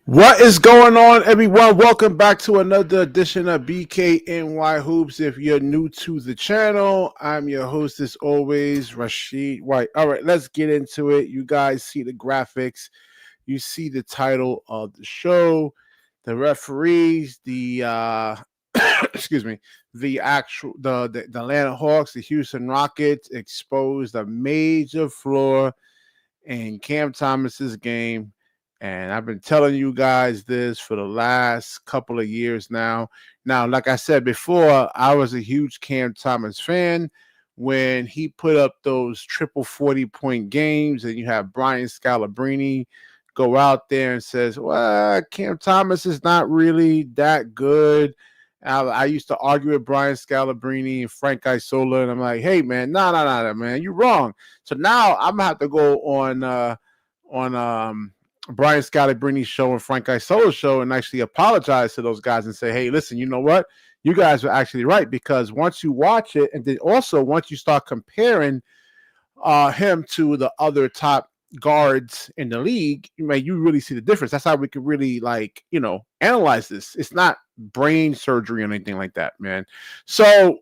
What is going on, everyone? Welcome back to another edition of Bkny Hoops. If you're new to the channel, I'm your host, as always, Rashid White. All right, let's get into it. You guys see the graphics, you see the title of the show, the referees, the excuse me, the Atlanta Hawks, the Houston Rockets exposed a major flaw in Cam Thomas's game. And I've been telling you guys this for the last couple of years now. Now, like I said before, I was a huge Cam Thomas fan when he put up those triple 40-point games, and you have Brian Scalabrine go out there and says, well, Cam Thomas is not really that good. I used to argue with Brian Scalabrine and Frank Isola, and I'm like, hey, man, no, man, you're wrong. So now I'm going to have to go on Brian Scalabrine's show and Frank Isola's show and actually apologize to those guys and say, hey, listen, you know what? You guys are actually right, because once you watch it, and then also once you start comparing him to the other top guards in the league, you really see the difference. That's how we could really analyze this. It's not brain surgery or anything like that, man. So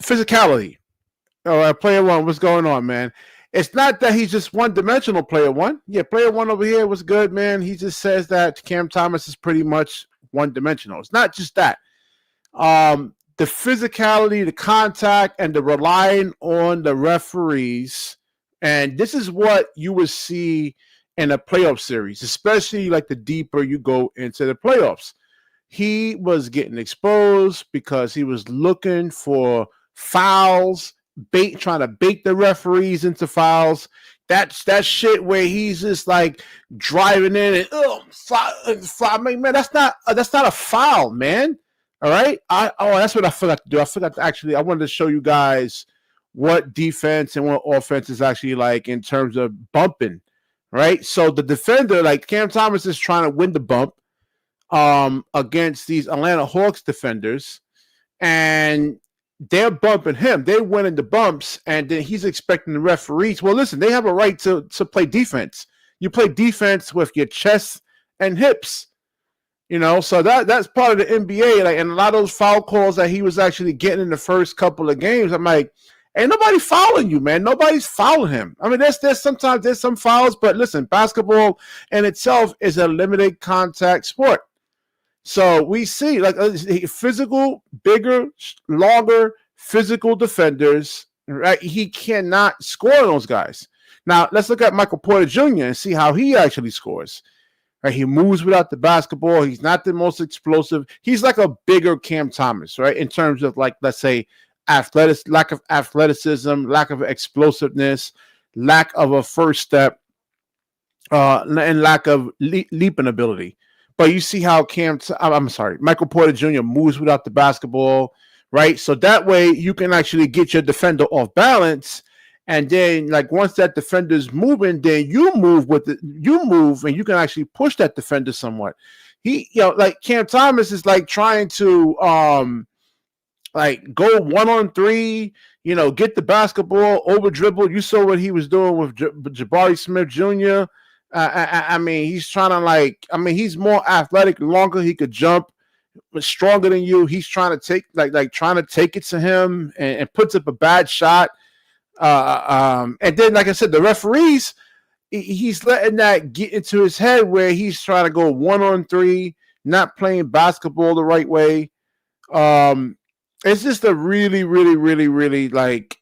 physicality. All right, player one, what's going on, man? It's not that he's just one-dimensional, player one. Yeah, player one over here was good, man. He just says that Cam Thomas is pretty much one-dimensional. It's not just that. The physicality, the contact, and the relying on the referees. And this is what you would see in a playoff series, especially like the deeper you go into the playoffs. He was getting exposed because he was looking for fouls, trying to bait the referees into fouls. That's that shit where he's just like driving in and foul. Man, that's not a foul, man. All right. That's what I forgot to do. I wanted to show you guys what defense and what offense is actually like in terms of bumping. Right. So the defender, like Cam Thomas, is trying to win the bump against these Atlanta Hawks defenders, and they're bumping him. They're winning the bumps, and then he's expecting the referees. Well, listen, they have a right to play defense. You play defense with your chest and hips, so that's part of the NBA. Like, and a lot of those foul calls that he was actually getting in the first couple of games, I'm like, ain't nobody fouling you, man. Nobody's fouling him. I mean, there's sometimes some fouls, but listen, basketball in itself is a limited contact sport. So we see like physical, bigger, longer, physical defenders. Right, he cannot score those guys. Now let's look at Michael Porter Jr. and see how he actually scores. Right, he moves without the basketball. He's not the most explosive. He's like a bigger Cam Thomas, right? In terms of like, let's say, lack of athleticism, lack of explosiveness, lack of a first step, and lack of leaping ability. But you see how Michael Porter Jr. moves without the basketball, right? So that way you can actually get your defender off balance. And then, like, once that defender's moving, then you move and you can actually push that defender somewhat. Like Cam Thomas is like trying to like go 1-on-3, get the basketball, over dribble. You saw what he was doing with Jabari Smith Jr. I mean, he's trying to he's more athletic, longer. He could jump, but stronger than you. He's trying to take it to him and puts up a bad shot. And then, like I said, the referees, he's letting that get into his head where he's trying to go 1-on-3, not playing basketball the right way. It's just a really, really, really, really like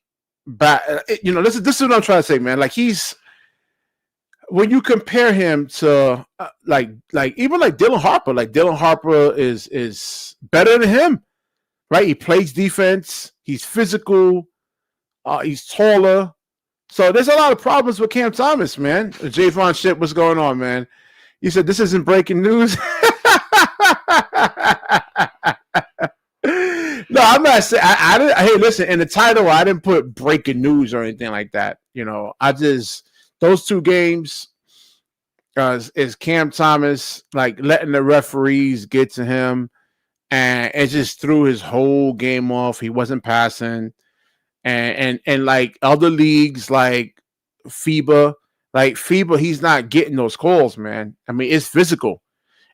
bad. This is what I'm trying to say, man. Like when you compare him to like even like Dylan Harper is better than him, right? He plays defense. He's physical. He's taller. So there's a lot of problems with Cam Thomas, man. Javon shit, what's going on, man? You said this isn't breaking news. No, I'm not saying. I didn't. Hey, listen. In the title, I didn't put breaking news or anything like that. I just those two games is Cam Thomas like letting the referees get to him, and it just threw his whole game off. He wasn't passing. And like other leagues like FIBA, he's not getting those calls, man. I mean, it's physical.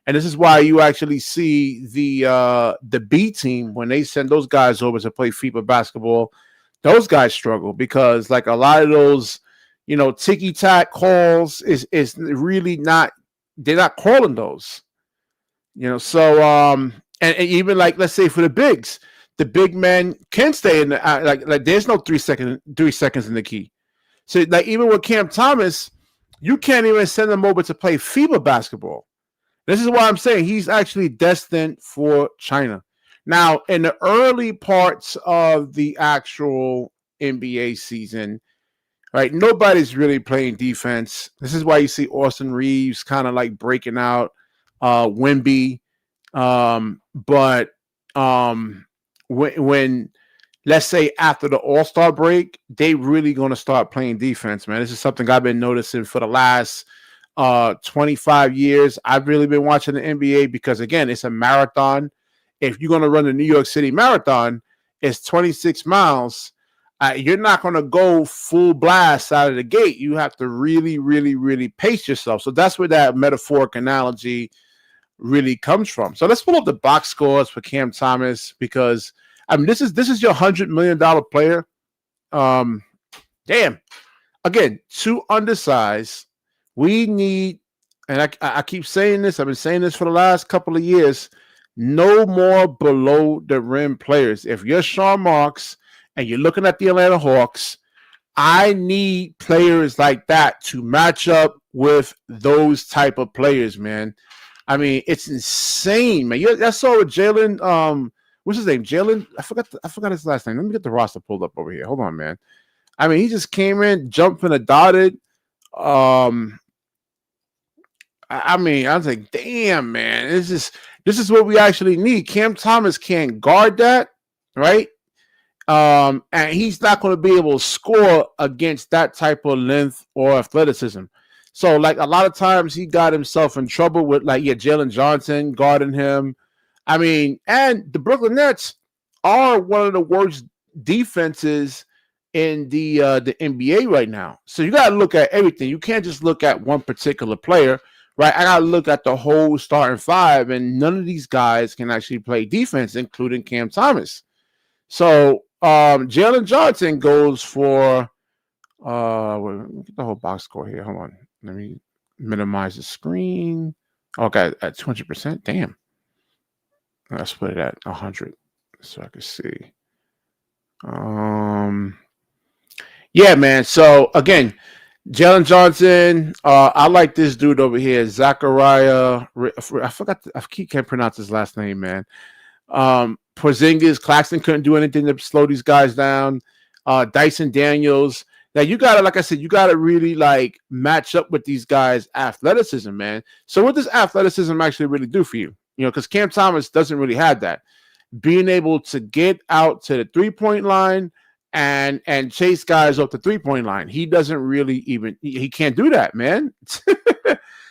And this is why you actually see the B team when they send those guys over to play FIBA basketball. Those guys struggle because like a lot of those, ticky tack calls is really not. They're not calling those. So and even like let's say for the big men can stay in the like there's no 3 seconds in the key. So like even with Cam Thomas, you can't even send him over to play FIBA basketball. This is why I'm saying he's actually destined for China. Now, in the early parts of the actual NBA season, right, nobody's really playing defense. This is why you see Austin Reeves kind of like breaking out, Wemby. But when let's say after the All-Star break, they really going to start playing defense, man. This is something I've been noticing for the last 25 years. I've really been watching the NBA because, again, it's a marathon. If you're going to run the New York City Marathon, it's 26 miles. You're not going to go full blast out of the gate. You have to really, really, really pace yourself. So that's where that metaphoric analogy really comes from. So let's pull up the box scores for Cam Thomas because, I mean, this is your $100 million player. Damn. Again, too undersized. We need, and I keep saying this, I've been saying this for the last couple of years, no more below the rim players. If you're Sean Marks and you're looking at the Atlanta Hawks, I need players like that to match up with those type of players, man. I mean, it's insane, man. I saw with Jalen, what's his name? Jalen? I forgot his last name. Let me get the roster pulled up over here. Hold on, man. I mean, he just came in, jumping a dotted. I mean, I was like, damn, man, this is what we actually need. Cam Thomas can't guard that, right? And he's not going to be able to score against that type of length or athleticism. So, like, a lot of times he got himself in trouble with, like, Jalen Johnson guarding him. I mean, and the Brooklyn Nets are one of the worst defenses in the NBA right now. So you got to look at everything. You can't just look at one particular player. Right, I got to look at the whole starting five, and none of these guys can actually play defense, including Cam Thomas. So Jalen Johnson goes for let me get the whole box score here. Hold on, let me minimize the screen. Okay, at 200%. Damn, let's put it at 100 so I can see. Yeah, man. So again, Jalen Johnson, I like this dude over here, Zachariah. I can't pronounce his last name, man. Porzingis, Claxton couldn't do anything to slow these guys down. Dyson Daniels. Now you gotta, like I said, you gotta really like match up with these guys' athleticism, man. So what does athleticism actually really do for you? Because Cam Thomas doesn't really have that. Being able to get out to the 3-point line and chase guys off the 3-point line. He doesn't really he can't do that, man.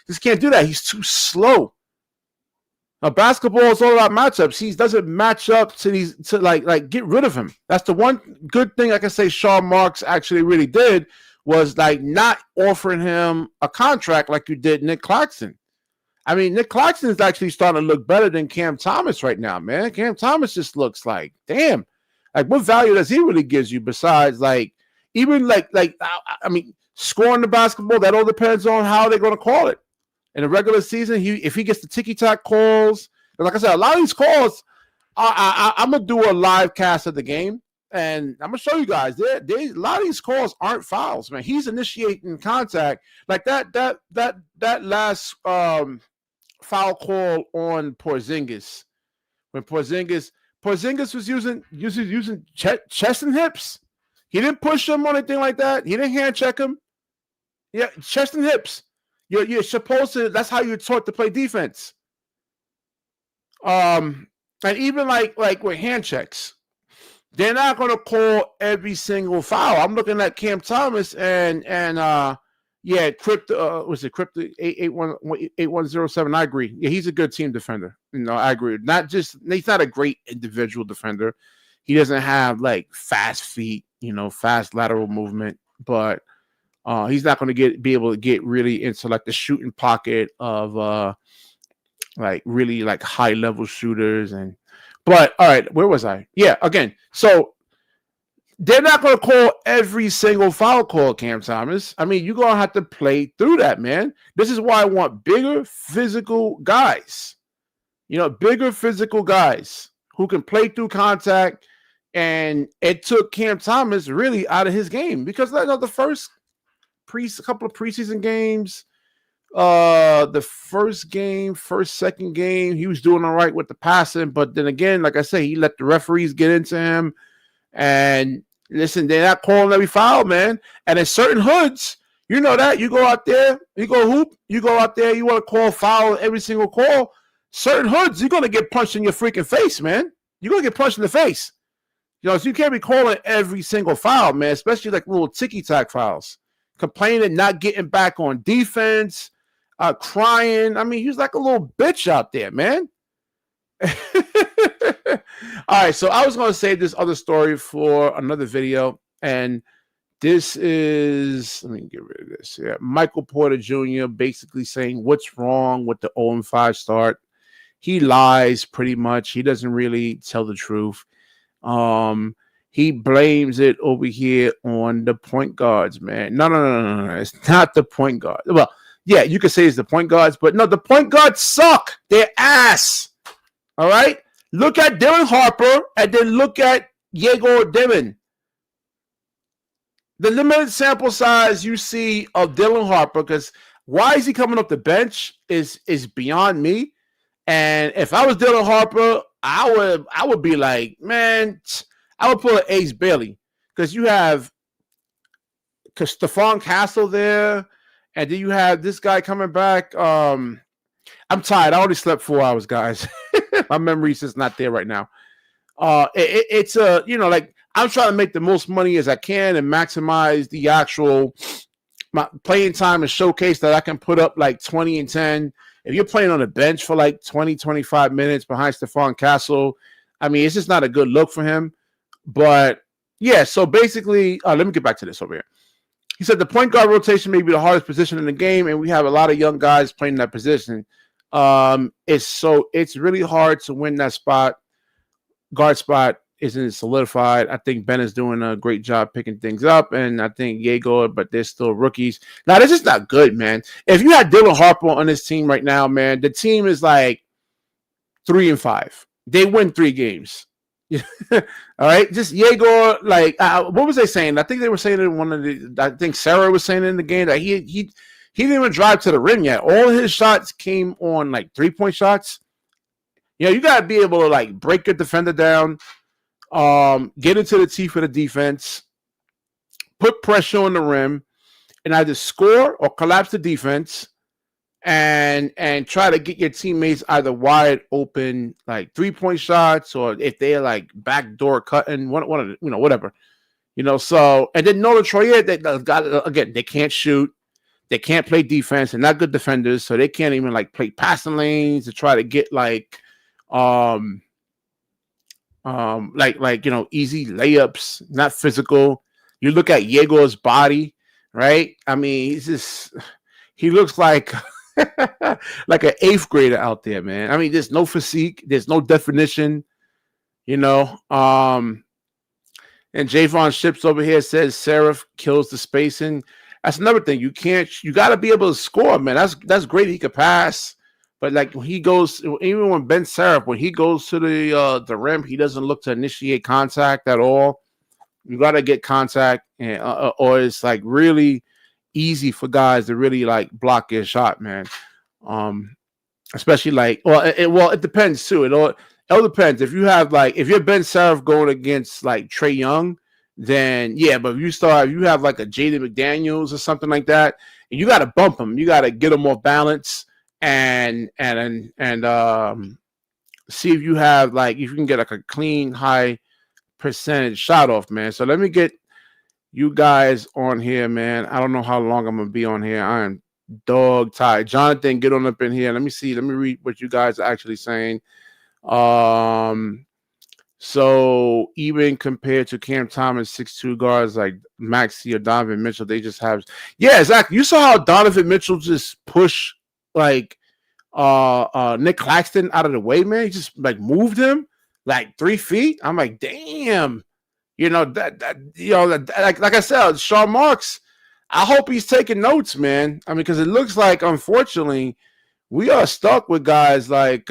Just can't do that. He's too slow. Now, basketball is all about matchups. He doesn't match up to these, to like get rid of him. That's the one good thing I can say Sean Marks actually really did was like not offering him a contract like you did Nick Claxton. I mean, Nick Claxton is actually starting to look better than Cam Thomas right now, man. Cam Thomas just looks like, damn. Like, what value does he really gives you besides, like, even, I mean, scoring the basketball, that all depends on how they're going to call it. In the regular season, if he gets the ticky-tack calls, like I said, a lot of these calls, I'm going to do a live cast of the game, and I'm going to show you guys, a lot of these calls aren't fouls, man. He's initiating contact. Like, that last foul call on Porzingis, when Porzingis was using chest and hips. He didn't push him or anything like that. He didn't hand check him. Yeah, chest and hips. You're supposed to. That's how you're taught to play defense. And even like with hand checks, they're not going to call every single foul. I'm looking at Cam Thomas and Crypto. Was it Crypto 8107? I agree. Yeah, he's a good team defender. I agree. He's not a great individual defender. He doesn't have like fast feet, fast lateral movement, but he's not going to be able to get really into like the shooting pocket of like really like high level shooters. And but all right, where was I? Yeah, again. So they're not going to call every single foul call, Cam Thomas. I mean, you're going to have to play through that, man. This is why I want bigger physical guys. You know, bigger physical guys who can play through contact. And it took Cam Thomas really out of his game because the first couple of preseason games, the second game, he was doing all right with the passing. But then again, like I say, he let the referees get into him. And listen, they're not calling every foul, man. And in certain hoods, you know that. You go out there, you go hoop, you go out there, you want to call foul every single call. Certain hoods, you're going to get punched in your freaking face, man. You're going to get punched in the face. You know, so you can't be calling every single foul, man, especially like little ticky-tack fouls. Complaining, not getting back on defense, crying. I mean, he's like a little bitch out there, man. All right, so I was going to save this other story for another video, and this is, let me get rid of this. Yeah, Michael Porter Jr. basically saying what's wrong with the 0-5 start. He lies pretty much. He doesn't really tell the truth. He blames it over here on the point guards, man. No. It's not the point guard. Well, yeah, you could say it's the point guards, but no, the point guards suck. They're ass. All right? Look at Dylan Harper and then look at Yegor Dimon. The limited sample size you see of Dylan Harper, because why is he coming up the bench is beyond me. And if I was Dylan Harper, I would be like, man, I would pull an Ace Bailey because you have Stephon Castle there, and then you have this guy coming back. I'm tired. I already slept 4 hours, guys. My memory's just not there right now. It's like I'm trying to make the most money as I can and maximize the actual my playing time and showcase that I can put up like 20 and 10. If you're playing on the bench for like 20, 25 minutes behind Stephon Castle, I mean, it's just not a good look for him. But yeah, so basically, let me get back to this over here. He said the point guard rotation may be the hardest position in the game, and we have a lot of young guys playing that position. It's really hard to win that spot. Guard spot isn't solidified. I think Ben is doing a great job picking things up, and I think Yegor, but they're still rookies. Now, this is not good, man. If you had Dylan Harper on this team right now, man, the team is like 3-5. They win 3 games. All right, just Yegor. Like, what was they saying? I think they were saying in one of the. I think Sarah was saying in the game that he didn't even drive to the rim yet. All his shots came on like 3-point shots. You know, you gotta be able to like break your defender down, get into the teeth of the defense, put pressure on the rim, and either score or collapse the defense. And try to get your teammates either wide open, like 3-point shots, or if they're like backdoor cutting, whatever. So and then Nola Troyer, they can't shoot, they can't play defense, they're not good defenders, so they can't even like play passing lanes to try to get like easy layups, not physical. You look at Yegor's body, right? I mean, he looks like like an 8th grader out there, man. I mean, there's no physique, there's no definition, And Javon Ships over here says Seraph kills the spacing. That's another thing. You got to be able to score, man. That's great. He could pass, but like when he goes, even when Ben Seraph, when he goes to the rim, he doesn't look to initiate contact at all. You got to get contact, and or it's like really easy for guys to really like block your shot, man. Especially like, it depends too. It all depends. If you're Ben Seraph going against like Trae Young, then yeah. But if you have like a Jaden McDaniels or something like that, and you got to bump him, you got to get him off balance and see if you have like if you can get like a clean high percentage shot off, man. So let me get you guys on here, man. I don't know how long I'm gonna be on here. I am dog tired. Jonathan, get on up in here. Let me see. Let me read what you guys are actually saying. So even compared to Cam Thomas, 6'2" guards like Maxey or Donovan Mitchell, they just have exactly. You saw how Donovan Mitchell just push like Nick Claxton out of the way, man. He just like moved him like 3 feet. I'm like, damn. You know like I said, Sean Marks. I hope he's taking notes, man. I mean, because it looks like, unfortunately, we are stuck with guys like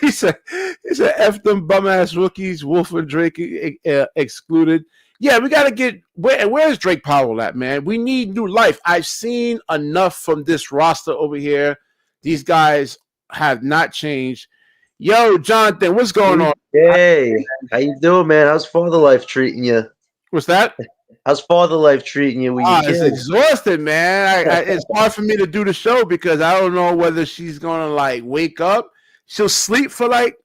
he said F them bum ass rookies, Wolf and Drake excluded. Yeah, we gotta get where's Drake Powell at, man? We need new life. I've seen enough from this roster over here. These guys have not changed. Yo, Jonathan, what's going on? Hey, how you doing, man? How's father life treating you? What's that? How's father life treating you with your It's kids? exhausted, man. It's hard for me to do the show because I don't know whether she's gonna like wake up. She'll sleep for like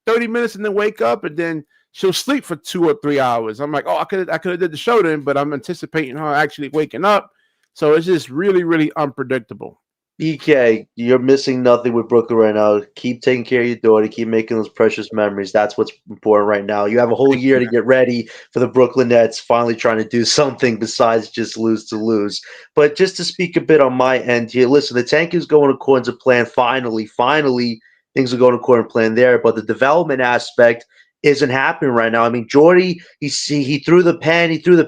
30 minutes and then wake up, and then she'll sleep for 2 or 3 hours. I'm like, oh, I could have did the show then, but I'm anticipating her actually waking up. So it's just really, really unpredictable. BK, you're missing nothing with Brooklyn right now. Keep taking care of your daughter. Keep making those precious memories. That's what's important right now. You have a whole year to get ready for the Brooklyn Nets finally trying to do something besides just lose to lose. But just to speak a bit on my end here, listen, the tank is going according to plan. Finally, things are going according to plan there. But the development aspect isn't happening right now. I mean, Jordy, he threw the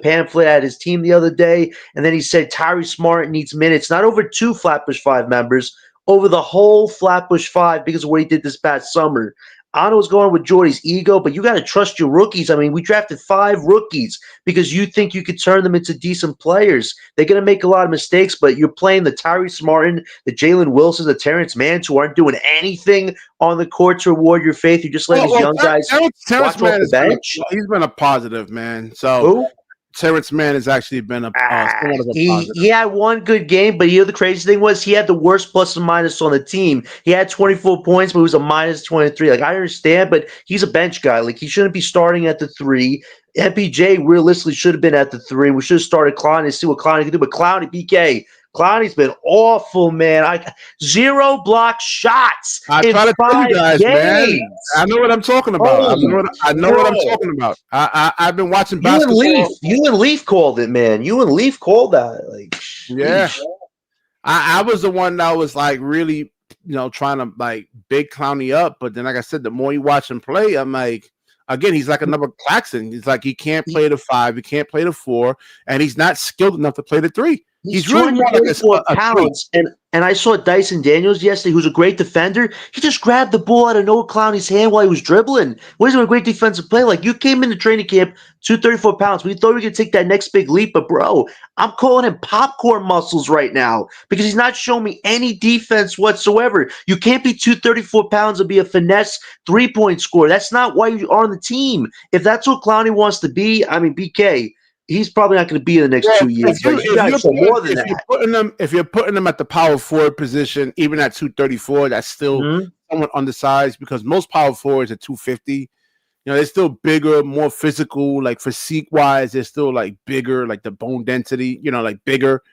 pamphlet at his team the other day, and then he said Tyrese Smart needs minutes, not over 2 Flatbush 5 members, over the whole Flatbush 5 because of what he did this past summer. I don't know what's going on with Jordy's ego, but you got to trust your rookies. I mean, we drafted 5 rookies because you think you could turn them into decent players. They're going to make a lot of mistakes, but you're playing the Tyrese Martin, the Jalen Wilson, the Terrence Manns who aren't doing anything on the court to reward your faith. You're just letting these young guys Terrence watch off the bench. He's been a positive, man. So Who? Terrence Mann has actually been somewhat of a positive. He had one good game, but the crazy thing was he had the worst plus and minus on the team. He had 24 points, but he was a minus 23. Like, I understand, but he's a bench guy. Like, he shouldn't be starting at the 3. MPJ realistically should have been at the 3. We should have started Clowney to see what Clowney can do. But Clowney, BK, Clowney's been awful, man. 0 block shots. I try to tell you guys, man. I know what I'm talking about. I know what I'm talking about. I've been watching basketball. You and Leaf called it, man. You and Leaf called that. Like, yeah. I was the one that was like really, trying to like big Clowney up. But then, like I said, the more you watch him play, I'm like, again, he's like another Claxton. He's like, he can't play the 5, he can't play the 4, and he's not skilled enough to play the 3. He's really more like a pounds, and I saw Dyson Daniels yesterday, who's a great defender. He just grabbed the ball out of Noah Clowney's hand while he was dribbling. What is a great defensive play? Like, you came into training camp 234 pounds. We thought we were going to take that next big leap, but bro, I'm calling him popcorn muscles right now because he's not showing me any defense whatsoever. You can't be 234 pounds and be a finesse 3-point scorer. That's not why you are on the team. If that's what Clowney wants to be, I mean, BK, he's probably not going to be in the next 2 years. But you guys show more than that. If you're putting them at the power forward position, even at 234, that's still somewhat undersized because most power forwards are 250. They're still bigger, more physical, like physique wise, they're still like bigger, like the bone density, like bigger.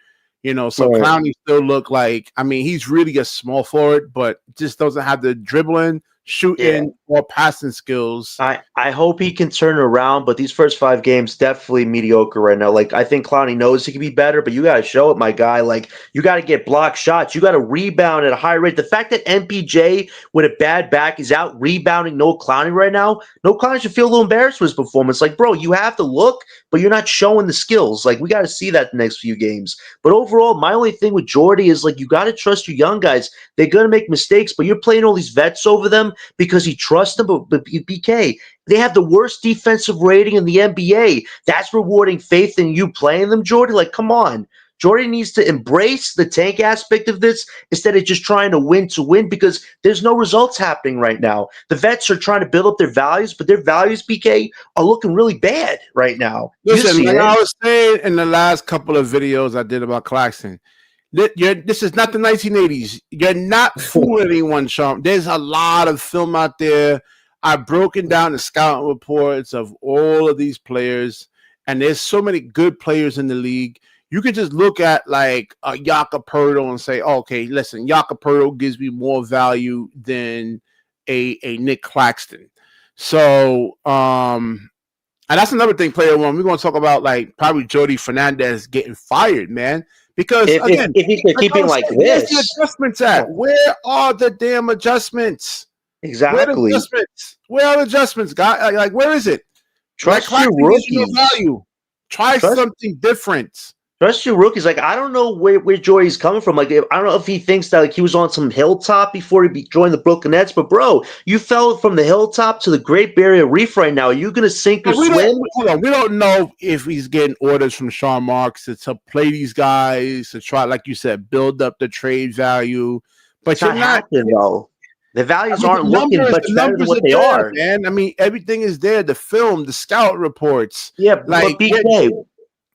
So Clowney still look like, I mean, he's really a small forward, but just doesn't have the dribbling, shooting, or passing skills. I hope he can turn it around, but these first 5 games definitely mediocre right now. Like, I think Clowney knows he can be better, but you got to show it, my guy. Like, you got to get block shots. You got to rebound at a high rate. The fact that MPJ with a bad back is out rebounding Noah Clowney right now, Noah Clowney should feel a little embarrassed for his performance. Like, bro, you have to look, but you're not showing the skills. Like, we got to see that the next few games. But overall, my only thing with Jordy is, like, you got to trust your young guys. They're going to make mistakes, but you're playing all these vets over them because he trusts them. But BK, they have the worst defensive rating in the NBA. That's rewarding faith in you playing them, Jordy. Like, come on. Jordy needs to embrace the tank aspect of this instead of just trying to win because there's no results happening right now. The vets are trying to build up their values, but their values, BK, are looking really bad right now. Listen, like I was saying in the last couple of videos I did about Claxton, this is not the 1980s. You're not fooling anyone, Sean. There's a lot of film out there. I've broken down the scouting reports of all of these players, and there's so many good players in the league. You can just look at like a Jakob Poeltl and say, okay, listen, Jakob Poeltl gives me more value than a Nick Claxton. So, and that's another thing, player one. We're going to talk about like probably Jody Fernandez getting fired, man, Because again, if he could keep being like where's the this, adjustments at? Where are the damn adjustments? Where are the exactly. adjustments? Where are the adjustments, guy? Like, where is it? Like, Trust your Claxton gives you no rookies. value. Try Trust something different. Trust your rookies. Like I don't know where Jordy's coming from. Like I don't know if he thinks that like he was on some hilltop before he joined the Brooklyn Nets. But bro, you fell from the hilltop to the Great Barrier Reef right now. Are you gonna sink or But swim? hold on. We don't know if he's getting orders from Sean Marks to play these guys to try, like you said, build up the trade value. But It's you're not not. happening though. The I values mean, aren't looking much the better than numbers what are they there, are. man. I mean, everything is there. The film, the scout reports. Yeah, Like, but BK,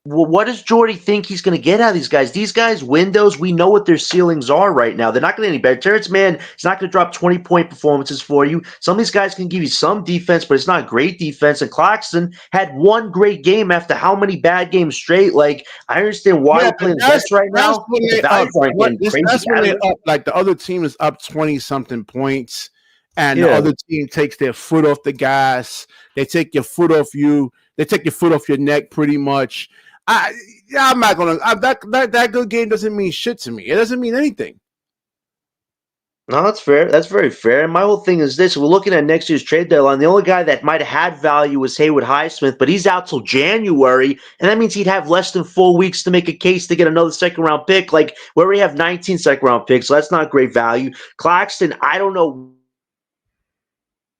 well, what does Jordy think he's going to get out of these guys? These guys, windows, we know what their ceilings are right now. They're not going to get any better. Terrence Mann is not going to drop 20-point performances for you. Some of these guys can give you some defense, but it's not great defense. And Claxton had one great game after how many bad games straight? Like, I understand why yeah, we're but playing the Nets right that's now, when but the they up. values aren't getting crazy That's when better. they up. Like the other team is up 20-something points, and the Yeah. other team takes their foot off the gas. They take your foot off you. They take your foot off your neck, pretty much. I'm not gonna. That good game doesn't mean shit to me. It doesn't mean anything. No, that's fair. That's very fair. And my whole thing is this: we're looking at next year's trade deadline. The only guy that might have had value was Haywood Highsmith, but he's out till January, and that means he'd have less than 4 weeks to make a case to get another second-round pick. Like we already have 19 second-round picks, so that's not great value. Claxton, I don't know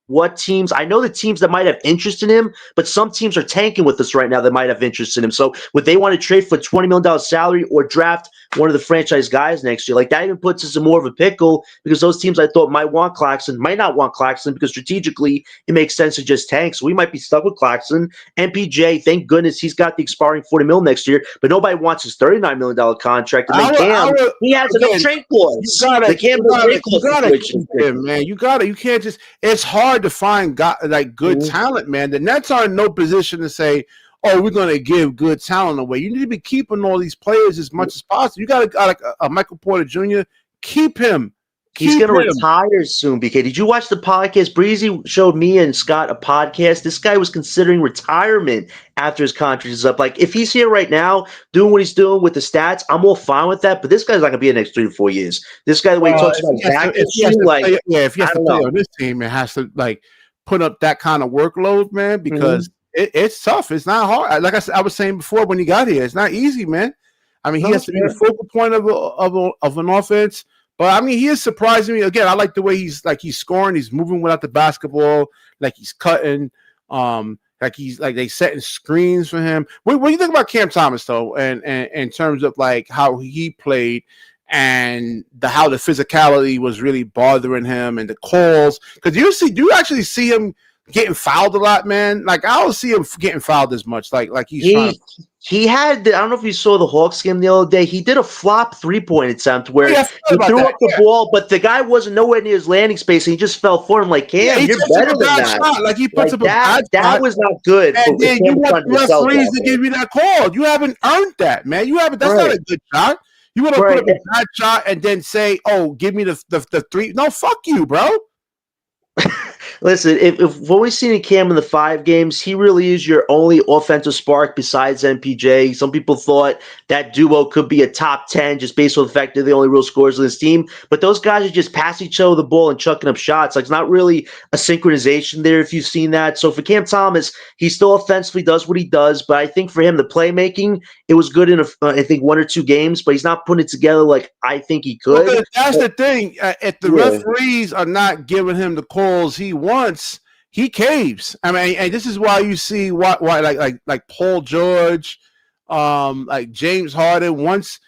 what teams. I know the teams that might have interest in him, but some teams are tanking with us right now that might have interest in him. So would they want to trade for $20 million salary or draft one of the franchise guys next year? Like that even puts us in more of a pickle because those teams I thought might want Claxton might not want Claxton because strategically it makes sense to just tank. So we might be stuck with Claxton. MPJ, thank goodness he's got the expiring $40 million next year, but nobody wants his $39 million contract. And then Cam, he has a no trade clause. The Cam no trade clause situation. Keep him, man. You can't just. It's hard to find good talent, man. The Nets are in no position to say, "Oh, we're going to give good talent away." You need to be keeping all these players as much as possible. You got a Michael Porter Jr. Keep him. He's going to retire soon, BK. Did you watch the podcast? Breezy showed me and Scott a podcast. This guy was considering retirement after his contract is up. Like, if he's here right now doing what he's doing with the stats, I'm all fine with that. But this guy's not going to be in the next 3 to 4 years. This guy, the way he talks about his back issue, like, if he has to play on this team, it has to, like, put up that kind of workload, man, because it's tough. It's not hard. Like I was saying before when he got here, it's not easy, man. I mean, he has to be the focal point of an offense. But I mean, he is surprising me. Again, I like the way he's scoring. He's moving without the basketball, like he's cutting, like they setting screens for him. What do you think about Cam Thomas though, and in terms of like how he played and how the physicality was really bothering him and the calls? Because do you actually see him getting fouled a lot, man? Like I don't see him getting fouled as much. Like he's trying to. He had, I don't know if you saw the Hawks game the other day. He did a flop 3-point attempt where he threw up the ball, but the guy wasn't nowhere near his landing space, and he just fell for him. Like, Cam, you're better than that. Shot. Like, he puts up a bad shot. That was not good. And then you want the referees to give you that call. You haven't earned that, man. You haven't. That's not a good shot. You want to put up a bad shot and then say, "Oh, give me the three." No, fuck you, bro. Listen, if when we've seen Cam in the 5 games, he really is your only offensive spark besides MPJ. Some people thought that duo could be a top 10 just based on the fact they're the only real scorers on this team. But those guys are just passing each other the ball and chucking up shots. Like, it's not really a synchronization there if you've seen that. So for Cam Thomas, he still offensively does what he does. But I think for him, the playmaking, it was good in, I think, 1 or 2 games. But he's not putting it together like I think he could. Well, that's the thing. If the referees are not giving him the calls he wants, he caves. I mean, and this is why you see why like Paul George, like James Harden once,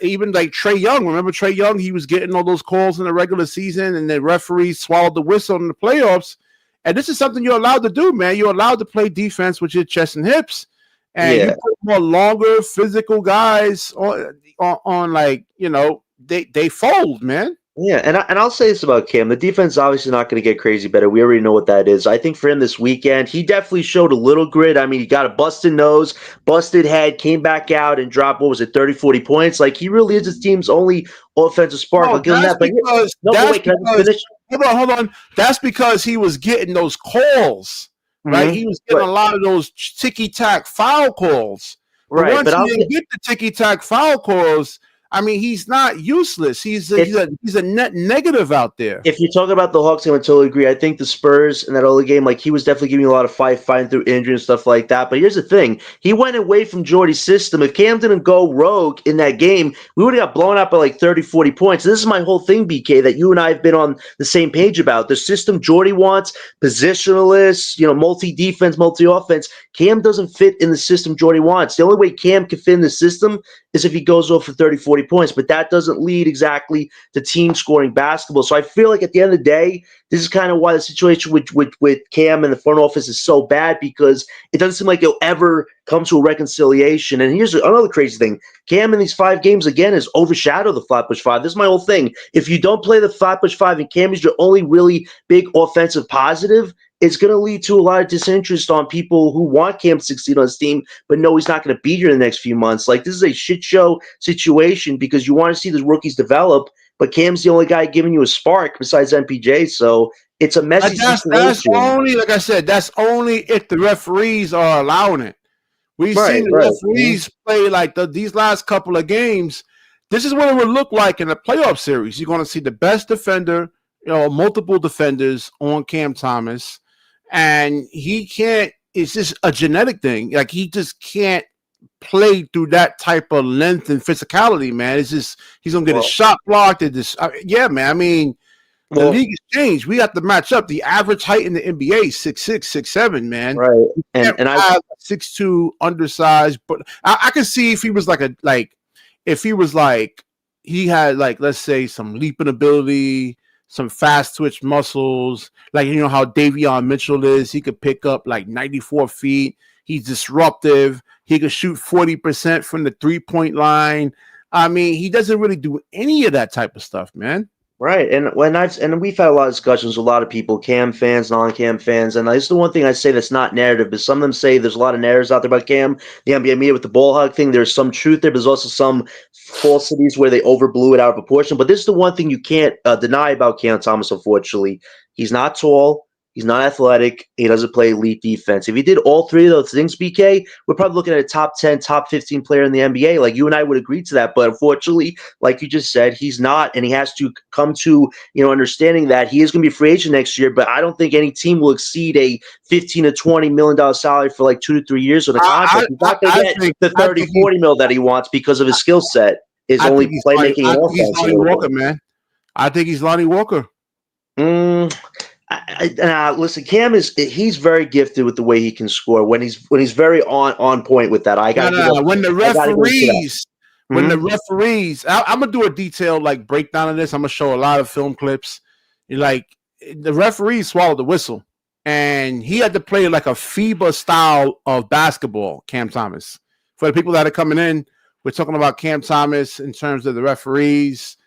even like Trae Young. Remember Trae Young? He was getting all those calls in the regular season, and the referees swallowed the whistle in the playoffs. And this is something you're allowed to do, man. You're allowed to play defense with your chest and hips, and you put more longer, physical guys on like, you know, they fold, man. Yeah, and I'll say this about Cam. The defense is obviously not going to get crazy better. We already know what that is. I think for him this weekend, he definitely showed a little grit. I mean, he got a busted nose, busted head, came back out and dropped, 30, 40 points. Like, he really is his team's only offensive spark. I'll give him that. Hold on. That's because he was getting those calls, right? He was getting a lot of those ticky-tack foul calls. But Right, once but he didn't get the ticky-tack foul calls, I mean, he's not useless. He's a net negative out there. if you're talking about the Hawks, I would totally agree. I think the Spurs in that early game, like he was definitely giving you a lot of fight, fighting through injury and stuff like that. But here's the thing: he went away from Jordy's system. If Cam didn't go rogue in that game, we would have got blown out by like 30, 40 points. This is my whole thing, BK, that you and I have been on the same page about. The system Jordy wants, positionalist, multi-defense, multi-offense. Cam doesn't fit in the system Jordy wants. The only way Cam can fit in the system is if he goes off for 30, 40 points. But that doesn't lead exactly to team scoring basketball. So I feel like at the end of the day, this is kind of why the situation with Cam and the front office is so bad, because it doesn't seem like they'll ever come to a reconciliation. And here's another crazy thing. Cam in these 5 games, again, has overshadowed the Flatbush 5. This is my whole thing. If you don't play the Flatbush 5 and Cam is your only really big offensive positive, it's going to lead to a lot of disinterest on people who want Cam to succeed on his team, but know he's not going to be here in the next few months. Like, this is a shit show situation because you want to see these rookies develop, but Cam's the only guy giving you a spark besides MPJ. So it's a messy situation. That's only, like I said, that's only if the referees are allowing it. We've seen the referees play like these last couple of games. This is what it would look like in a playoff series. You're going to see the best defender, multiple defenders on Cam Thomas. And he can't, it's just a genetic thing. Like, he just can't play through that type of length and physicality, man. It's just, he's going to get a shot blocked. Yeah, man. I mean, the league has changed. We have to match up. The average height in the NBA is 6'6", 6'7", man. Right. And I have 6'2", undersized. But I can see if he was he had, like, let's say, some leaping ability, some fast twitch muscles, like, how Davion Mitchell is. He could pick up like 94 feet. He's disruptive. He could shoot 40% from the 3-point line. I mean, he doesn't really do any of that type of stuff, man. Right, and we've had a lot of discussions with a lot of people, Cam fans, non-Cam fans, and it's the one thing I say that's not narrative, but some of them say there's a lot of narratives out there about Cam, the NBA media with the ball hog thing. There's some truth there, but there's also some falsities where they overblew it out of proportion. But this is the one thing you can't deny about Cam Thomas, unfortunately. He's not tall. He's not athletic. He doesn't play elite defense. If he did all 3 of those things, BK, we're probably looking at a top 10, top 15 player in the NBA. Like, you and I would agree to that. But unfortunately, like you just said, he's not, and he has to come to understanding that he is going to be a free agent next year. But I don't think any team will exceed a $15 to $20 million salary for like 2 to 3 years on a contract. He's not going to get the 30, 40 mil that he wants because of his skill set. Is only playmaking and offense. He's Lonnie Walker, man. I think he's Lonnie Walker. Listen, Cam he's very gifted with the way he can score when he's very on point with that. When the referees, I'm gonna do a detailed like breakdown of this. I'm gonna show a lot of film clips. Like, the referees swallowed the whistle, and he had to play like a FIBA style of basketball. Cam Thomas. For the people that are coming in, we're talking about Cam Thomas in terms of the referees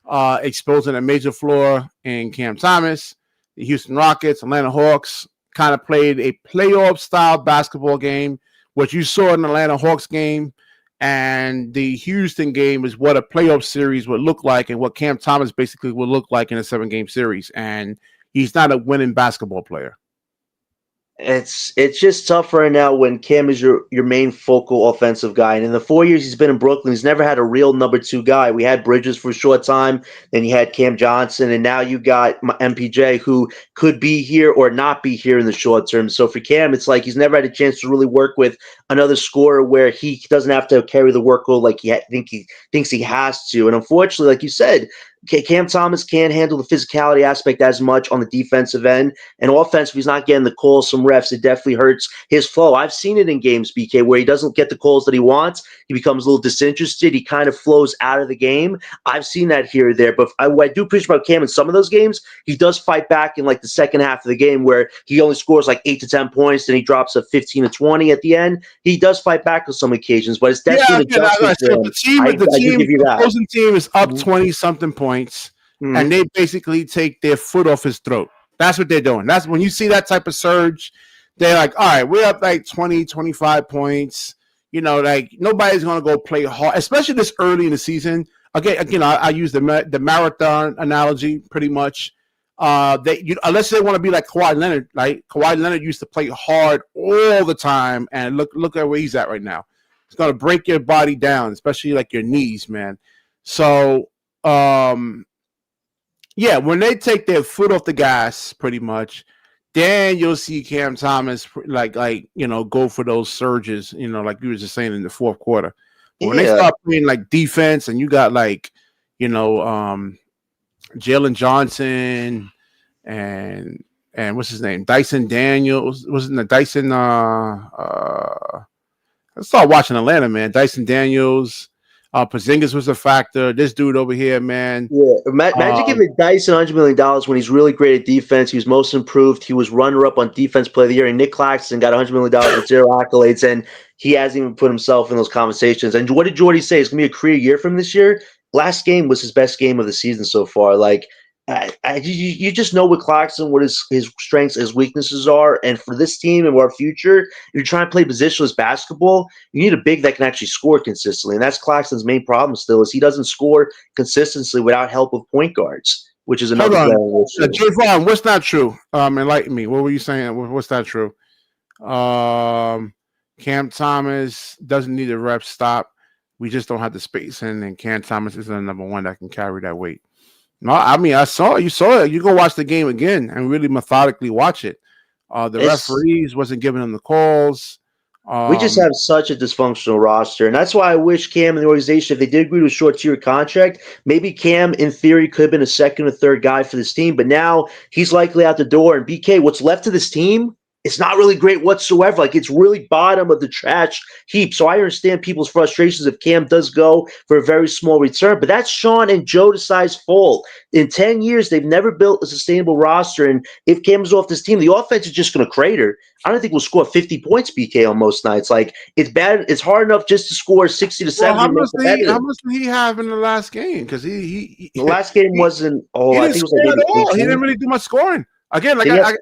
exposing a major flaw in Cam Thomas. The Houston Rockets, Atlanta Hawks kind of played a playoff-style basketball game. What you saw in the Atlanta Hawks game and the Houston game is what a playoff series would look like and what Cam Thomas basically would look like in a 7-game series. And he's not a winning basketball player. It's just tough right now when Cam is your main focal offensive guy. And in the 4 years he's been in Brooklyn, he's never had a real number 2 guy. We had Bridges for a short time, then you had Cam Johnson, and now you got MPJ, who could be here or not be here in the short term. So for Cam, it's like he's never had a chance to really work with another scorer where he doesn't have to carry the workload like he thinks he has to. And unfortunately, like you said, Cam Thomas can't handle the physicality aspect as much on the defensive end. And offensive, he's not getting the calls from refs. It definitely hurts his flow. I've seen it in games, BK, where he doesn't get the calls that he wants. He becomes a little disinterested. He kind of flows out of the game. I've seen that here or there. But what I do appreciate about Cam in some of those games, he does fight back in like the second half of the game where he only scores like 8 to 10 points, then he drops a 15 to 20 at the end. He does fight back on some occasions, but it's definitely an adjustment for him. The opposing team is up 20-something points. And they basically take their foot off his throat. That's what they're doing. That's when you see that type of surge, they're like, all right, we're up like 20, 25 points. Like, nobody's going to go play hard, especially this early in the season. Again, I use the marathon analogy pretty much. Unless they want to be like Kawhi Leonard, right? Kawhi Leonard used to play hard all the time, and look at where he's at right now. It's gonna break your body down, especially like your knees, man. So um, yeah, when they take their foot off the gas, pretty much, then you'll see Cam Thomas go for those surges, like you were just saying in the fourth quarter. But when they Yeah, start playing like defense, and you got like you know Jalen Johnson and what's his name, Dyson Daniels, wasn't the Dyson? Let's start watching Atlanta, man. Dyson Daniels, Porzingis was a factor. This dude over here, man. yeah. Imagine Um, giving Dyson $100 million when he's really great at defense. He was most improved. He was runner-up on defense play of the year. And Nick Claxton got $100 million with zero accolades, and he hasn't even put himself in those conversations. And what did Jordy say? It's gonna be a career year from this year. Last game was his best game of the season so far. Like, you just know with Claxton what his strengths, his weaknesses are, and for this team and our future, if you're trying to play positionless basketball, you need a big that can actually score consistently, and that's Claxton's main problem still is he doesn't score consistently without help of point guards, which is Hold another on, glaring issue. Javon, what's not true? Enlighten me. What were you saying? What's not true? Um, Cam Thomas doesn't need a rep stop. We just don't have the space, and Cam Thomas is the number one that can carry that weight. No, I mean I saw you saw it. You go watch the game again and really methodically watch it. The It's referees wasn't giving them the calls. We just Um, have such a dysfunctional roster, and that's why I wish Cam and the organization, if they did agree to a short-tier contract, maybe Cam, in theory, could have been a second or third guy for this team. But now he's likely out the door, and BK, what's left of this team, it's not really great whatsoever. Like it's really bottom of the trash heap. So I understand people's frustrations if Cam does go for a very small return, but that's Sean and Joe Desai's fault. In 10 years, they've never built a sustainable roster, and if Cam is off this team, the offense is just going to crater. I don't think we'll score 50 points, BK, on most nights. Like it's bad. It's hard enough just to score 60 to well, 70 and make how competitive. much did he have in the last game? Because The last game he wasn't. he Oh, I didn't think it was like score at maybe all. He didn't 18. really do much scoring. Again, like Did he have?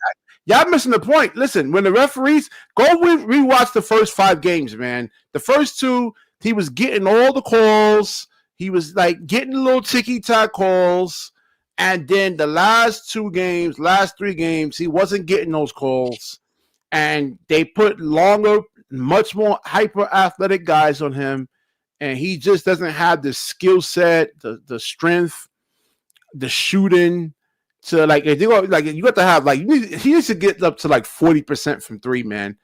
y'all missing the point. Listen, when the referees rewatch the first 5 games, man. The first two, he was getting all the calls. He was like getting little ticky tack calls, and then the last 3 games, he wasn't getting those calls, and they put longer, much more hyper athletic guys on him, and he just doesn't have the skill set, the strength, the shooting to like if you go like you got to have like he needs to get up to like 40% from three, man.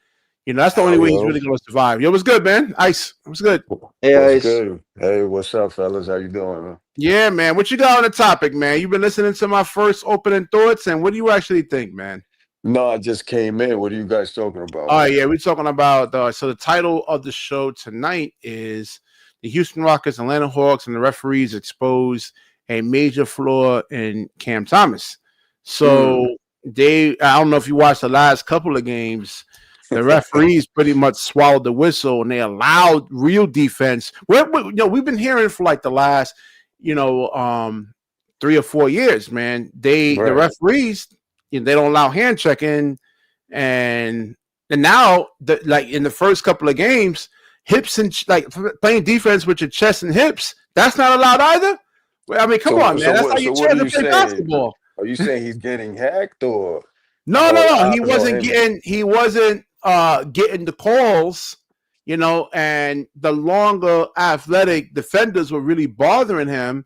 That's the only Oh, way he's yo, really gonna survive. Yo, what's good, man? Ice, what's good? Yeah, what's it's, good? Hey, what's up, fellas? How you doing, man? Yeah, man. What you got on the topic, man? You've been listening to my first opening thoughts, and what do you actually think, man? No, I just came in. What are you guys talking about, Oh man? yeah, we're talking about so the title of the show tonight is the Houston Rockets, Atlanta Hawks, and the referees expose a major flaw in Cam Thomas. mm, So I don't know if you watched the last couple of games. The referees pretty much swallowed the whistle and they allowed real defense. We've been hearing for like the last, you know, um, 3 or 4 years, man. The Right. referees, they don't allow hand checking, and now like in the first couple of games, hips and like playing defense with your chest and hips, that's not allowed either. Well, I mean, come on, man. That's how you What chance are to you play saying? basketball. Are you saying he's getting hacked No, no, or the no. He no wasn't him? getting getting the calls, and the longer athletic defenders were really bothering him,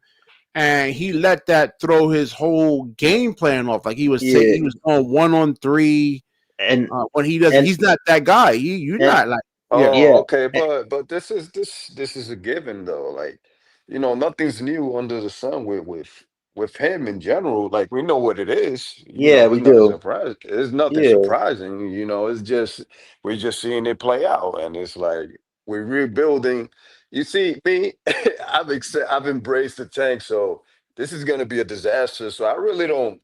and he let that throw his whole game plan off. Like yeah, he was on 1-on-3 and when he doesn't. and He's not that guy. You're and not like yeah. Oh, yeah, okay, but this is a given though. Like, nothing's new under the sun with him in general. Like we know what it is. yeah, It's we nothing do. surprising. It's nothing Yeah, surprising. It's just we're just seeing it play out, and it's like we're rebuilding. You see, me, I've embraced the tank, so this is gonna be a disaster. So I really don't.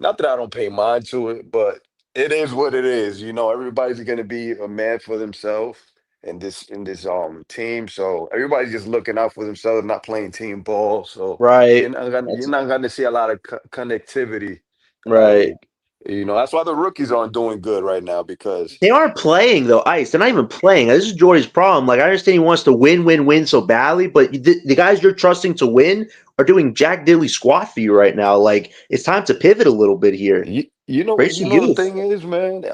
Not that I don't pay mind to it, but it is what it is. Everybody's gonna be a man for themselves in this team. So everybody's just looking out for themselves, not playing team ball. So right. you're That's not gonna see a lot of connectivity. right. Like that's why the rookies aren't doing good right now because They aren't playing though, Ice. They're not even playing. This is Jordy's problem. Like I understand he wants to win, win, win so badly, but the guys you're trusting to win are doing Jack Diddley squat for you right now. Like it's time to pivot a little bit here. you know Raise the the youth. thing is, man.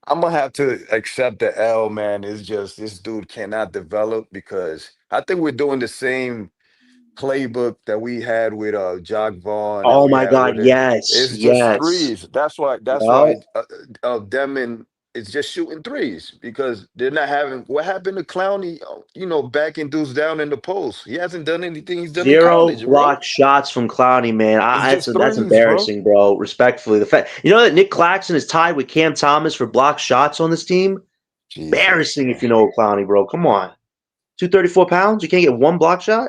I'm gonna have to accept the L, man. It's just this dude cannot develop because I think we're doing the same playbook that we had with Jock Vaughn and Oh we my had God, with it. yes, It's just yes. threes. That's why. That's Well, why Demon is just shooting threes because they're not having. What happened to Clowney? Backing dudes down in the post. He hasn't done anything he's done in zero college, bro. block shots from Clowney, man. It's That's just that's threes, bro. embarrassing, bro. Respectfully, the fact that Nick Claxton is tied with Cam Thomas for block shots on this team, Jesus, embarrassing if man. you know Clowney, bro. Come on, 234 pounds, you can't get one block shot.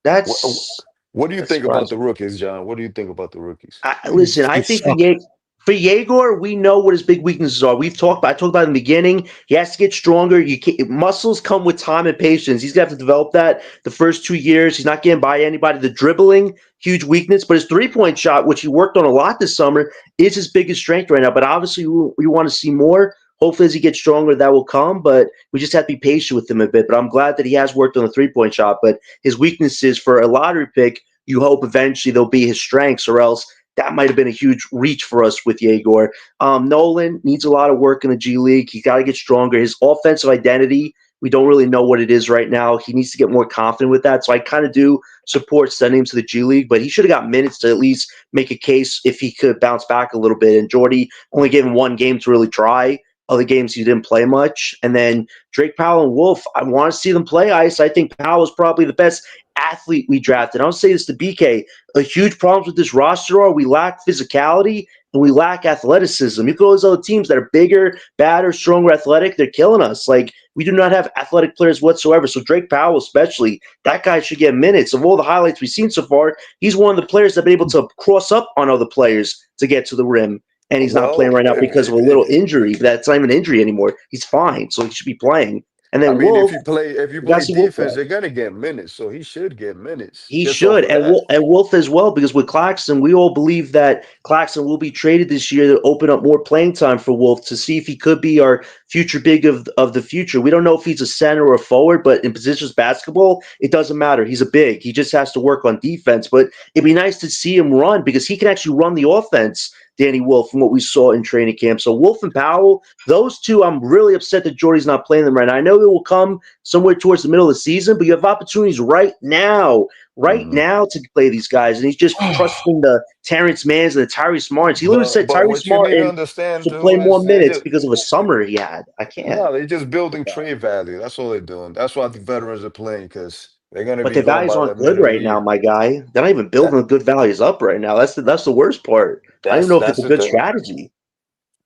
What, That's what do you that's think about the surprising. rookies, John? What do you think about the rookies? Listen, I He think for sucks. For Yegor, we know what his big weaknesses are. I talked about it in the beginning. He has to get stronger. Muscles come with time and patience. He's gonna have to develop that the first 2 years. He's not getting by anybody. The dribbling, huge weakness, but his 3-point shot, which he worked on a lot this summer, is his biggest strength right now. But obviously, we want to see more. Hopefully, as he gets stronger, that will come. But we just have to be patient with him a bit. But I'm glad that he has worked on the 3-point shot. But his weaknesses for a lottery pick, you hope eventually they'll be his strengths, or else that might have been a huge reach for us with Yegor. Nolan needs a lot of work in the G League. He's got to get stronger. His offensive identity, we don't really know what it is right now. He needs to get more confident with that. So I kind of do support sending him to the G League, but he should have got minutes to at least make a case if he could bounce back a little bit. And Jordy only gave him one game to really try. Other games he didn't play much. And then Drake Powell and Wolf, I want to see them play ice. I think Powell is probably the best athlete we drafted. I'll say this to BK. A huge problems with this roster are we lack physicality and we lack athleticism. You look at all those other teams that are bigger, badder, stronger, athletic, they're killing us. Like, we do not have athletic players whatsoever. So Drake Powell, especially, that guy should get minutes. Of all the highlights we've seen so far, he's one of the players that have been able to cross up on other players to get to the rim. And he's not playing Well, right now because of a little injury. That's not even an injury anymore. He's fine, so he should be playing. And I then mean, Wolf, if you we got to play see Wolf defense, play. they're gonna get minutes, so he should get minutes He just off should, of that. And Wolf as well, because with Claxton, we all believe that Claxton will be traded this year to open up more playing time for Wolf to see if he could be our future big of the future. We don't know if he's a center or a forward, but in positions basketball, it doesn't matter. He's a big. He just has to work on defense. But it'd be nice to see him run because he can actually run the offense, Danny Wolf, from what we saw in training camp. So Wolf and Powell, those two, I'm really upset that Jordy's not playing them right now. I know they will come somewhere towards the middle of the season, but you have opportunities Mhm. now to play these guys, and he's just trusting the Terrence Manns and the Tyrese Martins. He literally said But Tyrese what you need to Martin understand should play too more is they're minutes just because of a summer he had. I can't. no, they're just building trade value. That's all they're doing. That's why the veterans are playing because they're gonna But be their gone values by aren't the good middle of the right now, year. my guy. They're not even building That the good values up right now. That's the worst part. I don't even know if it's that's a the good thing. strategy.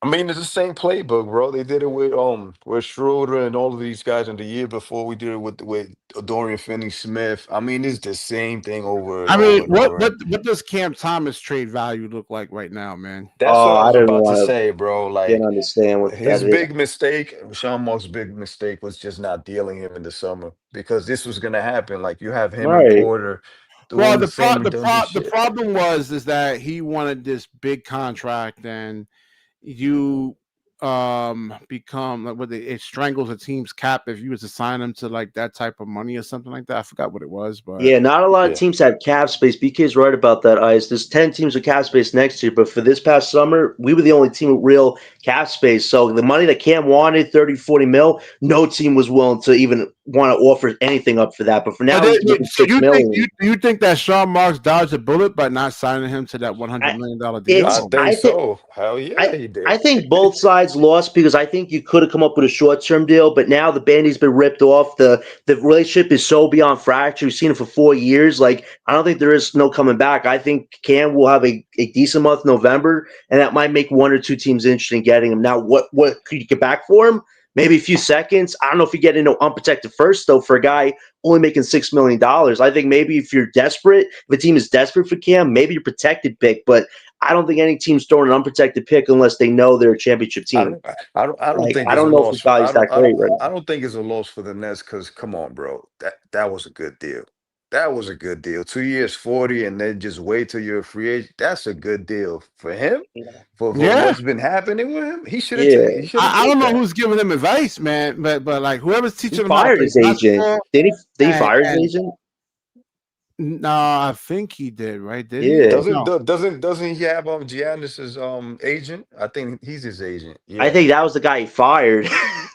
I mean, it's the same playbook, bro. They did it with Schroeder and all of these guys in the year before. We did it with Dorian Finney-Smith. I mean, it's the same thing over and I mean, over and what over. what what does Cam Thomas trade value look like right now, man? That's what Oh, I I was don't about to want to say, bro. didn't Like understand what that his is. big mistake, Sean Mark's big mistake was just not dealing him in the summer because this was gonna happen. Like you have him and Right. Porter Well, doing the same redundant the shit. problem was is that he wanted this big contract, and you become like what it strangles a team's cap if you was to sign him to like that type of money or something like that. I forgot what it was, but Yeah, not a lot of Yeah. teams have cap space. BK's right about that, Ice. There's 10 teams with cap space next year, but for this past summer, we were the only team with real cap space. So the money that Cam wanted, 30, 40 mil, no team was willing to even want to offer anything up for that. But for now, he's making so 6 million. you think that Sean Marks dodged a bullet by not signing him to that $100 million deal? I It's think I think so. Hell I yeah, he I did. think both sides lost because I think you could have come up with a short term deal, but now the band-aid's been ripped off. The relationship is so beyond fracture. We've seen it for 4 years. Like, I don't think there is no coming back. I think Cam will have a decent month in November, and that might make one or two teams interested in getting him. Now, what could you get back for him? Maybe a few seconds. I don't know if you get into unprotected first, though, for a guy only making $6 million. I think maybe if you're desperate, if a team is desperate for Cam, maybe you're protected pick, but I don't think any team's throwing an unprotected pick unless they know they're a championship I team. don't I don't Like, think I it's a don't know if his loss. value's that great right I now. don't think it's a loss for the Nets because come on, bro. That was a good deal. That was a good deal. 2 years, 40, and then just wait till you're a free agent. That's a good deal for him. For Yeah, what's been happening with him. Yeah. He should have I took don't know that. who's giving him advice, man, but like whoever's He teaching him how to fired play his agent. basketball Did he and fire his and agent? Nah, I think he did. Right? Did he? Yeah. Doesn't No. doesn't he have Giannis's agent? I think he's his agent. I Yeah. think that was the guy he fired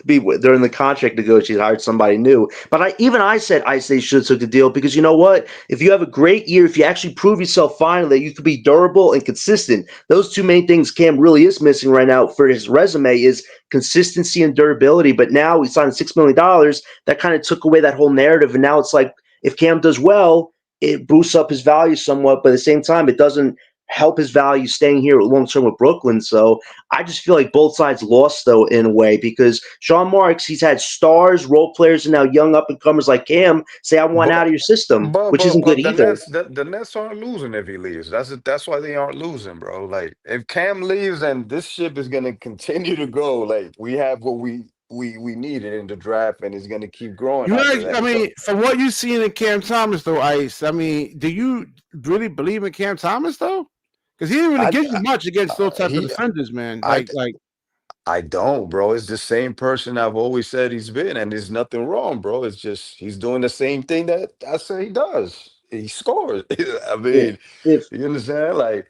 during the contract negotiations, hired somebody new. But I said they should have took the deal because you know what? If you have a great year, if you actually prove yourself finally that you could be durable and consistent, those two main things Cam really is missing right now for his resume is consistency and durability. But now he signed $6 million. That kind of took away that whole narrative, and now it's like if Cam does well, it boosts up his value somewhat, but at the same time, it doesn't help his value staying here long term with Brooklyn. So I just feel like both sides lost though in a way because Sean Marks, he's had stars, role players, and now young up and comers like Cam say, "I want But out of your system," but which but isn't good but the either. Nets the Nets aren't losing if he leaves. That's why they aren't losing, bro. Like if Cam leaves, then this ship is gonna continue to go. Like we have what we needed in the draft, and it's gonna keep growing You after guys, I that. So mean, from what you've seen in Cam Thomas, though, Ice. I mean, do you really believe in Cam Thomas though? Because he didn't really I, give you much against those type of he defenders, man. I I don't, bro. It's the same person I've always said he's been, and there's nothing wrong, bro. It's just he's doing the same thing that I say he does. He scores. I If, mean, if you understand? Like,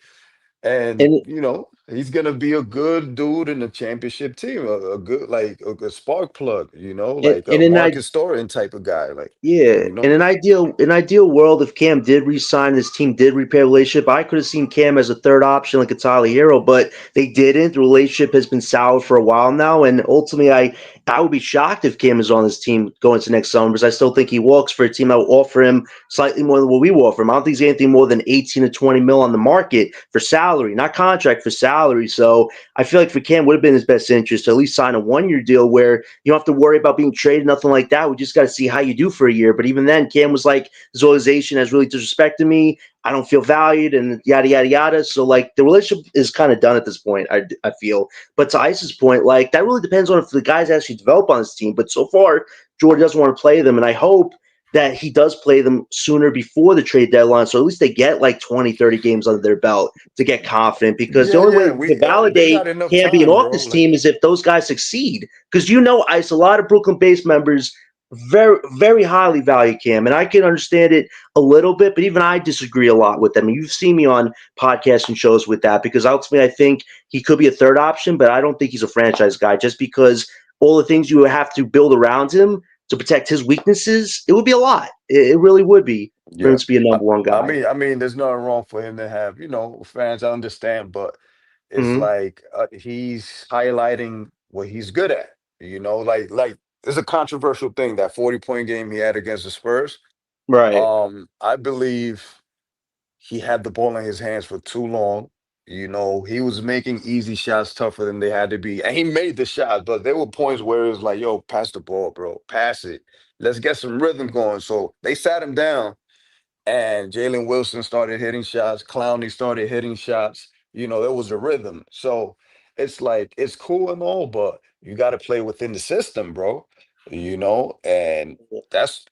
and and he's gonna be a good dude in the championship team, a good like a spark plug, like and a in I Marcus Story type of guy, like Yeah, you in know. an ideal world, if Cam did resign, this team did repair the relationship. I could have seen Cam as a third option, like a Tyler Hero, but they didn't. The relationship has been sour for a while now, and ultimately, I would be shocked if Cam is on this team going to next summer because I still think he walks for a team that will offer him slightly more than what we will offer him. I don't think he's anything more than 18 to 20 mil on the market for salary, not contract for salary. So I feel like for Cam would have been his best interest to at least sign a 1 year deal where you don't have to worry about being traded, nothing like that. We just got to see how you do for a year. But even then, Cam was like, this organization has really disrespected me. I don't feel valued and yada, yada, yada. So, like, the relationship is kind of done at this point, I feel. But to Ice's point, like, that really depends on if the guys actually develop on this team. But so far, Jordan doesn't want to play them. And I hope that he does play them sooner before the trade deadline. So at least they get like 20, 30 games under their belt to get confident because the Yeah, only way yeah, to they validate got enough Cam being time, off bro. this Like, team is if those guys succeed. Because Ice, a lot of Brooklyn based members very, very highly value Cam, and I can understand it a little bit, but even I disagree a lot with them. And you've seen me on podcasts and shows with that because ultimately I think he could be a third option, but I don't think he's a franchise guy just because all the things you have to build around him to protect his weaknesses, it would be a lot. It really would be for him yeah, to be a I, number one guy. there's nothing wrong for him to have, fans. I understand, but it's Hmm. like he's highlighting what he's good at. Like it's a controversial thing that 40-point game he had against the Spurs. Right. I believe he had the ball in his hands for too long. He was making easy shots tougher than they had to be, and he made the shots. But there were points where it was like, "Yo, pass the ball, bro, pass it. Let's get some rhythm going." So they sat him down and Jalen Wilson started hitting shots. Clowney started hitting shots. There was a rhythm. So it's like it's cool and all, but you got to play within the system, bro. And that's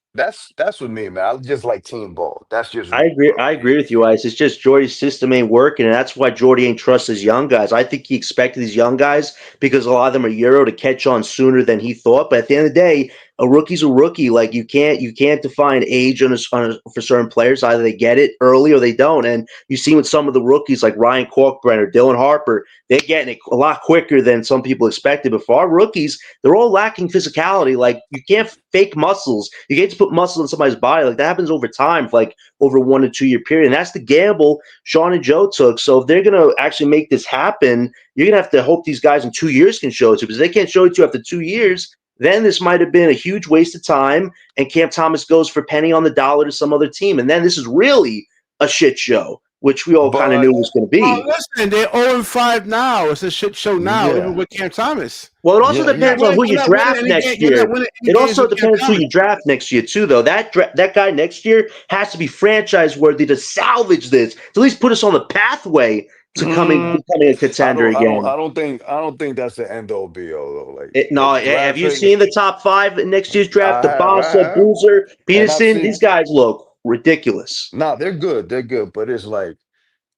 with me, man. I just like team ball. That's just I me, agree. bro. I agree with you, Ice. It's just Jordy's system ain't working, and that's why Jordy ain't trust his young guys. I think he expected these young guys because a lot of them are Euro to catch on sooner than he thought. But at the end of the day, a rookie's a rookie. Like you can't define age for certain players. Either they get it early or they don't. And you see with some of the rookies like Ryan Corkbrenner, Dylan Harper, they're getting it a lot quicker than some people expected. But for our rookies, they're all lacking physicality. Like you can't fake muscles. You can't just put muscle in somebody's body. Like that happens over time. Like over 1 to 2 year period. And that's the gamble Sean and Joe took. So if they're going to actually make this happen, you're going to have to hope these guys in 2 years can show it to you. Because if they can't show it to you after 2 years, then this might have been a huge waste of time. And Cam Thomas goes for penny on the dollar to some other team. And then this is really a shit show, which we all kind of knew But it was going to Well, be. listen, they're 0-5 now. It's a shit show now, even yeah, with Cam Thomas. Well, it also yeah, You're yeah. not depends on winning. who you You're not winning draft any game. next You're not year. winning any It games also with Cam depends who Thomas. you draft next year too, though. That guy next year has to be franchise worthy to salvage this, to at least put us on the pathway to Mm, becoming a contender again. I don't think that's the end all be all though. Like No, have you drafting, seen the top five in next year's draft? The I Bassa, have, Boozer, and I've Peterson, seen. these guys look ridiculous. Nah, they're good, but it's like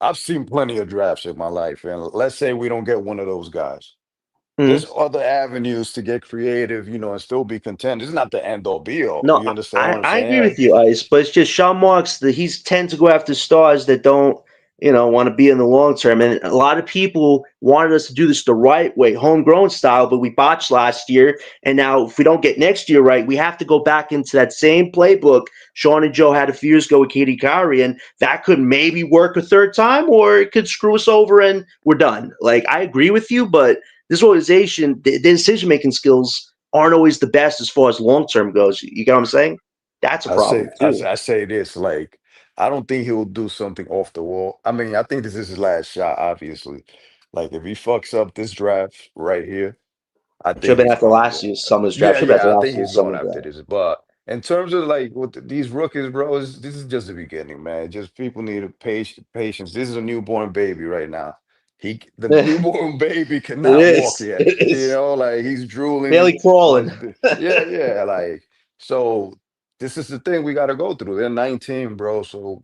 I've seen plenty of drafts in my life, and let's say we don't get one of those guys. Mhm. There's other avenues to get creative, and still be content. It's not the end all be all. No, You understand I, what I'm I agree saying? with you, Ice, but it's just Sean Marks that he's tend to go after stars that don't, want to be in the long term. And a lot of people wanted us to do this the right way, homegrown style, but we botched last year. And now if we don't get next year right, we have to go back into that same playbook Sean and Joe had a few years ago with Katie Curry, and that could maybe work a third time, or it could screw us over and we're done. Like I agree with you, but this organization, the decision making skills aren't always the best as far as long term goes. You get what I'm saying? That's a I say, problem I, too. I say this, like, I don't think he'll do something off the wall. I mean, I think this is his last shot, obviously. Like, if he fucks up this draft right here, I Should have think been he's after gonna last go. year's summer's draft. Yeah, Should have been after yeah, I last think year's he's going summer's after draft. this. But in terms of like with these rookies, bro, this is just the beginning, man. Just people need a patience. This is a newborn baby right now. The it newborn baby cannot walk is. yet. It is Like he's drooling. barely crawling. Yeah, yeah. Like so, this is the thing we got to go through. They're 19, bro. So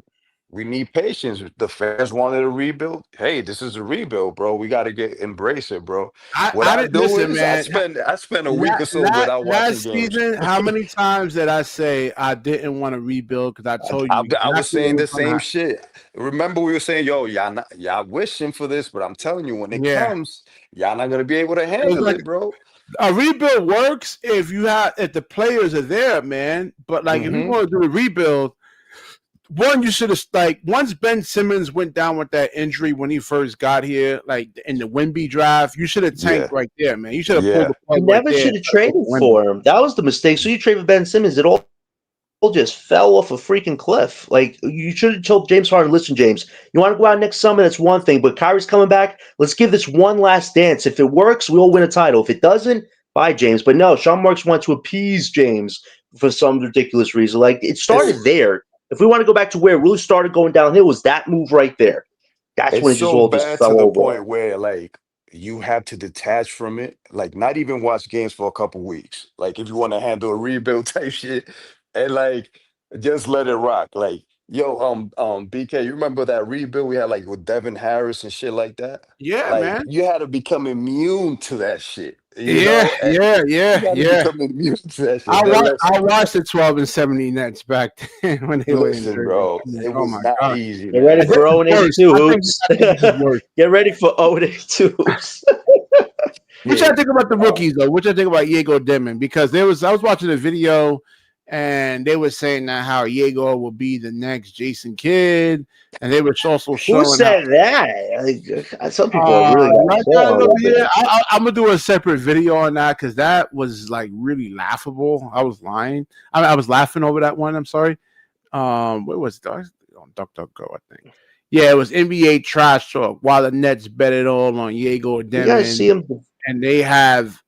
we need patience. The fans wanted a rebuild. Hey, this is a rebuild, bro. We got to get embrace it, bro. What I I didn't do listen, is I man. spend I spend a week or so without watching Last games. season, how many times did I say I didn't want to rebuild because I told you I was exactly what saying was the going to same happen? shit. Remember, we were saying, "Yo, y'all wishing for this," but I'm telling you, when it Yeah, comes, y'all not gonna be able to it was handle like it, bro. a rebuild works if the players are there, man. But like if you Hmm. want to do a rebuild, one you should have like once Ben Simmons went down with that injury when he first got here, like in the Wemby draft, you should have tanked Yeah, right there, man. You should have pulled yeah. the You plug right never there should and have took traded Wemby. for him. That was the mistake. So you traded for Ben Simmons. It all just fell off a freaking cliff. Like you should have told James Harden, listen, James, you want to go out next summer, that's one thing. But Kyrie's coming back. Let's give this one last dance. If it works, we'll win a title. If it doesn't, bye, James. But no, Sean Marks wanted to appease James for some ridiculous reason. Like it It's started there. If we want to go back to where it really started going downhill, was that move right there. That's It's when it just so all just bad to fell the over. point where like you have to detach from it, like not even watch games for a couple weeks. Like if you want to handle a rebuild type shit, and like just let it rock. Like yo, BK, you remember that rebuild we had like with Devin Harris and shit like that? Yeah, Like man. you had to become immune to that shit, Yeah, yeah, you yeah, got to yeah. become immune to that shit. Then let I something watched go. the 12 and 70 Nets back then when they were in Listen, Jersey bro, City. it Oh was my not god. easy, Get ready And man. this for is 0 worse. 82 I hoops. think this is worse. Get ready for 0 82 hoops. Which Yeah. I think about the Uh, rookies though. Which I think about Diego Demon because I was watching a video and they were saying that how Diego will be the next Jason Kidd, and they were also Who showing how said that? Some people are really got like upset guys on over that. here. I'm gonna do a separate video on that because that was like really laughable. I was lying. I was laughing over that one. I'm sorry. Where was it? On DuckDuckGo, I think. Yeah, it was NBA trash talk. While the Nets bet it all on Diego You guys see Demon, him. and they have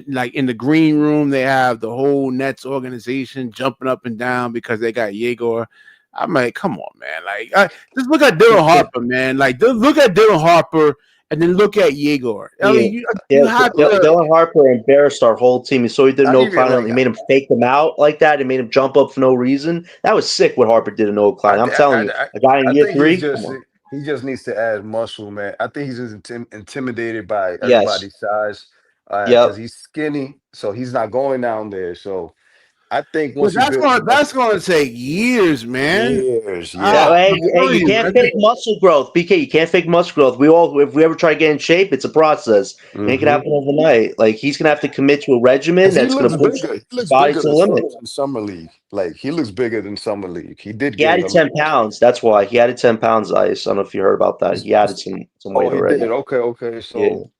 like in the green room, they have the whole Nets organization jumping up and down because they got Yegor. I'm like, come on, man! Like, just look at Dylan Harper, man. Like, look at Dylan Harper, and then look at Yegor. I Yeah, mean, you have to. Dylan Harper embarrassed our whole team. So he did not no even clown. like He made him fake them out like that. He made him jump up for no reason. That was sick what Harper did in no I, clown. I'm th- I, telling you, I, a guy in I year think three. Come on. he just needs to add muscle, man. I think he's just intimidated by Yes. everybody's size, because Yep. he's skinny, so he's not going down there. So I think But once he built that's going to take years, man. years, That yeah, way, I'm hey, telling you you, can't man. fake muscle growth, BK. You can't fake muscle growth. If we ever try to get in shape, it's a process. It ain't gonna hmm happen overnight. Like he's gonna have to commit to a regimen because he that's gonna looks push bigger. He his looks body bigger to the limit. than summer league. Like he looks bigger than summer league. He did He gain added a 10 pounds. That's why he added 10 pounds. Ice. I don't know if you heard about that. He added some Oh, weight he did. already. Okay, okay. Yeah. So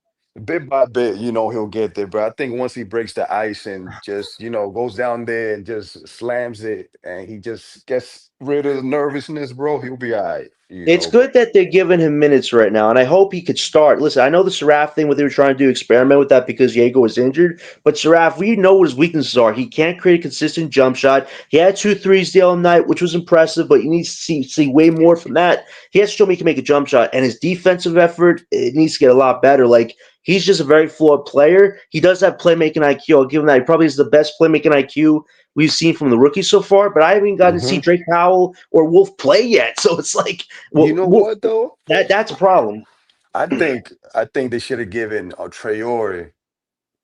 bit by bit, he'll get there. But I think once he breaks the ice and just, goes down there and just slams it and he just gets rid of the nervousness, bro, he'll be all right. It's good that they're giving him minutes right now, and I hope he could start. Listen, I know the Seraph thing, what they were trying to do, experiment with that because Diego was injured. But Seraph, we know what his weaknesses are. He can't create a consistent jump shot. He had 2 threes the other night, which was impressive, but you need to see way more from that. He has to show me he can make a jump shot, and his defensive effort, it needs to get a lot better. Like, he's just a very flawed player. He does have playmaking IQ. I'll give him that. He probably is the best playmaking IQ we've seen from the rookies so far, but I haven't gotten to see hmm Drake Powell or Wolf play yet. So it's like, You know what though? that's a problem. I think they should have given Traore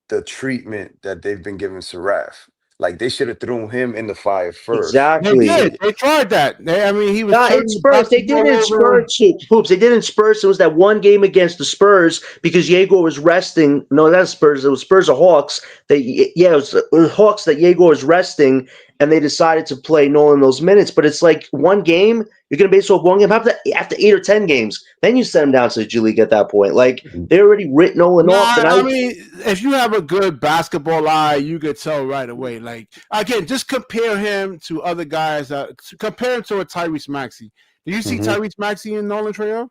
the treatment that they've been giving Seraph. Like they should have thrown him in the fire first. They Exactly. did. They tried that. I mean, he was Yeah, in turning the Spurs. They did basketball it in over. Spurs too. Hoops. They did it in Spurs. It was that one game against the Spurs because Yegor was resting. No, that's Spurs. It was Spurs or Hawks. It was Hawks that Yegor was resting, and they decided to play Nolan those minutes. But it's like one game. You're gonna base off one game. After 8 or 10 games, then you send him down to the G League at that point. Like they already written Nolan Nah, off, and I mean, if you have a good basketball eye, you could tell right away. Like again, just compare him to other guys. Compare him to a Tyrese Maxey. Do you see Mhm. Tyrese Maxey and Nolan Trail?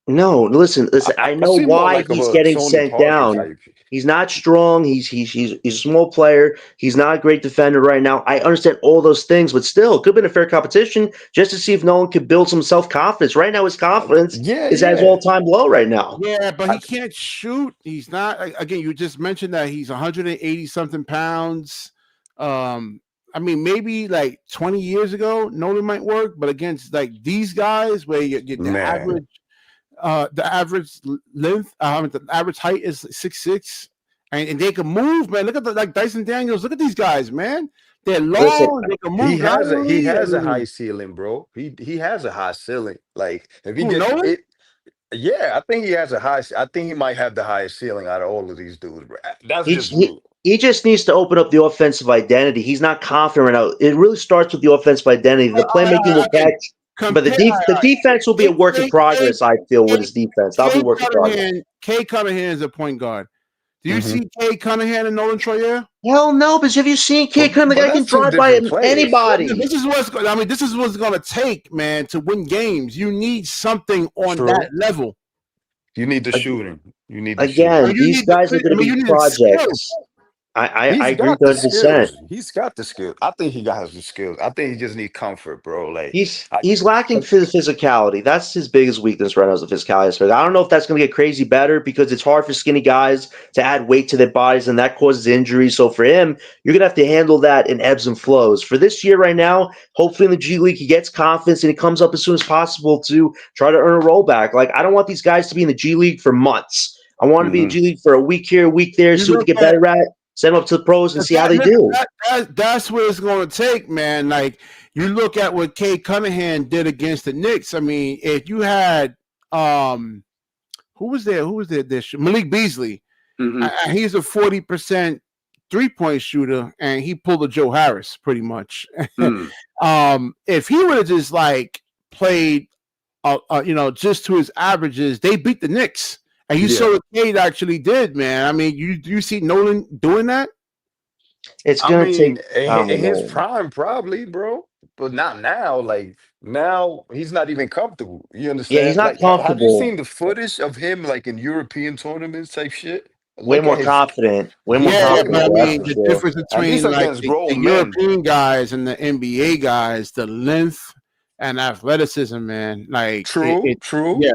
No, listen. I, I I know see more why like of he's a getting Tony sent Parker down. type. He's not strong. He's a small player. He's not a great defender right now. I understand all those things, but still, it could have been a fair competition just to see if Nolan could build some self confidence. Right now, his confidence Yeah, is at his yeah. all time low right now. Yeah, but I, he can't shoot. He's not. Again, you just mentioned that he's 180 something pounds. I mean, maybe like 20 years ago, Nolan might work, but against like these guys, where you get man, the average length, the average height is 6'6", and they can move, man. Look at like Dyson Daniels. Look at these guys, man. They're Listen, long. They can he move has a he laterally. I has a high mean, ceiling, bro. He has a high ceiling. Like if he who gets Nolan? it, yeah, I think he has a high. I think he might have the highest ceiling out of all of these dudes. Bro. That's he, just me. he just needs to open up the offensive identity. He's not confident right now. It really starts with the offensive identity. The playmaking will Again, catch, but compare. the defense will be a work in progress. I feel with his defense, that'll be a work in progress. Kay Cunningham is a point guard. Do you Hmm. see Kay Cunningham and Nolan Troyer? Hell no, because have you seen Kid Cunningham? The But guy can that's two drive by different players. anybody. This is what's going to take, man, to win games. You need something on that True. level. You need the Ag- shooting. You need the shooting. Again, these guys are going to be You need the skills. projects. I He's agree got the 100%. skills. He's got the skills. I think he got the skills. I think he just need comfort, bro. Like I, He's lacking physicality. That's his biggest weakness right now is the physicality aspect. I don't know if that's going to get crazy better because it's hard for skinny guys to add weight to their bodies, and that causes injuries. So for him, you're going to have to handle that in ebbs and flows. For this year right now, hopefully in the G League, he gets confidence and he comes up as soon as possible to try to earn a rollback. Like, I don't want these guys to be in the G League for months. I want to be in Mhm. G League for a week here, a week there, You see what they look get at better at, send them up to the pros and see how they do. that's what it's going to take, man. Like you look at what Kay Cunningham did against the Knicks. I mean, if you had who was there? This Malik Beasley. Mhm. He's a 40% 3-point shooter, and he pulled a Joe Harris pretty much. Mm. If he would have just like played, just to his averages, they beat the Knicks. And you saw Yeah. what Cade actually did, man. I mean, you see Nolan doing that? It's I going to take, mean, I in don't his know. prime, probably, bro. But not now. Like now, he's not even comfortable. You Yeah, he's understand? not Like, have you comfortable. seen the footage of him like in European tournaments type shit? Way Look at more his. confident. Way more Yeah, Yeah, but I comfortable. That's mean, for the man. sure. difference And these between like against the grown men. European guys and the NBA guys, the length and athleticism, man. Like True, true. yeah.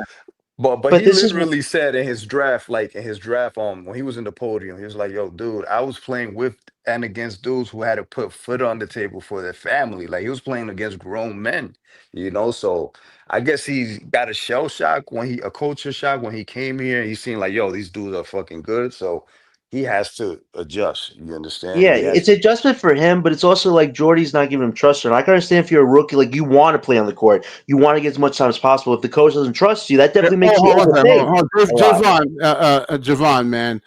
But But he this is literally said in his draft, like in his draft, when he was in the podium, he was like, "Yo, dude, I was playing with and against dudes who had to put foot on the table for their family. Like he was playing against grown men, you know. So I guess he got a shell shock a culture shock when he came here. He seen like, yo, these dudes are fucking good. So he has to adjust. You understand? yeah, He has it's adjustment for him, but it's also like Jordy's not giving him trust. And I can understand if you're a rookie, like you want to play on the court, you want to get as much time as possible. If the coach doesn't trust you, that Yeah, definitely makes you hold on, overthink a lot. Javon, man.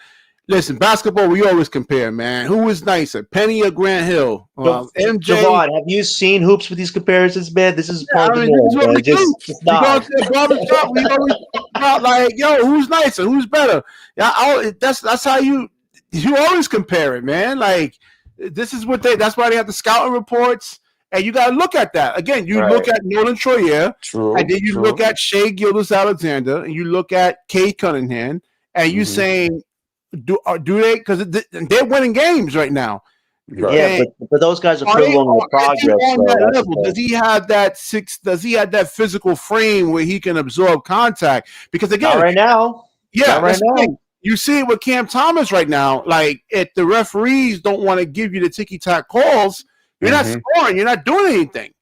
Listen, basketball, we always compare, man. Who is nicer, Penny or Grant Hill? MJ. Javon, have you seen hoops with these comparisons, man? This is part I of the mean, this is norm, what we man. do. Just We go nod. to the barbershop. We always talk about like, yo, who's nicer, who's better. Yeah, that's how you always compare it, man. Like this is what that's why they have the scouting reports, and you got to look at that again. You look Right. at Nolan Troyer, and true, then you look true. at Shea Gildas-Alexander, and you look at Kay Cunningham, and you Hmm. saying, do they? Because they're winning games right now. Right. Yeah, And but those guys are are further they, along in the is he progress, on though. that That's the level? thing. Does he have that physical frame where he can absorb contact? Because Not again, right now. yeah, Not right that's the now. thing. You see it with Cam Thomas right now. Like, if the referees don't want to give you the ticky tack calls, you're not Hmm. scoring. You're not doing anything.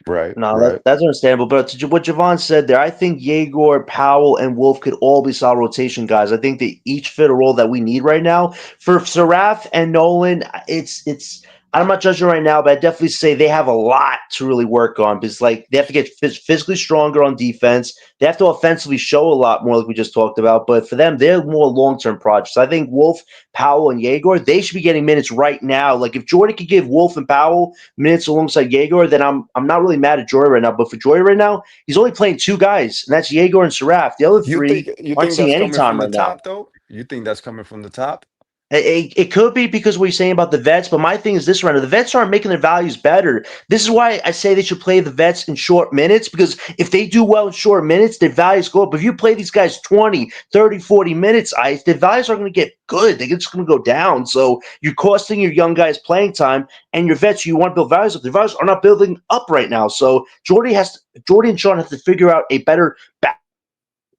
Right, No, right. that's understandable. But to what Javon said there, I think Yegor, Powell, and Wolf could all be solid rotation guys. I think they each fit a role that we need right now. For Seraph and Nolan, it's. I'm not judging right now, but I definitely say they have a lot to really work on because, like, they have to get physically stronger on defense. They have to offensively show a lot more, like we just talked about. But for them, they're more long-term projects. I think Wolf, Powell, and Yegor, they should be getting minutes right now. Like, if Jordan could give Wolf and Powell minutes alongside Yegor, then I'm not really mad at Joy right now. But for Joy right now, he's only playing two guys, and that's Yegor and Seraph. The other three You aren't think seeing that's any coming time from the right now. top though? You think that's coming from the top? It could be because of what you're saying about the vets, but my thing is this right now. The vets aren't making their values better. This is why I say they should play the vets in short minutes, because if they do well in short minutes, their values go up. If you play these guys 20, 30, 40 minutes, their values aren't going to get good. They're just going to go down. So you're costing your young guys playing time, and your vets, you want to build values up. Their values are not building up right now. So Jordy and Sean have to figure out a better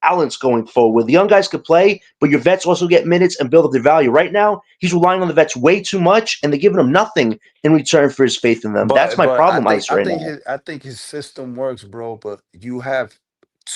balance going forward where the young guys could play, but your vets also get minutes and build up their value. Right now, he's relying on the vets way too much, and they're giving him nothing in return for his faith in them. That's my But problem, Ice, right now. I think his system works, bro. But you have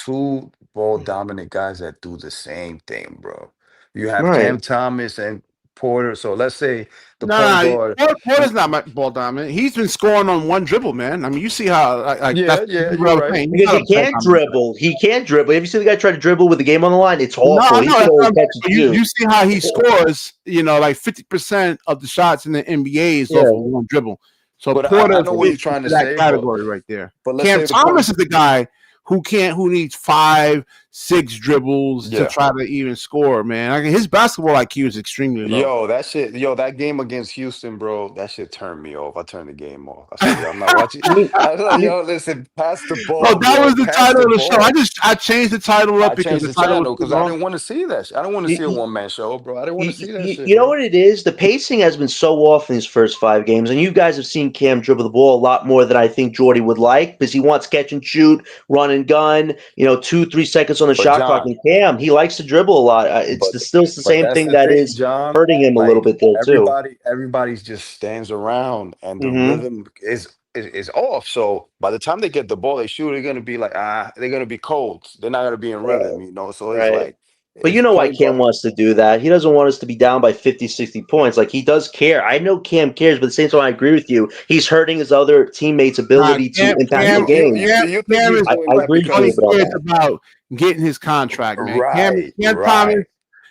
two ball dominant guys that do the same thing, bro. You have Right. Cam Thomas and Porter. So let's say the point Nah, guard. Porter's not much ball dominant. He's been scoring on one dribble, man. I mean, you see how that's Yeah, yeah, what you're I was right. saying. He's Because not he a ball can't dominant guy. dribble. He can't dribble. Have you seen the guy try to dribble with the game on the line? It's No, awful. I He know can that's only what I'm catch saying. But it you too. see how he scores, like 50% of the shots in the NBA is off Yeah. of one dribble. So But Porter I know what fits you're trying to into that say. category right there. But let's Cam say the point. Thomas is the guy who needs 5, 6 dribbles to Yeah. try to even score, man. His basketball IQ is extremely low. That game against Houston, bro, that shit turned me off. I turned the game off. I said, yo, I'm not watching. I mean, I was like, you, yo, listen, pass the Bro, ball, that bro, was the pass title the of the show. ball. I changed the title up I because changed the the title was channel too because I long. didn't want to see that. I don't want to see a you, one man show, bro. I didn't want to see that shit, you know bro. what it is? The pacing has been so off in these first 5 games, and you guys have seen Cam dribble the ball a lot more than I think Jordy would like because he wants catch and shoot, run and gun, 2, 3 seconds on the But shot clock. John, And Cam, he likes to dribble a lot. but Still the same that's thing the that thing, is John. hurting him a little Like bit there too. everybody's just stands around, and the Hmm. rhythm is off. So by the time they get the ball, they shoot. They're gonna be like they're gonna be cold. They're not gonna be in Right. rhythm, you know. So it's Right. like But you it's know why point Cam guard. wants to do that. He doesn't want us to be down by 50, 60 points. Like, he does care. I know Cam cares, but at the same time, I agree with you. He's hurting his other teammates' Nah, ability to impact the game. You think Cam he's is doing I that agree with only you because on serious that. about getting his contract, man. right, Cam Thomas, right.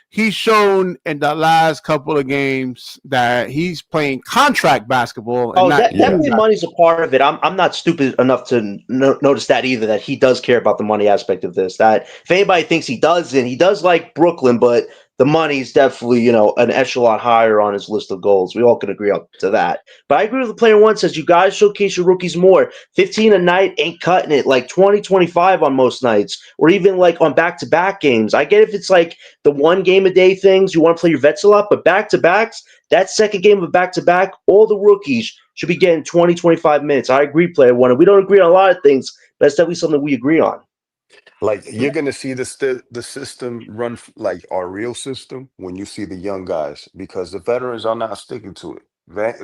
he's shown in the last couple of games that he's playing contract basketball and Oh, not Yeah. team definitely basketball. money's a part of it. I'm not stupid enough to notice that either. That he does care about the money aspect of this. That if anybody thinks he doesn't, he does like Brooklyn, but the money's definitely an echelon higher on his list of goals. We all can agree up to that. But I agree with the player one says you guys showcase your rookies more. 15 a night ain't cutting it. Like 20, 25 on most nights, or even like on back to back games. I get if it's like the one game a day things you want to play your vets a lot, but back to backs. That second game of a back to back, all the rookies should be getting 20, 25 minutes. I agree, player one. And we don't agree on a lot of things, but that's definitely something we agree on. Like you're gonna see the system run like our real system when you see the young guys because the veterans are not sticking to it.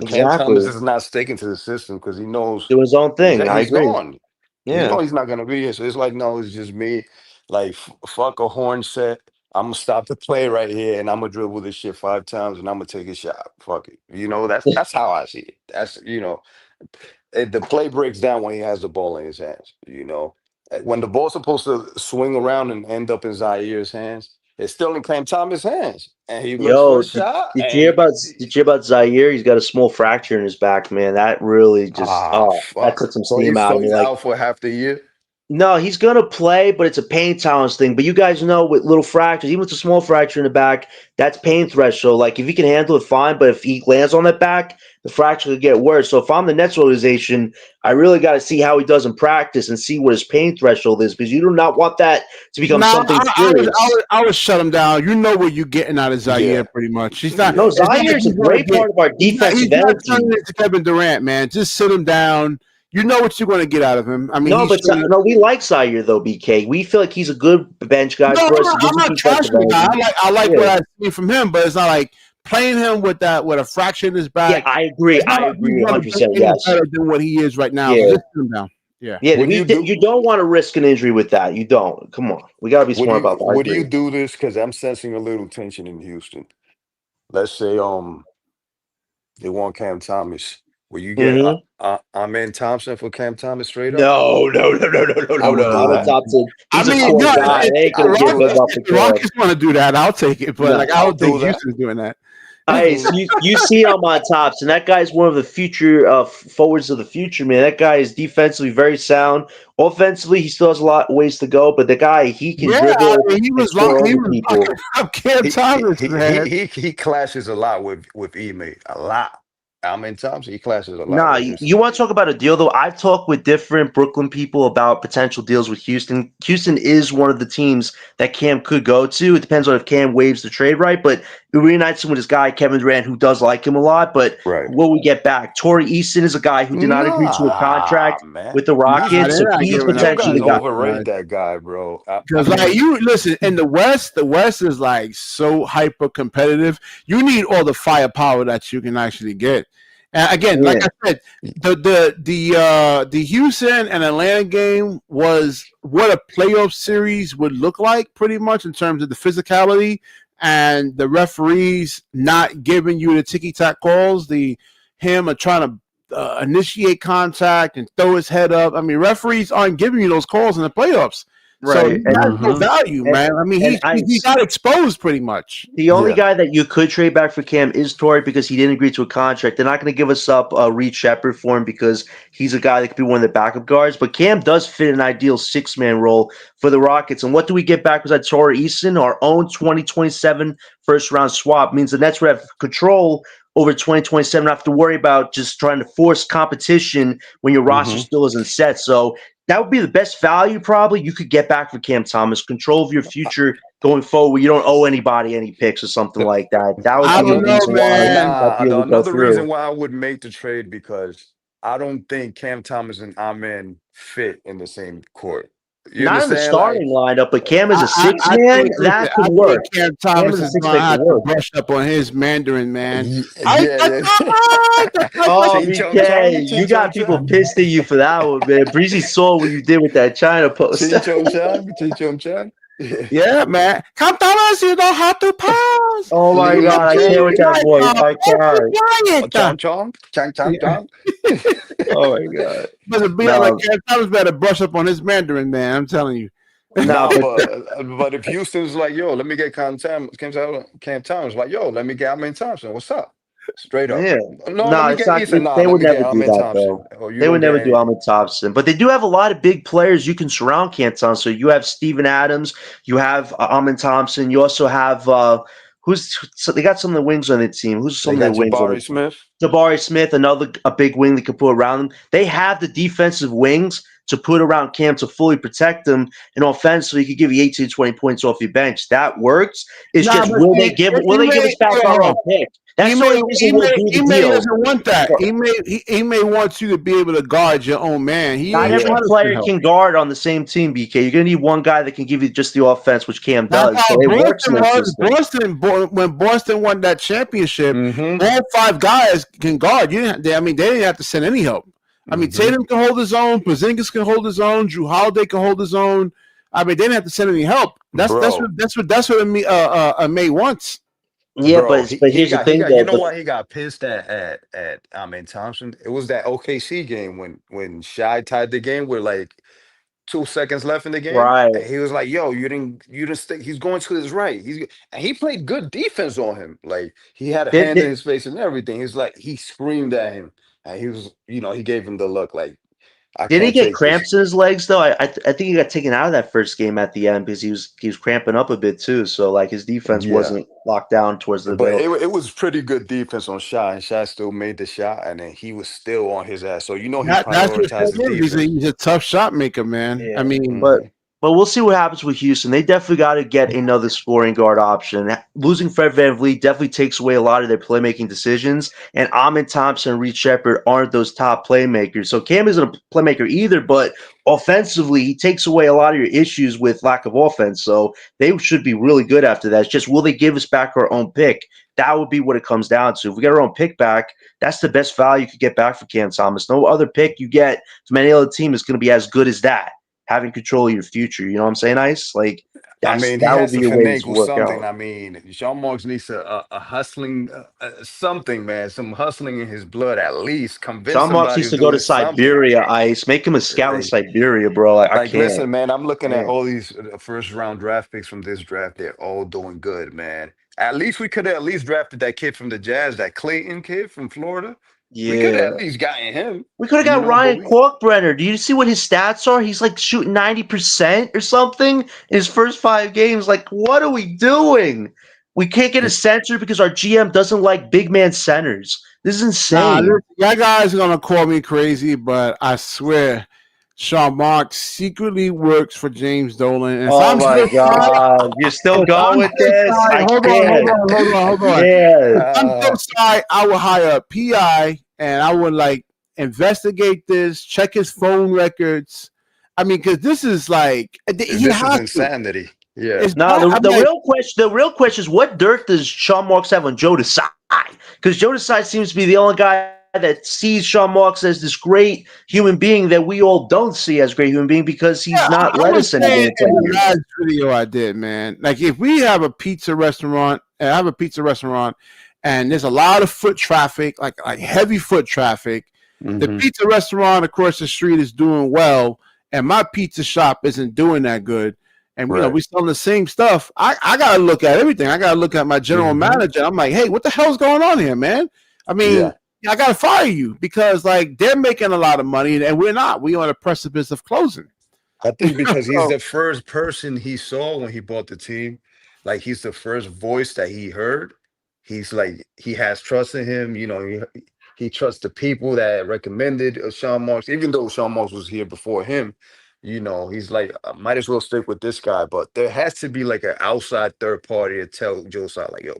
Cam Thomas Exactly. is not sticking to the system because he knows Doing his own thing. I he's agree. gone. He Yeah. know he's not gonna be here. So it's like, no, it's just me. Like fuck a horn set. I'm gonna stop the play right here and I'm gonna dribble this shit 5 times and I'm gonna take a shot. Fuck it. That's how I see it. The play breaks down when he has the ball in his hands. When the ball's supposed to swing around and end up in Zaire's hands, it's still in Cam Thomas' hands, and he looks for Yo, a shot. did you hear And about Zaire? He's got a small fracture in his back, man. That really just that took fuck. some So steam out of me. he's Like, out for half the year. no, he's gonna play, but it's a pain tolerance thing. But you guys know with little fractures, even with a small fracture in the back, that's pain threshold. Like, if he can handle it, fine. But if he lands on that back, the fracture could get worse. So if I'm the Nets organization, I really got to see how he does in practice and see what his pain threshold is, because you do not want that to become Nah, something serious. I would shut him down. You know what you're getting out of Zaire, Yeah, pretty much. He's not. No, yeah. It's not like Zaire is a he's gonna great get. part of our defensive He's not energy. turning into Kevin Durant, man. Just sit him down. You know what you're going to get out of him. I mean, No, he's but showing. no, we like Zaire though, BK. We feel like he's a good bench guy No, for us. He I'm gives us not defensive trashing the guy. energy. I like Yeah, what I see from him, but it's not like playing him with a fracture in his yeah, back. I agree. It's not I like he's agree going to 100%. be any Yes. better than what he is right now. So Yeah. just sit him down. Yeah. Yeah, Would you do? you don't want to risk an injury with that. You don't. Come on, we got to be smart about that. I Would you agree. do this? Because I'm sensing a little tension in Houston. Let's say they want Cam Thomas. Will you get Hmm. Amen Thompson for Cam Thomas straight up? No, no, no, no, no, no, I no, would no. do Ahmed that. Thompson, I he's a mean, core no, guy. They ain't if gonna give him up if for the Cam. Rockets want to do that, I'll take it. But like, No. I I'll don't think do that. Houston's doing that. I'll Hey, do so that. you see him on tops, and that guy's one of the future forwards of the future, man. That guy is defensively very sound. Offensively, he still has a lot ways to go, but the guy he can Yeah, I dribble mean, and score he over was people. locking up Cam Thomas, man. He clashes a lot with Ime. A lot. Amen Thompson, he clashes a lot Nah, with him. you want to talk about a deal though? I've talked with different Brooklyn people about potential deals with Houston. Houston is one of the teams that Cam could go to. It depends on if Cam waives the trade right, but it reunites him with his guy Kevin Durant, who does like him a lot. But Right. what we get back? Torrey Easton is a guy who did not agree to a Nah, contract man. with the Nah, Rockets, they're so not he's giving up You to potentially guys the guy. those overrate guys. that guy, bro. I Because like mean, you listen in the West is like so hyper competitive. You need all the firepower that you can actually get. And again, like Yeah, I said, the Houston and Atlanta game was what a playoff series would look like, pretty much in terms of the physicality and the referees not giving you the ticky tack calls. The him trying to initiate contact and throw his head up. I mean, referees aren't giving you those calls in the playoffs. So right. he has no mhm. value, And, man. I mean, and he got exposed pretty much. the only Yeah. guy that you could trade back for Cam is Torrey because he didn't agree to a contract. They're not going to give us up Reed Shepard for him because he's a guy that could be one of the backup guards. But Cam does fit an ideal six-man role for the Rockets. And what do we get back with that Torrey Easton? Our own 2027 first-round swap means the Nets would have control over 2027. Not have to worry about just trying to force competition when your roster Mhm. still isn't set. So that would be the best value probably you could get back for Cam Thomas. Control of your future going forward where you don't owe anybody any picks or something like that. That would I be a don't know, reason why man. that Nah, deal would go another reason through. why I would make the trade because I don't think Cam Thomas and Amen fit in the same court. You Not in the understand? Like, starting lineup, but Cam as a six I man, think listen, that could I work. think Cam Cam Thomas as a is six gonna man could have to work. brush up on his Mandarin, man. I yeah, yeah. Oh, Ching chong chong, BK, ching you got chong people chong, pissed at you for that one, man. Breezy saw what you did with that China post. ching chong chong, ching chong chong. yeah, man. Cam Thomas, you don't have to pass. Oh my Ling ling god, I can't ching, with that voice. I can't. chong chong, chang chang chong. Oh my god. Better be like No, Cam Thomas better brush up on his Mandarin, man. I'm telling you. no, Nah, but but if Houston's like, yo, let me get Cam Thomas, like, yo, let me get Amen Thompson. What's up? Straight up. yeah. No, let No, me it's get not. Eason. Nah, They let would me get never do Amen that, Thompson. though. Or you They don't would get never do anything. Ahmed Thompson. But they do have a lot of big players you can surround Canton. So you have Steven Adams. You have Ahmed Thompson. You also have so they got some of the wings on the team. Who's They some of the got wings on the Jabari team? Smith. Jabari Smith, another a big wing they could put around them. They have the defensive wings to put around Cam to fully protect them. And offensively, he could give you 18 to 20 points off your bench. That works. It's Nah, just but see, will they give us back our own pick? That's the only reason we'll do the Ime deal. doesn't want that. He may want you to be able to guard your own man. He Not ain't every running for player help. can guard on the same team, BK. You're going to need one guy that can give you just the offense, which Cam That's does. how So it works Boston in that was. system. When Boston won that championship, Mm-hmm. all five guys can guard. I mean, they didn't have to send any help. I mean, Mm-hmm. Tatum can hold his own. Porzingis can hold his own. Drew Holiday can hold his own. I mean, they didn't have to send any help. That's Bro, what May wants. Yeah, bro, but here's the he thing, got you though. know But why he got pissed at Amen Thompson? It was that OKC game when Shy tied the game with like 2 seconds left in the game. right, And he was like, yo, you didn't stick. He's going to his right. And he played good defense on him. Like he had a did, hand did, in his face and everything. He's like, he screamed at him. And he was, he gave him the look like, I did he can't get take this. cramps in his legs though? I think he got taken out of that first game at the end because he was cramping up a bit too. So like his defense Yeah. wasn't locked down towards the But middle. it was pretty good defense on Shy, and Shy still made the shot, and then he was still on his ass. So he That's what prioritizes it is. defense. He's a tough shot maker, man. I Yeah, mean, but Hmm. but we'll see what happens with Houston. They definitely got to get another scoring guard option. Losing Fred VanVleet definitely takes away a lot of their playmaking decisions. And Ahmed Thompson and Reed Shepard aren't those top playmakers. So Cam isn't a playmaker either, but offensively, he takes away a lot of your issues with lack of offense. So they should be really good after that. It's just will they give us back our own pick? that would be what it comes down to. If we get our own pick back, that's the best value you could get back for Cam Thomas. No other pick you get from any other team is going to be as good as that. Having control of your future. You know what I'm saying, Ice? Like I mean, he that would has to be a way to finagle work something. out. I mean, Sean Marks needs a hustling something, man. Some hustling in his blood, at least. Convince Sean Marks somebody needs to to go do to this something. Siberia, Ice. Make him a scout in Like, Siberia, bro. Like, I can't. listen, man. I'm looking at Can't. all these first round draft picks from this draft. They're all doing good, man. At least we could have at least drafted that kid from the Jazz, that Clayton kid from Florida. We could Yeah. have at least gotten him, We could have got but Ryan we. Corkbrenner. Do you see what his stats are? He's like shooting 90% or something in his first 5 games. Like, what are we doing? We can't get a center because our GM doesn't like big man centers. This is Nah, insane. that guy's gonna call me crazy, but I swear, Sean Marks secretly works for James Dolan. And if Oh I'm my still side, God. You're still if going I'm with still this? side, I hold on, hold can't. on, hold on, I hold on. can't. If I'm still side, I would hire a PI and I would like investigate this, check his phone records. I mean, because this is like he This is has to. insanity. Yeah. It's No, not. the real question is what dirt does Sean Marks have on Joe Desai? Because Joe Desai seems to be the only guy that sees Sean Marks as this great human being that we all don't see as great human being because he's not I led was us anywhere saying in in 10 the years. last video I did, man. Like if we have a pizza restaurant, and I have a pizza restaurant, and there's a lot of foot traffic, like heavy foot traffic. The Hmm. pizza restaurant across the street is doing well, and my pizza shop isn't doing that good. And Right. we selling the same stuff. I gotta look at everything. I gotta look at my general Hmm. manager. I'm like, hey, what the hell's going on here, man? I mean, Yeah. I gotta fire you because like they're making a lot of money and we're not. We're on the precipice of closing. I think because he's So, the first person he saw when he bought the team. Like he's the first voice that he heard. He's like he has trust in him. He trusts the people that recommended Sean Marks, even though Sean Marks was here before him. He's like, I might as well stick with this guy. But there has to be like an outside third party to tell Joe Side, like, yo,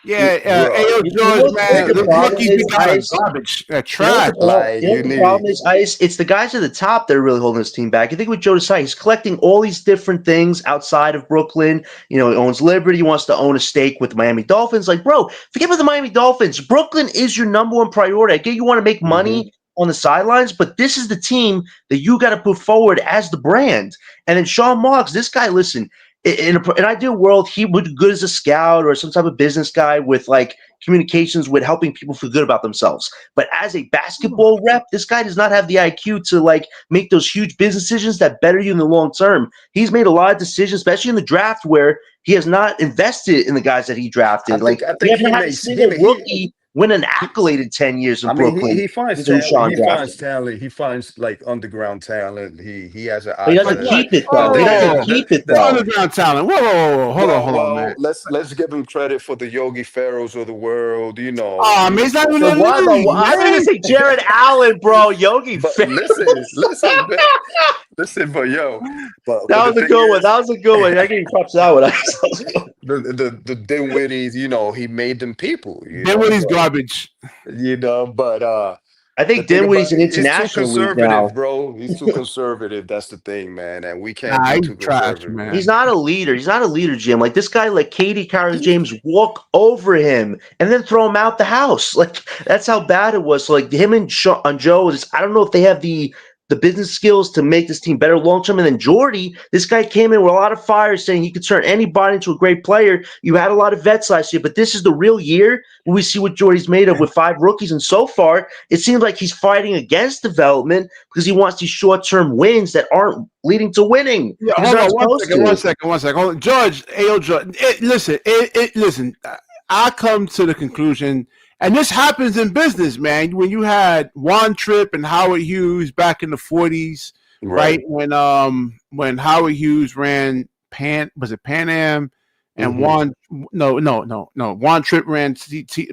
yeah, hey bro, yo, You know George, what man, the the problem rookies we is, got are Ice? garbage, You know what trash. like you the need. problem is, Ice? It's the guys at the top that are really holding this team back. You think with Joe Desai, he's collecting all these different things outside of Brooklyn. He owns Liberty. He wants to own a stake with the Miami Dolphins. Like, bro, forget about the Miami Dolphins. Brooklyn is your number one priority. I get you want to make Hmm. money on the sidelines, but this is the team that you got to put forward as the brand. And then Sean Marks, this guy, listen, in an ideal world, he would be good as a scout or some type of business guy with like communications with helping people feel good about themselves. But as a basketball rep, this guy does not have the IQ to like make those huge business decisions that better you in the long term. He's made a lot of decisions, especially in the draft, where he has not invested in the guys that he I drafted. think Like I we think haven't he had a makes single rookie win an he accolade in 10 years I in mean, he Brooklyn. he finds Who talent. Sean He finds drafted. talent. He finds like underground talent. He has an But eye he for doesn't the. What? keep it The though. He thing is, doesn't Oh, keep it the though. underground talent. Whoa. well, Hold on, man. let's give him credit for the Yogi Ferrells of the world. Oh, man, he's not even The in the one, league, I was gonna man. say Jared Allen, bro. Yogi But Ferrell. listen, man, listen, but yo, but That the was a thing good one. is, That was a good one. I give you props to that one. the Dinwiddies, he made them people, Dinwiddie's garbage. but I the think thing about Dinwiddie's in he's too international league conservative, now. bro. He's too conservative. That's the thing, man, and we can't Nah, be he's too trash, conservative, man. He's man. not a leader. He's not a leader, Jim. Like this guy, like Katie Carter James, walk over him and then throw him out the house. Like that's how bad it was. So, like him and Joe, I don't know if they have the business skills to make this team better long term. And then Jordy, this guy came in with a lot of fire, saying he could turn anybody into a great player. You had a lot of vets last year, but this is the real year when we see what Jordy's made of with 5 rookies. And so far, it seems like he's fighting against development because he wants these short term wins that aren't leading to winning. Yeah, He's hold not on supposed to. one second. Hold on. George, Ayo, George. Listen. I come to the conclusion, and this happens in business, man. When you had Juan Tripp and Howard Hughes back in the 40s, right? Right. When Howard Hughes ran Pan Am, and Hmm. Juan Juan Tripp ran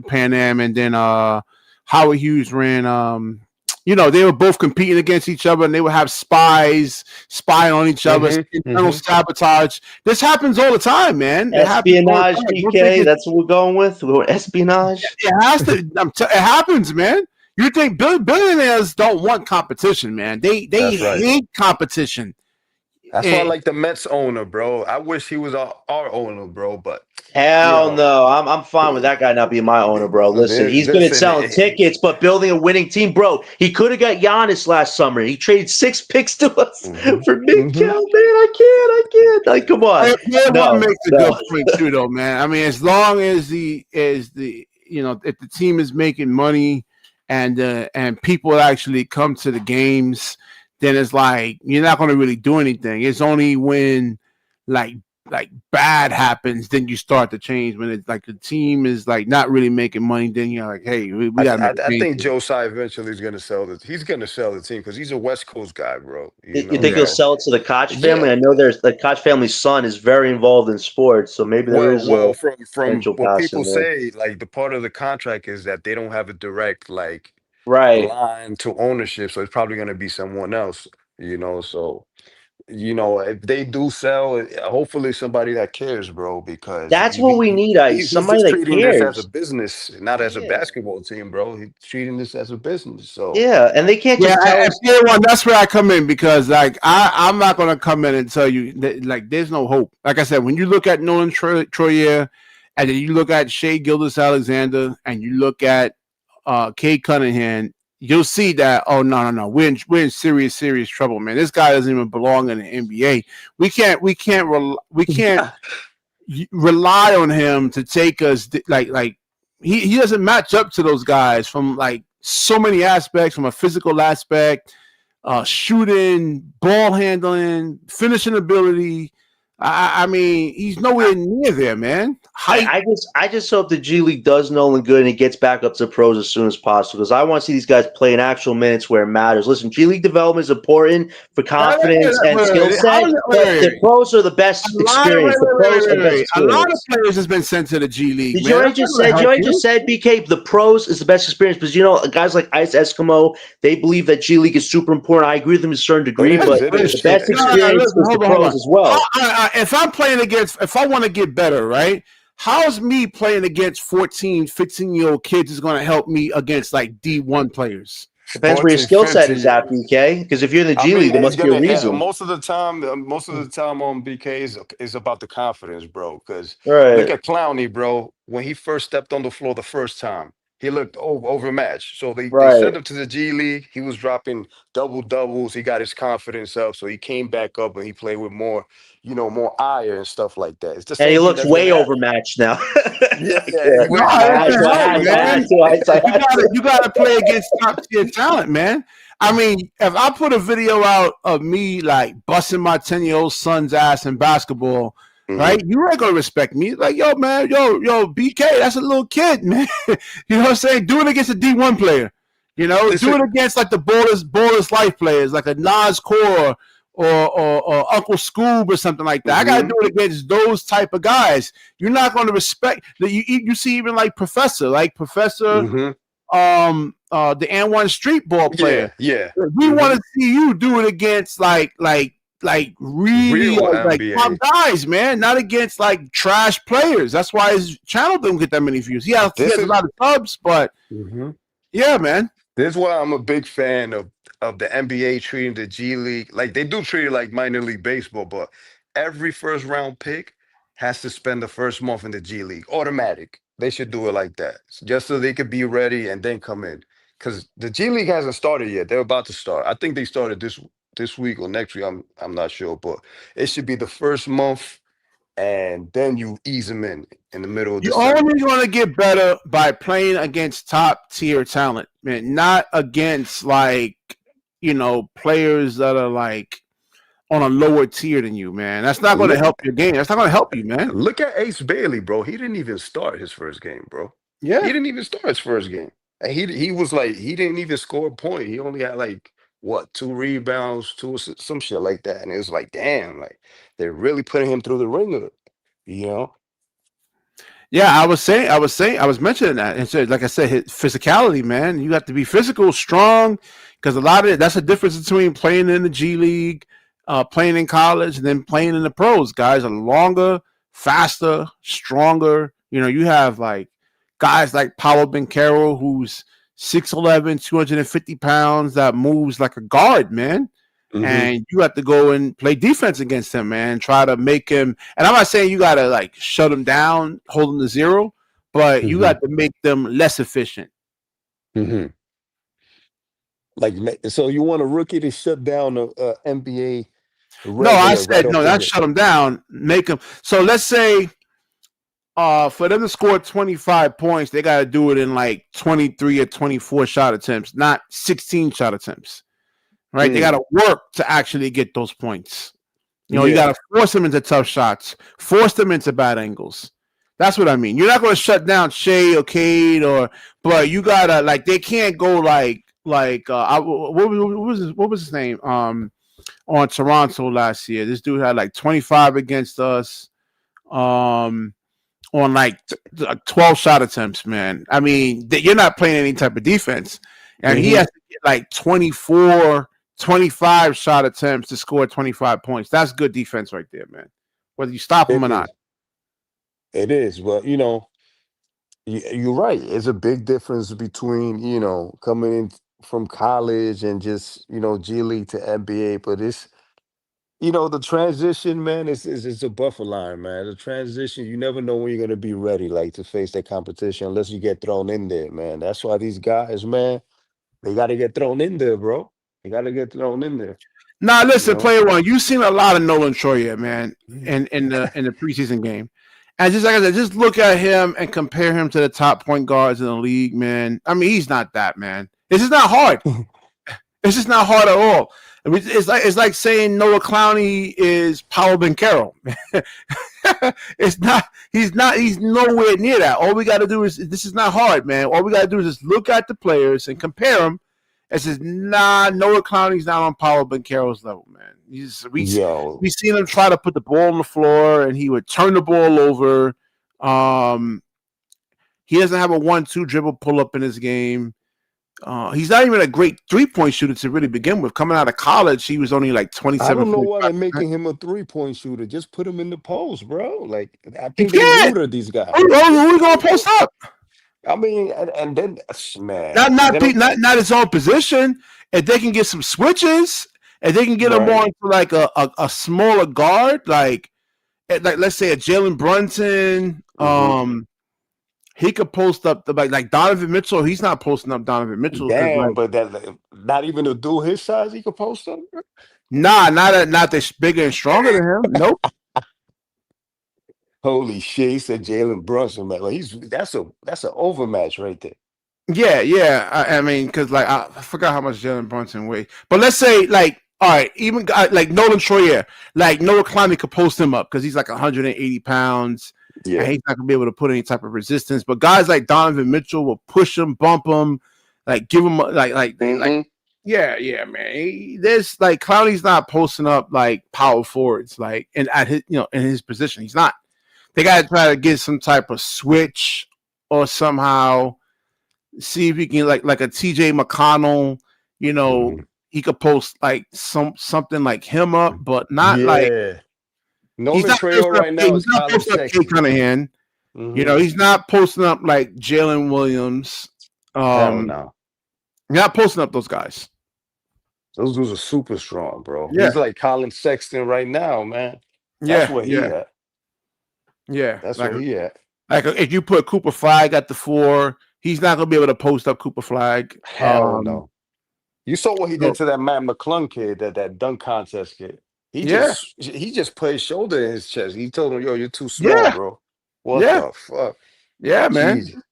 Pan Am, and then Howard Hughes ran they were both competing against each other, and they would have spies spying on each other, Hmm. internal Hmm. sabotage. This happens all the time, man. It happens all the Espionage, time. Don't think DK. That's what we're going with. We're going espionage. it has to. It happens, man. You think billionaires don't want competition, man? They That's right. hate competition. That's why I like the Mets owner, bro. I wish he was our owner, bro. But you Hell know, no. I'm fine with that guy not being my owner, bro. Listen, he's good at listen, selling tickets, but building a winning team, bro. He could have got Giannis last summer. He traded 6 picks to us mhm, for Big Cal, mhm. man. I can't. Like, come on. One No, makes a good no. point too, though, man. I mean, as long as the if the team is making money and people actually come to the games, then it's like you're not going to really do anything. It's only when like bad happens, then you start to change. When it's like the team is like not really making money, then you're like, hey, we got to make a I change think here. Joe Tsai eventually is gonna sell the. He's gonna sell the team because he's a West Coast guy, bro. You think he'll Yeah. sell it to the Koch family? Yeah. I know there's the Koch family's son is very involved in sports, so maybe there is a From potential what pass in people there. say, like the part of the contract is that they don't have a direct like Right. line to ownership, so it's probably gonna be someone else. So if they do sell, hopefully somebody that cares, bro, because That's what we need, Ice. he's Somebody just that treating this as a cares. business, not as a Yeah. basketball team, bro. He's treating this as a business. So Yeah. And they can't Yeah, just tell us. that's where I come in because like I'm not gonna come in and tell you that, like there's no hope. Like I said, when you look at Nolan Troyer, and then you look at Shea Gildas Alexander, and you look at Kate Cunningham, you'll see that no, we're in serious trouble, man. This guy doesn't even belong in the NBA. We can't rely on him to take us like he doesn't match up to those guys from like so many aspects, from a physical aspect, shooting, ball handling, finishing ability. I mean, he's nowhere near there, man. Height. I just hope the G League does Nolan good and it gets back up to pros as soon as possible because I want to see these guys play in actual minutes where it matters. Listen, G League development is important for confidence and skill set, but the pros are the best experience. The pros are the best A lot of experience. players has been sent to the G League, Did you man. already That's not just gonna said? You help already you. just said BK. The pros is the best experience because guys like Ice Eskimo, they believe that G League is super important. I agree with them to a certain it degree, but is, it the is. best No, experience listen, is the hold on. pros as well. If I want to get better, right? How's me playing against 14, 15-year-old kids is going to help me against like D1 players? Depends where your 14, skill set 15 is at, years. BK. Because if you're in the I G League, mean, there he's must be a gonna reason. most of the time on BK is about the confidence, bro. Because look Right, at Clowney, bro. When he first stepped on the floor the first time, he looked overmatched. So they right. sent him to the G League. He was dropping double doubles. He got his confidence up, so he came back up and he played with more, more ire and stuff like that. It's the And he same thing looks that's gonna way happen. overmatched now. Yeah, I yeah, he's can't. No, way I it had overmatched. to. doesn't I So help, had when to. I he had man. to. I had to. You gotta play against top tier talent, man. I mean, if I put a video out of me like busting my 10-year-old son's ass in basketball, Mhm. right? You ain't gonna respect me. Like, yo, man, yo, BK, that's a little kid, man. You know what I'm saying? Do it against a D1 player. This Do is it against like the ballers life players, like a Nas Core or Uncle Scoob or something like that. I gotta mhm, do it against those type of guys. You're not going to respect that. You see even like Professor, mhm. the N1 street ball player. Yeah, yeah. We want Mhm. to see you do it against really Real like top NBA. guys, man, not against like trash players. That's why his channel don't get that many views. He This has a is. lot of subs, but Mhm. yeah, man. This is why I'm a big fan of the NBA treating the G League like they do treat it like minor league baseball, but every first round pick has to spend the first month in the G League. Automatic. They should do it like that. Just so they could be ready and then come in. Because the G League hasn't started yet. They're about to start. I think they started this week or next week. I'm not sure, but it should be the first month and then you ease them in the middle of You're December. only going to get better by playing against top tier talent, man, not against like players that are like on a lower tier than you, man. That's not going to Look, help your game. That's not going to help you, man. Look at Ace Bailey, bro. He didn't even start his first game, bro. He Yeah. didn't even start his first game. And he was like, he didn't even score a point. He only had like what, 2 rebounds, some shit like that. And it was like, damn, like they're really putting him through the ringer, you know? Yeah, I was mentioning that. And so, like I said, his physicality, man. You have to be physical, strong, because a lot of it, that's the difference between playing in the G League, playing in college, and then playing in the pros. Guys are longer, faster, stronger. You have like guys like Paolo Carroll, who's 6'11", 250 pounds, that moves like a guard, man. Hmm. and you have to go and play defense against him, man. Try to make him. And I'm not saying you got to like shut him down, hold him to zero, but you Hmm. got to make them less efficient. Hmm. Like, so you want a rookie to shut down a NBA No, I regular right said off no. the Not rip? shut him down. Make him. So let's say, for them to score 25 points, they got to do it in like 23 or 24 shot attempts, not 16 shot attempts. Right? They got Mm, to work to actually get those points. You got yeah. to force them into tough shots, force them into bad angles. That's what I mean. You're not going to shut down Shea or Cade, but you gotta like they can't go what was his name on Toronto last year. This dude had like 25 against us on like 12 shot attempts. Man, I mean you're not playing any type of defense, and he Hmm. has to get like 24 25 shot attempts to score 25 points. That's good defense right there, man. Whether you stop him It or not. is. It is. But you're right. It's a big difference between, coming in from college and just, G League to NBA. But the transition, man, is a buffer line, man. The transition, you never know when you're gonna be ready, like to face that competition unless you get thrown in there, man. That's why these guys, man, they gotta get thrown in there, bro. They gotta get thrown in there, Now, you listen, know? player one, you've seen a lot of Nolan Troyer, man, in the preseason game. And just like I said, just look at him and compare him to the top point guards in the league, man. I mean, he's not that, man. This is not hard. It's just not hard at all. I mean, it's like saying Noah Clowney is Paolo Banchero. It's not. He's not. He's nowhere near that. All we got to do is this is not hard, man. All we got to do is just look at the players and compare them. And says, nah, Noah Clowney's not on Paolo Banchero's level, man. We Yo, seen him try to put the ball on the floor, and he would turn the ball over. Um, he doesn't have a 1-2 dribble pull up in his game. He's not even a great 3-point shooter to really begin with. Coming out of college, he was only like I 27, don't know why they're 45%. making him a 3-point shooter. Just put him in the post, bro. Like, I He think they can't. neutered these Who, guys. who, Just who put him going in to the post post. up? I mean, and then, Not man, not they don't. not his own position. If they can get some switches, if they can get him Right. on to like a smaller guard, like let's say a Jalen Brunson, Hmm. he could post up like Donovan Mitchell. He's not posting up Donovan Mitchell because Damn, like but that not even a dude his size he could post up. nah, not that bigger and stronger than him. Nope. Holy shit, he said Jalen Brunson, man. Like that's an overmatch right there. Yeah, yeah. I mean, because like I forgot how much Jalen Brunson weighed, but let's say like all right, even like Nolan Troyer, like Noah Clowney could post him up because he's like 180 pounds and Yeah. he's not gonna be able to put any type of resistance. But guys like Donovan Mitchell will push him, bump him, like give him like Hmm. yeah, yeah, man. There's like Clowney's not posting up like power forwards like at his in his position. He's not. They gotta try to get some type of switch or somehow see if he can like a TJ McConnell, you know, Hmm. he could post like something like him up, but not like Yeah. Nolan Trail right now He's is not Colin posting up Kay Sexton. Cunningham. Hmm. He's not posting up like Jalen Williams. Hell Um, no. he's not posting up those guys. Those dudes are super strong, bro. He's Yeah, like Colin Sexton right now, man. That's yeah, where he yeah, at. yeah. That's where he at. Like if you put Cooper Flag at the 4, he's not gonna be able to post up Cooper Flag. Hell no. You saw what he did So to that Matt McClung kid, that dunk contest kid. He yeah, just put his shoulder in his chest. He told him, "Yo, you're too small, yeah, bro." What yeah, the fuck? yeah, man. Jesus.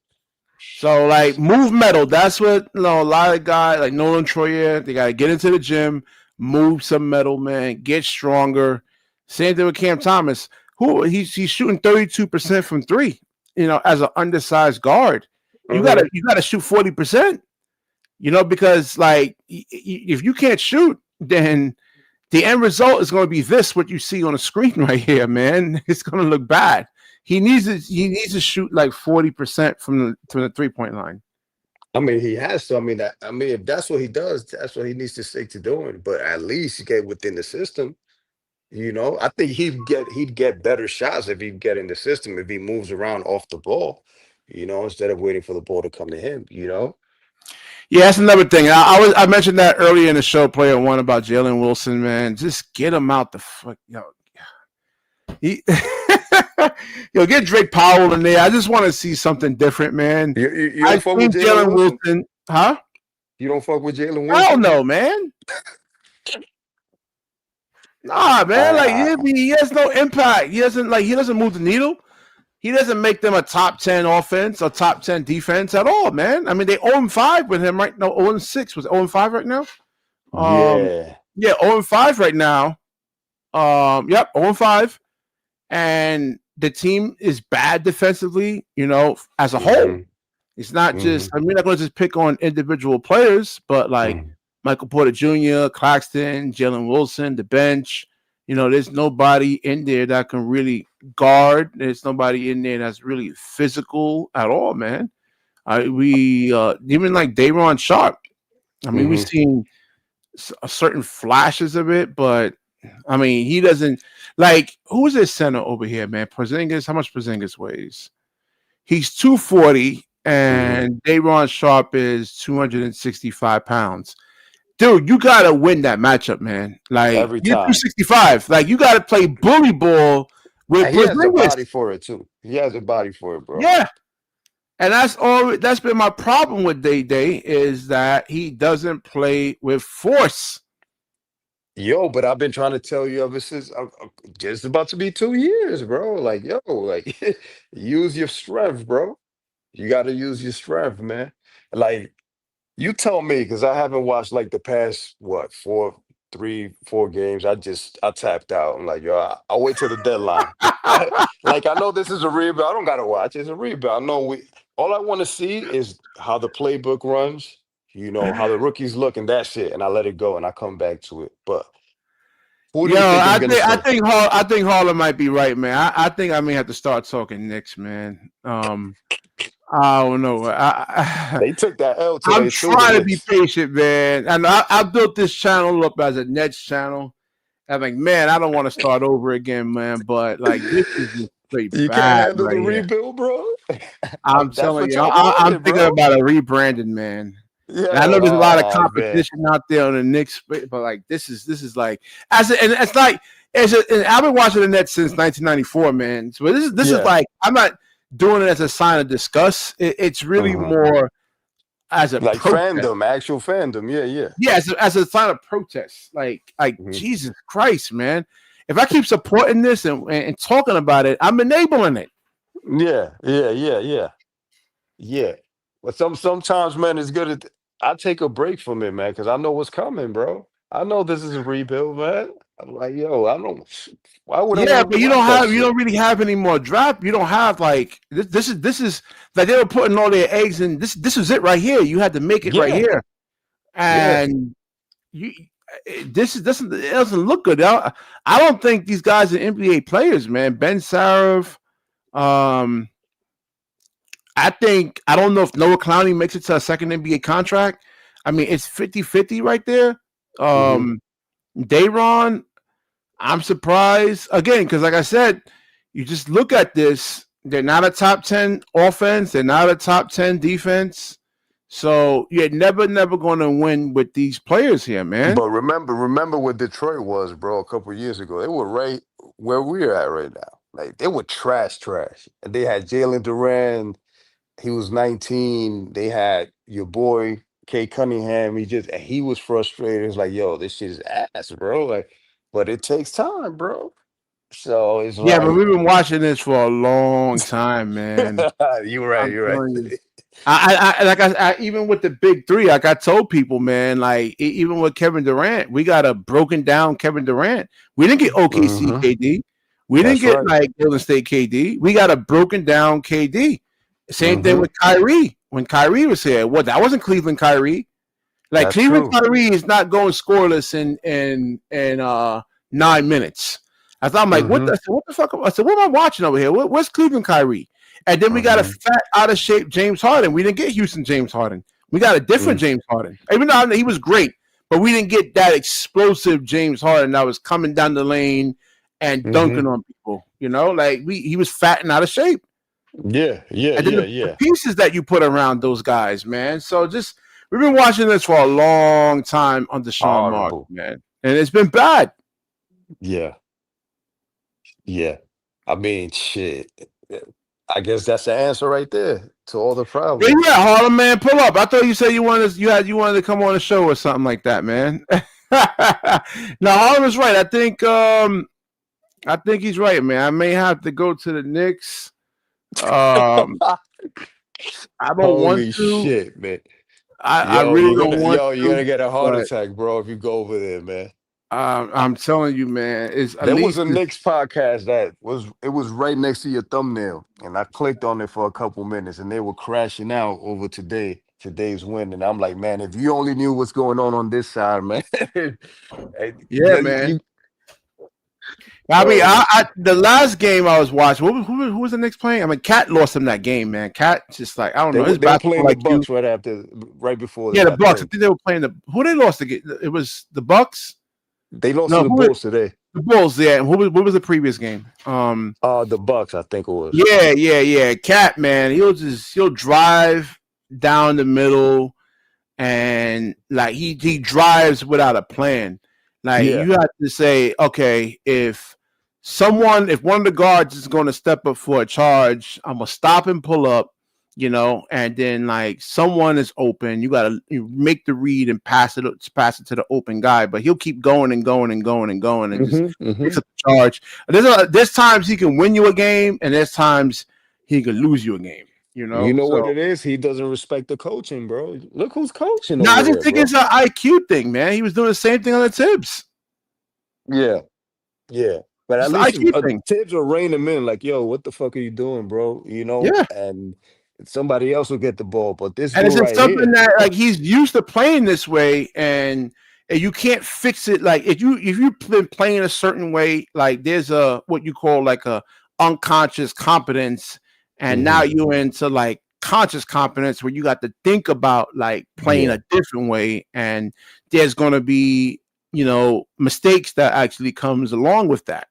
So like move metal. That's what a lot of guys like Nolan Troyer, they gotta get into the gym, move some metal, man, get stronger. Same thing with Cam Thomas, who he's shooting 32% from three, as an undersized guard. You Hmm. gotta you gotta shoot 40%, because like if you can't shoot, then the end result is going to be this what you see on the screen right here, man. It's going to look bad. He needs to shoot like 40% from the 3-point line. I mean, he has to. I mean, if that's what he does, that's what he needs to stick to doing. But at least get within the system. I think he'd get better shots if he get in the system if he moves around off the ball. Instead of waiting for the ball to come to him. Yeah, that's another thing. I mentioned that earlier in the show, player one, about Jalen Wilson, man. Just get him out the fuck, He, get Drake Powell in there. I just want to see something different, man. You don't I've fuck seen with Jalen Jalen Wilson? Wilson, huh? You don't fuck with Jalen Hell Wilson? no, man. Nah, man. Like I, he has no impact. He doesn't move the needle. He doesn't make them a top 10 offense or top 10 defense at all, man. I mean, they 0-5 with him right now. 0-6 was 0-5 right now. yeah. Yeah, 0-5 right now. Yep, 0-5. And the team is bad defensively, as a whole. It's not just, I mean, we're not going to just pick on individual players, but like Michael Porter Jr., Claxton, Jalen Wilson, the bench. There's nobody in there that can really guard. There's nobody in there that's really physical at all, man. We even like Day'Ron Sharp. I mean, we've seen certain flashes of it, but I mean, he doesn't like. Who is this center over here, man? Porzingis. How much Porzingis weighs? He's 240, and Day'Ron Sharp is 265 pounds. Dude, you gotta win that matchup, man. Like Every you're time. 265. Like you gotta play bully ball with And he has the Porzingis. body for it too. He has a body for it, bro. Yeah. And that's been my problem with Day is that he doesn't play with force. Yo, but I've been trying to tell you ever since just about to be 2 years, bro. Like, use your strength, bro. You got to use your strength, man. Like, you tell me, because I haven't watched like the past three, 4 games. I tapped out. I'm like, I'll wait till the deadline. Like, I know this is a rebound. I don't gotta watch. It's a rebound. No, all I want to see is how the playbook runs. How the rookies look, and that's it. And I let it go, and I come back to it. But who do you think is gonna I stay? think Harlan might be right, man. I think I may have to start talking Knicks, man. I don't know. They took that L today. I'm too, the trying to be Knicks. patient, man. And I built this channel up as a Nets channel. I'm like, man, I don't want to start over again, man. But like, this is just straight You can't bad handle the right here. rebuild, bro. I'm That's telling what you, y'all I'm wanted, thinking bro. about a rebranding, man. Yeah. And I know there's a lot of Oh man. competition out there on the Knicks, but like this is like and it's like and I've been watching the Nets since 1994, man. So this is Yeah. like I'm not doing it as a sign of disgust. It's really more as a Like protest. fandom, actual fandom. Yeah, yeah. Yeah, as a sign of protest. Like Jesus Christ, man. If I keep supporting this and talking about it, I'm enabling it. Yeah. But sometimes, man, it's good. I take a break from it, man, because I know what's coming, bro. I know this is a rebuild, man. I'm like, I don't. Why would I Yeah, want but to watch that you shit? don't really have any more draft. You don't have like this is like they were putting all their eggs in this is it right here. You had to make it right Yeah, here. yeah. And you this doesn't it doesn't look good. I don't think these guys are NBA players, man. Ben Sarov, I don't know if Noah Clowney makes it to a second NBA contract. I mean, it's 50-50 right there. Day'Ron, I'm surprised again because, like I said, you just look at this. They're not a top 10 offense. They're not a top 10 defense. So you're never going to win with these players here, man. But remember what Detroit was, bro. A couple years ago, they were right where we're at right now. Like they were trash, and they had Jalen Duran. He was 19. They had your boy Kay Cunningham. He was frustrated. It's like, yo, this shit is ass, bro. Like, but it takes time, bro. So it's Yeah, but like we've been watching this for a long time, man. you're right, I'm you're right. telling you. I even with the big three, like I told people, man, like even with Kevin Durant, we got a broken down Kevin Durant. We didn't get OKC KD. We didn't That's get right. like Golden State KD. We got a broken down KD. Same thing with Kyrie. When Kyrie was here, that wasn't Cleveland Kyrie. Like That's Cleveland true. Kyrie is not going scoreless in 9 minutes. I thought I'm like, what the fuck? I said, what am I watching over here? Where's Cleveland Kyrie? And then we got a fat, out of shape James Harden. We didn't get Houston James Harden. We got a different James Harden. Even though he was great, but we didn't get that explosive James Harden that was coming down the lane and dunking on people. Like he was fat and out of shape. Yeah. And then the pieces that you put around those guys, man. So just we've been watching this for a long time under Sean Mark, Horrible. man, and it's been bad. Yeah. Yeah. I mean, shit. I guess that's the answer right there to all the Where you problems. at, Harlem, man? Pull up. I thought you said you wanted to come on the show or something like that, man. No, Harlem is right. I think he's right, man. I may have to go to the Knicks. I don't want Holy to. shit, man. I Yo, really don't want you're to, gonna get a heart but attack, bro, if you go over there, man. I'm telling you, man. It's at There was least a Knicks podcast that was right next to your thumbnail, and I clicked on it for a couple minutes, and they were crashing out over today's win, and I'm like, man, if you only knew what's going on this side, man. Hey, yeah, man. you, I mean, oh, the last game I was watching, who was the Knicks playing? I mean, Cat lost him that game, man. Cat just like I don't know his they were basketball playing the like you. Bucks right before Yeah, that, the I Bucks. I think. think they were playing who they lost again. It was the Bucks. They lost No, to the Bulls today. the Bulls. Yeah. What was the previous game? The Bucks, I think it was. Yeah. Cat, man, he'll drive down the middle and like he drives without a plan. Like Yeah. you have to say, okay, if one of the guards is going to step up for a charge, I'm gonna stop and pull up, and then like someone is open, you gotta make the read and pass it to the open guy, but he'll keep going and going and going and going and just picks up the charge. There's times he can win you a game, and there's times he can lose you a game. You know what So it is? He doesn't respect the coaching, bro. Look who's coaching no, I over just there, think bro. it's an IQ thing, man. He was doing the same thing on the Tibbs. Yeah, yeah. But It's at the least IQ thing. Tibbs will rein him in, like, yo, what the fuck are you doing, bro? Yeah. And somebody else will get the ball. But this And dude it's just right something here, that like he's used to playing this way, and you can't fix it. Like if you've been playing a certain way, like there's a what you call like a unconscious competence, and now hmm you're into like conscious competence where you got to think about like playing yeah, a different way, and there's going to be mistakes that actually comes along with that.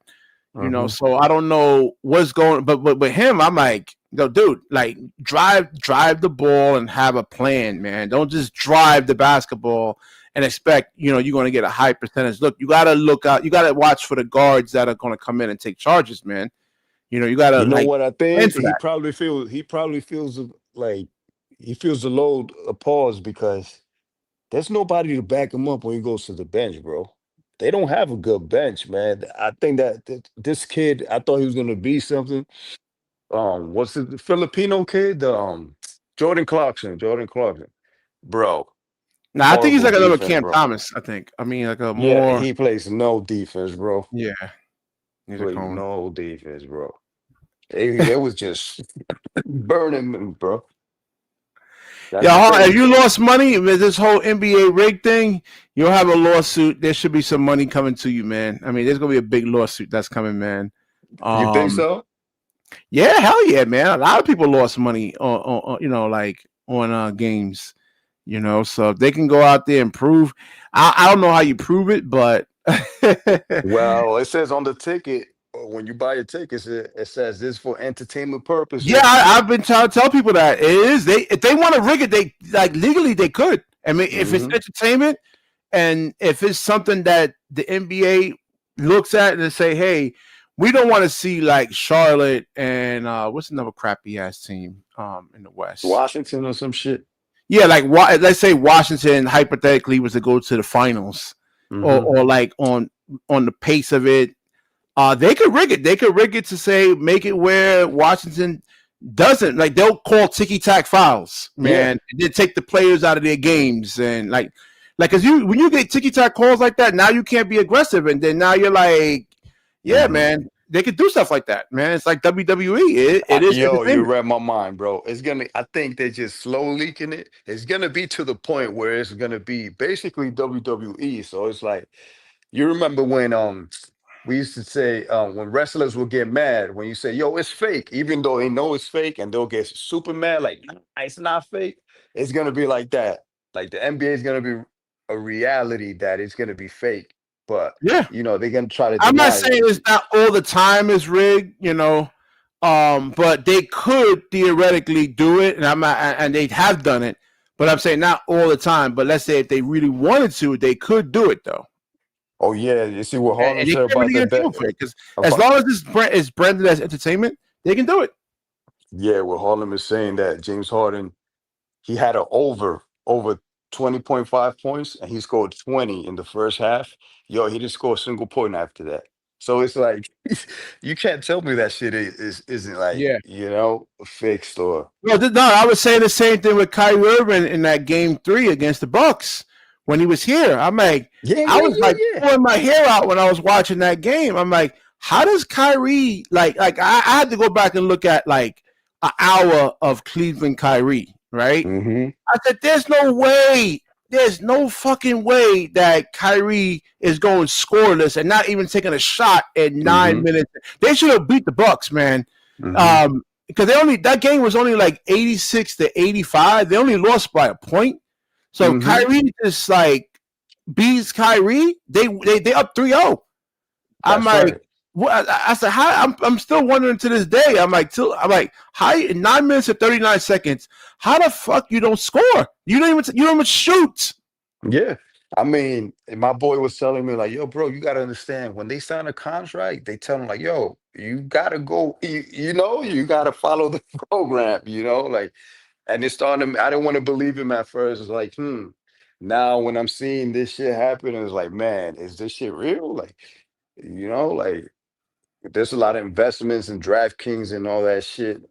uh-huh. So I don't know what's going, but with him, I'm like, no, dude, like drive the ball and have a plan, man. Don't just drive the basketball and expect, you're going to get a high percentage. Look, you got to look out. You got to watch for the guards that are going to come in and take charges, man. You got to You know like what I plan think? for that. He probably feels like he feels the load of pause because there's nobody to back him up when he goes to the bench, bro. They don't have a good bench, man. I think that this kid, I thought he was gonna be something. What's the Filipino kid? The Jordan Clarkson, bro. Now I think he's Horrible like another defense, Cam bro. Thomas. I think. I mean, like a Yeah, more, he plays no defense, bro. yeah, he's a Plays cone. no defense, bro. They was just burning me, bro. That's the Yeah, if thing. you lost money with this whole NBA rig thing, you'll have a lawsuit. There should be some money coming to you, man. I mean, there's gonna be a big lawsuit that's coming, man. You think Um, so? yeah, hell yeah, man. A lot of people lost money like on games. So if they can go out there and prove. I don't know how you prove it, but Well, it says on the ticket when you buy a ticket, it says this for entertainment yeah, purposes. I've been trying to tell people that it is. If they want to rig it, they like legally they could. I mean, if it's hmm entertainment and if it's something that the NBA looks at and they say, hey, we don't want to see like Charlotte and what's another crappy ass team in the West. Washington or some shit. Yeah, like let's say Washington hypothetically was to go to the finals, or hmm or like on the pace of it. They could rig it. They could rig it to say make it where Washington doesn't like. They'll call ticky tack fouls, Yeah. man. They take the players out of their games and like as when you get ticky tack calls like that, now you can't be aggressive, and then now you're like, yeah, hmm man, they could do stuff like that, man. It's like WWE. It is Yo, you entertainment. read my mind, bro. I think they're just slow leaking it. It's gonna be to the point where it's gonna be basically WWE. So it's like, you remember when we used to say when wrestlers would get mad when you say, yo, it's fake, even though they know it's fake and they'll get super mad, like, "Nah, it's not fake." It's gonna be like that. Like the NBA is gonna be a reality that it's gonna be fake. But Yeah. they're gonna try to I'm not deny it. saying it's not all the time is rigged, but they could theoretically do it, and I'm not, and they have done it. But I'm saying not all the time. But let's say if they really wanted to, they could do it though. Oh yeah, you see what Harlem And they said can't about really the get in bet. trouble for it because as long as this brand is branded as entertainment, they can do it. Yeah, well, Harlem is saying that James Harden, he had a over 20.5 points, and he scored 20 in the first half. Yo, he didn't score a single point after that. So it's like you can't tell me that shit isn't like, Yeah. fixed or Well, no, I was saying the same thing with Kyrie Irving in that game 3 against the Bucks when he was here. I'm like, yeah, I yeah, was like yeah, pulling my hair out when I was watching that game. I'm like, how does Kyrie I had to go back and look at like an hour of Cleveland Kyrie, right? yeah. I said, there's no fucking way that Kyrie is going scoreless and not even taking a shot in Hmm. 9 minutes. They should have beat the Bucks, man. Hmm. Because that game was only like 86-85. They only lost by a point. So Hmm. Kyrie just like beats Kyrie. They up 3-0. I'm That's like, right. what? I said, how? I'm still wondering to this day. I'm like, how in 9 minutes and 39 seconds? How the fuck you don't score? You don't even shoot. Yeah. I mean, and my boy was telling me, like, yo, bro, you gotta understand when they sign a contract, they tell him, like, yo, you gotta go, you gotta follow the program, like, and it's starting to, I didn't want to believe him at first. It's like, now when I'm seeing this shit happen, it's like, man, is this shit real? Like, like there's a lot of investments in DraftKings and all that shit,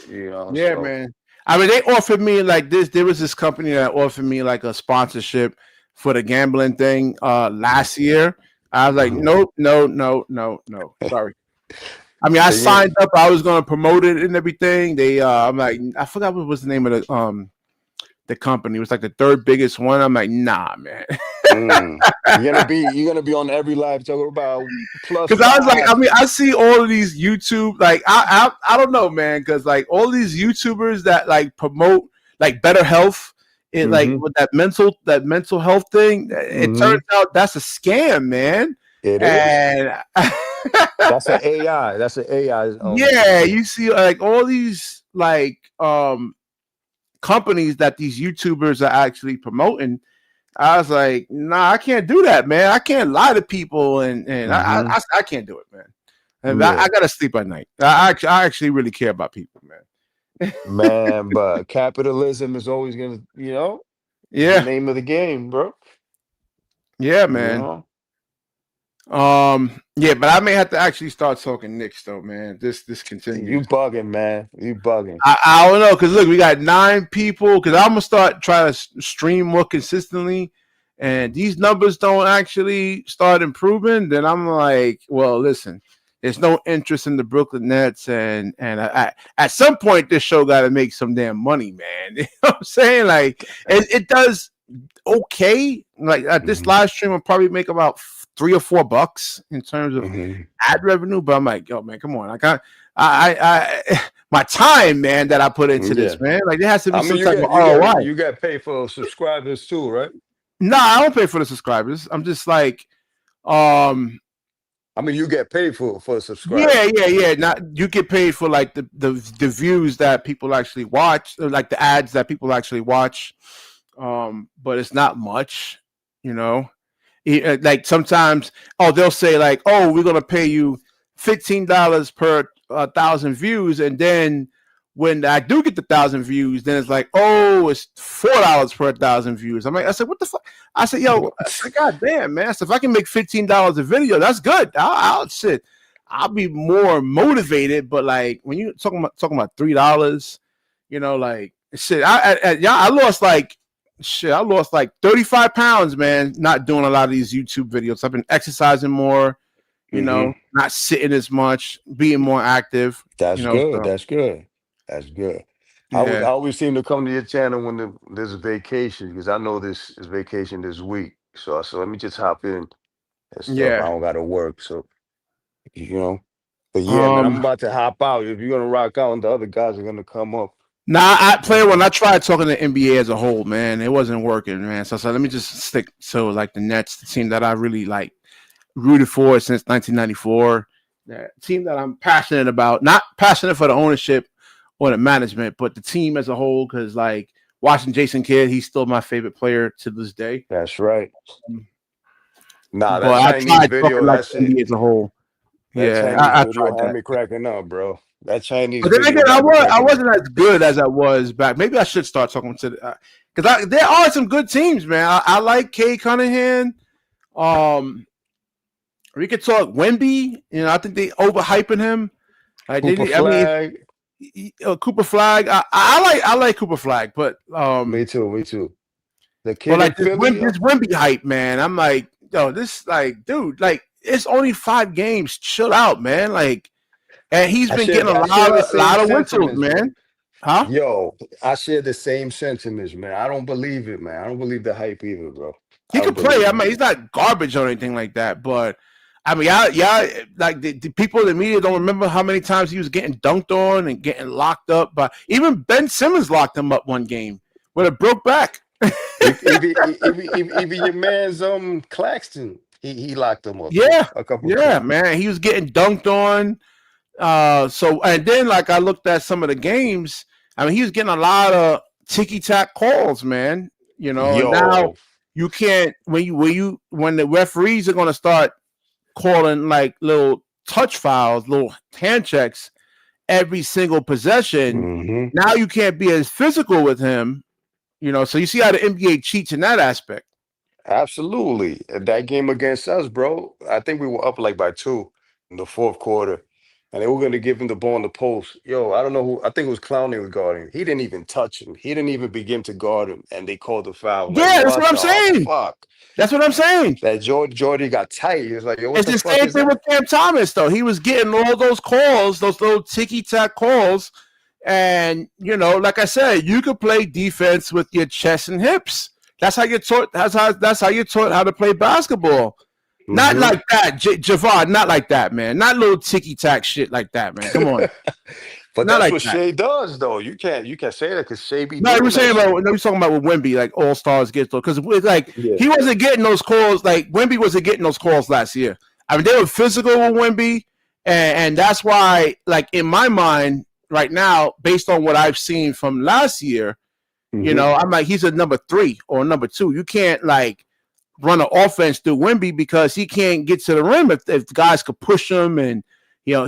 Yeah, so. man. I mean, they offered me like this. There was this company that offered me like a sponsorship for the gambling thing last year. I was like, Mhm. nope, no, no, no, no. Sorry. I mean, I They signed ain't- up. I was going to promote it and everything. I'm like, I forgot what was the name of the company. It was like the third biggest one. I'm like, nah, man. you're gonna be on every live talking about plus Because I was like, I five. mean, I see all of these YouTube, like, I don't know, man, because like all these YouTubers that like promote like better health, it like Hmm. with that mental health thing, it turns Hmm. out that's a scam, man. It is. And That's an AI. That's an AI yeah, system. you see like all these like companies that these YouTubers are actually promoting. I was like, nah, I can't do that, man. I can't lie to people, and Hmm. I can't do it, man. And I Yeah, gotta sleep at night. I actually really care about people, man. man. But capitalism is always gonna, it's the Yeah, name of the game, bro. yeah, You man. know, Yeah, but I may have to actually start talking Knicks though, man. This you continues. bugging, man. You bugging. I don't know because look, we got 9 people. Because I'm gonna start trying to stream more consistently, and these numbers don't actually start improving. Then I'm like, well, listen, there's no interest in the Brooklyn Nets, and at some point this show got to make some damn money, man. You know what I'm saying? Like it does okay. Like at this Hmm. live stream, I'll probably make about $3 or $4 in terms of Hmm. ad revenue. But I'm like, yo, man, come on, I my time, man, that I put into Yeah. this, man. Like there has to be I mean, some you type of get you ROI. get you get paid for subscribers too, right? No, I don't pay for the subscribers. I'm just like, um, I mean, you get paid for yeah, subscribers. yeah, yeah. Not you get paid for like the views that people actually watch, or like the ads that people actually watch. But it's not much, you know. Like sometimes, oh, they'll say like, oh, we're gonna pay you $15 per 1,000 views, and then when I do get the 1,000 views, then it's like, oh, it's $4 per 1,000 views. I said, what the fuck? I said, yo, I What? said, God damn, man. I said, if I can make $15 a video, that's good. I'll shit. I'll be more motivated. But like when you talking about $3, like shit. I lost like shit. I lost like 35 pounds, man. Not doing a lot of these YouTube videos. I've been exercising more. Hmm. Not sitting as much, being more active. That's good. So That's good. That's good. I yeah, always seem to come to your channel when there's a vacation because I know this is vacation this week. So let me just hop in and stuff. I yeah. don't got to work, so you know. But yeah, man, I'm Um, about to hop out. If you're gonna rock out, and the other guys are gonna come up. Nah, I You player when know. I tried talking to NBA as a whole, man, it wasn't working, man. So I said, let me just stick to like the Nets, the team that I really like rooted for since 1994. That team that I'm passionate about, not passionate for the ownership or the management, but the team as a whole. Because like watching Jason Kidd, he's still my favorite player to this day. That's right. Nah, that But I Chinese tried talking video, like that the shit, NBA as a whole. that Yeah, Chinese I video tried had that. me cracking up, bro. That Chinese But then video again, got me I cracking up. wasn't as good as I was back. Maybe I should start talking to because there are some good teams, man. I like Kay Cunningham. We could talk Wemby. You know, I think they overhyping him. Like Cooper I mean, Flag. Cooper Flag. I like Cooper Flag, but Me too. Me too. The but kid in like Philly. This Wemby hype, man. I'm like, yo, this like, dude, like it's only 5 games. Chill out, man. Like, and he's been getting I share the a same lot of whistles, sentiments, bro. man. Huh? Yo, I share the same sentiments, man. I don't believe it, man. I don't believe the hype either, bro. He I don't could play. believe I it, mean, man. he's not garbage or anything like that. But I mean, yeah, like the people in the media don't remember how many times he was getting dunked on and getting locked up. But even Ben Simmons locked him up one game with a broke back. Even your man's Claxton, he locked him up too Yeah, a couple yeah, times. man, he was getting dunked on. So and then like I looked at some of the games. I mean, he was getting a lot of ticky tack calls, man. You know, and now Yo, you can't when the referees are going to start calling like little touch fouls, little hand checks every single possession. hmm Now you can't be as physical with him, you know. So you see how the NBA cheats in that aspect. absolutely. That game against us, bro. I think we were up like by 2 in the fourth quarter, and they were going to give him the ball in the post. Yo, I don't know who. I think it was Clowney was guarding. He didn't even touch him. He didn't even begin to guard him, and they called the foul. Like, Yeah, that's what what I'm the saying. fuck? That's what I'm saying. That Jordy got tight. He was like, yo, what It's the the fuck same is thing with that? Cam Thomas, though. He was getting all those calls, those little ticky tack calls. And, you know, like I said, you could play defense with your chest and hips. That's how you taught. That's how you taught how to play basketball. Not hmm like that, Javon. Not like that, man. Not little ticky tack shit like that, man. Come on, But not that's like what that. Shea does, though. You can't say that because Shea be No, you were doing that saying about. shit. No, you're talking about with Wemby, like all stars get those because like Yeah. he wasn't getting those calls. Like Wemby wasn't getting those calls last year. I mean, they were physical with Wemby, and that's why, like in my mind, right now, based on what I've seen from last year, you hmm know, I'm like he's a number 3 or number 2. You can't like run an offense through Wemby because he can't get to the rim if guys could push him and you know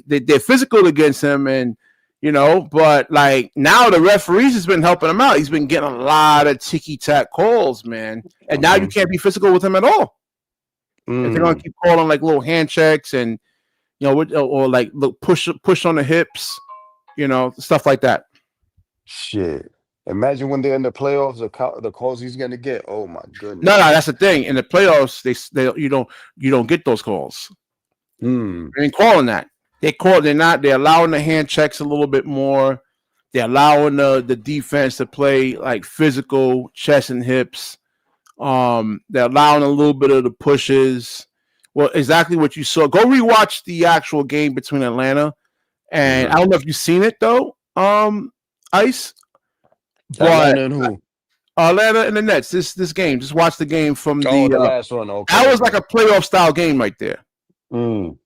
they're physical against him and you know but like now the referees has been helping him out. He's been getting a lot of ticky tack calls, man, and now you hmm can't be physical with him at all if they're gonna Mm, keep calling like little hand checks and you know or like look push on the hips, you know, stuff like that. shit. Imagine when they're in the playoffs, the calls he's gonna get. Oh my No, goodness. that's the thing. In the playoffs, they you don't get those calls. Mm, They ain't calling that. They're allowing the hand checks a little bit more. They're allowing the defense to play like physical chest and hips. They're allowing a little bit of the pushes. Well, exactly what you saw. Go rewatch the actual game between Atlanta and I hmm don't know if you've seen it though, Ice, but Atlanta and who? Atlanta and the Nets. This game. Just watch the game from Oh, the. the last one. Okay, That was like okay. a playoff style game right there. Mm.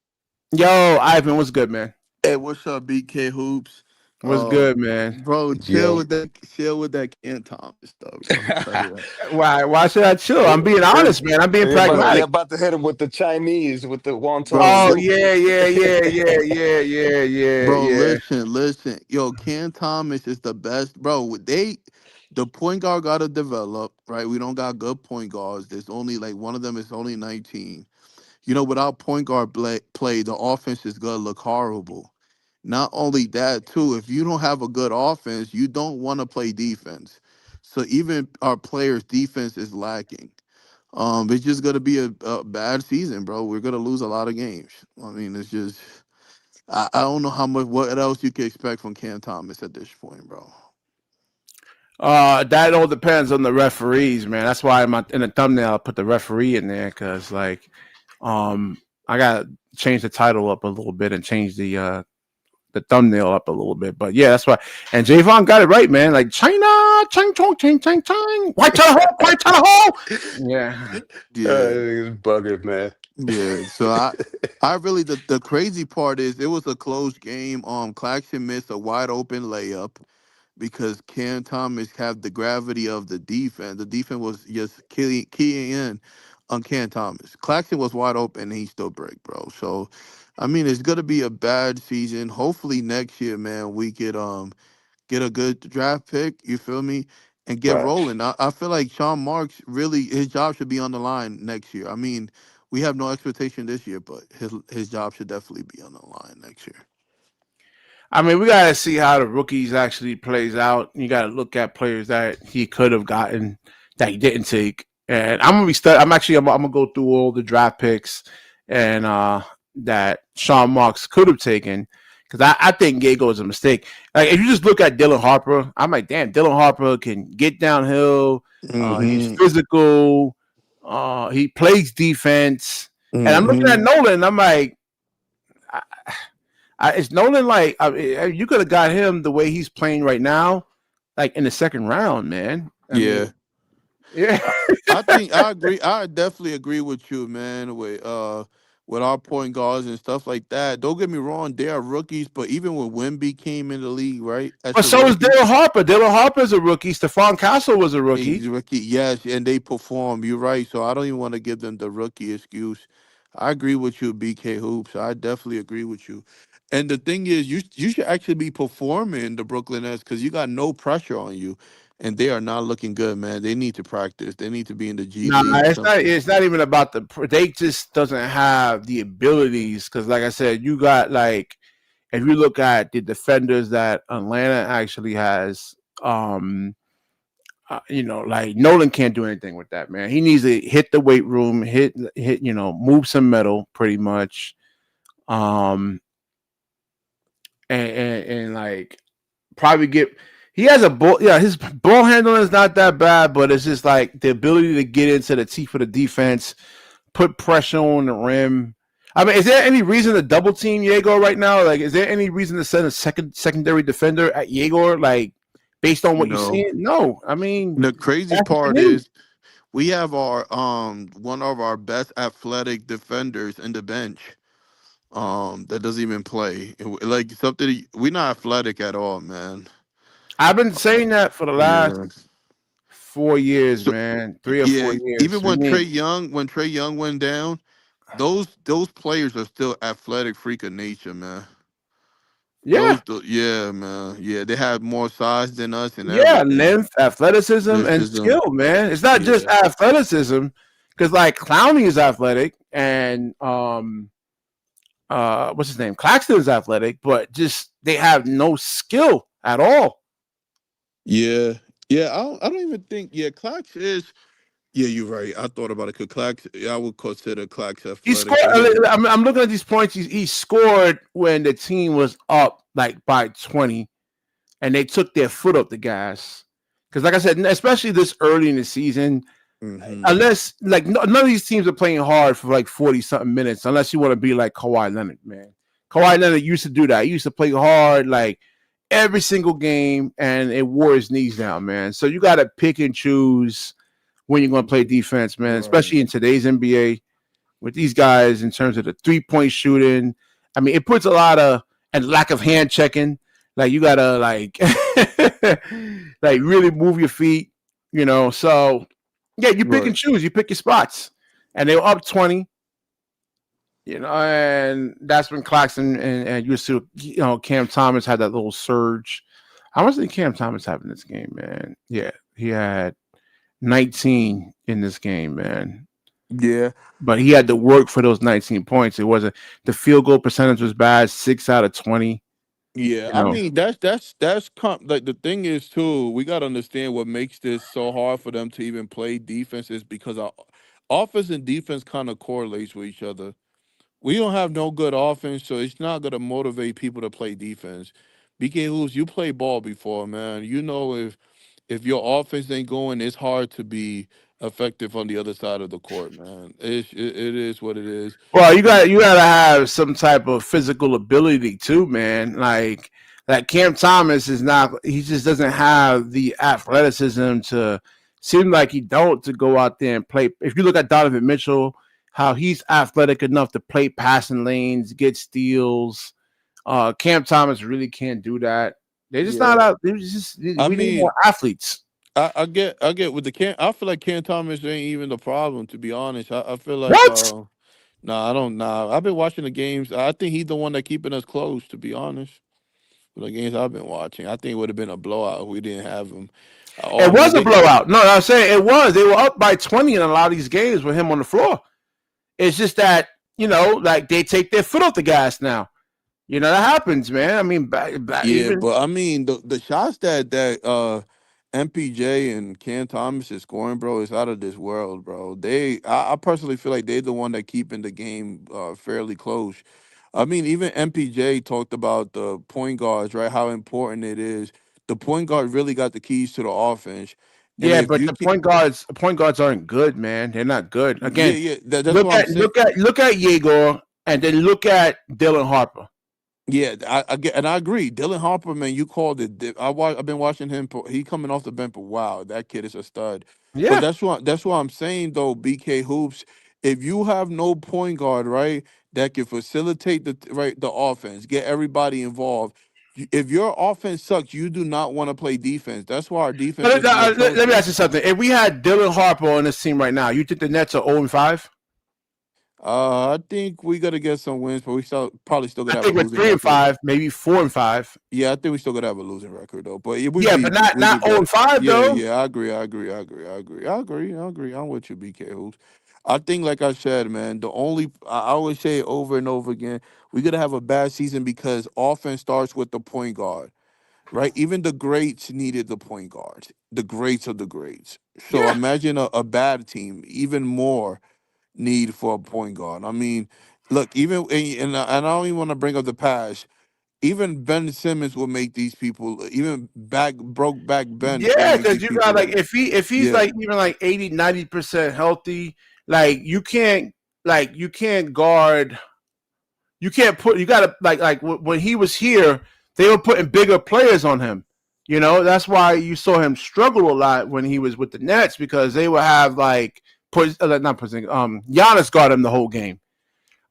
Yo, Ivan, what's good, man? Hey, what's up, BK Hoops? What's good, man? Bro, Yo. chill with that Ken Thomas stuff. Let me tell you that. Why should I chill? I'm being It- honest, man. I'm being They're pragmatic. about to hit him with the Chinese, with the wonton Bro, Oh soup. bro, yeah. listen. Yo, Ken Thomas is the best. Bro, the point guard gotta develop, right? We don't got good point guards. There's only like one of them is only 19. You know, without point guard play, the offense is gonna look horrible. Not only that, too, if you don't have a good offense, you don't want to play defense. So even our players' defense is lacking. It's just gonna be a bad season, bro. We're gonna lose a lot of games. I mean, it's just I don't know how much what else you can expect from Cam Thomas at this point, bro. That all depends on the referees, man. That's why in the thumbnail I put the referee in there because like, I gotta change the title up a little bit and change the thumbnail up a little bit. But yeah, that's why. And Javon got it right, man. Like China, chang chong, chang chang chang, white to the hole, white to the hole. Yeah. Yeah, It's bugging, man. yeah. So I really the crazy part is it was a close game. Claxton missed a wide open layup. because Cam Thomas have the gravity of the defense. The defense was just keying in on Cam Thomas. Claxton was wide open and he still break, bro. So, I mean, it's gonna be a bad season. Hopefully next year, man, we could get a good draft pick. You feel me? And get Facts. rolling. I feel like Sean Marks really his job should be on the line next year. I mean, we have no expectation this year, but his job should definitely be on the line next year. I mean, we gotta see how the rookies actually plays out. You gotta look at players that he could have gotten that he didn't take. And I'm gonna be I'm gonna go through all the draft picks and that Sean Marks could have taken because I think Gago is a mistake. Like if you just look at Dylan Harper, I'm like, damn, Dylan Harper can get downhill. He's Mm-hmm. physical. He plays defense. And I'm looking at Mm-hmm. Nolan. I'm like, it's Nolan like you could have got him the way he's playing right now, like in the second round, man. I Yeah. mean, yeah. I think I agree. I definitely agree with you, man. With our point guards and stuff like that. Don't get me wrong, they are rookies, but even when Wemby came in the league, right, as But a so is rookie, Dylan Harper. Dylan Harper's a rookie. Stephon Castle was a rookie. he's a rookie, yes, and they perform. You're right. So I don't even want to give them the rookie excuse. I agree with you, BK Hoops. I definitely agree with you. And the thing is, you should actually be performing the Brooklyn Nets because you got no pressure on you, and they are not looking good, man. They need to practice. They need to be in the G Nah, League or it's not. something. It's not even about they just doesn't have the abilities. Because, like I said, you got like if you look at the defenders that Atlanta actually has, like Nolan can't do anything with that, man. He needs to hit the weight room, move some metal, pretty much. Um, and like probably get. He has a ball. Yeah, his ball handling is not that bad, but it's just like the ability to get into the teeth of the defense, put pressure on the rim. I mean, is there any reason to double team Yegor right now? Like, is there any reason to send a secondary defender at Yegor? Like, based on what you're No. seeing? No. I mean, The crazy that's what you part need. is we have our one of our best athletic defenders in the bench that doesn't even play. Like something we're not athletic at all, man. I've been saying that for the last Yeah. 4 years, So man. 3 or 4 yeah, years. even We need, When Trey Young went down, those players are still athletic freak of nature, man. yeah, Yeah, man. Yeah, they have more size than us and yeah, everything. length, athleticism, and Lyricism. skill, man. It's not just Yeah. athleticism, because like Clowney is athletic, and what's his name? Claxton is athletic, but just they have no skill at all. Yeah. Yeah, I don't even think Clax is yeah, you're right. I thought about it. Cause Clax, I would consider Clax He athletic, scored. but he ain't. I'm looking at these points. He scored when the team was up like by 20, and they took their foot up the gas. Because, like I said, especially this early in the season, Hmm. unless like none of these teams are playing hard for like 40 something minutes, unless you want to be like Kawhi Leonard, man. Kawhi Leonard used to do that. He used to play hard like every single game, and it wore his knees down, man. So you got to pick and choose when you're going to play defense, man. Right. Especially in today's NBA with these guys in terms of the 3-point shooting. I mean, it puts a lot of and lack of hand checking. Like you gotta like like really move your feet, So yeah, you pick and Right. choose. You pick your spots, and they were up 20. And that's when Claxton and you see, Cam Thomas had that little surge. How much did Cam Thomas have in this game, man? Yeah, he had 19 in this game, man. Yeah. But he had to work for those 19 points. It wasn't the field goal percentage was bad, 6 out of 20. Yeah. You I know, mean, like the thing is too. We gotta understand what makes this so hard for them to even play defense is because our offense and defense kind of correlates with each other. We don't have no good offense, so it's not gonna motivate people to play defense. BK Hoops, you play ball before, man. You know if your offense ain't going, it's hard to be effective on the other side of the court, man. It is what it is. well, And you gotta have some type of physical ability too, man. Like Cam Thomas is not. He just doesn't have the athleticism to. Seem like he don't to go out there and play. If you look at Donovan Mitchell, how he's athletic enough to play passing lanes, get steals. Cam Thomas really can't do that. They're just not Yeah, out. We I need mean, more athletes. I get with the Can. I feel like Cam Thomas ain't even the problem, to be honest. I feel like What? nah, I don't nah. I've been watching the games. I think he's the one that keeping us close, to be honest. For the games I've been watching, I think it would have been a blowout if we didn't have him. It I mean, was a blowout. No, I'm saying it was. They were up by 20 in a lot of these games with him on the floor. It's just that, like they take their foot off the gas now. That happens, man. I mean, yeah, even but I mean the shots that MPJ and Cam Thomas is scoring, bro, is out of this world, bro. I personally feel like they're the one that keeping the game fairly close. I mean, even MPJ talked about the point guards, right? How important it is. The point guard really got the keys to the offense, and yeah, if but you the point guards aren't good, man. They're not good. yeah, Again, yeah, that's look what I'm at saying. Yegor and then look at Dylan Harper. Yeah, I get, and I agree. Dylan Harper, man, you called it. I've been watching him. He coming off the bench, but wow, that kid is a stud. But Yeah. that's what I'm saying though. BK hoops. If you have no point guard, right, that can facilitate the offense, get everybody involved. If your offense sucks, you do not want to play defense. That's why our defense Let, has been let me ask atrocious. you something. If we had Dylan Harper on this team right now, you think the Nets are 0-5? I think we gotta get some wins, but we probably still I gonna have a think we're losing record. 3-5, maybe 4-5. Yeah, I think we still gonna have a losing record though. But it would Yeah, be but not we'd be not better. 0-5 Yeah, though. yeah, I agree. I agree. I'm with you, BK Hoops. I think, like I said, man, I always say it over and over again, we're gonna have a bad season because offense starts with the point guard, right? Even the greats needed the point guard. The greats of the greats. So Yeah. imagine a bad team, even more need for a point guard. I mean, look, and I don't even want to bring up the past. Even Ben Simmons will make these people, even broke back Ben will Yeah, make because these you got like people. if he's Yeah, like even like 80-90% healthy, like you can't guard. You gotta like when he was here, they were putting bigger players on him. That's why you saw him struggle a lot when he was with the Nets because they would have like not Giannis guard him the whole game.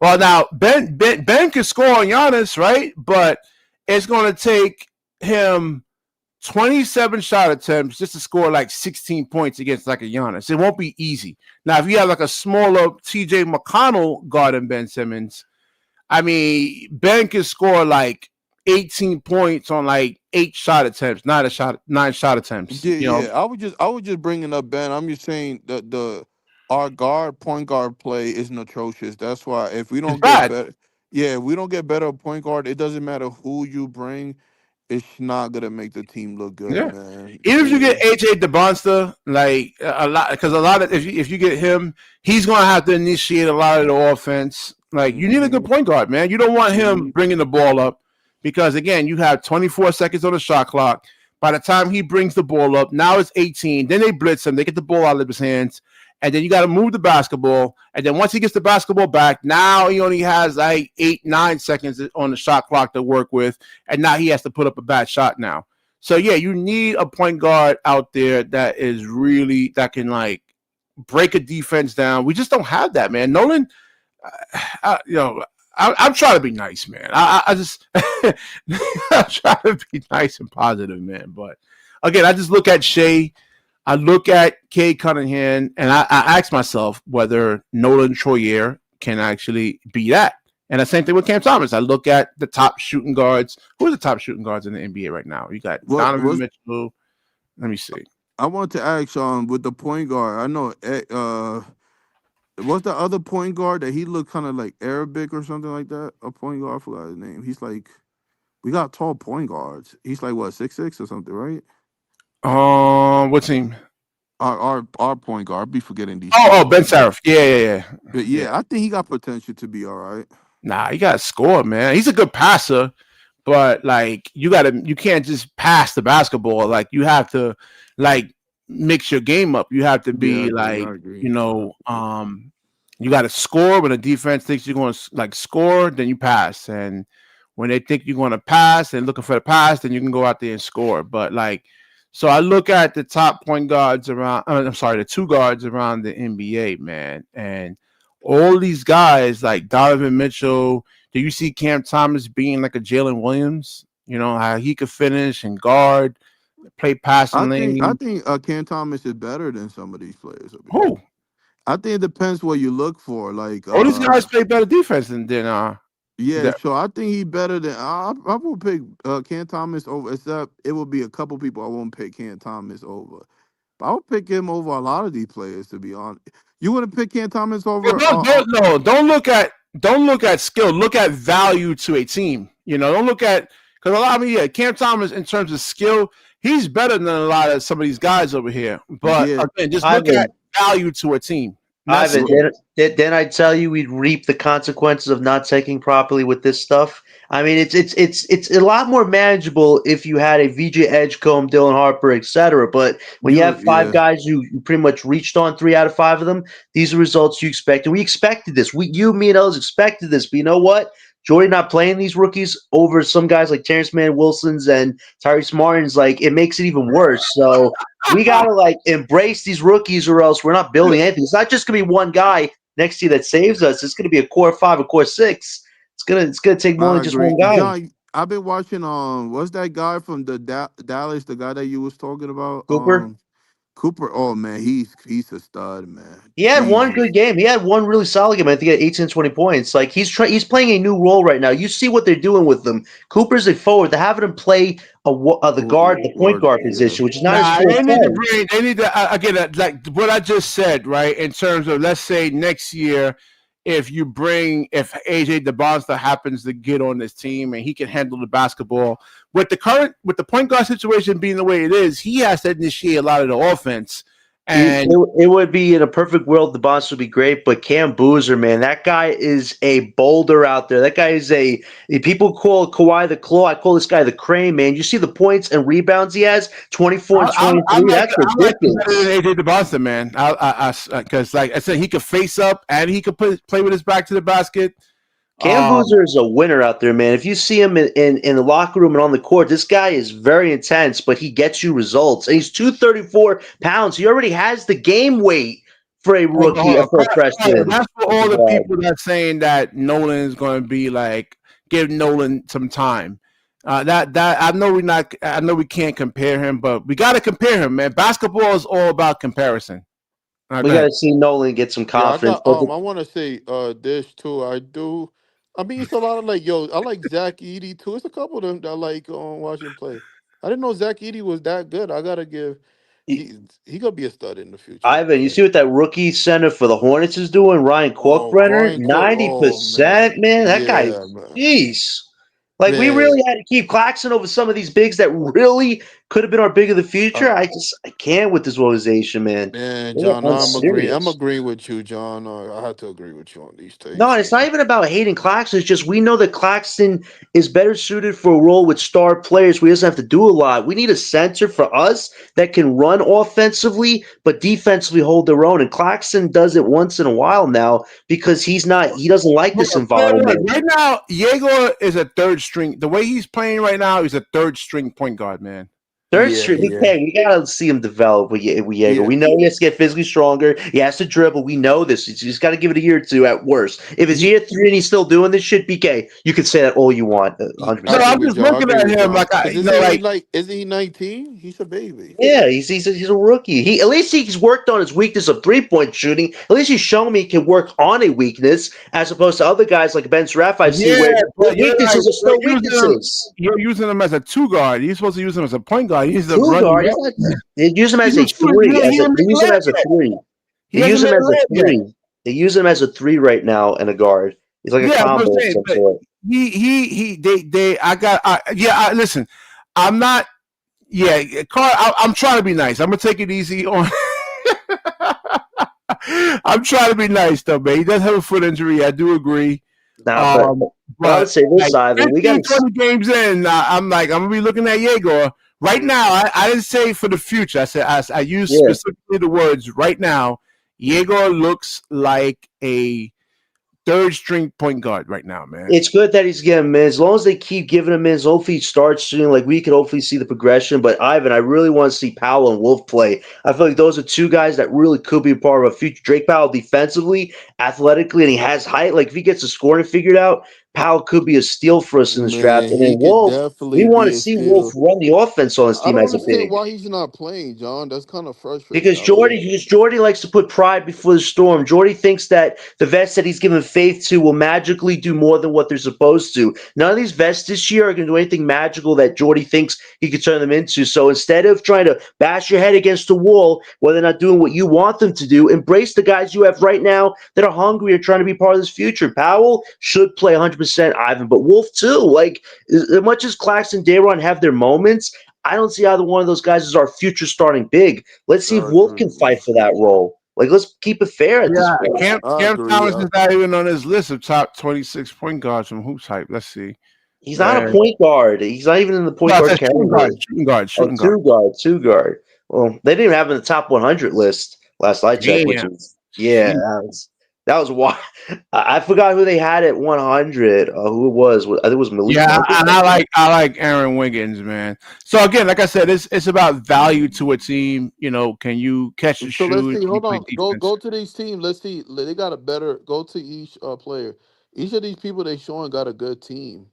Well, now Ben can score on Giannis, right? But it's going to take him 27 shot attempts just to score like 16 points against like a Giannis. It won't be easy. Now, if you have like a smaller TJ McConnell guarding Ben Simmons, I mean, Ben can score like 18 points on like 8 shot attempts, 9 shot attempts. yeah, yeah. I was just bringing up Ben. I'm just saying that the our point guard play is atrocious. That's why if we It's don't get bad. better, yeah, if we don't get better at point guard, it doesn't matter who you bring. It's not gonna make the team look good, Yeah. man. Even if you Yeah. get AJ DeBonsta, like a lot, because a lot of if you get him, he's gonna have to initiate a lot of the offense. Like you need a good Hmm. point guard, man. You don't want him Hmm. bringing the ball up because again, you have 24 seconds on the shot clock. By the time he brings the ball up, now it's 18. Then they blitz him. They get the ball out of his hands, and then you got to move the basketball. And then once he gets the basketball back, now he only has like 8-9 seconds on the shot clock to work with, and now he has to put up a bad shot now. So yeah, you need a point guard out there that can like break a defense down. We just don't have that, man. Nolan, I'm trying to be nice, man. I just I'm trying to be nice and positive, man. But again, I just look at Shea, I look at Kay Cunningham, and I ask myself whether Nolan Troyer can actually be that. And the same thing with Cam Thomas. I look at the top shooting guards. Who are the top shooting guards in the NBA right now? You got What Donovan was Mitchell. Let me see. I want to ask with the point guard? I know what's the other point guard that he looked kind of like Arabic or something like that? A point guard, I forgot his name. He's like we got tall point guards. He's like what 6'6" or something, right? What team? Our point guard. I be forgetting these Oh, people's Ben names. Sarif. Yeah. But Yeah. yeah, I think he got potential to be all right. Nah, you gotta score, man. He's a good passer, but like you can't just pass the basketball. Like you have to like mix your game up. You have to Yeah, I be agree. like, I agree. you know, you got to score when the defense thinks you're going to like score, then you pass. And when they think you're going to pass and looking for the pass, then you can go out there and score. But like, so I look at the top point guards around. I'm sorry, the two guards around the NBA, man, and all these guys like Donovan Mitchell. Do you see Cam Thomas being like a Jalen Williams? You know how he could finish and guard, play I passing think I lane. think Cam Thomas is better than some of these players. To be Who? honest, I think it depends what you look for. Like, All these guys play better defense yeah, the, so I think he better than I will pick Cam Thomas over. Except it will be a couple people I won't pick Cam Thomas over. But I would pick him over a lot of these players. To be honest, you wouldn't pick Cam Thomas well, over. don't look at skill. Look at value to a team. You know, don't look at because a lot of Cam Thomas in terms of skill, he's better than a lot of some of these guys over here. But Yeah, again, just look Ivan, at value to a team. Not Ivan, skill. then I tell you we'd reap the consequences of not taking properly with this stuff. I mean, it's a lot more manageable if you had a VJ Edgecombe, Dylan Harper, etc. But when you have five yeah. guys you pretty much reached on 3 out of 5 of them, these are results you expected. We expected this. Me, and others expected this. But you know what? Jordy not playing these rookies over some guys like Terrence Mann Wilson's and Tyrese Martin's, like it makes it even worse. So we gotta like embrace these rookies, or else we're not building anything. It's not just gonna be one guy next to you that saves us. It's gonna be a core 5, a core 6. It's gonna take more I than just agree, one guy. John. I've been watching. What's that guy from the Dallas? The guy that you was talking about. Cooper, Cooper. Oh man, he's a stud, man. he had one Jesus. good game. He had one really solid game. I think he had 18, 20 points. Like he's playing a new role right now. You see what they're doing with them. Cooper's a forward. They're having him play the point Word, guard yeah. position, which is not his Nah, forte. they need to again like what I just said, right? In terms of let's say next year, if AJ DeBonsta happens to get on this team and he can handle the basketball with the point guard situation being the way it is, he has to initiate a lot of the offense. And It would be in a perfect world, the boss would be great, but Cam Boozer, man, that guy is a boulder out there. That guy is people call Kawhi the Claw. I call this guy the Crane, man. You see the points and rebounds he has, 24 and 23. That's I like him better ridiculous. than AJ DeBonsta, man. Because like I said, he could face up and he could play with his back to the basket. Cam Boozer is a winner out there, man. If you see him in the locker room and on the court, this guy is very intense, but he gets you results. And he's 234 pounds. He already has the game weight for a rookie, Hold for a on. freshman. That's for all the people that are saying that Nolan is going to be like give Nolan some time. That I know we can't compare him, but we got to compare him, man. Basketball is all about comparison. We got to see Nolan get some Yeah, I confidence. got I want to say this too. I do. I mean, it's a lot of I like Zach Edey too. It's a couple of them that I like watching play. I didn't know Zach Edey was that good. I gotta give he gonna be a stud in the future. Ivan, you see what that rookie center for the Hornets is doing? Ryan Oh, Corkbrenner, Brian Cook. Oh 90%, man, man. That guy, yeah, man, jeez. Like we man, really had to keep Claxton over some of these bigs that really could have been our big of the future. uh, I can't with this organization, man. man, They're John. I'm agreeing. I'm unserious. agreeing with you, John. I have to agree with you on these No, takes, and it's not man. even about hating Claxton. It's just we know that Claxton is better suited for a role with star players where he doesn't have to do a lot. We need a center for us that can run offensively, but defensively hold their own. And Claxton does it once in a while now because he doesn't like this environment. Right now, Yegor is a third string. The way he's playing right now, he's a third string point guard, man. Third Yeah, Street, yeah, we gotta see him develop with Jaeger. yeah. We know he has to get physically stronger. He has to dribble. We know this. He's just got to give it a year or two at worst. If it's year 3 and he's still doing this shit, BK, you can say that all you want, I No, 100%. agree I'm with just John. I looking agree at with him John. like Cause like isn't he 19? He's a baby. Yeah, he's a rookie. At least he's worked on his weakness of 3-point shooting. At least he's shown me he can work on a weakness as opposed to other guys like Ben Raff I've seen where but you're right. weaknesses are still weaknesses. You're using him as a two guard. You're supposed to use him as a point guard. He's the Two run. guard. They use him He as a was shooting. three. He hasn't They made use a him layup as a yet. three. He They use hasn't him made a as a layup yet. three. They use him as a three right now and a guard. He's like a Yeah, I'm combo of saying, some but sort. listen, I'm not. Yeah, Carl. I'm trying to be nice. I'm gonna take it easy on. I'm trying to be nice though, man. He does have a foot injury. I do agree. Nah, but Um, I would but say like this, Ivan. We 15, got to 20 games in, I'm gonna be looking at Yegor right now. I didn't say for the future. I said I used yeah. specifically the words right now. Yegor looks like a third string point guard right now, man. It's good that he's getting minutes. As long as they keep giving him minutes, hopefully he starts soon. Like we could hopefully see the progression. But Ivan, I really want to see Powell and Wolf play. I feel like those are two guys that really could be a part of a future. Drake Powell defensively, athletically, and he has height. Like if he gets the scoring figured out, Powell could be a steal for us in this draft. Man, And then he could Wolf, we definitely want to be a see Wolf steal. run the offense on his I team don't as a understand big. why he's not playing, John. That's kind of frustrating. Because Jordy likes to put pride before the storm. Jordy thinks that the vets that he's given faith to will magically do more than what they're supposed to. None of these vets this year are going to do anything magical that Jordy thinks he could turn them into. So instead of trying to bash your head against the wall where they're not doing what you want them to do, embrace the guys you have right now that are hungry and trying to be part of this future. Powell should play 100%, Ivan, but Wolf too. Like, as much as Claxton and Dayron have their moments, I don't see either one of those guys as our future starting big. Let's see if I Wolf can agree. fight for that role. Like, let's keep it fair at this Yeah, point. I Cam agree. Thomas is not even on his list of top 26 point guards from Hoops Hype. Let's see. He's not a point guard. He's not even in the point No, it guard says shooting guard, category. shooting guard, Oh, shooting guard. two guard. Well, they didn't even have him in the top 100 list last I checked, which Damn. is that was wild. I forgot who they had at 100. Who it was? I think it was Malik Yeah, Monk. and I like Aaron Wiggins, man. So again, like I said, it's about value to a team. You know, can you catch and So let's shoot? see. Can you Hold play on. defense? Go to these teams. Let's see. They got a better. Go to each player. Each of these people they showing got a good team.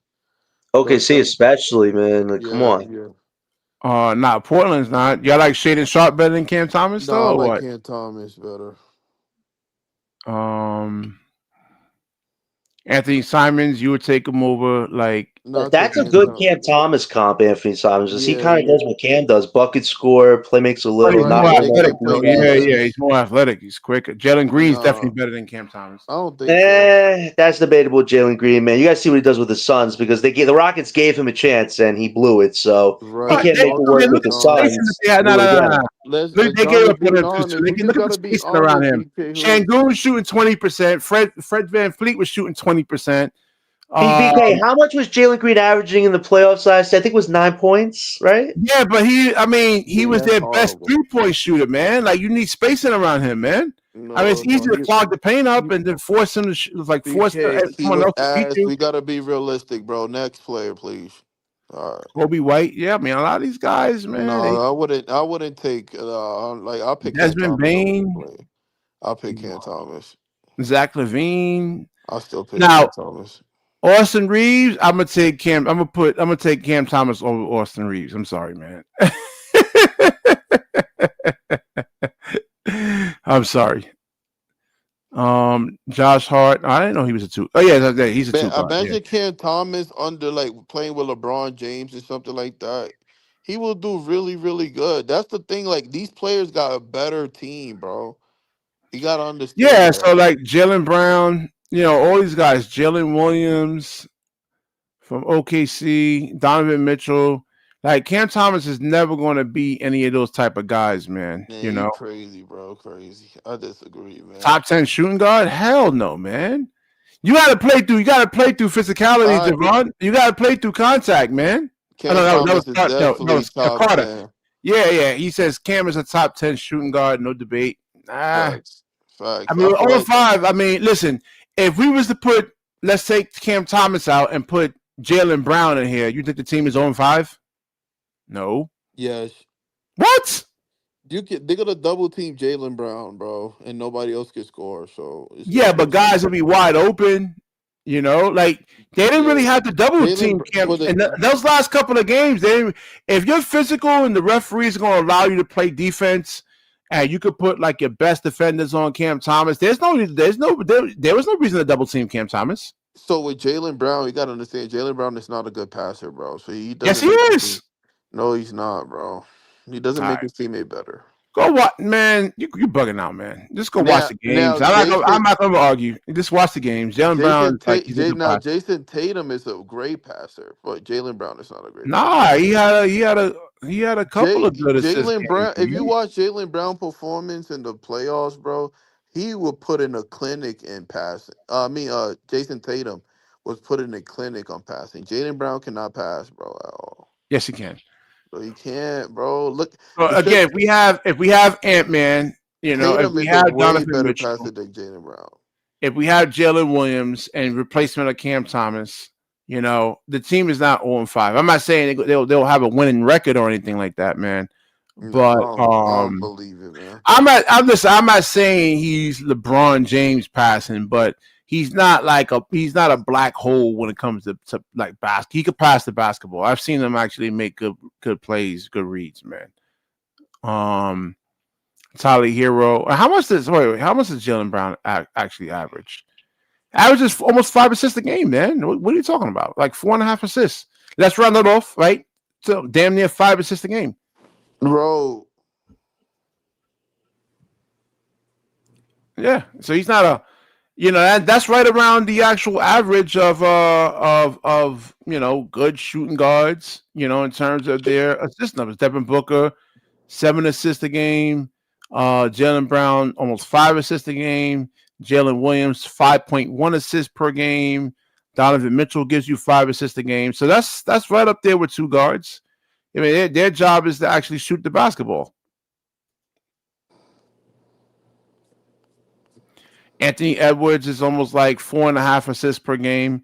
Okay, see, especially, man. Like, come Yeah, on. yeah. Nah, Portland's not. Y'all like Shaden Sharp better than Cam Thomas No, I though, or like what? Cam Thomas better. Anthony Simons, you would take him over like Not take That's a Cam good Thomas. Cam Thomas comp, Anthony Simons. He Yeah, kind of yeah. does what Cam does: bucket score, play makes a but little, he's Right, not more and they athletic can though. play multiple Yeah, games. he's defense. more athletic. He's quicker. Jalen Green's definitely No, better than Cam Thomas. I don't think so. That's debatable, Jalen Green, man. You guys see what he does with the Suns because the Rockets gave him a chance and he blew it. So he But Right. can't they, make it Also, work man, with look the at the John. spacing that Suns they had. and No, do no, it no, no, again. no. Let's Look, they John. gave Let's up be on him too, so honest. they We can just look at the gotta be spacing around honest, him. BK. Şengün shooting 20%. Fred Van Fleet was shooting 20%. BK, how much was Jalen Green averaging in the playoffs last year? I think it was 9 points, right? Yeah, but he Yeah, was that's their best horrible. 3-point shooter, man. Like you need spacing around him, man. I mean, No, it's easy to clog the paint up and then force him to force BK. He someone was else to beat ass. you. We gotta be realistic, bro. Next player, please. All right. Kobe White, yeah. I mean, a lot of these guys, man. No, I wouldn't. I wouldn't take. Like I'll pick Cam Desmond Thomas over this Bain, player. I'll pick Cam Thomas. Zach LaVine. I'll still pick Now, Cam Thomas. Austin Reeves, I'm gonna take Cam. I'm gonna take Cam Thomas over Austin Reeves. I'm sorry, man. I'm sorry. Josh Hart. I didn't know he was a 2. Oh yeah, he's a 2 guard. Yeah. Imagine Cam Thomas under like playing with LeBron James or something like that. He will do really, really good. That's the thing. Like these players got a better team, bro. You gotta understand Yeah. that. So like Jalen Brown, all these guys, Jalen Williams from OKC, Donovan Mitchell. Like Cam Thomas is never going to be any of those type of guys, man. Man, you crazy, bro. Crazy. I disagree, man. Top 10 shooting guard? Hell no, man. You got to play through. You got to play through physicality, Javon. You got to play through contact, man. Cam Thomas is definitely top Carter. 10. Yeah. He says Cam is a top 10 shooting guard. No debate. Facts. I mean, over 5. I mean, listen. If we was to put, let's take Cam Thomas out and put Jalen Brown in here, you think the team is 0-5? No. Yes. What? They're gonna double team Jalen Brown, bro, and nobody else can score. So yeah, but guys will be wide open. Like they didn't really have to double team Cam. And those last couple of games, if you're physical and the referees are going to allow you to play defense, and you could put like your best defenders on Cam Thomas, there was no reason to double team Cam Thomas. So with Jalen Brown, you got to understand Jalen Brown is not a good passer, bro. So he doesn't. Yes, he is. No, he's not, bro. He doesn't make his teammate better. Go watch, man. You're bugging out, man. Just go watch the games. I'm not going to argue. Just watch the games. Jalen Brown, Jason Tatum is a great passer, but Jalen Brown is not a great. Nah, he had a couple of good assists. Jalen Brown. If you watch Jalen Brown performance in the playoffs, bro, he will put in a clinic in passing. Jason Tatum was put in a clinic on passing. Jalen Brown cannot pass, bro, at all. Yes, he can. But he can't, bro. Look. Again, if we have Ant-Man, if we have Donovan Mitchell, passer than Jalen Brown. If we have Jalen Williams and replacement of Cam Thomas, the team is not 0-5. I'm not saying they'll have a winning record or anything like that, man. But I don't believe it, man. I'm not saying he's LeBron James passing, but he's not a black hole when it comes to like basket. He could pass the basketball. I've seen him actually make good plays, good reads, man. Tyler Hero. How much does Jaylen Brown actually average? Averages almost 5 assists a game, man. What are you talking about? Like 4.5 assists. Let's round it off, right? So damn near 5 assists a game. Bro. Yeah. So he's not a, that's right around the actual average of good shooting guards, in terms of their assist numbers. Devin Booker, 7 assists a game. Jaylen Brown, almost 5 assists a game. Jalen Williams, 5.1 assists per game. Donovan Mitchell gives you 5 assists a game. So that's right up there with 2 guards. I mean, their job is to actually shoot the basketball. Anthony Edwards is almost like 4.5 assists per game.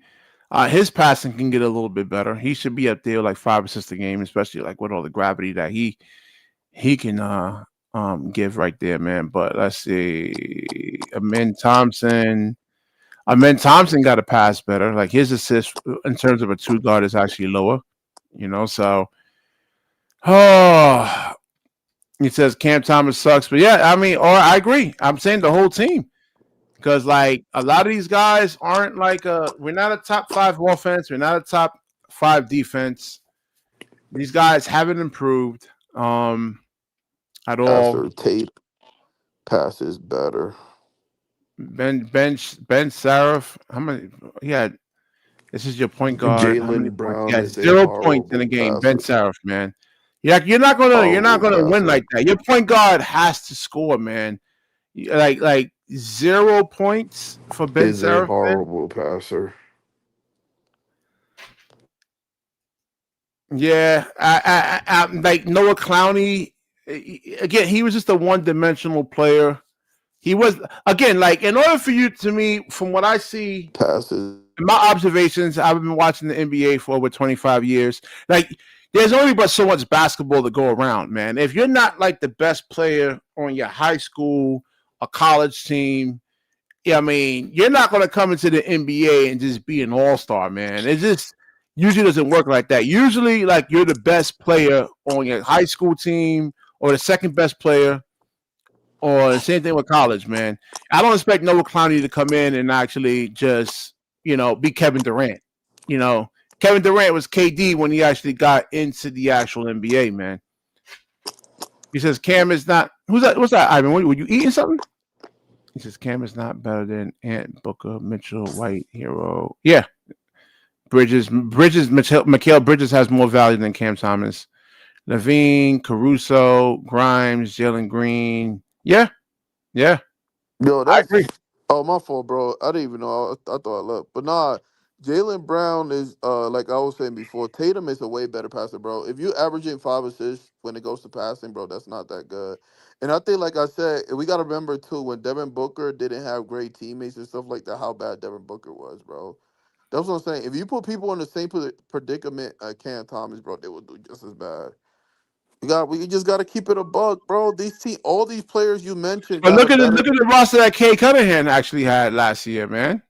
His passing can get a little bit better. He should be up there like 5 assists a game, especially like with all the gravity that he can give right there, man. But let's see. Amen Thompson got to pass better. Like his assist in terms of a 2 guard is actually lower, so he says Cam Thomas sucks. But yeah, I mean, or I agree. I'm saying the whole team. Because like a lot of these guys aren't like we're not a top 5 offense, we're not a top 5 defense. These guys haven't improved at all. After Tate passes better. Ben Saraf, how many? Yeah, this is your point guard. Jaylen Brown, yeah, 0 points in a game. Ben Saraf, man. Yeah, you're not gonna win like that. Your point guard has to score, man. Like 0 points for Ben Saraf. A horrible passer. Yeah, I like Noah Clowney. Again, he was just a one-dimensional player. He was, again, like, in order for you, to me, from what I see, passes. In my observations, I've been watching the NBA for over 25 years. Like, there's only but so much basketball to go around, man. If you're not like the best player on your high school or college team, I mean, you're not going to come into the NBA and just be an all-star, man. It just usually doesn't work like that. Usually, like, you're the best player on your high school team or the second best player, or the same thing with college, man. I don't expect Noah Clowney to come in and actually just, be Kevin Durant. Kevin Durant was KD when he actually got into the actual NBA, man. He says Cam is not. Who's that? What's that, Ivan? Were you eating something? He says Cam is not better than Ant, Booker, Mitchell, White, Hero. Yeah. Mikal Bridges has more value than Cam Thomas. Levine, Caruso, Grimes, Jalen Green. Yeah. Yo, I agree. Oh, my fault, bro. I didn't even know. I thought I left. But nah, Jaylen Brown is, like I was saying before, Tatum is a way better passer, bro. If you averaging 5 assists when it goes to passing, bro, that's not that good. And I think, like I said, we got to remember, too, when Devin Booker didn't have great teammates and stuff like that, how bad Devin Booker was, bro. That's what I'm saying. If you put people in the same predicament as Cam Thomas, bro, they will do just as bad. We just got to keep it a buck, bro. All these players you mentioned. But look at the roster that Cade Cunningham actually had last year, man.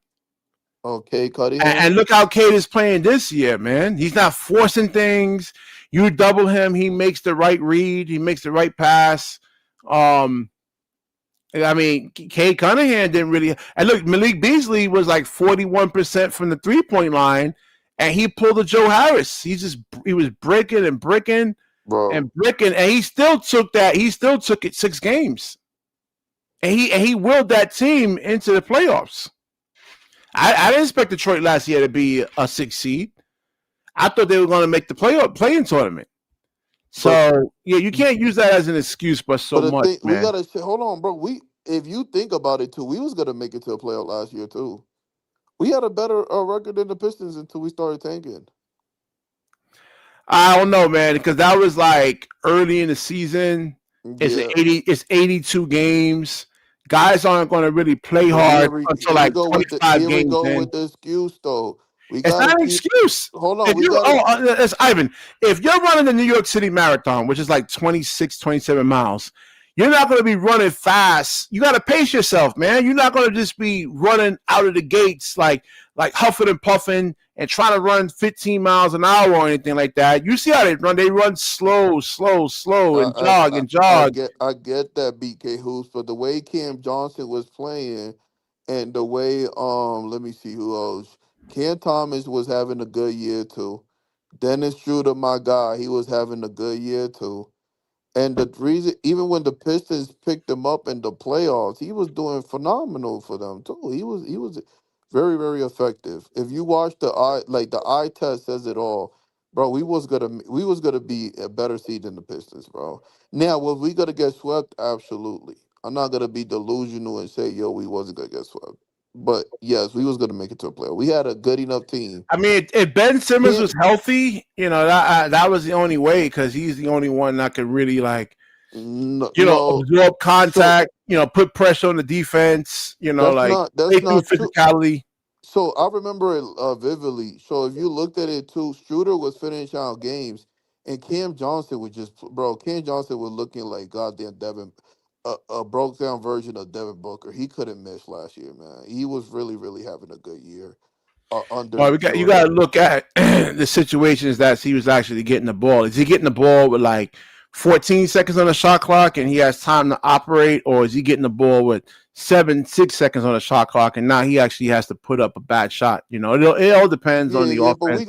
Okay, Cunningham. And look how Cade is playing this year, man. He's not forcing things. You double him, he makes the right read. He makes the right pass. I mean, Cade Cunningham didn't really. And look, Malik Beasley was like 41% from the 3-point line, and he pulled a Joe Harris. He was bricking and bricking. Bro. And bricking, and he still took that. He still took it 6 games, and he willed that team into the playoffs. I didn't expect Detroit last year to be a 6 seed. I thought they were going to make the play-in tournament. So yeah, you can't use that as an excuse, but much. Man. We gotta hold on, bro. If you think about it too, we was gonna make it to a playoff last year too. We had a better record than the Pistons until we started tanking. I don't know, man, because that was like early in the season. It's 82 games. Guys aren't going to really play hard until like 25 games. Here we go with the excuse, though. It's not an excuse. Hold on. It's Ivan. If you're running the New York City Marathon, which is like 26, 27 miles, you're not going to be running fast. You got to pace yourself, man. You're not going to just be running out of the gates like huffing and puffing and trying to run 15 miles an hour or anything like that. You see how they run? They run slow, and jog and jog. I get that, BK Hoops, but the way Cam Johnson was playing and the way let me see who else. Cam Thomas was having a good year too. Dennis Schroeder, my guy, he was having a good year too. And the reason, even when the Pistons picked him up in the playoffs, he was doing phenomenal for them too. He was very very effective. If you watch the eye test says it all, bro. We was gonna be a better seed than the Pistons, bro. Now, was we gonna get swept? Absolutely. I'm not gonna be delusional and say, yo, we wasn't gonna get swept. But yes, we was gonna make it to a playoff. We had a good enough team. I mean, if Ben Simmons Can't was healthy, that was the only way because he's the only one that could really no. absorb So contact, put pressure on the defense, that's play through not true. physicality. So I remember it vividly. So if you looked at it too, Schroeder was finishing out games, and Cam Johnson was bro. Cam Johnson was looking like goddamn Devin, a broke down version of Devin Booker. He couldn't miss last year, man. He was really, really having a good year under Well, you got Schroeder. to look at the situations that he was actually getting the ball. Is he getting the ball with like 14 seconds on the shot clock and he has time to operate, or is he getting the ball with 6 seconds on the shot clock and now he actually has to put up a bad shot? It all depends on Yeah, the yeah, but offense.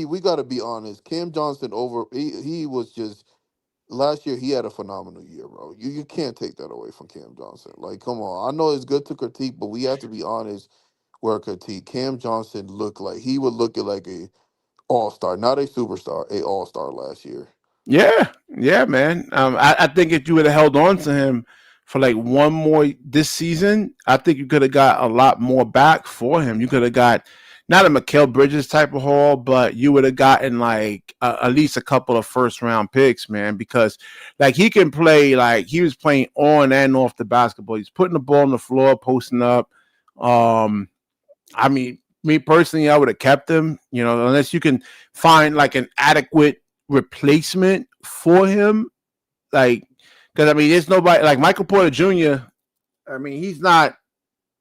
we gotta be honest. Cam Johnson he was just last year he had a phenomenal year, bro. You can't take that away from Cam Johnson. Like, come on. I know it's good to critique, but we have to be honest where critique. Cam Johnson looked like he was looking like a all-star, not a superstar, a all-star last year. Yeah, man. I think if you would have held on to him for like one more this season, I think you could have got a lot more back for him. You could have got not a Mikal Bridges type of haul, but you would have gotten like at least a couple of first round picks, man, because like he can play like he was playing on and off the basketball. He's putting the ball on the floor, posting up. Um, I mean, me personally, I would have kept him, unless you can find like an adequate replacement for him. Like, because I mean, there's nobody like Michael Porter Jr. I mean,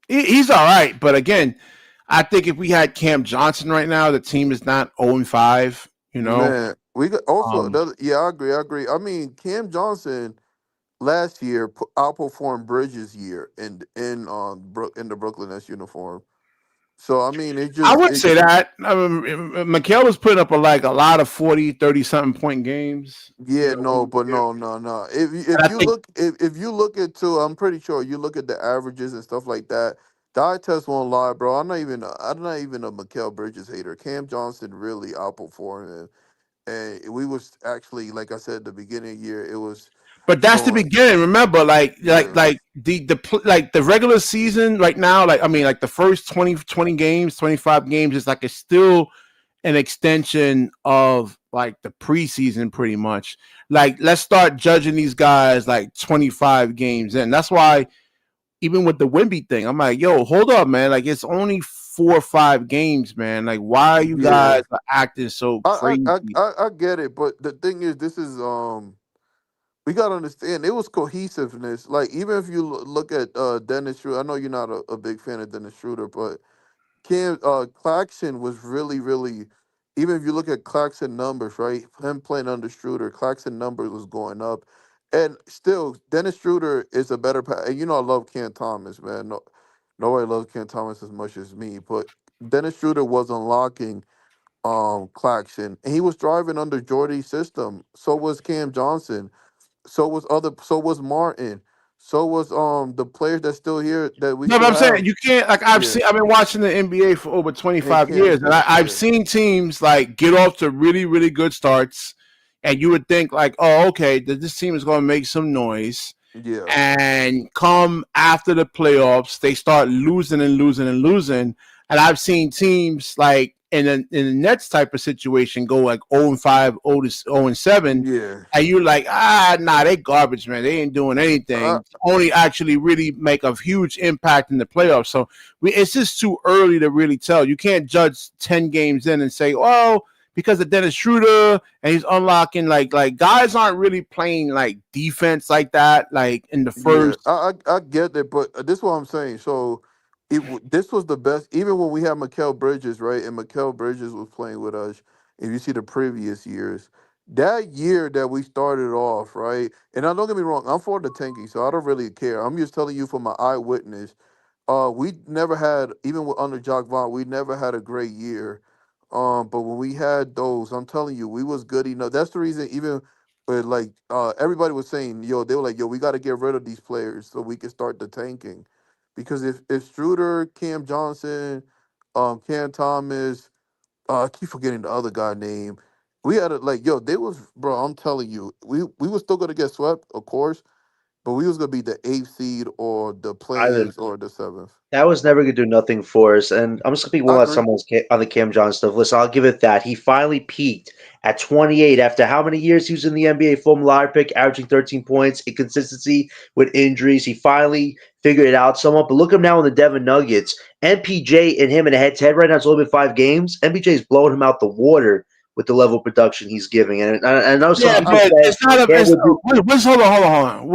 he's all right, but again, I think if we had Cam Johnson right now, the team is not 0-5. Man, we got also Um, yeah, I agree. I agree. I mean, Cam Johnson last year outperformed Bridges' year in the Brooklyn Nets uniform. So I mean, I would say that. I mean, Mikhail was putting up a lot of 40, 30 something point games. yeah, no, Over but the year. no. If And I you think, look if you look into, I'm pretty sure you look at the averages and stuff like that. The eye test won't lie, bro. I'm not even a Mikal Bridges hater. Cam Johnson really outperformed him, and we was actually, like I said at the beginning of the year, it was but that's the going, beginning. Remember, yeah, the regular season right now. Like I mean, like the first 20 games, 25 games is like it's still an extension of like the preseason pretty much. Like let's start judging these guys like 25 games in. That's why even with the Wimby thing, I'm like, yo, hold up, man. Like it's only 4 or 5 games, man. Like why are you yeah. guys acting so I crazy? I I, I get it, but the thing is, this is we gotta understand it was cohesiveness. Like, even if you look at Dennis Schroeder, I know you're not a big fan of Dennis Schroeder, but Claxton was really, really. Even if you look at Claxton numbers, right, him playing under Schroeder, Claxton numbers was going up, and still Dennis Schroeder is a better. And I love Ken Thomas, man. No, nobody loves Ken Thomas as much as me, but Dennis Schroeder was unlocking Claxton, and he was driving under Jordy's system. So was Cam Johnson. So was Martin. So was the players that's still here that we No, but still I'm saying have. you can't. Like Yeah, I've been watching the NBA for over and 25 Cam years, and did. I've Yeah, seen teams like get off to really, really good starts, and you would think like, oh, okay, this team is going to make some noise, yeah, and come after the playoffs, they start losing and losing and losing. And I've seen teams like in the Nets type of situation go like 0-5, 0-7, yeah. and you're like, nah, they garbage, man. They ain't doing Uh, anything. Only actually really make a huge impact in the playoffs. So it's just too early to really tell. You can't judge 10 games in and say, oh, because of Dennis Schroeder, and he's unlocking like guys aren't really playing like defense like that, like in the Yeah, first. I get that, but this is what I'm saying. So this was the best, even when we had Mikal Bridges, right? And Mikal Bridges was playing with us. If you see the previous years, that year that we started off, right? And now don't get me wrong, I'm for the tanking, so I don't really care. I'm just telling you from my eyewitness. We never had, even with under Jock Vaughn, we never had a great year. But when we had those, I'm telling you, we was good enough. That's the reason, even with like everybody was saying, yo, they were like, yo, we got to get rid of these players so we can start the tanking. Because if Struder, Cam Johnson, Cam Thomas, I keep forgetting the other guy name. We had it like, yo, they was, bro. I'm telling you, we was still gonna get swept, of course, but we was gonna be the eighth seed or the Ivan, play-ins or the seventh. that was never going to do nothing for us. And I'm just going to be I one last agree. time on the Cam Johnson stuff. Listen, I'll give it that. He finally peaked at 28 after how many years he was in the NBA, former lottery pick, averaging 13 points, inconsistency with injuries. He finally figured it out somewhat. But look at him now in the Denver Nuggets. MPJ and him in a head-to-head right now. It's only been 5 games. MPJ is blowing him out the water with the level of production he's giving. And I know some Yeah, people but said it's not a. Cam It's, would do. what's hold on.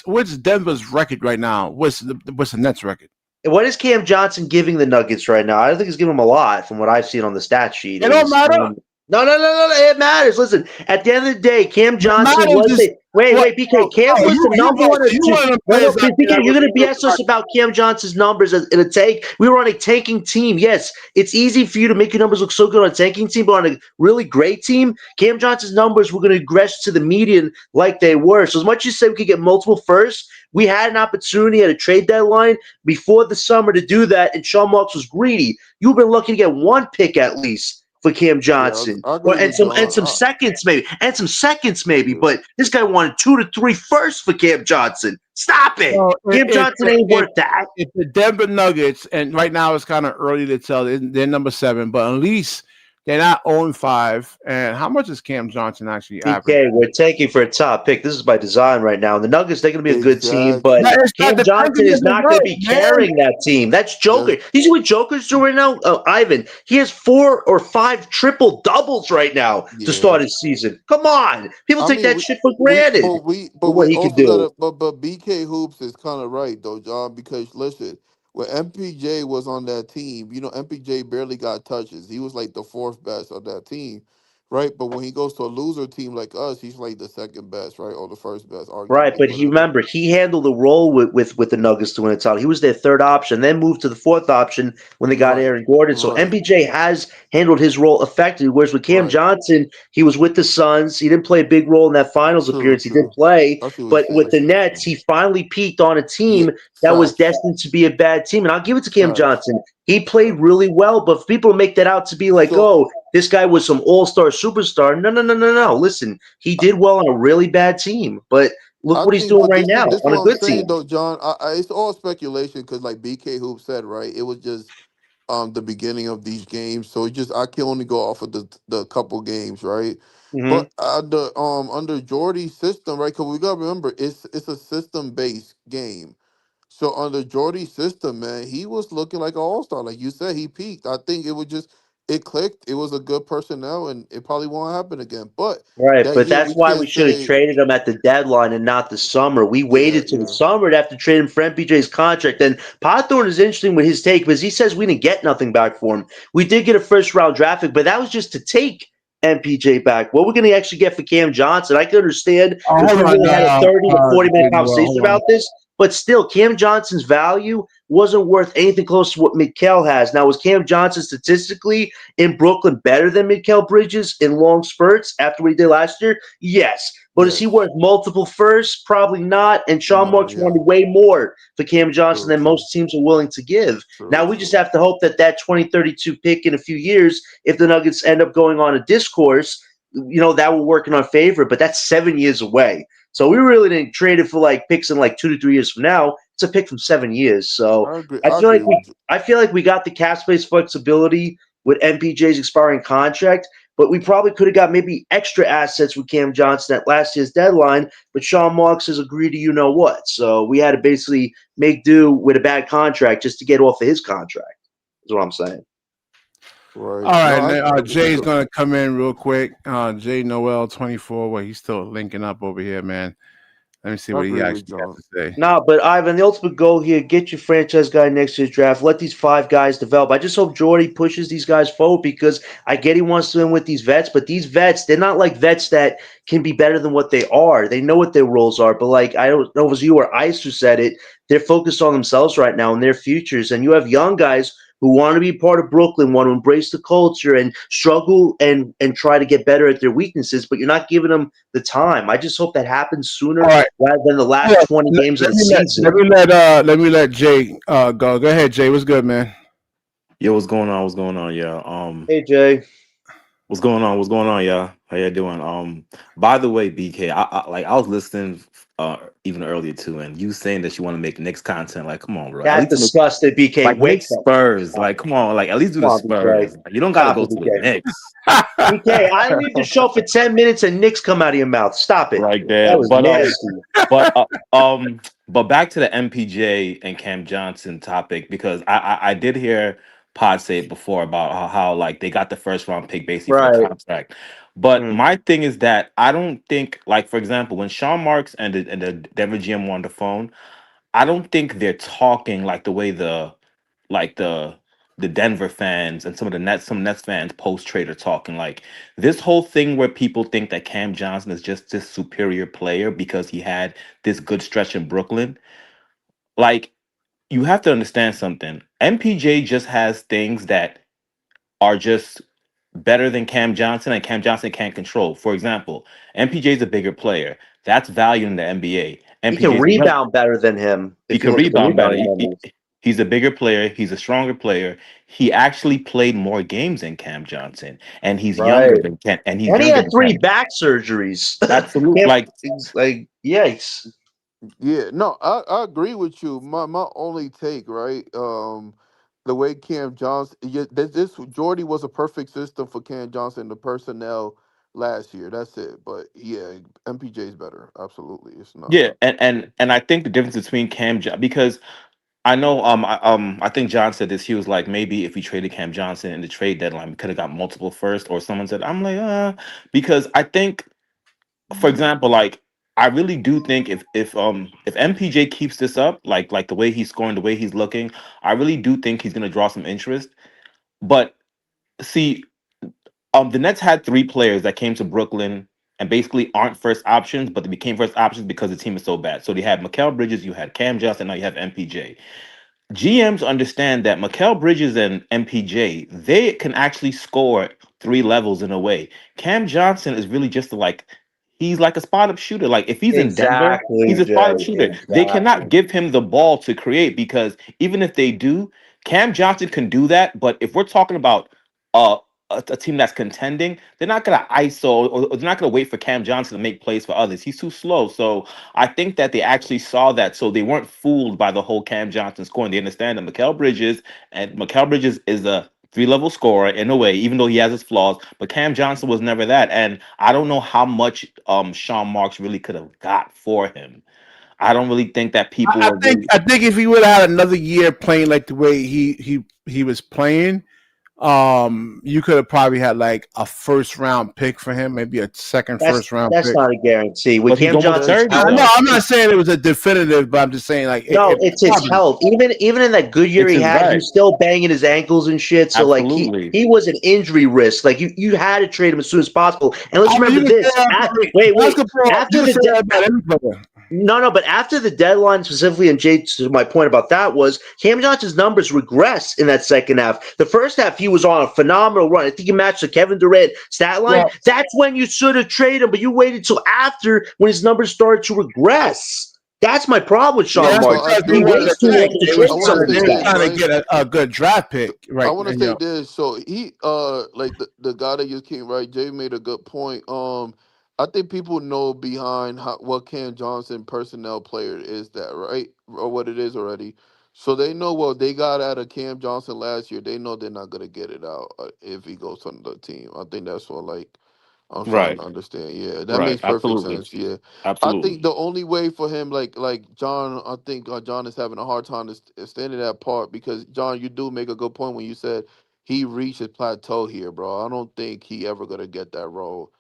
What's Denver's record right now? What's the Nets record? What is Cam Johnson giving the Nuggets right now? I don't think he's giving them a lot from what I've seen on the stat sheet. It don't Is matter. no, it matters. Listen, at the end of the day, Cam What Johnson matters was is the wait, what. wait, BK. Cam Oh, was the number one so or you two. one of them No, players out there BK, that you're was gonna real BS us smart. about Cam Johnson's numbers in a tank. We were on a tanking team. Yes, it's easy for you to make your numbers look so good on a tanking team, but on a really great team, Cam Johnson's numbers were gonna regress to the median like they were. So as much as you said we could get multiple firsts, we had an opportunity at a trade deadline before the summer to do that, and Sean Marks was greedy. You've been lucky to get one pick at least for Cam Yeah, Johnson, I or agree with and John. some seconds maybe, Yeah. But this guy wanted 2 to 3 firsts for Cam Johnson. Stop it. Well, Cam Johnson ain't worth that. if the Denver Nuggets, and right now it's kind of early to tell, they're number 7, but at least they're not 0-5. And how much is Cam Johnson actually average? BK, we're tanking for a top pick. This is by design right now. And the Nuggets, they're going to be a good team, but Exactly. It's not Cam the Johnson tanking is isn't not going to right, be man. carrying that team. That's That's Joker. You see what Joker's doing right now? Ivan, he has 4 or 5 triple doubles right now to yeah. start his season. Come on. People I take mean, that shit for granted but for we what he could also do. gotta, but BK Hoops is kind of right though, John. Because listen, when MPJ was on that team, MPJ barely got touches. He was like the fourth best of that team, right? But when he goes to a loser team like us, he's like the second best, right, or the first best, Right, arguably, but he whatever. remember he handled the role with the Nuggets to win a title. He was their third option, then moved to the fourth option when they got Right, Aaron Gordon. So right, MPJ has handled his role effectively. Whereas with Cam right. Johnson, he was with the Suns. He didn't play a big role in that finals True, appearance. He did true. play, I see what you're but with saying. the Nets, he finally peaked on a Yeah, team that was facts, destined to be a bad team. And I'll give it to Cam facts, Johnson. He played facts. really well, but for people to make that out to be like, So oh, this guy was some all-star superstar. No. Listen, he did well on a really bad team, but look I what he's think, doing but right this is now this is on what a I'm good saying team. though, John. It's all speculation because, like BK Hoop said, right? It was just the beginning of these games, so it just I can only go off of the couple games, right? Hmm. But the under Jordy's system, right? Because we gotta remember it's a system based game. So under Jordy's system, man, he was looking like an all star. Like you said, he peaked. I think it clicked. It was a good personnel, and it probably won't happen again. But Right, that but year, that's we why can't we should have say, traded him at the deadline and not the summer. We yeah, waited to the yeah, summer to have to trade him for MPJ's contract. And Podthorne is interesting with his take because he says we didn't get nothing back for him. We did get a first round draft pick, but that was just to take MPJ back. What we're going to actually get for Cam Johnson, I can understand Oh, if hold we on really had a now. 30 to 40 minute Well, conversation hold on. about this. But still, Cam Johnson's value wasn't worth anything close to what Mikal has. Now, was Cam Johnson statistically in Brooklyn better than Mikal Bridges in long spurts after what he did last year? Yes. But is he yes, worth multiple firsts? Probably not. And Sean no, Marks yeah, wanted way more for Cam Johnson true, than true, most teams are willing to give. true, Now we just true. have to hope that 2032 pick in a few years, if the Nuggets end up going on a discourse, that will work in our favor. But that's 7 years away. So we really didn't trade it for like picks in like 2 to 3 years from now. It's a pick from 7 years. So I agree. I I feel agree like we with you. I feel like we got the cap space flexibility with MPJ's expiring contract, but we probably could have got maybe extra assets with Cam Johnson at last year's deadline. But Sean Marks has agreed to what. So we had to basically make do with a bad contract just to get off of his contract. Is what I'm saying. Right. All No, right, I now, agree with Jay's you. gonna come in real quick. Jay Noel 24. Well, he's still linking up over here, man. Let me see I what he agree with actually has John. to say. No, but Ivan, the ultimate goal here: get your franchise guy next year's draft. Let these five guys develop. I just hope Jordy pushes these guys forward because I get he wants to win with these vets, but these vets, they're not like vets that can be better than what they are. They know what their roles are, but like I don't know if it was you or Ice who said it, they're focused on themselves right now and their futures. And you have young guys who want to be part of Brooklyn, want to embrace the culture and struggle and try to get better at their weaknesses, but you're not giving them the time. I just hope that happens All sooner right, rather than the yeah, last 20 games of the season. let me let Jay go. Go ahead, Jay. What's good, man? Yo, what's going on? What's going on? Yeah. Hey Jay, What's going on? What's going on? Yeah. How you doing? By the way, BK, I was listening even earlier too, and you saying that you want to make Knicks content. Like, come on, bro. At that's least make disgusting. BK, like wake Knicks up. Spurs. Stop Like, come on, like at least do Come the on, BK. Spurs. Like, you don't gotta Stop go it, to the BK. Knicks. BK, I leave the show for 10 minutes and Knicks come out of your mouth. Stop it. Right That there. was But nasty. but uh, um but back to the MPJ and Cam Johnson topic because I did hear Pod say it before about how like they got the first round pick basically for the Right. contract. But Mm. my thing is that I don't think like for example when Sean Marks and the Denver GM were on the phone, I don't think they're talking like the way like the Denver fans and some Nets fans post trade are talking like this whole thing where people think that Cam Johnson is just this superior player because he had this good stretch in Brooklyn. Like you have to understand something. MPJ just has things that are just better than Cam Johnson and Cam Johnson can't control. For example, MPJ is a bigger player. That's value in the NBA. He can MPJ is a young rebound better than him he if you can look at the rebound better. rebounding numbers. He's a bigger player. He's a stronger player. He actually played more games than Cam Johnson, and he's younger Right. than Cam. And he's And he younger had than three Cam. back surgeries. Absolutely, Can't- like He's like, yikes. Yeah, no, I agree with you. My only take, right? The way Cam Johnson, yeah, this Jordy was a perfect system for Cam Johnson, the personnel last year. That's it. But yeah, MPJ is better. Absolutely, it's not. yeah, and I think the difference between because I know I think John said this. He was like maybe if we traded Cam Johnson in the trade deadline, we could have got multiple first. Or someone said I'm like because I think for example, like I really do think if MPJ keeps this up, like the way he's scoring, the way he's looking, I really do think he's gonna draw some interest. But see, the Nets had three players that came to Brooklyn and basically aren't first options, but they became first options because the team is so bad. So they had Mikal Bridges, you had Cam Johnson, now you have MPJ. GMs understand that Mikal Bridges and MPJ, they can actually score three levels in a way. Cam Johnson is really just like he's like a spot up shooter. Like if he's in Denver, he's Exactly, a spot Jay. up shooter. They Exactly. cannot give him the ball to create because even if they do, Cam Johnson can do that. But if we're talking about uh a team that's contending, they're not gonna ISO or they're not gonna wait for Cam Johnson to make plays for others. He's too slow. So I think that they actually saw that, so they weren't fooled by the whole Cam Johnson scoring. They understand that Mikal Bridges is a three-level scorer in a way, even though he has his flaws. But Cam Johnson was never that, and I don't know how much Sean Marks really could have got for him. I don't really think that people were really I think if he would have had another year playing like the way he was playing, you could have probably had like a first round pick for him, maybe a second That's first round that's pick. not a guarantee. With but he's Cam almost Johnson's 30 health, No, though. I'm not saying it was a definitive, but I'm just saying like no, it it's his probably. health. Even in that good year It's he his had, he right. was still banging his ankles and shit. So like Absolutely. he was an injury risk. Like you had to trade him as soon as possible. And let's I mean, you remember can say this. that about Wait. basketball. You After can the say that about any player. No, but after the deadline specifically, and Jay, to my point about that was Cam Johnson's numbers regress in that second half. The first half, he was on a phenomenal run. I think he matched the Kevin Durant stat line. Well, That's when you should have traded him, but you waited till after when his numbers started to regress. That's my problem with Yeah, Sean that's so Marks. I because do they He want wanted to waits to too say, long tank. to I trade want to some of say They these were this, guys. trying to right? get a good draft pick, I right? want to And, you say know, this. So he, like the guy that just came, right? Jay made a good point. I think people know behind what Cam Johnson personnel player is that, right? Or what it is already. So they know what they got out of Cam Johnson last year. They know they're not gonna get it out if he goes to another team. I think that's what like I'm trying Right. to understand. Yeah, that Right. makes perfect Absolutely. sense. Yeah, I Absolutely. think the only way for him, like John, I think John is having a hard time to standing that part because John, you do make a good point when you said he reached his plateau here, bro. I don't think he ever gonna get that role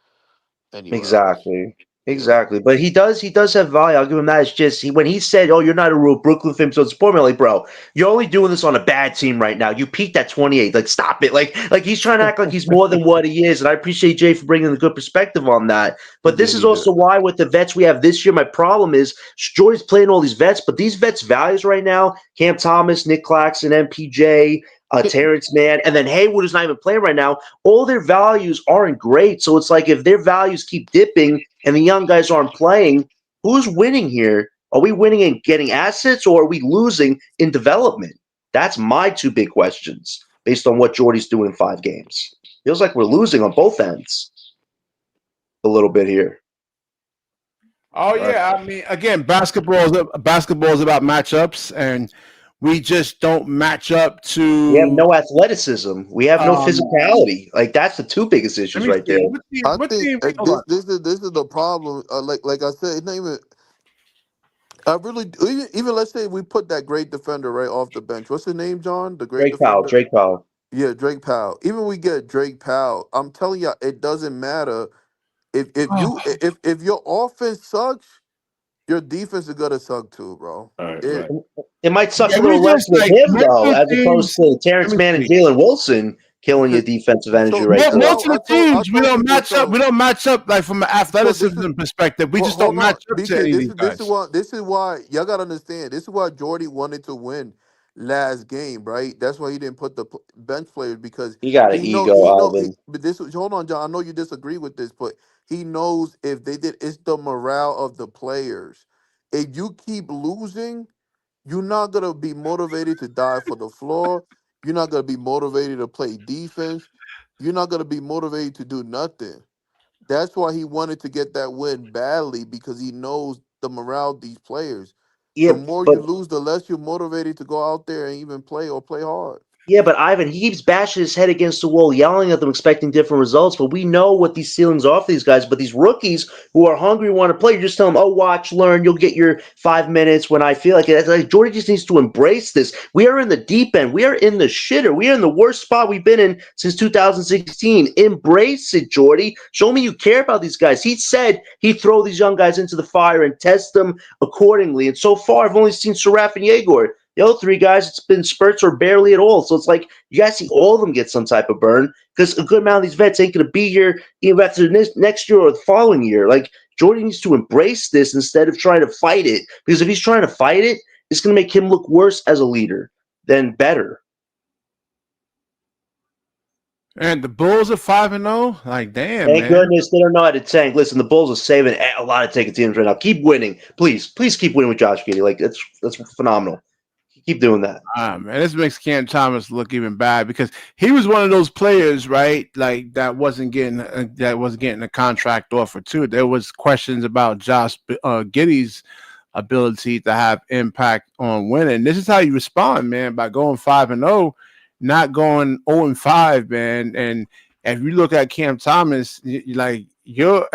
anywhere else. Exactly. Yeah. Exactly. But he does have value. I'll give him that. It's just when he said, "Oh, you're not a real Brooklyn fan, so support me," like, bro, you're only doing this on a bad team right now. You peaked at 28. Like, stop it. Like he's trying to act like he's more than what he is. And I appreciate Jay for bringing a good perspective on that. He But this did. is He did. also why with the vets we have this year, my problem is Jordy's playing all these vets, but these vets' values right now, Cam Thomas, Nick Claxton, MPJ, Terrence Mann, and then Hayward is not even playing right now. All their values aren't great. So it's like if their values keep dipping and the young guys aren't playing, who's winning here? Are we winning in getting assets or are we losing in development? That's my two big questions based on what Jordy's doing in 5 games. Feels like we're losing on both ends a little bit here. Oh Right. yeah, I mean, again, basketball is about matchups, and we just don't match up We have to. no athleticism. We have no Um, physicality. Like that's the two biggest let issues me right see. there. What team? I What think team? Hold on. this is the problem. Like I said, it's not even. I really even let's say we put that great defender right off the bench. What's his name, John? The great Drake Powell, defender. Drake Powell. Yeah, Drake Powell. Even we get Drake Powell, I'm telling you, it doesn't matter if your offense sucks, your defense is gonna suck too, bro. Right. It Right. It might suck Yeah, a we little less just with like him most though, of the as opposed teams. to Let Terrence me Mann and see. Jalen Wilson killing your so defensive energy so right Most, there. most no, of the I teams we told don't you this. match up. We don't match up like from an So this is athleticism perspective. We just don't hold on, match up to BK. any of This these is guys. this is why y'all gotta understand. This is why Jordy wanted to win last game, right? That's why he didn't put the bench players because He got an ego, he know. Alvin. But this hold on, John. I know you disagree with this, but he knows if they did, it's the morale of the players. If you keep losing, you're not gonna be motivated to die for the floor. You're not gonna be motivated to play defense. You're not gonna be motivated to do nothing. That's why he wanted to get that win badly because he knows the morale of these players. Yeah, The more but you lose, the less you're motivated to go out there and even play or play hard. Yeah, but Ivan, he keeps bashing his head against the wall, yelling at them, expecting different results. But we know what these ceilings are for these guys. But these rookies who are hungry, want to play, you just tell them, "Oh, watch, learn. You'll get your 5 minutes when I feel like it." It's like Jordy just needs to embrace this. We are in the deep end. We are in the shitter. We are in the worst spot we've been in since 2016. Embrace it, Jordy. Show me you care about these guys. He said he'd throw these young guys into the fire and test them accordingly. And so far, I've only seen Seraph and Yegor. The other 3 guys, it's been spurts or barely at all. So it's like you guys see all of them get some type of burn because a good amount of these vets ain't going to be here even after next year or the following year. Like Jordan needs to embrace this instead of trying to fight it because if he's trying to fight it, it's going to make him look worse as a leader than better. And the Bulls are 5-0. Like, damn, Thank man. goodness they don't know how to tank. Listen, the Bulls are saving a lot of ticket teams right now. Keep winning, please. Please keep winning with Josh Giddey. Like that's phenomenal. Keep doing that. Man, this makes Cam Thomas look even bad because he was one of those players, right? Like that wasn't getting a contract offer too. There was questions about Josh Giddey's ability to have impact on winning. This is how you respond, man, by going 5-0, not going 0-5, man. And if you look at Cam Thomas, you're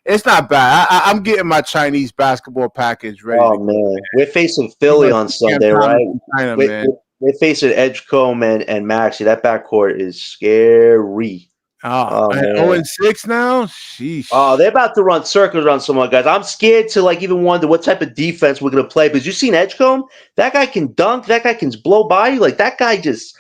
it's not bad. I'm getting my Chinese basketball package ready to Oh go. man, we're facing You're Philly gonna on see Cam Sunday, Thomas right? in China, We're, man. we're we're facing Edgecombe and Maxey. That backcourt is scary. Oh And man. 0-6 now? Oh, Sheesh. they're about to run circles around some of guys. I'm scared to like even wonder what type of defense we're gonna play because you've seen Edgecombe. That guy can dunk. That guy can blow by you. Like that guy just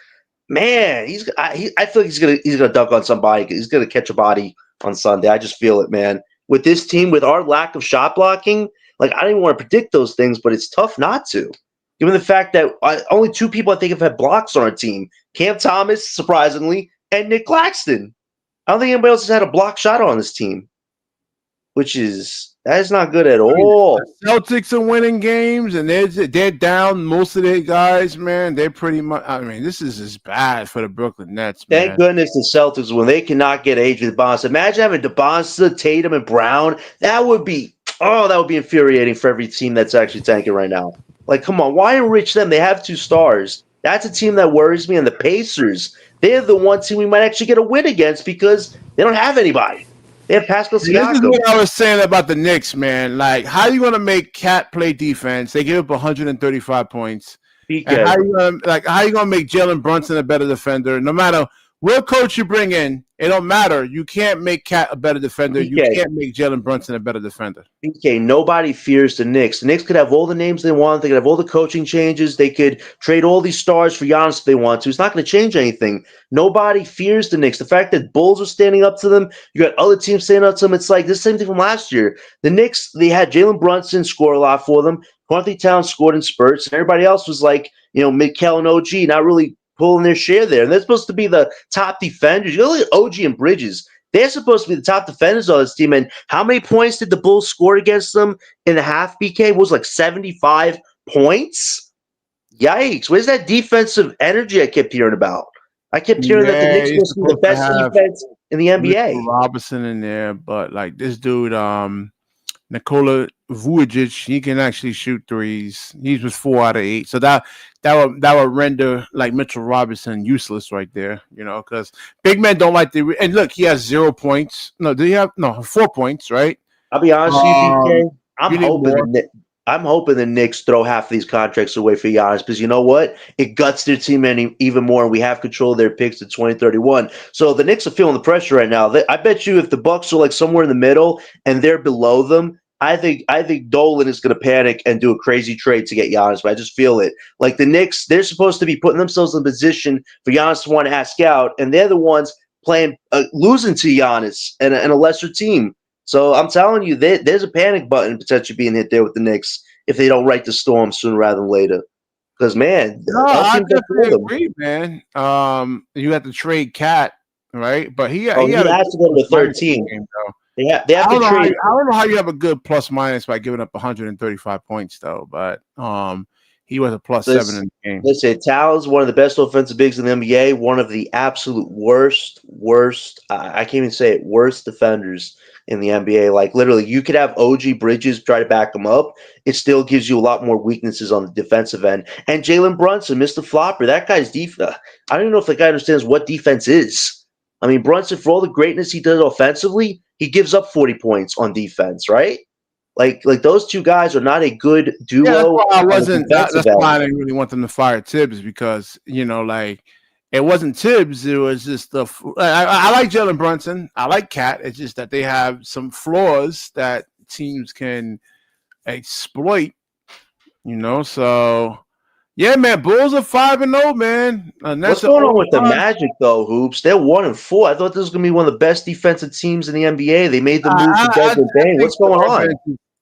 man. I feel like he's gonna dunk on somebody. He's gonna catch a body on Sunday. I just feel it, man. With this team, with our lack of shot blocking, like I don't even want to predict those things, but it's tough not to. Given the fact that only 2 people I think have had blocks on our team: Cam Thomas, surprisingly, and Nick Claxton. I don't think anybody else has had a block shot on this team, that is not good at I mean, all. the Celtics are winning games, and they're down most of their guys, man. They're pretty much. I mean, this is as bad for the Brooklyn Nets, Thank man. goodness the Celtics when they cannot get Adrian DeBonsa. Imagine having DeBonsa, Tatum, and Brown. That would be infuriating for every team that's actually tanking right now. Like, come on, why enrich them? They have 2 stars. That's a team that worries me. And the Pacers, they're the one team we might actually get a win against because they don't have anybody. They have Pascal This is Siakam. what I was saying about the Knicks, man. Like, how you going to make Cat play defense? They give up 135 points. And BK. how you gonna make Jalen Brunson a better defender? No matter what coach you bring in, it don't matter. You can't make Cat a better defender. You BK. can't make Jalen Brunson a better defender. BK, nobody fears the Knicks. The Knicks could have all the names they want. They could have all the coaching changes. They could trade all these stars for Giannis if they want to. It's not going to change anything. Nobody fears the Knicks. The fact that Bulls are standing up to them, you got other teams standing up to them. It's like the same thing from last year. The Knicks, they had Jalen Brunson score a lot for them. Quanti Towns scored in spurts, and everybody else was like, Mikal and OG, not really pulling their share there. And they're supposed to be the top defenders. You look at OG and Bridges. They're supposed to be the top defenders on this team. And how many points did the Bulls score against them in the half, BK? It was like 75 points? Yikes. Where's that defensive energy I kept hearing about? I kept hearing that the Knicks you're was the supposed to best have defense in the Mitchell NBA. Robinson in there, but like this dude, Nikola Vujic, he can actually shoot threes. He was 4 out of 8. So that would render like Mitchell Robinson useless right there, because big men don't like the and look, he has 0 points. No, did he have 4 points, right? I'll be honest with you, BK. I'm hoping the Knicks throw half of these contracts away for Giannis because you know what? It guts their team even more, and we have control of their picks to 2031. So the Knicks are feeling the pressure right now. I bet you if the Bucks are like somewhere in the middle and they're below them, I think Dolan is going to panic and do a crazy trade to get Giannis. But I just feel it. Like the Knicks, they're supposed to be putting themselves in position for Giannis to want to ask out, and they're the ones playing losing to Giannis and a lesser team. So I'm telling you, there's a panic button potentially being hit there with the Knicks if they don't right the storm sooner rather than later. Because man, no, I definitely agree, man. You have to trade Cat, right? But he has to go to the 13. They have to trade. I don't know how you have a good plus minus by giving up 135 points though, but he was a plus 7 in the game. Listen, Tal's one of the best offensive bigs in the NBA, one of the absolute worst, I can't even say it, worst defenders in the NBA. Like literally, you could have OG Bridges try to back him up. It still gives you a lot more weaknesses on the defensive end. And Jalen Brunson, Mr. Flopper, that guy's defense. I don't even know if the guy understands what defense is. I mean, Brunson, for all the greatness he does offensively, he gives up 40 points on defense, right? Like those two guys are not a good duo. Yeah, that's why I didn't really want them to fire Tibbs because it wasn't Tibbs. It was just I like Jalen Brunson. I like Cat. It's just that they have some flaws that teams can exploit. So yeah, man. Bulls are 5-0, man. What's going on with the Magic though, Hoops? They're 1-4. I thought this was gonna be one of the best defensive teams in the NBA. They made the move to Desmond Bain. What's going on?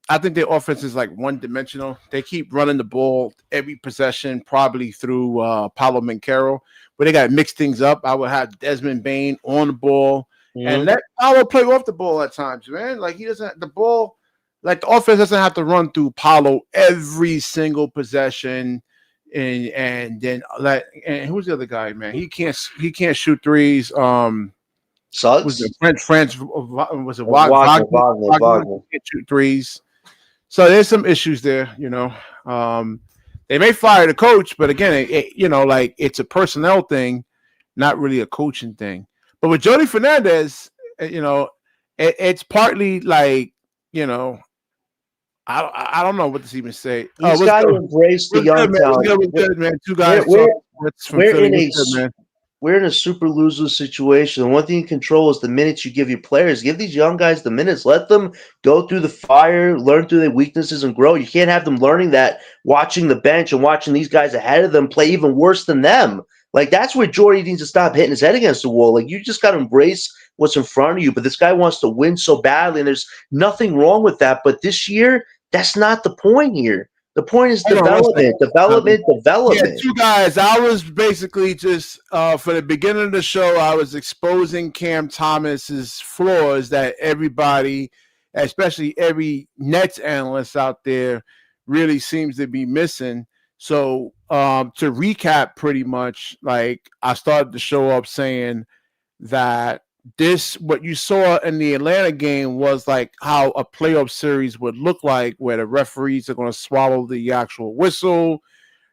I think their offense is like one-dimensional. They keep running the ball every possession, probably through Paolo Banchero, but they got to mix things up. I would have Desmond Bain on the ball and let Paolo play off the ball at times, man. Like he doesn't the ball, like the offense doesn't have to run through Paolo every single possession. And then and who's the other guy, man? He can't shoot threes. Suggs? Was it France? Was it Wagner? Can't shoot threes. So there's some issues there, They may fire the coach, but again, it's a personnel thing, not really a coaching thing. But with Jody Fernandez, it's partly like, I don't know what to even say. He's got to embrace the young talent. Good, man. Two guys. We're in a super loser situation. One thing you control is the minutes you give your players. Give these young guys the minutes. Let them go through the fire, learn through their weaknesses, and grow. You can't have them learning that watching the bench and watching these guys ahead of them play even worse than them. Like, that's where Jordy needs to stop hitting his head against the wall. Like, you just got to embrace what's in front of you. But this guy wants to win so badly, and there's nothing wrong with that. But this year, that's not the point here. The point is development. Yeah, two guys. I was basically just for the beginning of the show, I was exposing Cam Thomas's flaws that everybody, especially every Nets analyst out there, really seems to be missing. So to recap, pretty much, like I started the show up saying that what you saw in the Atlanta game was like how a playoff series would look like, where the referees are going to swallow the actual whistle.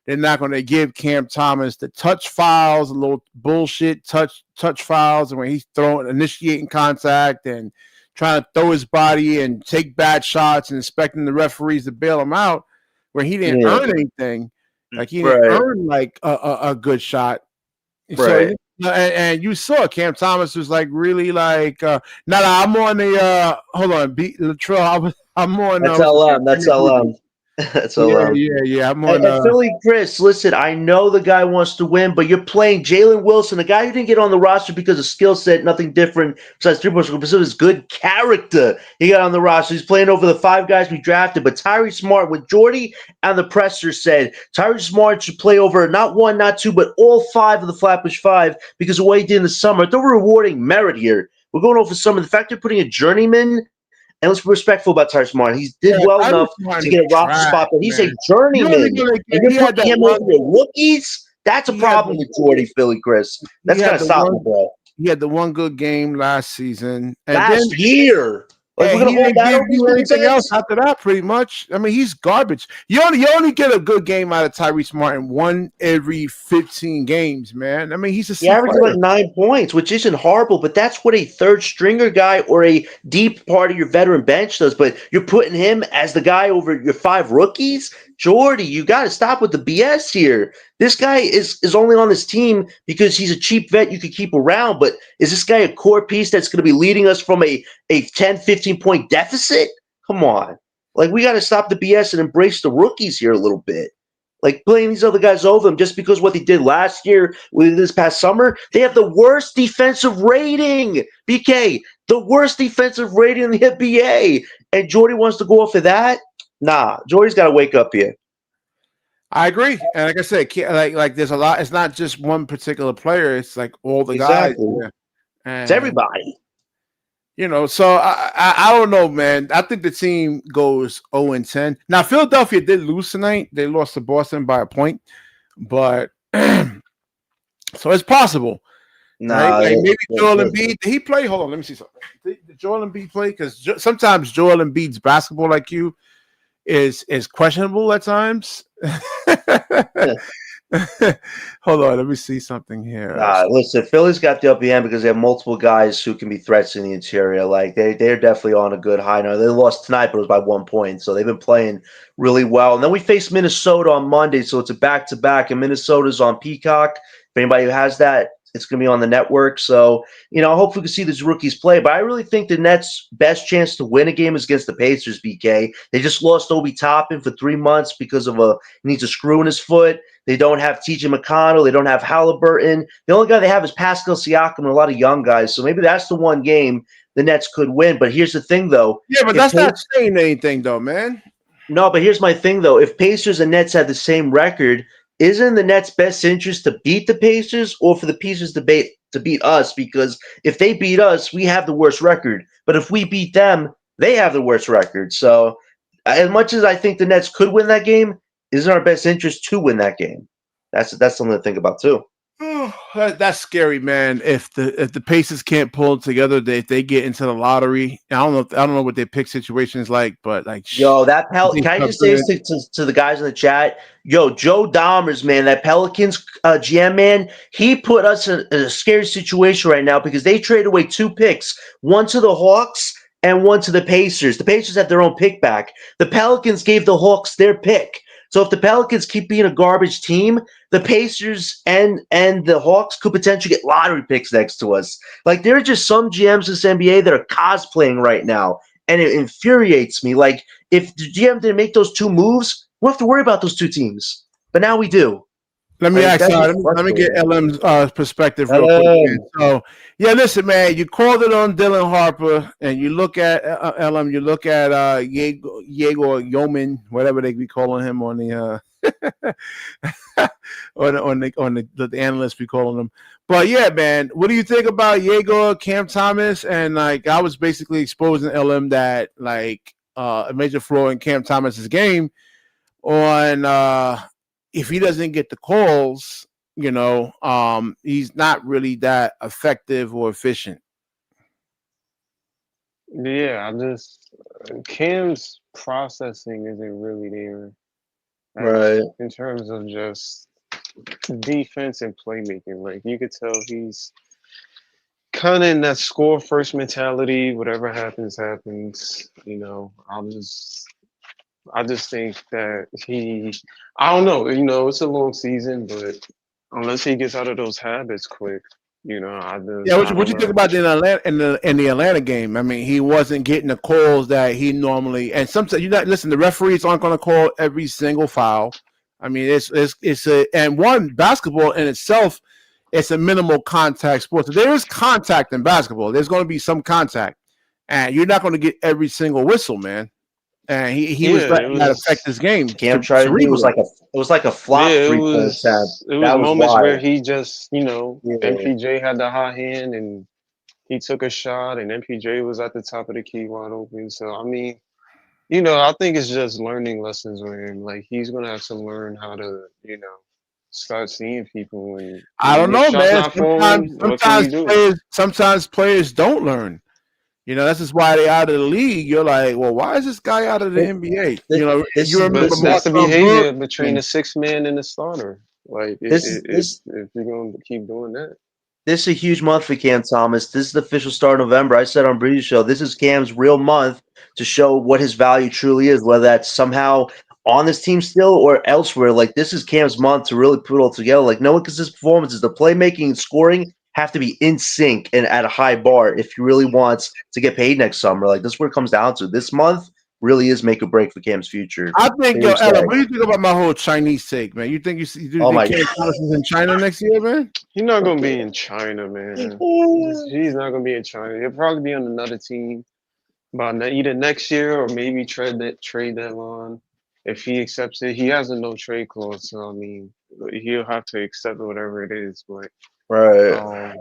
They're not going to give Cam Thomas the touch fouls, a little bullshit touch fouls, and when he's initiating contact and trying to throw his body and take bad shots and expecting the referees to bail him out, where he didn't earn anything. Like he didn't Right. earn like a good shot. So Right. and you saw Cam Thomas was like really like I'm on the hold on Latrell. I'm on That's what's his name? LM. That's LM. That's LM. Yeah. I'm on And Philly Chris, listen, I know the guy wants to win, but you're playing Jalen Wilson, a guy who didn't get on the roster because of skill set, nothing different besides 3 points, but his good character. He got on the roster. He's playing over the 5 guys we drafted, but Tyree Smart, with Jordy and the presser said, Tyree Smart should play over not 1, not 2, but all 5 of the Flatbush 5 because of what he did in the summer. They're rewarding merit here. We're going over summer. The fact they're putting a journeyman, and let's be respectful about Tyrese Martin. He did well Tyrese enough Martin to is get a roster trash, spot, but he's a man. You only journeyman. gonna And get you're he had putting that him one over the rookies? That's a he had problem with Jordy, Philly, Chris. he That's had kind of the stop one bro. he had the one good game last season. And then Last year. Like, we're and going to he hold didn't that give over these you people's anything else heads? after that, pretty much. I mean, he's garbage. You only get a good game out of Tyrese Martin one every 15 games, man. I mean, he's a He C averages like player. 9 points, which isn't horrible, but that's what a third stringer guy or a deep part of your veteran bench does. But you're putting him as the guy over your 5 rookies? Jordy, you got to stop with the BS here. This guy is only on this team because he's a cheap vet you could keep around. But is this guy a core piece that's going to be leading us from a 10, 15-point deficit? Come on. Like, we got to stop the BS and embrace the rookies here a little bit. Like, playing these other guys over them just because what they did last year with this past summer, they have the worst defensive rating. BK, the worst defensive rating in the NBA. And Jordy wants to go off of that? Nah, Jordy's got to wake up here. I agree, and like I said, like there's a lot. It's not just one particular player. It's like all the guys. Exactly. Yeah. It's And everybody. so I don't know, man. I think the team goes 0-10. Now Philadelphia did lose tonight. They lost to Boston by a point, but so it's possible, right? Nah, Like maybe Joel Embiid. Did he play? Hold on, let me see something. Did Joel Embiid play? Because sometimes Joel Embiid's basketball IQ is questionable at times. Hold on, let me see something here. listen, Philly's got the upper hand because they have multiple guys who can be threats in the interior. Like, they're definitely on a good high now. They lost tonight, but it was by 1 point, so they've been playing really well. And then we face Minnesota on Monday, so it's a back-to-back, and Minnesota's on Peacock. If anybody who has that, it's going to be on the network. So, hopefully we can see these rookies play. But I really think the Nets' best chance to win a game is against the Pacers, BK. They just lost Obi Toppin for 3 months because of he needs a screw in his foot. They don't have T.J. McConnell. They don't have Halliburton. The only guy they have is Pascal Siakam and a lot of young guys. So maybe that's the one game the Nets could win. But here's the thing, though. Yeah, but that's not saying anything, though, man. No, but here's my thing, though. If Pacers and Nets had the same record, isn't the Nets' best interest to beat the Pacers or for the Pacers to beat us? Because if they beat us, we have the worst record. But if we beat them, they have the worst record. So as much as I think the Nets could win that game, isn't our best interest to win that game? That's something to think about too. That's scary, man. If the Pacers can't pull it together, if they get into the lottery, I don't know what their pick situation is like, but like, yo, can I just say this to the guys in the chat? Yo, Joe Dahmers, man, that Pelicans GM man, he put us in a scary situation right now because they traded away 2 picks, one to the Hawks and one to the Pacers. The Pacers had their own pick back. The Pelicans gave the Hawks their pick. So if the Pelicans keep being a garbage team, the Pacers and the Hawks could potentially get lottery picks next to us. Like, there are just some GMs in this NBA that are cosplaying right now, and it infuriates me. Like, if the GM didn't make those 2 moves, we don't have to worry about those 2 teams. But now we do. Let me let me get LM's perspective real quick. Man. So, yeah, listen, man, you called it on Dylan Harper, and you look at LM, you look at Yegor Yeoman, whatever they be calling him on the on the analysts be calling him. But yeah, man, what do you think about Yegor, Cam Thomas, and like I was basically exposing LM that like a major flaw in Cam Thomas's game on if he doesn't get the calls, he's not really that effective or efficient. Yeah, Cam's processing isn't really there, right? In terms of just defense and playmaking. Like, you could tell he's kind of in that score first mentality. Whatever happens, happens. I just think that I don't know. You know, it's a long season, but unless he gets out of those habits quick, you know, Yeah, I what don't you think know. about the Atlanta in the Atlanta game? I mean, he wasn't getting the calls that he normally. And sometimes you not listen. The referees aren't going to call every single foul. I mean, it's a and one basketball in itself, it's a minimal contact sport. So there is contact in basketball. There's going to be some contact, and you're not going to get every single whistle, man. And he was Yeah, letting that affect his game Cam tried to do cerebrally. it was like a flop yeah, 3-point attempt. it was That was moments why. where he just, you know, Yeah. MPJ had the hot hand and he took a shot, and MPJ was at the top of the key wide open. So I mean, you know, I think it's just learning lessons with him. Like he's gonna have to learn how to, you know, start seeing people and I don't when your know, shot's man. not falling, what can you do? Sometimes players don't learn. You know, that's just why they out of the league. You're like, well, why is this guy out of the This, NBA? this, You know, you this, remember But this that's is the Markel Brooks? behavior between the six man and the starter. Like this if you're gonna keep doing that. This is a huge month for Cam Thomas. This is the official start of November. I said on Breezy's show, this is Cam's real month to show what his value truly is, whether that's somehow on this team still or elsewhere. Like, this is Cam's month to really put it all together. Like, no inconsistent performances. The playmaking and scoring have to be in sync and at a high bar if he really wants to get paid next summer. Like, this is what it comes down to. This month really is make or break for Cam's future. I think, yo, Huge Ella, day. what do you think about my whole Chinese take, man? You think you Oh think my Cam Thomas is in China next year, man? He's not gonna be in China, man. He's not gonna be in China. He'll probably be on another team by either next year or maybe trade deadline. If he accepts it, he has a no trade clause, so I mean he'll have to accept whatever it is. But Right. um,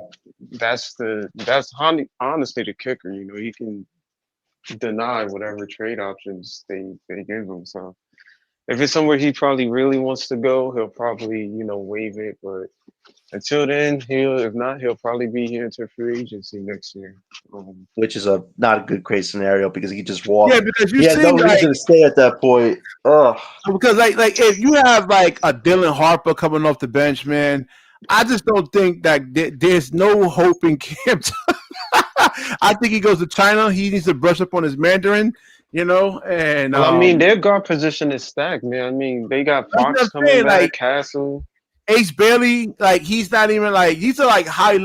honestly the kicker. You know, he can deny whatever trade options they give him. So if it's somewhere he probably really wants to go, he'll probably waive it. But until then, if not, he'll probably be here until free agency next year. Which is not a good great scenario because he could just Yeah, walk. because you He had no see, like, reason to stay at that point. Ugh. because like if you have like a Dylan Harper coming off the bench, man, I just don't think that there's no hope in Cam. I think he goes to China. He needs to brush up on his Mandarin, and Well, I mean, their guard position is stacked, man. I mean, they got that's what Fox I'm coming saying. Like back, Castle. Ace Bailey, like he's not even like these are like high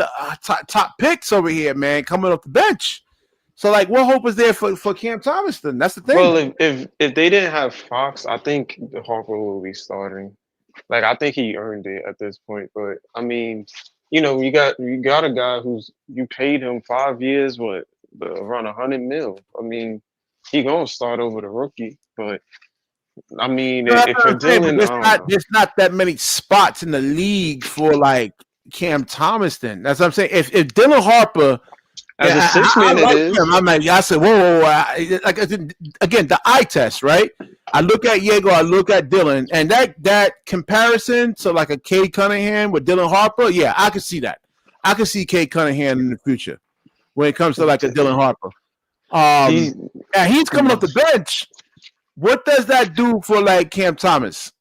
top picks over here, man, coming off the bench. So like, what hope is there for Cam Thomas? Then that's the thing. Well, if they didn't have Fox, I think Harper will be starting. Like, I think he earned it at this point. But I mean, you got a guy who's you paid him 5 years, around 100 mil. I mean, he gonna start over the rookie. But I mean, No, that's if what for I'm saying, but Dylan, I don't know. there's not that many spots in the league for like Cam Thomas. Then that's what I'm saying. If Dylan Harper, As yeah, a six I man, it like is. him. I'm like, I said, whoa, like again, the eye test, right? I look at Diego, I look at Dylan, and that comparison to like a Cade Cunningham with Dylan Harper, yeah, I can see that. I can see Cade Cunningham in the future when it comes to like a Dylan Harper. He And he's coming off the bench. What does that do for like Cam Thomas?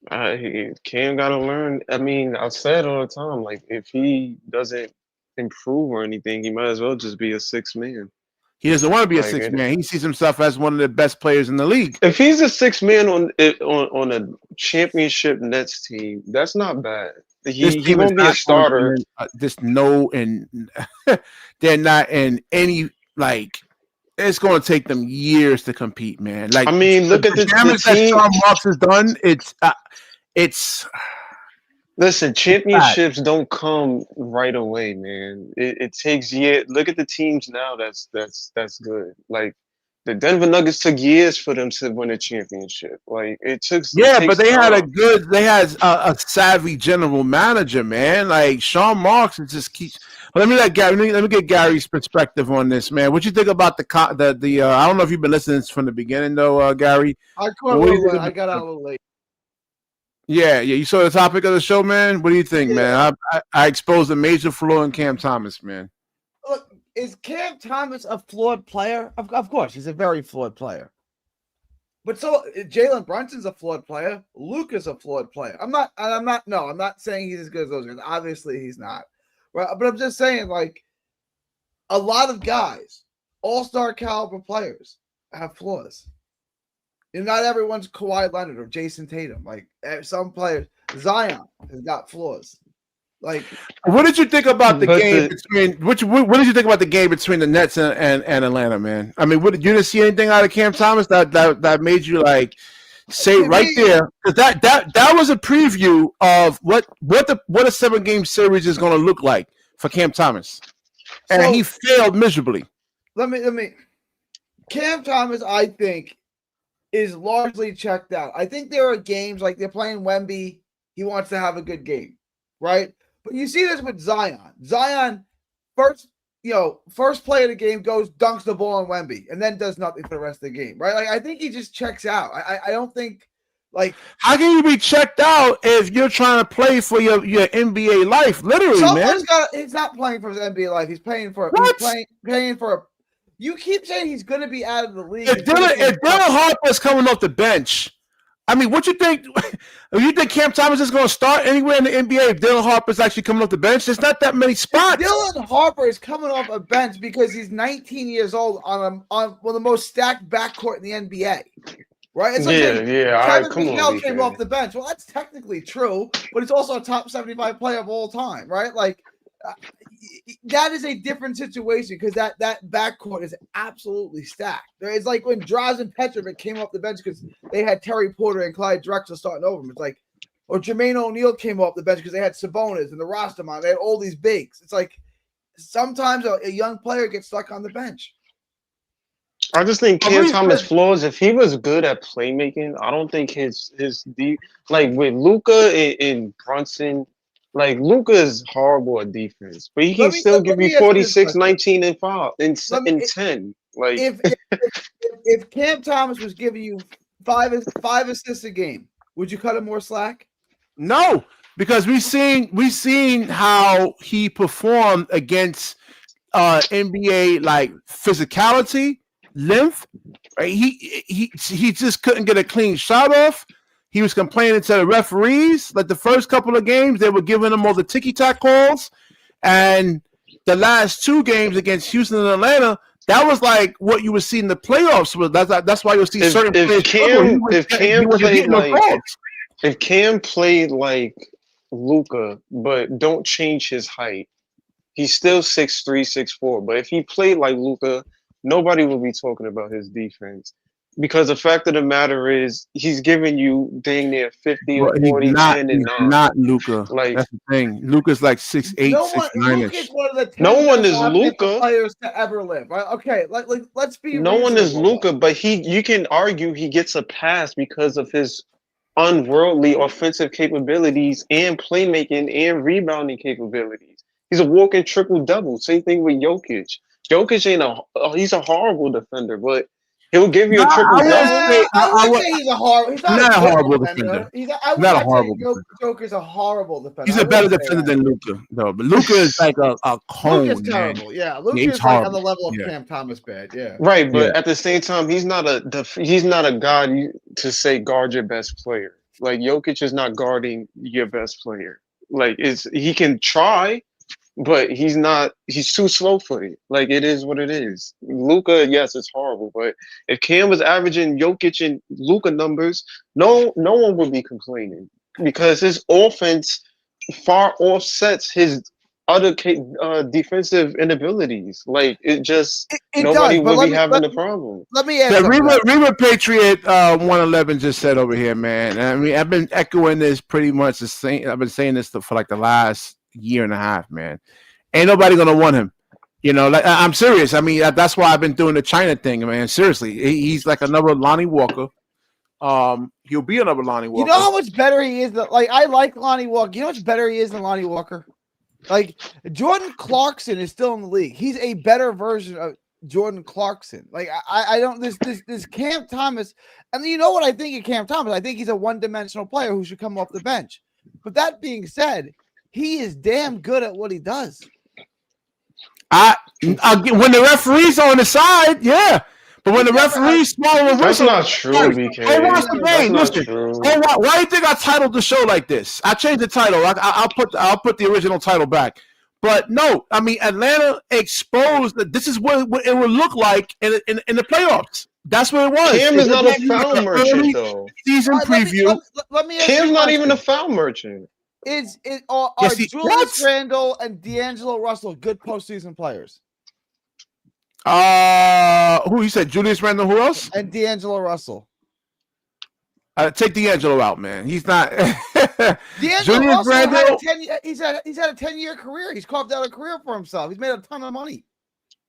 Cam gotta learn. I mean, I said all the time, like if he doesn't improve or anything, he might as well just be a six man. He doesn't want to be a Like six man. He sees himself as one of the best players in the league. if he's a six man on a championship Nets team, that's not bad. This He team is won't be a not going starter. to just no, and they're not in any like. It's going to take them years to compete, man. Like I mean, look at the damage that team. Sean Marks has done. It's Listen, bad. championships don't come right away, man. It takes years. Look at the teams now. That's good. Like the Denver Nuggets took years for them to win a championship. Like it Yeah, but takes they had time. a savvy general manager, man. Like Sean Marks just keeps. Let me get Gary's perspective on this, man. What you think about the? I don't know if you've been listening from the beginning though, Gary. I caught a What do you little think late. I about- got out a little late. Yeah. You saw the topic of the show, man. What do you think, Yeah. man? I exposed a major flaw in Cam Thomas, man. Look, is Cam Thomas a flawed player? Of course, he's a very flawed player. But so Jalen Brunson's a flawed player. Luke is a flawed player. I'm not saying he's as good as those guys. Obviously, he's not. Right? But I'm just saying, like, a lot of guys, all-star caliber players, have flaws. And not everyone's Kawhi Leonard or Jason Tatum. Like some players, Zion has got flaws. Like, what did you think about the But game between what did you think about the game between the Nets and Atlanta, man? I mean, you didn't see anything out of Cam Thomas that made you like say right there? Because that was a preview of what a 7-game series is going to look like for Cam Thomas, and so, he failed miserably. Let me. Cam Thomas, I think, is largely checked out. I think there are games like they're playing Wemby. He wants to have a good game, right? But you see this with Zion. Zion, first play of the game goes, dunks the ball on Wemby, and then does nothing for the rest of the game, right? Like, I think he just checks out. I don't think, like... How can you be checked out if you're trying to play for your NBA life? Literally, man. He's not playing for his NBA life. He's playing for... What? He's paying for... You keep saying he's going to be out of the league. If Dylan Harper's coming off the bench... I mean, what you think? You think Cam Thomas is going to start anywhere in the NBA if Dylan Harper's actually coming off the bench? There's not that many spots. Dylan Harper is coming off a bench because he's 19 years old on one of the most stacked backcourt in the NBA. Right? It's Kevin McHale came off the bench. Well, that's technically true, but it's also a top 75 player of all time, right? Like, that is a different situation because that backcourt is absolutely stacked. It's like when Drazen Petrovic came off the bench because they had Terry Porter and Clyde Drexler starting over him. It's like, or Jermaine O'Neal came off the bench because they had Sabonis and the roster man. They had all these bigs. It's like sometimes a young player gets stuck on the bench. I just think Cam Thomas flaws. If he was good at playmaking, I don't think his deep, like with Luka and Brunson. Like, Luka is horrible at defense, but he can still give you 46, 19, and 5 and 10. Like, if Cam Thomas was giving you five assists a game, would you cut him more slack? No, because we've seen how he performed against NBA like physicality, length. Right? He just couldn't get a clean shot off. He was complaining to the referees. Like the first couple of games, they were giving him all the ticky-tack calls. And the last 2 games against Houston and Atlanta, that was like what you would see in the playoffs. That's why you'll see certain players. If Cam played like Luka, but don't change his height, he's still 6'3", 6'4". But if he played like Luka, nobody would be talking about his defense. Because the fact of the matter is, he's giving you dang near 50 or 40, 10, and 9. Not Luka. Like, that's the thing. Luka's like 6'8", 6'9". Luka's one of the no one is Luka players to ever live. Right? Okay, let's be. No one is Luka, but you can argue he gets a pass because of his unworldly offensive capabilities and playmaking and rebounding capabilities. He's a walking triple double. Same thing with Jokic. Jokic he's a horrible defender, but he'll give you a triple double. I would say he's a horrible. He's not a horrible defender. Not a horrible defender. Joker's a horrible defender. He's a better defender than Luka, though. But Luka is like a cone. Luka's terrible. Yeah, Luka is like on the level of Cam Thomas bad. Yeah. Right, but at the same time, he's not a guy to say guard your best player. Like Jokic is not guarding your best player. Like he can try. But he's too slow for it. Like, it is what it is. Luka, yes, it's horrible. But if Cam was averaging Jokic and Luka numbers, no one would be complaining because his offense far offsets his other defensive inabilities. Like, nobody would be having a problem. Let me ask Reba Patriot 111 just said over here, man. I mean, I've been echoing this pretty much the same. I've been saying this for like the last year and a half, man. Ain't nobody gonna want him. You know, like I'm serious. I mean, that's why I've been doing the China thing, man. Seriously, he's like another Lonnie Walker. He'll be another Lonnie Walker. You know how much better he is? I like Lonnie Walker. You know how much better he is than Lonnie Walker? Like Jordan Clarkson is still in the league. He's a better version of Jordan Clarkson. Like I don't this Cam Thomas. And you know what I think of Cam Thomas? I think he's a one-dimensional player who should come off the bench. But that being said, he is damn good at what he does. When the referee's on the side, yeah. But when the referee's swallowing whistle, that's not true, BK. That's not true. Why do you think I titled the show like this? I changed the title. I'll put the original title back. But no, I mean Atlanta exposed that this is what it would look like in the playoffs. That's what it was. Cam is not a foul An merchant early though. season All right, preview. let me ask you Cam's a not even a question. foul merchant. Are Yes, Julius what? Randle and D'Angelo Russell good postseason players? Who you said? Julius Randle. Who else? And D'Angelo Russell. Take D'Angelo out, man. He's not. D'Angelo Julius Russell had a Randle. 10. He's had a 10-year career. He's carved out a career for himself. He's made a ton of money.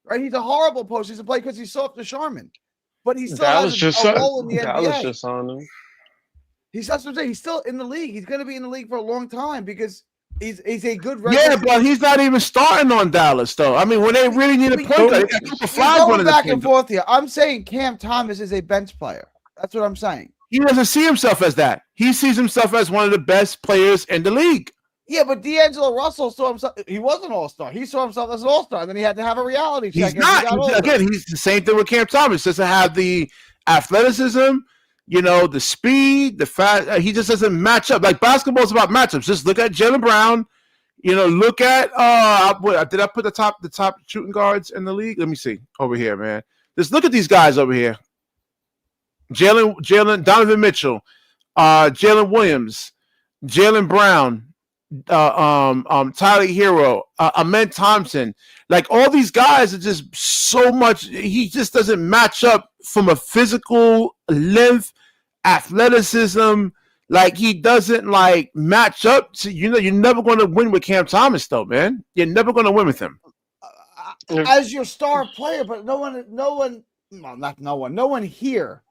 Right? He's a horrible postseason player because he's soft to Sharman, but he still Dallas has a role in the Dallas NBA. just on him. That's what I'm saying. He's still in the league. He's going to be in the league for a long time because he's a good. Yeah, but he's not even starting on Dallas, though. I mean, when they really need a point guard, they got Cooper Flaw going back and forth here. I'm saying Cam Thomas is a bench player. That's what I'm saying. He doesn't see himself as that. He sees himself as one of the best players in the league. Yeah, but D'Angelo Russell saw himself. He was an all-star. He saw himself as an all-star, and then he had to have a reality check. He's not. Again, he's the same thing with Cam Thomas. Doesn't have the athleticism, the speed, the fast. He just doesn't match up. Like basketball is about matchups. Just look at Jaylen Brown. Look at did I put the top shooting guards in the league? Let me see over here, man. Just look at these guys over here. Jalen, Donovan Mitchell, Jalen Williams, Jaylen Brown, Tyler Hero, Amen Thompson. Like all these guys are just so much. He just doesn't match up from a physical length, athleticism. Like he doesn't match up to you're never going to win with Cam Thomas though, man. You're never going to win with him as your star player. But no one here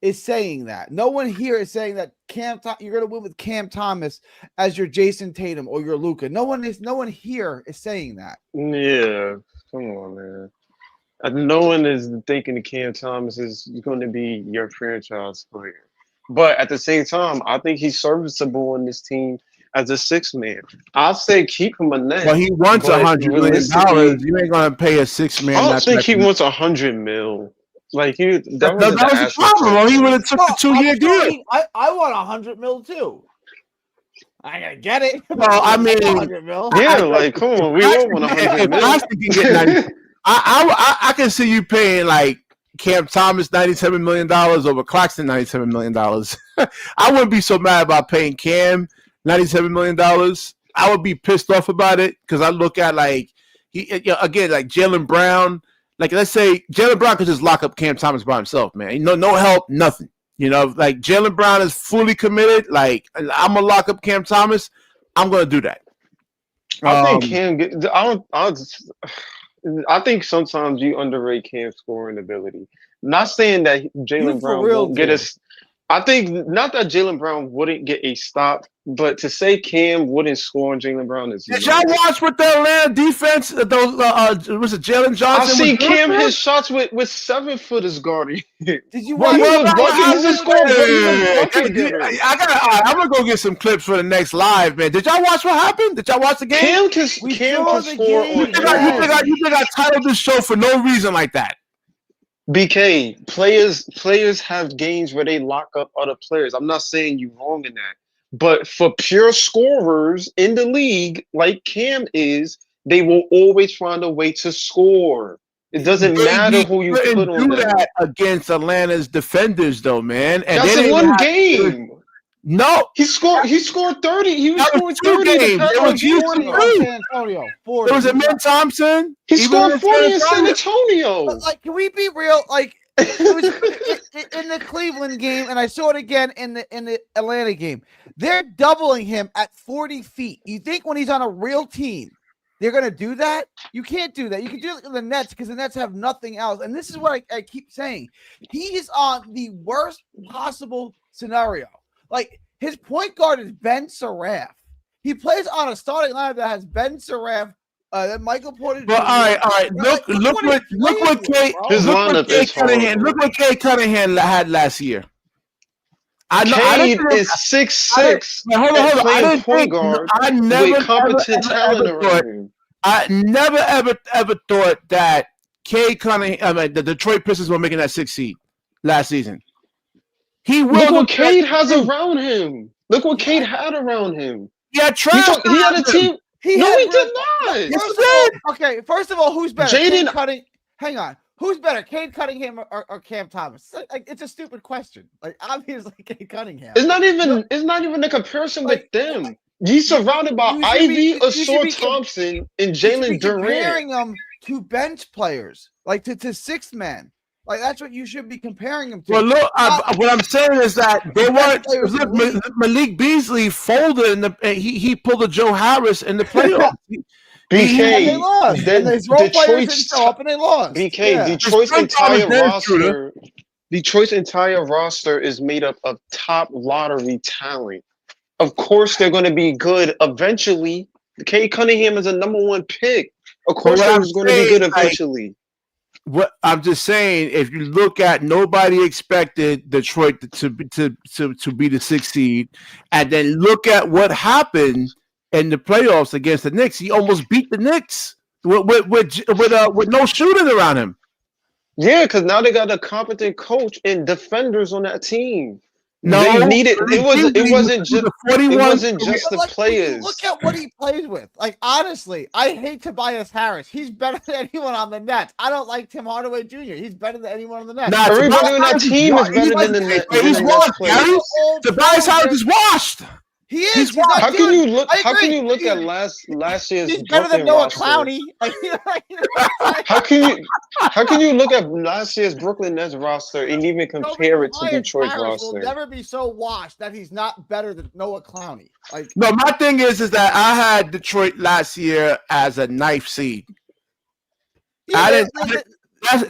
is saying that. No one here is saying that you're going to win with Cam Thomas as your Jason Tatum or your Luka. No one here is saying that. Yeah, come on, man. No one is thinking that Cam Thomas is going to be your franchise player. But at the same time, I think he's serviceable in this team as a sixth man. I'll say keep him a net. Well, he wants $100 million. You ain't going to pay a sixth man. I don't think he wants $100 million. Like that was the problem. Well, he would have took the 2-year deal. I want $100 million too. I gotta get it. Well, I mean, $100 million. Yeah, come on, we all want $100 million. I can see you paying Cam Thomas $97 million over Claxton $97 million. I wouldn't be so mad about paying Cam $97 million. I would be pissed off about it because I look at Jaylen Brown. Like, let's say Jaylen Brown could just lock up Cam Thomas by himself, man. No help, nothing. Jaylen Brown is fully committed. I'm gonna lock up Cam Thomas. I'm gonna do that. I think I think sometimes you underrate Cam's scoring ability. Not saying that Jaylen Brown won't get us. I think not that Jaylen Brown wouldn't get a stop, but to say Cam wouldn't score on Jaylen Brown is. Did y'all watch what the Atlanta defense? Was it Jalen Johnson? I see Cam hit shots with 7-footers guarding. Did you watch? I'm gonna go get some clips for the next live, man. Did y'all watch what happened? Did y'all watch the game? Cam can score. You think I titled this show for no reason like that? BK, players have games where they lock up other players. I'm not saying you're wrong in that. But for pure scorers in the league, like Cam is, they will always find a way to score. It doesn't matter who you put on that against Atlanta's defenders, though, man. And that's one game. No, he scored 30. He was scoring 30. It was Houston. San Antonio. 40. There was Amen Thompson. He scored 40 in San Antonio. But, can we be real? It was in the Cleveland game, and I saw it again in the Atlanta game. They're doubling him at 40 feet. You think when he's on a real team, they're going to do that? You can't do that. You can do it in the Nets because the Nets have nothing else. And this is what I keep saying. He is on the worst possible scenario. His point guard is Ben Seraph. He plays on a starting lineup that has Ben Seraph, Michael Porter Jr. But all right. Look what Kay Cunningham had last year. Cade is 6'6". Hold on. I never ever thought that Kay Cunningham, the Detroit Pistons were making that 6th seed last season. Look what Cade has around him. Look what Cade had around him. Yeah, he had a team. He No, had he real- did no, not. Yes, First he of all, did. okay. First of all, who's better, Jaden- Cade Cutting? Hang on, who's better, Cade Cunningham or Cam Thomas? Like, it's a stupid question. Like, obviously, Cade Cunningham. It's not even a comparison with Like, them. He's surrounded by you should be- Ivy, you should Asor be Thompson, and You should be Jalen Durant. comparing them to bench players, like to sixth man. Like, that's what you should be comparing them to. Well, look, what I'm saying is that they weren't. players in the Look, league. Malik Beasley folded he pulled a Joe Harris in the playoffs. And they BK, lost. then And these role players didn't Detroit's show up, and they lost. BK, Yeah. Detroit's Spring Thomas entire Dance roster. shooter. Detroit's entire roster is made up of top lottery talent. Of course, they're going to be good eventually. Cade Cunningham is a #1 pick. Of course, what they're I'm going to be good saying, like, eventually. What I'm just saying, if you look at, nobody expected Detroit to be the 6th seed, and then look at what happened in the playoffs against the Knicks. He almost beat the Knicks with no shooting around him. Yeah, because now they got a competent coach and defenders on that team. No, They needed. Malik It wasn't Beasley just. was a It 41 wasn't just But, the like, when you players. look at what he plays with. Like, honestly, I hate Tobias Harris. He's better than anyone on the Nets. I don't like Tim Hardaway Jr. He's better than anyone on the Nets. Nah, Everybody Tobias on that Harris team is washed. better He's than the washed. Nets. He's washed, Gary. Old Tobias pro, Harris is washed. He is. He's He's not How can good. you look? I How can agree. you look at He's- last year's He's better than Brooklyn Noah roster? Clowney. How can you look at last year's Brooklyn Nets roster and even compare it to Tobias Detroit's Harris will roster? never be so washed that he's not better than Noah Clowney. Like, No, my thing is that I had Detroit last year as a knife seed. I didn't. That's the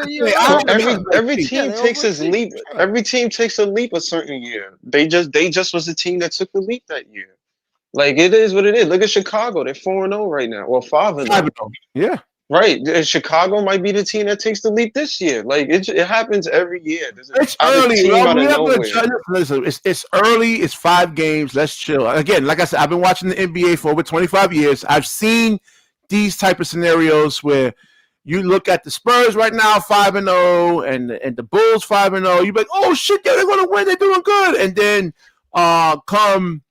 thing. So I don't every know. team they takes his overseas. leap. Sure. Every team takes a leap a certain year. They just was the team that took the leap that year. Like, it is what it is. Look at Chicago. They're 4-0 right now. Well, 5-0. 5-0. Yeah. Right. And Chicago might be the team that takes the leap this year. Like, it happens every year. It's Out of early. team Well, out we of have to nowhere. adjust. Listen, it's early. It's 5 games. Let's chill. Again, like I said, I've been watching the NBA for over 25 years. I've seen these type of scenarios where you look at the Spurs right now, 5-0, and the Bulls 5-0. You're like, oh shit, yeah, they're gonna win. They're doing good. And then come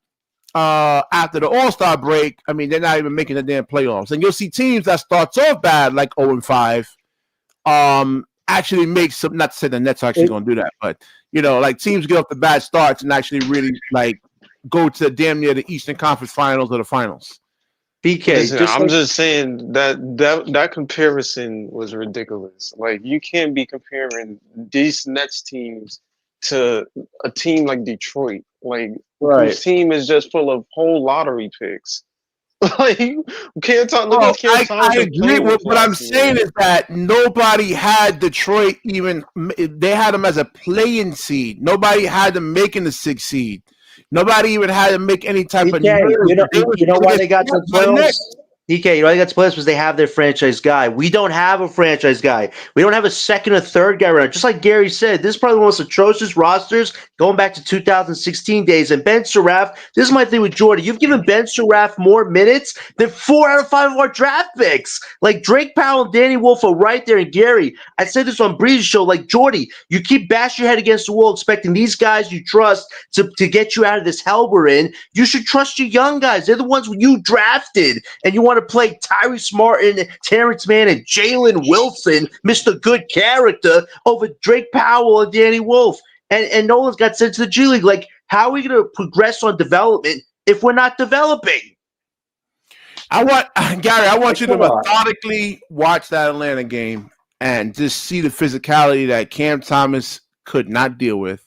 after the All-Star break, I mean, they're not even making the damn playoffs. And you'll see teams that starts off bad, like 0-5, actually make some. Not to say the Nets are actually going to do that, but like teams get off the bad starts and actually really like go to damn near the Eastern Conference Finals or the Finals. BK, Listen, I'm just saying that comparison was ridiculous. Like, you can't be comparing these Nets teams to a team like Detroit, like whose team is just full of whole lottery picks. Like, you can't talk. Look at Cam Thomas. I agree with what I'm saying is that nobody had Detroit even. They had them as a play-in seed. Nobody had them making the 6th seed. Nobody even had to make any type of. You know why they got to the playoffs? DK, you know, they got to playoffs because they have their franchise guy. We don't have a franchise guy. We don't have a second or third guy around. Just like Gary said, this is probably one of the most atrocious rosters going back to 2016 days. And Ben Surratt, this is my thing with Jordan. You've given Ben Surratt more minutes than 4 out of 5 of our draft picks. Like, Drake Powell and Danny Wolf are right there. And Gary, I said this on Breeze's show, like, Jordy, you keep bashing your head against the wall expecting these guys you trust to get you out of this hell we're in. You should trust your young guys. They're the ones you drafted. And you want to play Tyrese Martin, Terrence Mann, and Jalen Wilson, Mr. Good Character, over Drake Powell and Danny Wolf. And Nolan's got sent to the G League. Like, how are we going to progress on development if we're not developing? Gary, I want you to methodically watch that Atlanta game and just see the physicality that Cam Thomas could not deal with.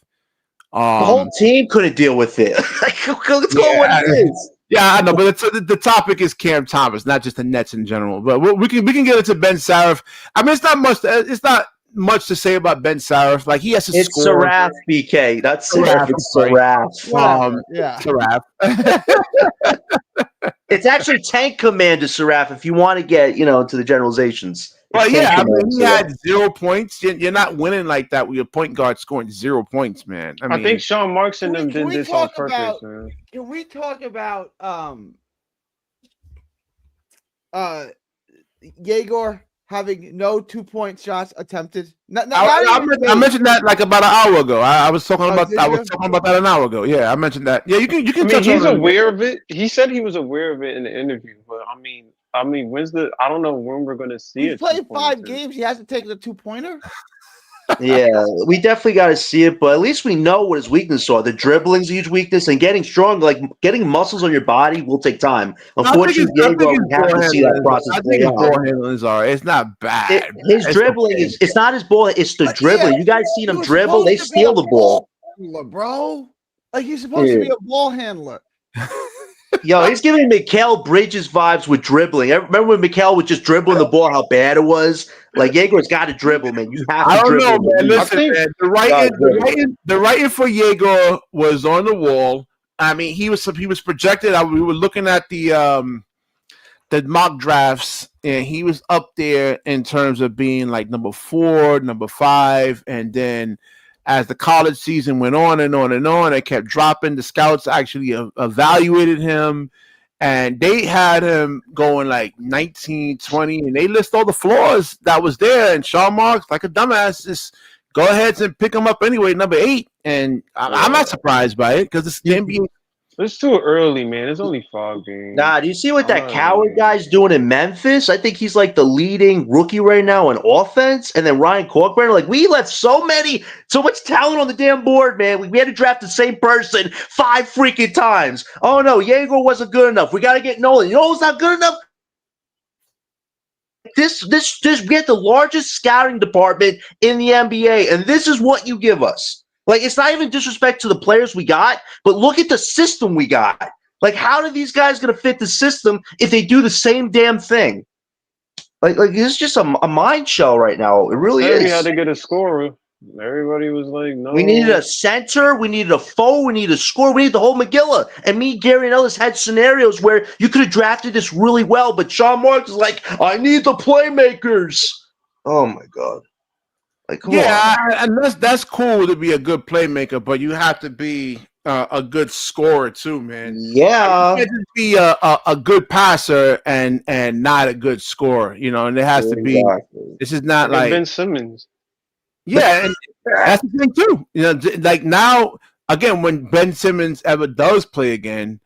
The whole team couldn't deal with it. Let's go what it is. Yeah, I know, but the topic is Cam Thomas, not just the Nets in general. But we can get into Ben Saraf. I mean, it's not much to say about Ben Saraf. Like, he has to score. It's Saraf, BK. That's Saraf. It's Saraf. Saraf. It's actually Tank Commander Saraf if you want to get, into the generalizations. Well, yeah, I mean, he had 0 points. You're not winning like that with your point guard scoring 0 points, man. I think Sean Marks and them did this on purpose, man. Can we talk about Yegor, having no 2-point shots attempted. I mentioned that like about an hour ago. I was talking about did I was you? talking about that an hour ago. Yeah, I mentioned that. Yeah, you can I mean, touch he's on it. aware of it. He said he was aware of it in the interview, but I mean, when's the? I don't know when we're gonna see He's it. played 5 games. He hasn't taken a 2-pointer. Yeah, we definitely got to see it, but at least we know what his weaknesses are. The dribbling's a huge weakness, and getting strong, like getting muscles on your body, will take time. Unfortunately, I think Diego, his we have ball to see that handling process I play think his ball out. handling is all right. It's not bad. His It's dribbling okay. is—it's not his ball; it's the But dribbling. yeah, You guys seen he him was dribble? They supposed to be steal a the ball. handler, bro. Like he's supposed to be a ball handler. Yo, he's giving Mikal Bridges vibes with dribbling. Remember when Mikal was just dribbling the ball, how bad it was? Like, Jaeger's got to dribble, man. You have I to don't know, dribble. man. I Listen, think man. Gotta dribble. The writing for Jaeger was on the wall. I mean, he was projected. We were looking at the mock drafts, and he was up there in terms of being like number 4, number 5, and then as the college season went on and on and on, it kept dropping. The scouts actually evaluated him, and they had him going like 19, 20, and they list all the flaws that was there. And Sean Marks, like a dumbass, just go ahead and pick him up anyway, number 8. And I'm not surprised by it because the NBA. it's too early, man. It's only 5 games. Nah, do you see what that Coward guy's doing in Memphis? I think he's like the leading rookie right now in offense. And then Ryan Corcoran, like we left so much talent on the damn board, man. We had to draft the same person 5 freaking times. Oh no, Jaeger wasn't good enough. We got to get Nolan. You know who's not good enough? This we had the largest scouting department in the NBA, and this is what you give us. Like, it's not even disrespect to the players we got, but look at the system we got. Like, how are these guys going to fit the system if they do the same damn thing? Like it's just a mind shell right now. It really is. We had to get a scorer. Everybody was like, no. We needed a center. We needed a forward. We needed a scorer. We needed the whole McGilla. And me, Gary, and Ellis had scenarios where you could have drafted this really well, but Sean Marks is like, I need the playmakers. Oh, my God. Like, come on. And that's cool to be a good playmaker, but you have to be a good scorer too, man. Yeah. You can't just be a good passer and not a good scorer, you know. And it has to be. This is not like Ben Simmons. Yeah, and that's the thing too. You know, like now again, when Ben Simmons ever does play again,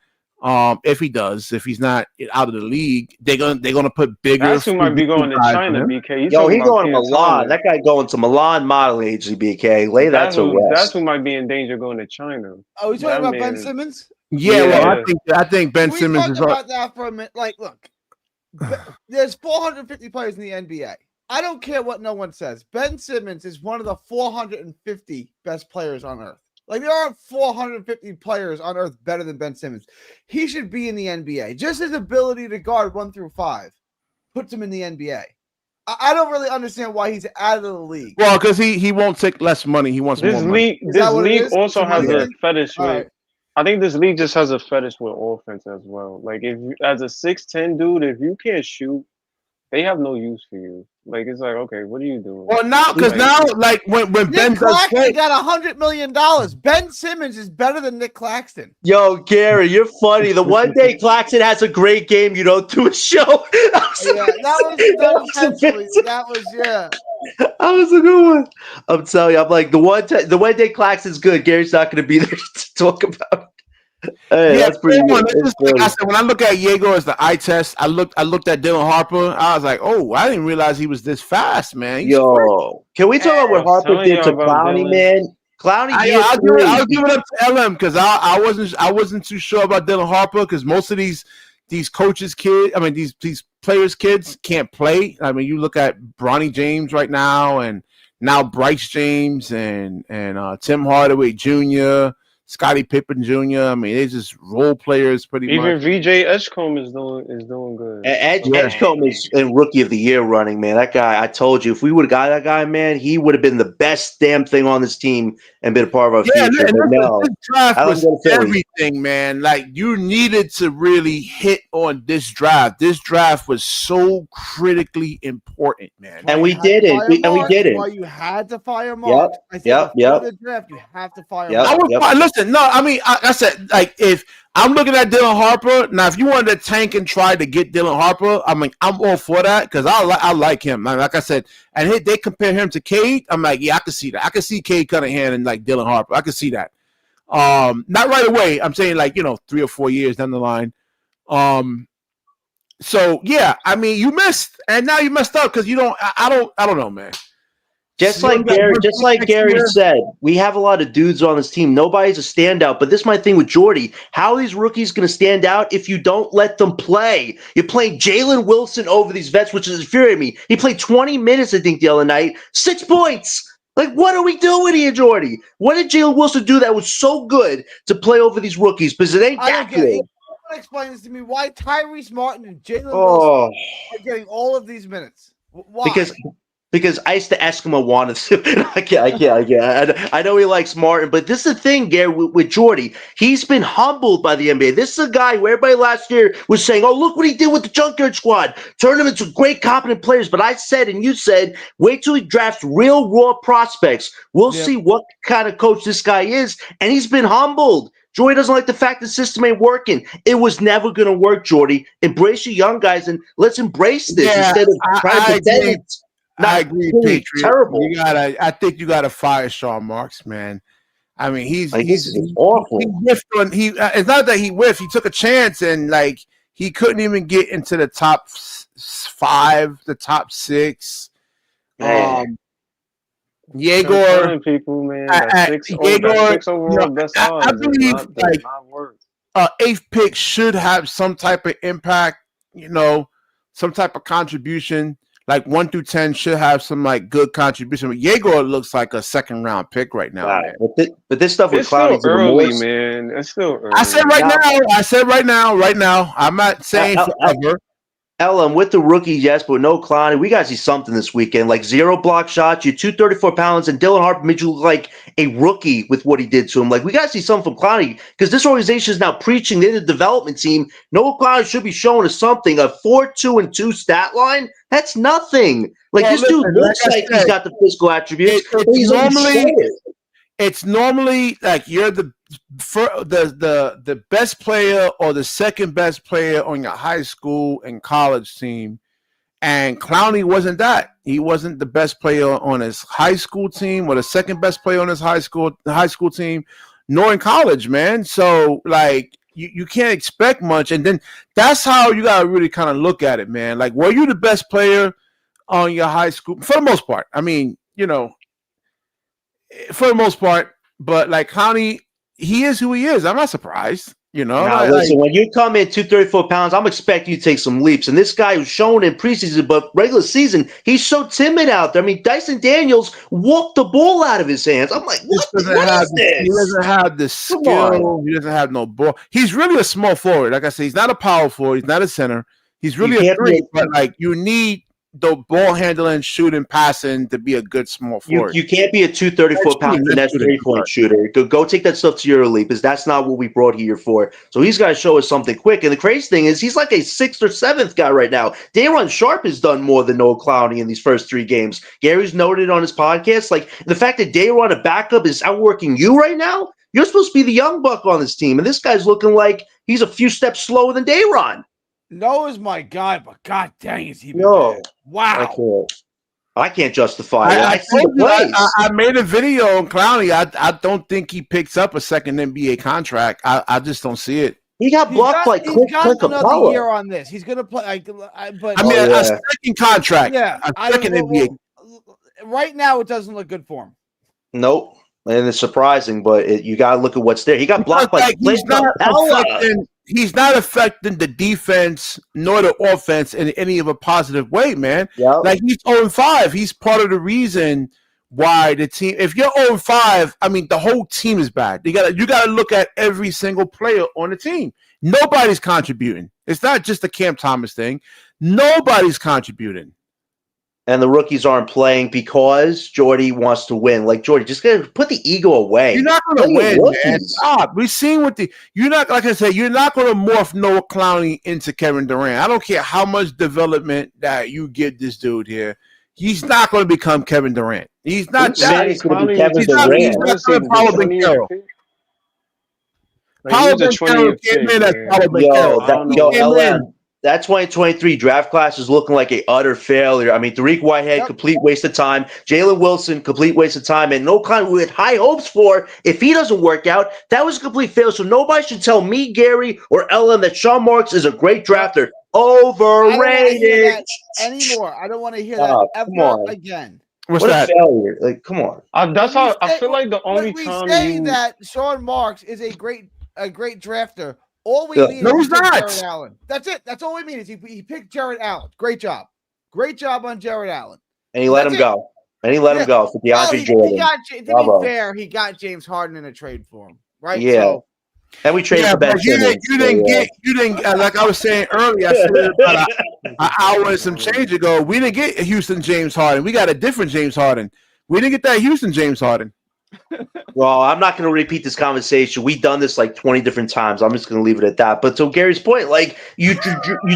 if he's not out of the league, they're gonna put bigger. That's who might be going to China, BK. Yo, he's going to Milan. That guy going to Milan modeling agency, BK. Lay that to rest. That's who might be in danger going to China. Oh, he's talking about Ben Simmons? Yeah, well, I think Ben Simmons is about that for a minute. Like, look, there's 450 players in the NBA. I don't care what no one says. Ben Simmons is one of the 450 best players on earth. Like, there aren't 450 players on earth better than Ben Simmons. He should be in the NBA. Just his ability to guard 1 through 5 puts him in the NBA. I don't really understand why he's out of the league. Well, because he won't take less money. He wants more money. This league also has a fetish with. I think this league just has a fetish with offense as well. Like, if you, as a 6'10" dude, if you can't shoot, they have no use for you. Like, it's like, okay, what are you doing? Well, now like when Ben Claxton got $100 million. Ben Simmons is better than Nick Claxton. Yo, Gary, you're funny. The one day Claxton has a great game, you don't do a show. That was a good one. I'm telling you, I'm like the one day Claxton's good. Gary's not going to be there to talk about it. Hey, that's pretty good. Like I said, when I look at Jaeger as the eye test, I looked at Dylan Harper. I was like, oh, I didn't realize he was this fast, man. Can we talk about what Harper did to Clowney, man? Clowney, I'll give it up to LM because I wasn't too sure about Dylan Harper because most of these coaches' kids, I mean these players' kids can't play. I mean, you look at Bronny James right now, and now Bryce James and Tim Hardaway Jr., Scottie Pippen Jr. I mean, they're just role players pretty much. Even VJ Edgecombe is doing good. Edgecombe is in Rookie of the Year running, man. That guy, I told you, if we would have got that guy, man, he would have been the best damn thing on this team and been a part of our future. But no, this draft was everything, man. Like, you needed to really hit on this draft. This draft was so critically important, man. And we did it. We did it. Why you had to fire Mark? Yep. The draft, you have to fire Mark. Listen, no, I mean, I said, like, if I'm looking at Dylan Harper now. If you wanted to tank and try to get Dylan Harper, I'm all for that because I like him. Like I said, and they compare him to Cade. I'm like, yeah, I can see that. I can see Cade Cunningham and like Dylan Harper. I can see that. Not right away. I'm saying like 3 or 4 years down the line. So yeah, I mean, you missed, and now you messed up because you don't. I don't know, man. Just like Gary said, we have a lot of dudes on this team. Nobody's a standout, but this is my thing with Jordy. How are these rookies going to stand out if you don't let them play? You're playing Jalen Wilson over these vets, which is infuriating me. He played 20 minutes, I think, the other night. 6 points. Like, what are we doing here, Jordy? What did Jalen Wilson do that was so good to play over these rookies? Because it ain't that good. Explain this to me. Why Tyrese Martin and Jalen Wilson are getting all of these minutes? Why? Because Ice the Eskimo wanted to. I can't. I know he likes Martin, but this is the thing, Gary, with Jordy. He's been humbled by the NBA. This is a guy where everybody last year was saying, oh, look what he did with the Junkyard Squad. Turned them into great, competent players. But I said, and you said, wait till he drafts real, raw prospects. We'll see what kind of coach this guy is. And he's been humbled. Jordy doesn't like the fact the system ain't working. It was never going to work, Jordy. Embrace your young guys and let's embrace this instead of trying to pretend it's I agree, really Patriot. terrible. I think you gotta fire Sean Marks, man. I mean, he's awful. He whiffed on it's not that he whiffed. He took a chance and like he couldn't even get into the top 5, the top 6. Yegor, people, man. Six overall best odds. I believe like 8th pick should have some type of impact, some type of contribution. Like 1 through 10 should have some like good contribution. But Yegor looks like a 2nd round pick right now. Man. But this stuff with Cloudy early, man. It's still early. I said right now. I'm not saying forever. Ellen, with the rookies, yes, but no Clowney. We got to see something this weekend. Like 0 block shots, you're 234 pounds, and Dylan Harper made you look like a rookie with what he did to him. Like, we got to see something from Clowney because this organization is now preaching they're the development team. Noah Clowney should be showing us something. A 4-2-2 stat line? That's nothing. Like, this dude looks like he's got the physical attributes. It's normally like you're the best player or the 2nd best player on your high school and college team, and Clowney wasn't that. He wasn't the best player on his high school team or the 2nd best player on his high school team, nor in college, man. So like you can't expect much, and then that's how you gotta really kind of look at it, man. Like, were you the best player on your high school for the most part? I mean, for the most part, but like Clowney, he is who he is. I'm not surprised, listen, when you come in 234 pounds, I'm expecting you to take some leaps. And this guy was shown in preseason, but regular season, he's so timid out there. I mean, Dyson Daniels walked the ball out of his hands. I'm like, what is this? He doesn't have the skill. He doesn't have no ball. He's really a small forward. Like I said, he's not a power forward. He's not a center. He's really a 3, but like you need the ball handling, shooting, passing to be a good small forward. You can't be a 234-pound finesse 3-point shooter. Go take that stuff to your league because that's not what we brought here for. So he's got to show us something quick. And the crazy thing is he's like a 6th or 7th guy right now. Day'Ron Sharpe has done more than Noah Clowney in these first 3 games. Gary's noted on his podcast, like the fact that Day'Ron, a backup, is outworking you right now. You're supposed to be the young buck on this team, and this guy's looking like he's a few steps slower than Day'Ron. Noah's my guy, but god dang, is he bad. Wow. I can't justify it. I made a video on Clowney. I don't think he picks up a 2nd NBA contract. I just don't see it. He got blocked like He's got another year on this. He's going to play. A 2nd contract. Yeah. A 2nd NBA. Right now, it doesn't look good for him. Nope. And it's surprising, but you got to look at what's there. He got blocked like he's not affecting the defense nor the offense in any of a positive way, man. Yep. Like he's 0-5. He's part of the reason why the team. If you're 0-5, I mean the whole team is bad. You gotta look at every single player on the team. Nobody's contributing. It's not just a Cam Thomas thing. Nobody's contributing. And the rookies aren't playing because Jordy wants to win. Like, Jordy, just gotta put the ego away. You're not going to win, man. Stop. We've seen you're not, like I said, you're not going to morph Noah Clowney into Kevin Durant. I don't care how much development that you give this dude here. He's not going to become Kevin Durant. He's not that. He's going to be Kevin Durant. He's not going to follow the hero. Like he Paolo was a Banchero 20th came pick, in as man. Paolo Banchero. I don't He know. came in. LM. That 2023 draft class is looking like a utter failure. I mean, Tariq Whitehead, Yep. complete waste of time. Jalen Wilson, complete waste of time. And no kind we had high hopes for. If he doesn't work out, that was a complete failure. So nobody should tell me, Gary, or LM that Sean Marks is a great drafter. I don't want to hear Overrated. that anymore. I don't want to hear Oh, that come ever on. again. What's What a that? failure. Like, come on. That's When we how I say- feel like the when only we time say you that Sean Marks is a great drafter, all we Yeah. mean No, is he's he picked not. Jared Allen. That's it. That's all we mean is he picked Jared Allen. Great job. Great job on Jared Allen. And he let That's him it. go. And he let him Yeah. go for Well, DeAndre he Jordan. got to Bravo. be fair, he got James Harden in a trade for him, right? Yeah. So And we traded Yeah, for Ben but you Simmons. didn't like I was saying earlier. I said it about an hour and some change ago. We didn't get Houston James Harden. We got a different James Harden. We didn't get that Houston James Harden. Well, I'm not going to repeat this conversation. We've done this like 20 different times. I'm just going to leave it at that. But to Gary's point, like you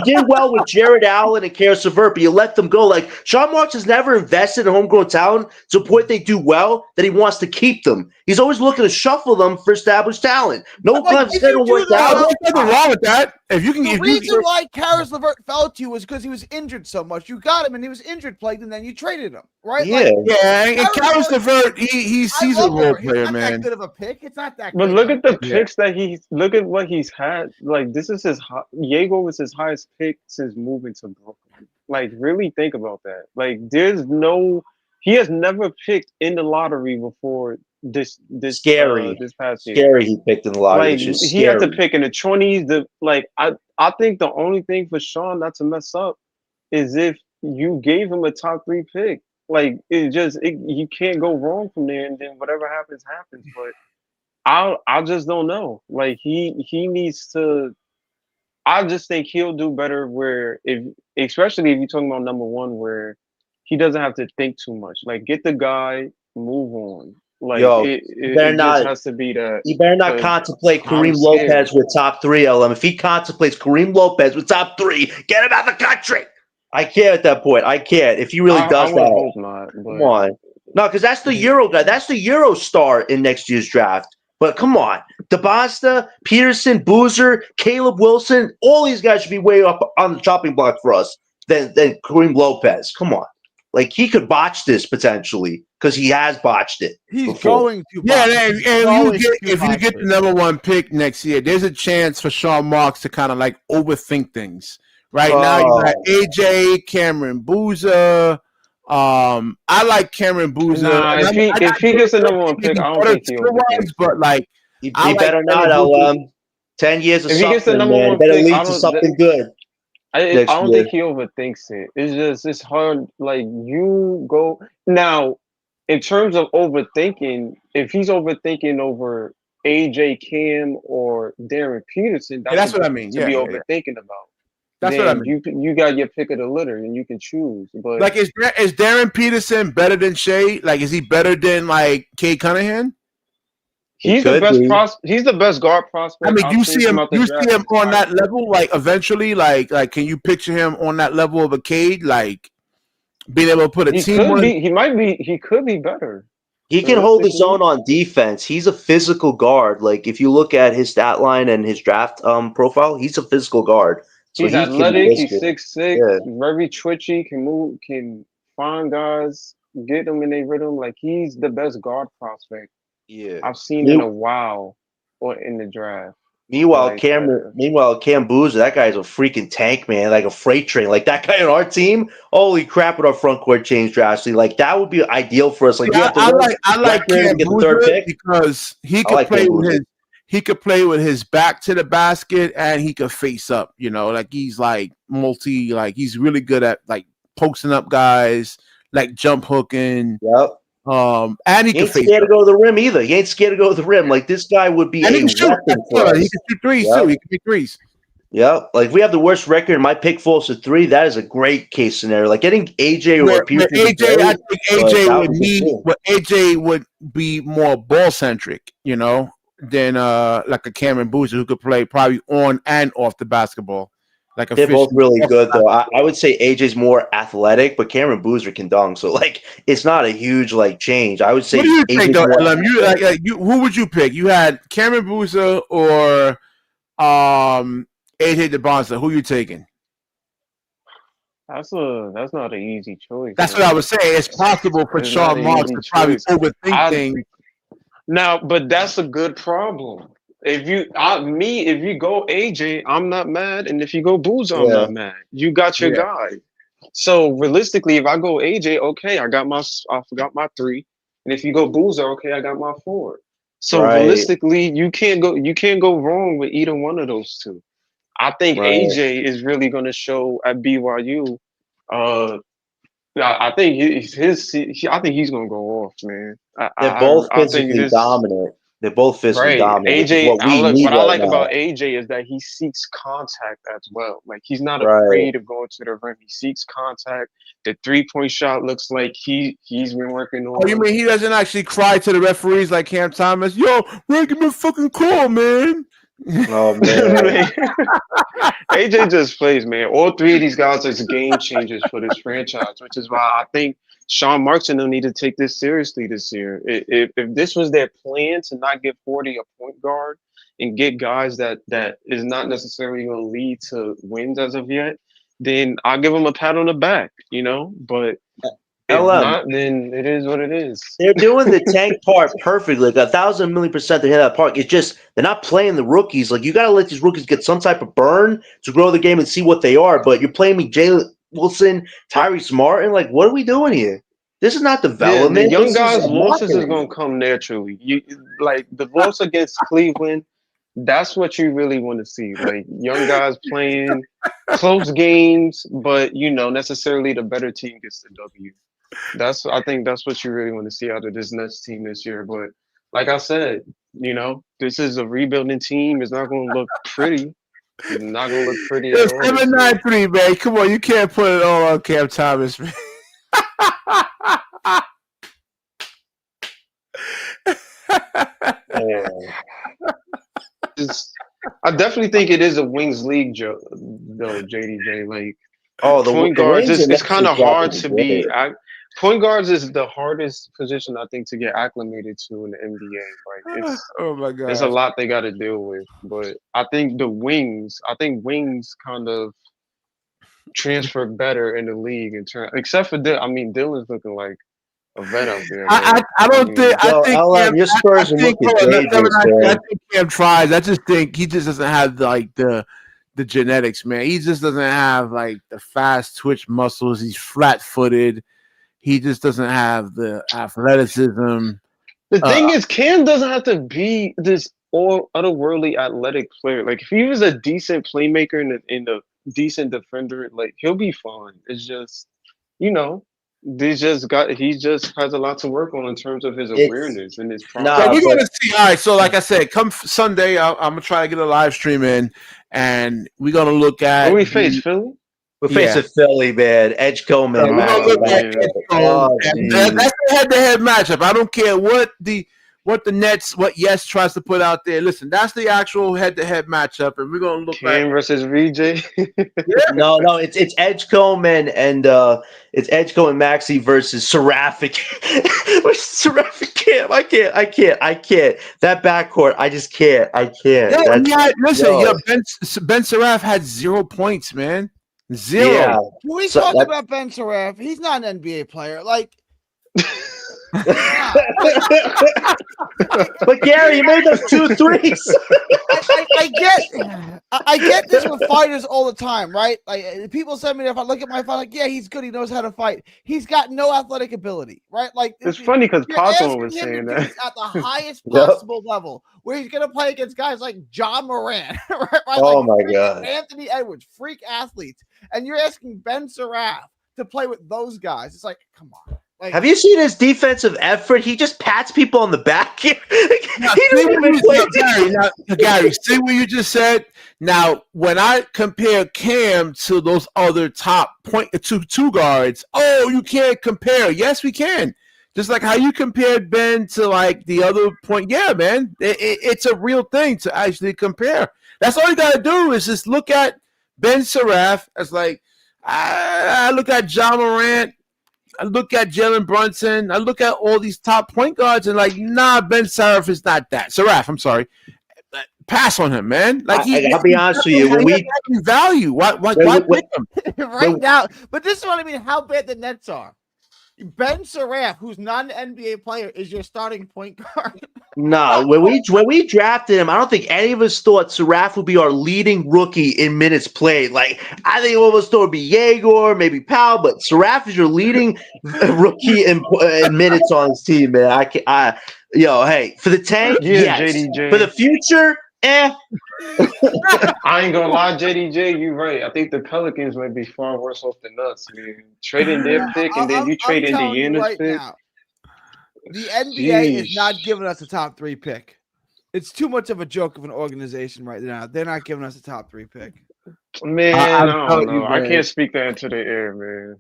did well with Jared Allen and Karis LeVert, but you let them go. Like Sean Marks has never invested in homegrown talent to the point they do well that he wants to keep them. He's always looking to shuffle them for established talent. No But, like, clubs did they you don't do work that? out. There's nothing wrong with that. If you can, the if reason you, why Karis LeVert fell to you was because he was injured so much. You got him and he was injured plagued, and then you traded him, right? Yeah. Like, yeah, and Karis Karis LeVert, he's I a love role LeVert. He's player, not man. that good of a pick. It's not that But great look of a at the pick. picks that look at what he's had. Like this is Diego was his highest pick since moving to Brooklyn. Like really think about that. Like he has never picked in the lottery before this Scary. this past year. Scary he picked in the lottery. Like It's just he had to scary. pick in the 20s. I think the only thing for Sean not to mess up is if you gave him a top 3 pick. Like you can't go wrong from there, and then whatever happens happens. But I just don't know. Like he needs to. I just think he'll do better especially if you're talking about number one, where he doesn't have to think too much. Like get the guy, move on. Like Yo, it better just not. has to be that. You better not 'cause contemplate I'm Kareem scared. Lopez with top 3, LM. If he contemplates Kareem Lopez with top 3, get him out of the country. I can't at that point. I can't. If he really does I would that, hope not. come But on. No, because that's the Euro guy. That's the Euro star in next year's draft. But come on. DeBosta, Peterson, Boozer, Caleb Wilson, all these guys should be way up on the chopping block for us than Kareem Lopez. Come on. Like, he could botch this potentially because he has botched it. He's before. going to. Yeah, box and it. if you get the number 1 pick next year, there's a chance for Sean Marks to kind of like overthink things. Right now, you got AJ, Cameron Boozer. I like Cameron Boozer. nah, if he gets the number 1 pick, I don't think he overthinks. But like, He I like better not, Cameron Boozer. LM. 10 years of If he gets the suffering, number man. 1 Better pick, lead to something good. I next don't year. think he overthinks it. It's hard. Like you go now, in terms of overthinking, if he's overthinking over AJ Cam or Darren Peterson, That's what I mean. To Yeah, be yeah. overthinking about. That's then what I mean. You got your pick of the litter and you can choose. But Like, is Darren Peterson better than Shea? Like, is he better than like Kay Cunningham? he's the best he's the best guard prospect. I mean, I've you seen see him. throughout the You draft see him on entire that level. Like, eventually, like, can you picture him on that level of a Cade? Like, being able to put a He team could on. be. He could be better. He can hold his own on defense. He's a physical guard. Like, if you look at his stat line and his draft profile, he's a physical guard. So He's he can athletic. be He's listed. 6'6", Yeah. very twitchy. Can move. Can find guys, get them in their rhythm. Like he's the best guard prospect Yeah. I've seen in a while, or in the draft. Meanwhile, Like, Cam Boozer, that guy's a freaking tank, man, like a freight train. Like that guy on our team, holy crap! With our front court change drastically, like that would be ideal for us. Like we have to I like Cam get the 3rd Boozer pick because he could like play Cam with Boozer. his. He could play with his back to the basket and he could face up. You know, like he's like like he's really good at like posting up guys, like jump hooking. Yep. And he ain't can face scared up. to go to the rim either. He ain't scared to go to the rim. Like this guy would be And a he can shoot. weapon for us. He can shoot threes too. He can make threes. Yep. Like if we have the worst record and my pick falls to 3, that is a great case scenario. Like getting AJ or Peterson. I think AJ would be more ball centric, you know, than like a Cameron Boozer who could play probably on and off the basketball. like They're both efficient. really good, though. I would say AJ's more athletic, but Cameron Boozer can dunk. So, like, it's not a huge, like, change. I would What do say you think, AJ's though, more LM? You athletic. who would you pick? You had Cameron Boozer or AJ DeBonza. Who you taking? That's not an easy choice, That's what I man. was saying. It's possible for It's not Sean an Marks easy to probably choice. overthink I things. Now, but that's a good problem. If you go AJ, I'm not mad, and if you go Boozer, I'm Yeah, not mad. You got your Yeah. guy. So realistically, if I go AJ, okay, I forgot my three, and if you go Boozer, okay, I got my four. So right, realistically, you can't go wrong with either one of those two. I think right. AJ is really going to show at BYU. Uh, I think I think he's going to go off, man. They're both I think physically this. dominant. They're both physically Right. dominant, which is AJ, what we need what I right like now. about AJ is that he seeks contact as well. Like he's not Right. afraid of going to the rim. He seeks contact. The 3-point shot looks like he's been working Oh, you on. mean he doesn't actually cry to the referees like Cam Thomas? Yo, make him a fucking call, man. Oh, man. AJ just plays, man. All three of these guys are game changers for this franchise, which is why I think Sean Marks and them need to take this seriously this year. If this was their plan to not give 40 a point guard and get guys that is not necessarily going to lead to wins as of yet, then I'll give them a pat on the back, you know. But if LM, not, then it is what it is. they're doing the tank part perfectly, like 1,000,000,000% they hit that part. It's just they're not playing the rookies. Like you got to let these rookies get some type of burn to grow the game and see what they are. But you're playing me, Jalen Wilson, Tyrese Martin. Like, what are we doing here? This is not The development. young This is guys' a losses is marketing. gonna come naturally. You like the loss against Cleveland. That's what you really want to see. Like young guys playing close games, but necessarily the better team gets the W. I think that's what you really want to see out of this Nets team this year. But like I said, this is a rebuilding team. It's not gonna look pretty. It's not gonna look pretty at It's all this year. 793, man. Come on, you can't put it all on Cam Thomas, man. I definitely think it is a wings league, though, JDJ. Like Oh, point the guards, wings it's, and it's Nets kind is of hard dropping to great. be. Point guards is the hardest position I think to get acclimated to in the NBA. Like Oh my it's a gosh. lot they got to deal with. But I think wings kind of transfer better in the league in turn. Except for Dylan's looking like a vet out there, I, though. I, I don't think I Yo, think Cam. LM, your I Spurs are think looking hold on, dangerous, 793. I man. think Cam tries. I just think he just doesn't have the genetics, man. He just doesn't have like the fast twitch muscles. He's flat footed. He just doesn't have the athleticism. The thing is, Cam doesn't have to be this all otherworldly athletic player. Like if he was a decent playmaker and a decent defender, like he'll be fine. It's just, you know, he just has a lot to work on in terms of his It's awareness and his So nah, we're process. but gonna see. All right. So like I said, come Sunday, I'm gonna try to get a live stream in, and we're gonna look Who at we face, Philly? we're yeah. facing Philly, man. Edgecombe So and we're gonna Maxi Oh look at man. backcourt. Oh, and geez. that's the head-to-head matchup. I don't care what the Nets, what Yes tries to put out there. Listen, that's the actual head-to-head matchup, and we're gonna look like Cam versus VJ. No, it's Edgecombe and it's Edgecombe and Maxi versus Seraphic. Seraphic Camp. I can't. That backcourt, I just can't. I can't. yo. That's Listen, yo. Ben Seraph had 0 points, man. Zero. Yeah. When we So talk that, about Ben Seraph, he's not an NBA player. Like, but Gary, you made those 2 threes. I get this with fighters all the time, right? Like people send me if I look at my fight, like, yeah, he's good, he knows how to fight. He's got no athletic ability, right? Like It's funny because you're Paco asking was him to saying do that. this at the highest Yep. possible level, where he's gonna play against guys like John Moran, right? Oh Like my God. Anthony Edwards, freak athletes, and you're asking Ben Seraph to play with those guys. It's like, come on. Like, Have you seen his defensive effort? He just pats people on the back. He Now, doesn't even play. Gary, see what you just said. Now, when I compare Cam to those other top two guards, oh, you can't compare. Yes, we can. Just like how you compared Ben to like the other point. Yeah, man, it's a real thing to actually compare. That's all you got to do is just look at Ben Seraph as like I look at John Morant, I look at Jalen Brunson, I look at all these top point guards, and like, nah, Ben Seraph is not that. Seraph, I'm sorry. Pass on him, man. Like I'll be honest with you. When he has value. Why pick him right now? But this is what I mean. How bad the Nets are. Ben Seraph, who's not an NBA player, is your starting point guard. No, when we drafted him, I don't think any of us thought Seraph would be our leading rookie in minutes played. Like, I think all of us thought it would be Yegor, maybe Powell, but Seraph is your leading rookie in minutes on his team, man. Hey, for the tank, Yeah, yes. JDJ. For the future, I ain't gonna lie, JDJ, you're right. I think the Pelicans might be far worse off than us, man. Trading their pick and then you trade Indiana's right pick. now, the NBA is not Jeez. giving us a top 3 pick. It's too much of a joke of an organization right now. They're not giving us a top 3 pick. Man, I'm I don't telling know. you, I man. can't speak that into the air, man.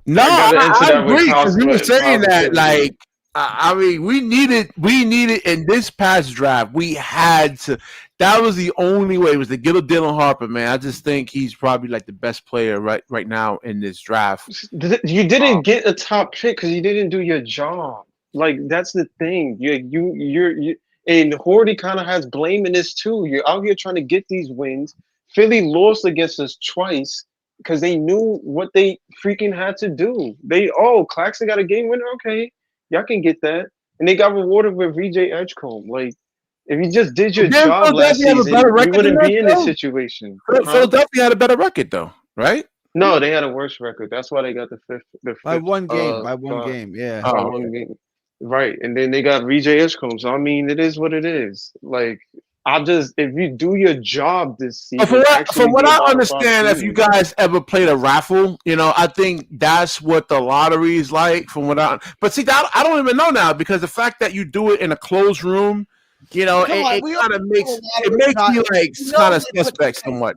No, gotta answer I that with agree because you were saying that. positivity. Like, I mean, we needed in this past draft. We had to. That was the only way was to get a Dylan Harper, man. I just think he's probably like the best player right now in this draft. You didn't get a top pick because you didn't do your job. Like that's the thing. You and Horty kind of has blame in this too. You're out here trying to get these wins. Philly lost against us twice because they knew what they freaking had to do. Claxton got a game winner. Okay, y'all can get that, and they got rewarded with VJ Edgecombe. Like if you just did your Didn't job last Philadelphia have a season, better we record than wouldn't us, be in this though? situation. Philadelphia had a better record, though, right? No, they had a worse record. That's why they got the fifth. By one game. By one spot. game. Yeah. By one game. Right. And then they got VJ Edgecombe. So I mean it is what it is. Like if you do your job this season, From what be a I bottom five understand, if you seed. guys ever played a raffle, I think that's what the lottery is like. But see, I don't even know now because the fact that you do it in a closed room, it kind of makes you like kind of suspect somewhat.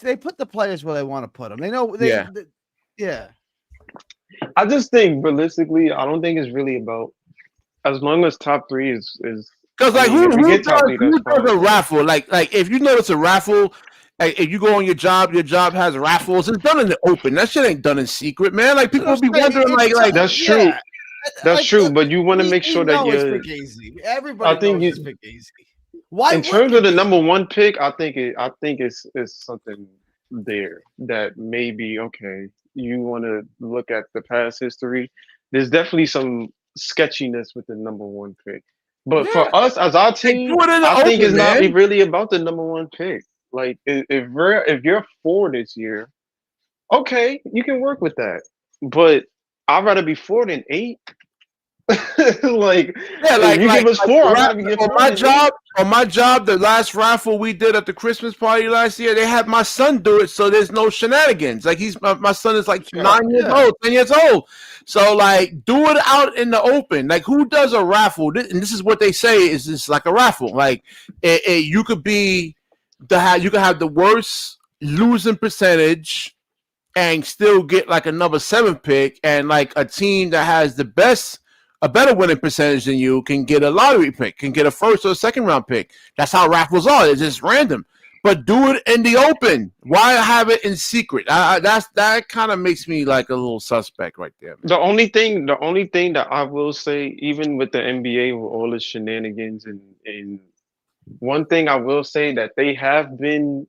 They put the players where they want to put them. They know. Yeah. I just think realistically, I don't think it's really about as long as top 3 is because like if we who get top 3, that's does fine. a raffle? Like if you notice a raffle, like if you go on your job has raffles. It's done in the open. That shit ain't done in secret, man. Like people will be wondering, like that's true. That's true, but you want to make sure that you're. Everybody knows it's Fugazi. Why? In terms of the number 1 pick, I think it's something there that maybe okay. You want to look at the past history. There's definitely some sketchiness with the number 1 pick, but for us as our team, I think it's not really about the number 1 pick. Like if you're 4 this year, okay, you can work with that, but I'd rather be 4 than 8. Like if you give us 4, I'd rather get 4 on my job, the last raffle we did at the Christmas party last year, they had my son do it, so there's no shenanigans. Like my son is like 9 years old, 10 years old. So like, do it out in the open. Like, who does a raffle? And this is what they say is it's like a raffle. Like, you could have the worst losing percentage and still get like another 7th pick, and like a team that has a better winning percentage than you can get a lottery pick, can get a 1st or 2nd round pick. That's how raffles are. It's just random. But do it in the open. Why have it in secret? That kind of makes me like a little suspect right there, man. The only thing that I will say, even with the NBA with all the shenanigans and one thing I will say that they have been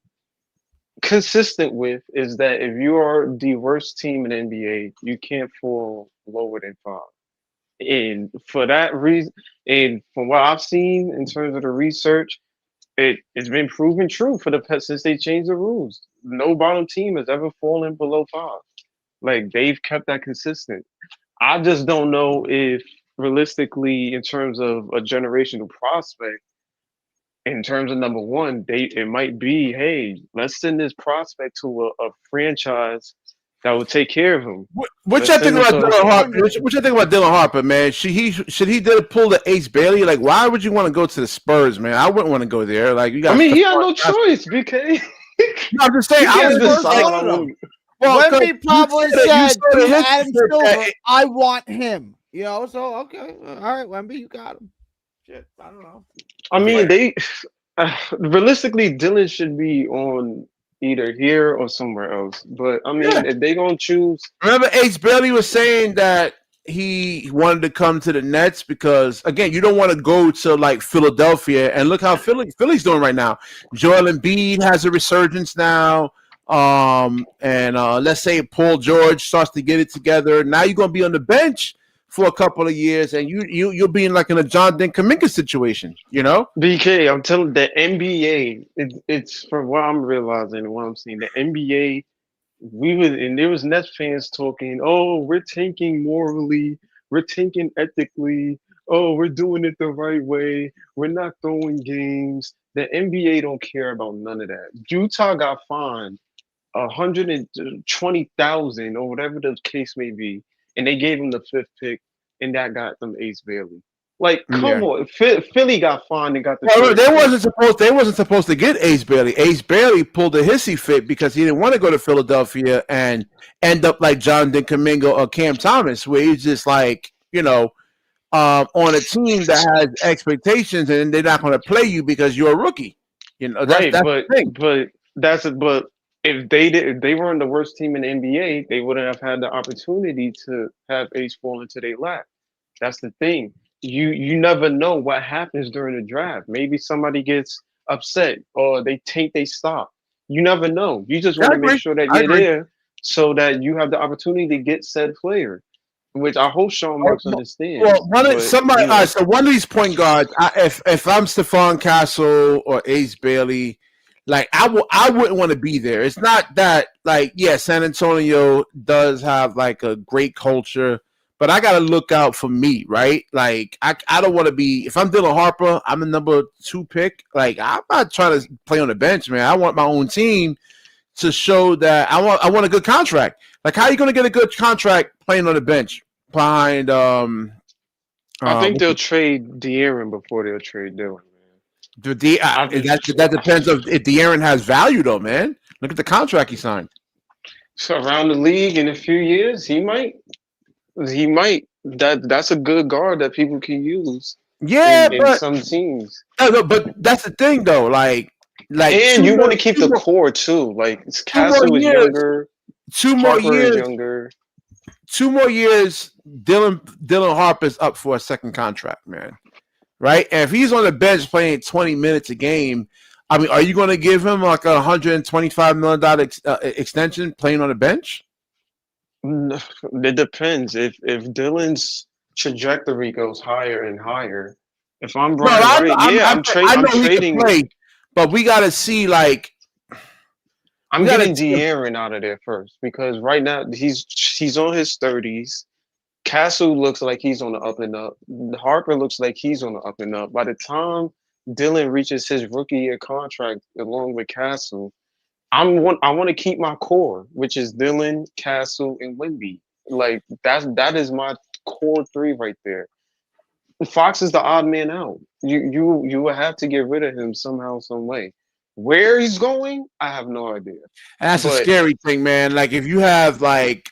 consistent with is that if you are the worst team in the NBA, you can't fall lower than 5. And for that reason, and from what I've seen in terms of the research, it's been proven true since they changed the rules. No bottom team has ever fallen below 5. Like they've kept that consistent. I just don't know if realistically, in terms of a generational prospect, in terms of number 1, it might be, hey, let's send this prospect to a franchise that will take care of him. What you think about Dylan Harper? What you think about Dylan Harper, man? Should he pull the Ace Bailey? Like, why would you want to go to the Spurs, man? I wouldn't want to go there. Like, you got. I mean, he had no choice, Bkny. No, I'm just saying. Wemby probably said to Adam Silver, "I want him." So okay, all right, Wemby, you got him. Shit, I don't know. I mean, realistically, Dylan should be on either here or somewhere else. But I mean, Yeah. if they gonna choose, Remember, Ace Bailey was saying that he wanted to come to the Nets because, again, you don't want to go to like Philadelphia and look how Philly's doing right now. Joel Embiid has a resurgence now. And let's say Paul George starts to get it together. Now you're gonna be on the bench for a couple of years, and you'll be in like in a Jonathan Kuminga situation, you know? BK, I'm telling the NBA, it's from what I'm realizing and what I'm seeing. The NBA, and there was Nets fans talking, oh, we're tanking morally, we're tanking ethically, oh, we're doing it the right way, we're not throwing games. The NBA don't care about none of that. Utah got fined 120,000 or whatever the case may be, and they gave him the fifth pick, and that got them Ace Bailey. Like, come Yeah. on, Philly got fined and got the Well, third pick. they wasn't supposed to get Ace Bailey. Ace Bailey pulled a hissy fit because he didn't want to go to Philadelphia and end up like Jonathan Kuminga or Cam Thomas, where he's just like, on a team that has expectations and they're not going to play you because you're a rookie. Right, That's the thing. but if they weren't the worst team in the NBA, they wouldn't have had the opportunity to have Ace fall into their lap. That's the thing. You never know what happens during the draft. Maybe somebody gets upset or they take they stop. You never know. You just Yeah, want I to make agree. sure that I you're agree. there so that you have the opportunity to get said player, which I hope Sean Marks understands. Well, But all right, so one of these point guards, if I'm Stephon Castle or Ace Bailey, like I wouldn't want to be there. It's not that like San Antonio does have like a great culture, but I got to look out for me, right? Like I don't want to be if I'm Dylan Harper, I'm the number 2 pick. Like I'm not trying to play on the bench, man. I want my own team to show that I want a good contract. Like how are you going to get a good contract playing on the bench behind I think they'll trade De'Aaron before they'll trade Dylan. I just that depends on if De'Aaron has value though, man. Look at the contract he signed. So around the league in a few years, he might. He might. That's a good guard that people can use Yeah, in some teams. but that's the thing though. Like And you want to keep the core too. Like two more Castle is years, younger, two more Harper is years, younger. 2 more years. Dylan Harper's up for a second contract, man. Right? And if he's on the bench playing 20 minutes a game, I mean, are you going to give him like $125 million extension playing on the bench? It depends. If Dylan's trajectory goes higher and higher, if I'm No, Brian Wright, I I'm know he can trading. play, but we got to see like I'm getting De'Aaron out of there first because right now he's on his 30s. Castle looks like he's on the up and up. Harper looks like he's on the up and up. By the time Dylan reaches his rookie year contract along with Castle, I want to keep my core, which is Dylan, Castle, and Wemby. Like that is my core 3 right there. Fox is the odd man out. You will have to get rid of him somehow, some way. Where he's going, I have no idea. that's a But scary thing, man. Like if you have like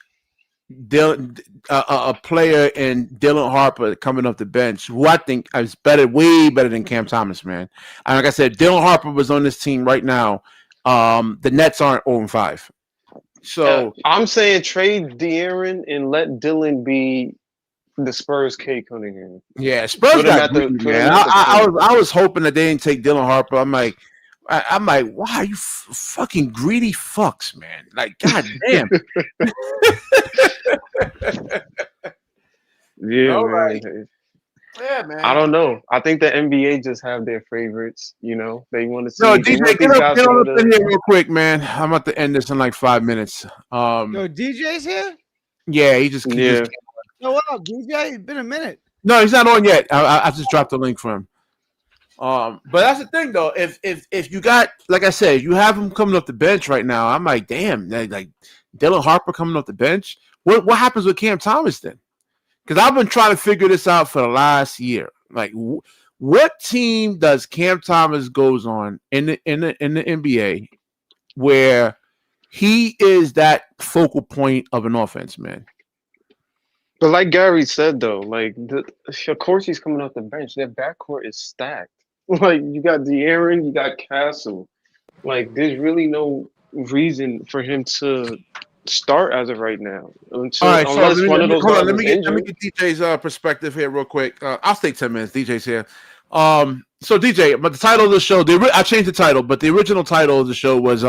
Dylan, a player in Dylan Harper coming off the bench, who I think is way better than Cam Thomas, man. And like I said, Dylan Harper was on this team right now. The Nets aren't 0-5. So I'm saying trade De'Aaron and let Dylan be the Spurs K Cunningham. yeah, Spurs got greedy, man. I was hoping that they didn't take Dylan Harper. I'm like, wow, you fucking greedy fucks, man. Like, goddamn. Yeah, man. Right. Yeah, man. I don't know. I think the NBA just have their favorites. You know, they want to see. No, they DJ, want get these guys up to in here real quick, man. I'm about to end this in like 5 minutes. Yo, DJ's here? Yeah, he just Yeah. Yo, what up, DJ? It's been a minute. No, he's not on yet. I just dropped the link for him. But that's the thing, though. If you got, like I said, you have him coming off the bench right now. I'm like, damn, like Dylan Harper coming off the bench. What happens with Cam Thomas then? Because I've been trying to figure this out for the last year. Like, what team does Cam Thomas goes on in the NBA where he is that focal point of an offense, man? But like Gary said, though, like of course he's coming off the bench. Their backcourt is stacked. Like you got De'Aaron, you got Castle. Like there's really no reason for him to start as of right now, All right, so unless one of those hold on. guys is Let me injured. get DJ's perspective here real quick. I'll take 10 minutes. DJ's here. So DJ, but the title of the show, I changed the title, but the original title of the show was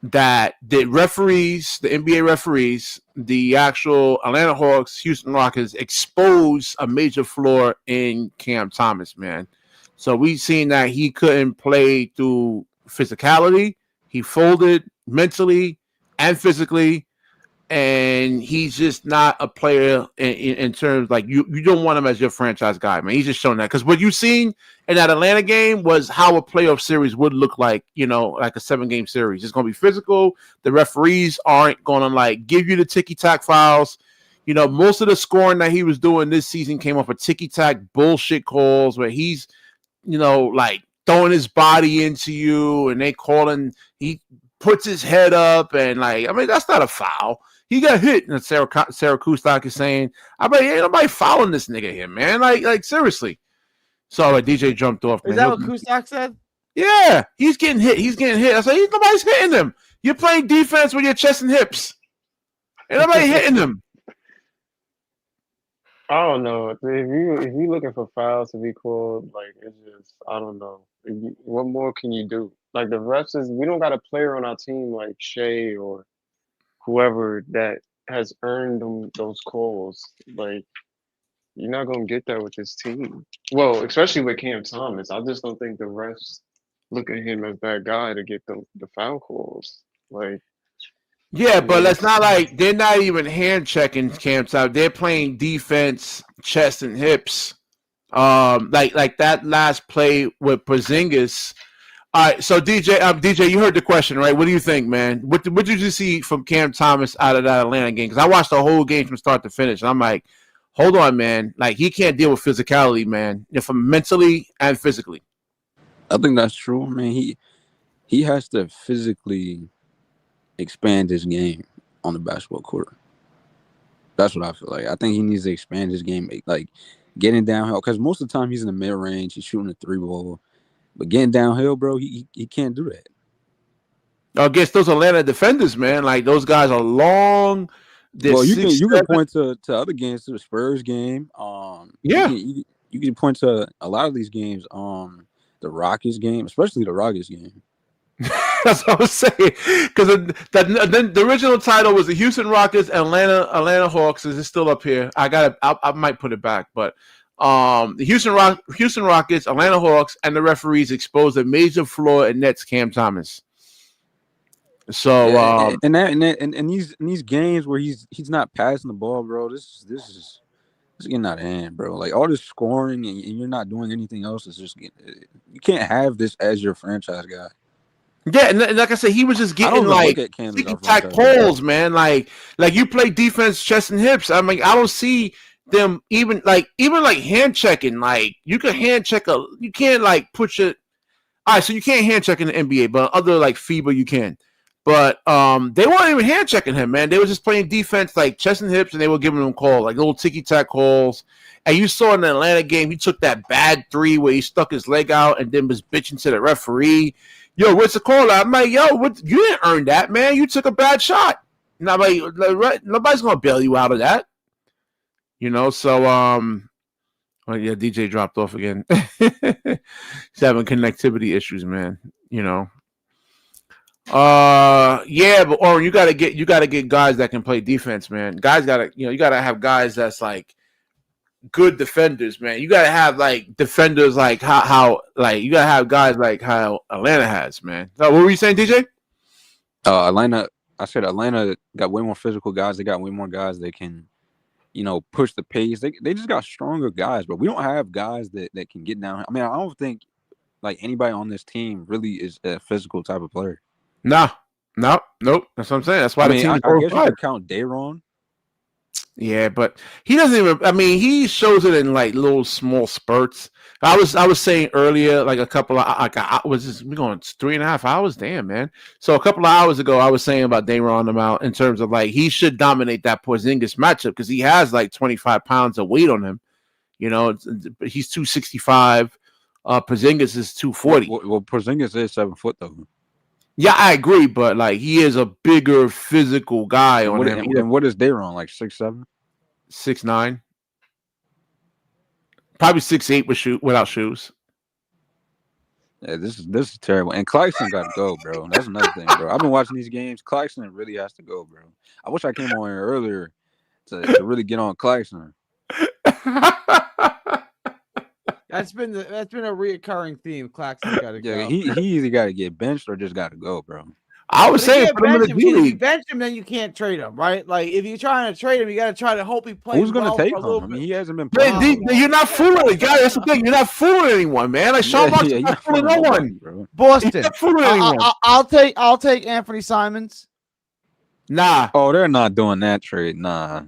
that the referees, the NBA referees, the actual Atlanta Hawks, Houston Rockets expose a major flaw in Cam Thomas, man. So we seen that he couldn't play through physicality. He folded mentally and physically, and he's just not a player in terms like you don't want him as your franchise guy, man. He's just shown that because what you seen in that Atlanta game was how a playoff series would look like, like a 7-game series. It's going to be physical. The referees aren't going to like give you the ticky-tack fouls. Most of the scoring that he was doing this season came off of ticky-tack bullshit calls where he's, like throwing his body into you and he puts his head up and that's not a foul. He got hit, and Sarah Kustok is saying, "I bet ain't nobody fouling this nigga here, man. Like seriously." So DJ jumped off. Is Man. that what Kustak said? Yeah, he's getting hit. He's getting hit. I said, nobody's hitting him. You're playing defense with your chest and hips. Ain't nobody hitting him. I don't know if you looking for fouls to be called, like it's just I don't know. What more can you do? Like the refs we don't got a player on our team like Shea or whoever that has earned those calls. Like you're not gonna get that with this team. Well, especially with Cam Thomas, I just don't think the refs look at him as that guy to get the foul calls. Like Yeah, but yeah, it's not like they're not even hand checking Camps out. They're playing defense, chest and hips. Like that last play with Porzingis. All right, so DJ, you heard the question, right? What do you think, man? What did you see from Cam Thomas out of that Atlanta game? Because I watched the whole game from start to finish, and I'm like, hold on, man. Like he can't deal with physicality, man. From mentally and physically. I think that's true. I mean, he has to physically expand his game on the basketball court. That's what I feel like. I think he needs to expand his game, like getting downhill. Because most of the time he's in the mid range, he's shooting a 3-ball, but getting downhill, bro, he can't do that. Against those Atlanta defenders, man, like those guys are long. Well, you can point to other games, to the Spurs game. Yeah, you can point to a lot of these games. The Rockets game, especially the Rockets game. That's what I was saying. Because the original title was the Houston Rockets, Atlanta Hawks. Is it still up here? I might put it back, but the Houston Rockets, Atlanta Hawks, and the referees exposed a major flaw in Nets Cam Thomas. So and these games where he's not passing the ball, bro. This is getting out of hand, bro. Like all this scoring and you're not doing anything else. Is just you can't have this as your franchise guy. Yeah, and like I said, he was just getting like ticky-tack calls, man. Like you play defense, chest and hips. I mean, I don't see them even like hand checking. Like you can hand check you can't like put your. All right, so you can't hand check in the NBA, but other like FIBA you can. But they weren't even hand checking him, man. They were just playing defense like chest and hips, and they were giving him calls, like little ticky-tack calls. And you saw in the Atlanta game, he took that bad 3 where he stuck his leg out and then was bitching to the referee. Yo, what's the call? I'm like, yo, what? You didn't earn that, man. You took a bad shot. Nobody's gonna bail you out of that. So well, yeah, DJ dropped off again. He's having connectivity issues, man. Yeah, but or you gotta get guys that can play defense, man. Guys you gotta have guys that's like good defenders, man. You gotta have like defenders like how like you gotta have guys like how Atlanta has, man. So what were you saying, DJ? I said Atlanta got way more physical guys. They got way more guys that can, push the pace. They just got stronger guys, but we don't have guys that can get down. I mean, I don't think like anybody on this team really is a physical type of player. Nope. That's what I'm saying. That's why the team is I guess you could count Dayron. Yeah, but he doesn't even. I mean, he shows it in like little small spurts. I was saying earlier, like a couple of we going 3.5 hours. Damn, man. So a couple of hours ago, I was saying about Dayron amount in terms of like he should dominate that Porzingis matchup because he has like 25 pounds of weight on him. He's 265. Porzingis is 240. Well, Porzingis is 7 foot though. Yeah, I agree, but like he is a bigger physical guy And on what him. and what is their on? Like 6'7"? 6'9", probably 6'8" without shoes. Yeah, this is terrible. And Clarkson got to go, bro. That's another thing, bro. I've been watching these games. Clarkson really has to go, bro. I wish I came on here earlier to really get on Clarkson. That's been a reoccurring theme. Claxton's got to Yeah, go. he either got to get benched or just got to go, bro. I was But you saying can't put him in bench the him, G 'cause if you League. bench him, then you can't trade him, right? Like if you're trying to trade him, you got to try to hope he plays Who's gonna well take for a him? little I bit. mean, he hasn't been Man, playing. you're not fooling the guy. That's the thing. You're not fooling anyone, man. Like Sean Marks Yeah, is you're not fooling no nobody, one. bro. He's Boston. not fooling anyone. I'll take Anthony Simons. Nah. Oh, they're not doing that trade. Nah.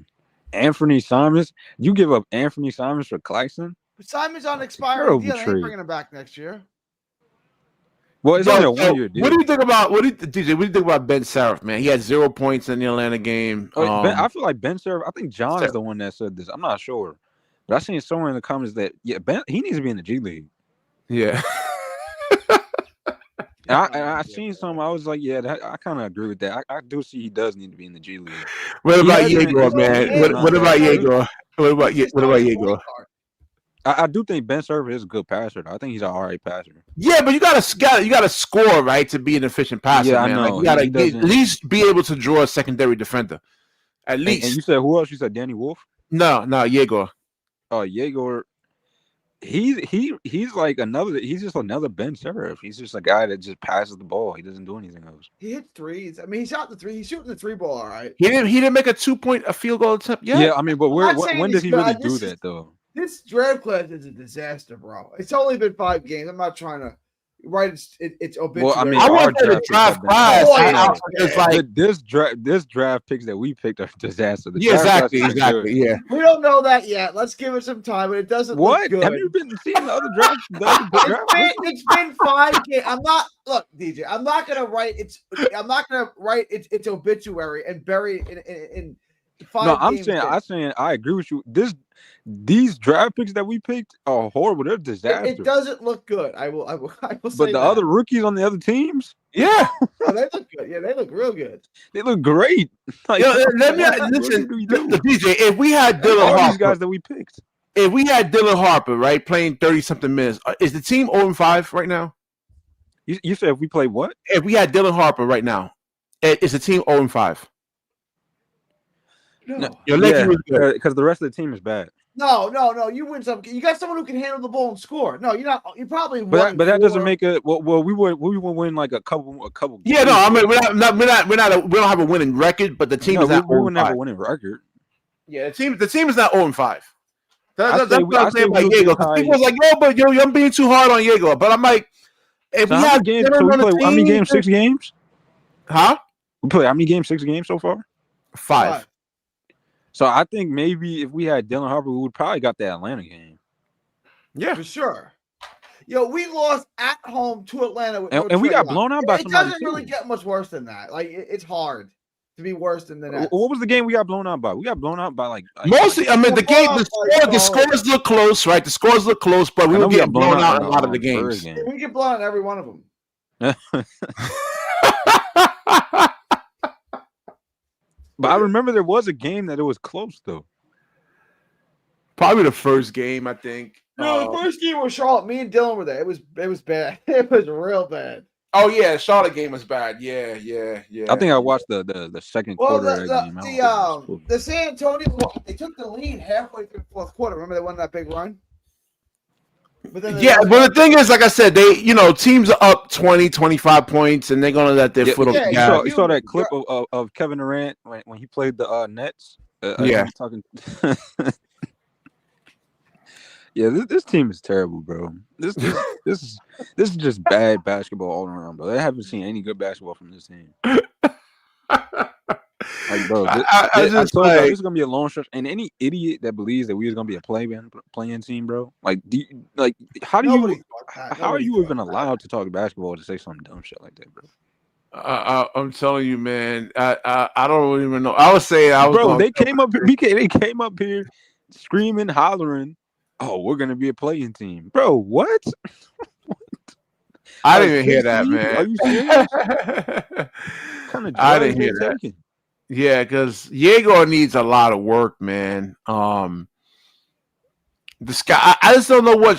Anthony Simons? You give up Anthony Simons for Clarkson? Simons on That's a expiring terrible deal. They ain't trade. bringing him back next year. Well, it's Yo, only a so 1-year deal. what do you think about DJ? What do you think about Ben Seraph, man? He had 0 points in the Atlanta game. I feel like Ben Seraph. I think John's Seraph. the one that said this. I'm not sure, but I seen somewhere in the comments that Ben he needs to be in the G League. Yeah. And I seen some. I was like, yeah, I kind of agree with that. I do see he does need to be in the G League. What about He hasn't Yegor, been- man? he's What not about that good. Yegor? What about Yegor? I do think Ben Seraph is a good passer. Though. I think he's an alright passer. Yeah, but you gotta score, right, to be an efficient passer, Yeah, I man. Like know. you gotta He doesn't- at least be able to draw a secondary defender. At least. And you said who else? You said Danny Wolf? No, Yegor. Oh, Yegor. He's like he's just another Ben Seraph. He's just a guy that just passes the ball. He doesn't do anything else. He hits threes. I mean, he shot the three. He's shooting the 3-ball all right. He didn't make a 2-point field goal attempt yet. Yeah, I mean, but not saying when he's did he good. really This do is- that though? This draft class is a disaster, bro. It's only been 5 games. I'm not trying to write it's obituary. Well, I mean, I our want the draft draft picks have class. Oh, been- yeah. It's like this draft picks that we picked are a disaster. The yeah, draft exactly, class is good. yeah. We don't know that yet. Let's give it some time, but it doesn't What look good. have you been seeing the other draft? It's been 5 games. DJ. I'm not gonna write its obituary and bury it in 5 No, I'm games. saying I agree with you. These draft picks that we picked are horrible. They're disasters. It doesn't look good. I will say But the that. other rookies on the other teams, Yeah. Oh, they look good. Yeah, they look real good. they look great. Like, Yo, let me what listen, do we do? DJ. If we had Dylan All these Harper, guys that we picked. if we had Dylan Harper, right, playing 30-something minutes, is the team 0-5 right now? You said if we play what? If we had Dylan Harper right now, is the team 0-5? No. Your Lakers was good. because the rest of the team is bad. No. You win some. You got someone who can handle the ball and score. No, you're not. You probably But that doesn't 1-4. make it. Well, we would win like a couple. Yeah, no, I mean we don't have a winning record, but the team No, is not we would never 0-5. win a record. Yeah, the team is not 0-5. That's say what I'm saying about we'll Diego. get high. People was like, I'm being too hard on Diego. But I'm like, if So we how have many games? Dylan So we on the play how many team- games? 6 games. Huh? We play how many games? 6 games so far. 5. So I think maybe if we had Dylan Harper, we would probably got that Atlanta game. Yeah. For sure. Yo, we lost at home to Atlanta, And we got blown out by It somebody doesn't really too. get much worse than that. Like it's hard to be worse than the Nets. What was the game we got blown out by? We got blown out by like Mostly, I mean, the Well, scores look close, right? The scores look close, but we I know were we got getting blown out in a lot of the the first games. game. We get blown out in every one of them. But I remember there was a game that it was close though. Probably the first game, I think. No, the first game was Charlotte. Me and Dylan were there. It was bad. It was real bad. Oh yeah, Charlotte game was bad. Yeah. I think I watched the second Well, quarter of that game. I don't think it was full. the San Antonio, they took the lead halfway through the fourth quarter. Remember they won that big run? But then Yeah, but the thing is, like I said, teams are up 20, 25 points, and they're gonna let their foot off yeah, the You gas. saw, you saw that clip of Kevin Durant when he played the Nets. Yeah. he was talking. Yeah, this team is terrible, bro. This is just bad basketball all around, bro. I haven't seen any good basketball from this team. Like, bro, I I just told you like, this is gonna be a long stretch. And any idiot that believes that we was gonna be a playing team, bro, like, how are you even allowed to talk basketball to say some dumb shit like that, bro? I'm telling you, man. I don't even know. I was saying, They came up. They came up here screaming, hollering. Oh, we're gonna be a playing team, bro. What? I A didn't even hear that, 50? Are man. you serious? What kind of I drugs didn't they hear that. taking? Yeah, because Yegor needs a lot of work, man. The sky. I just don't know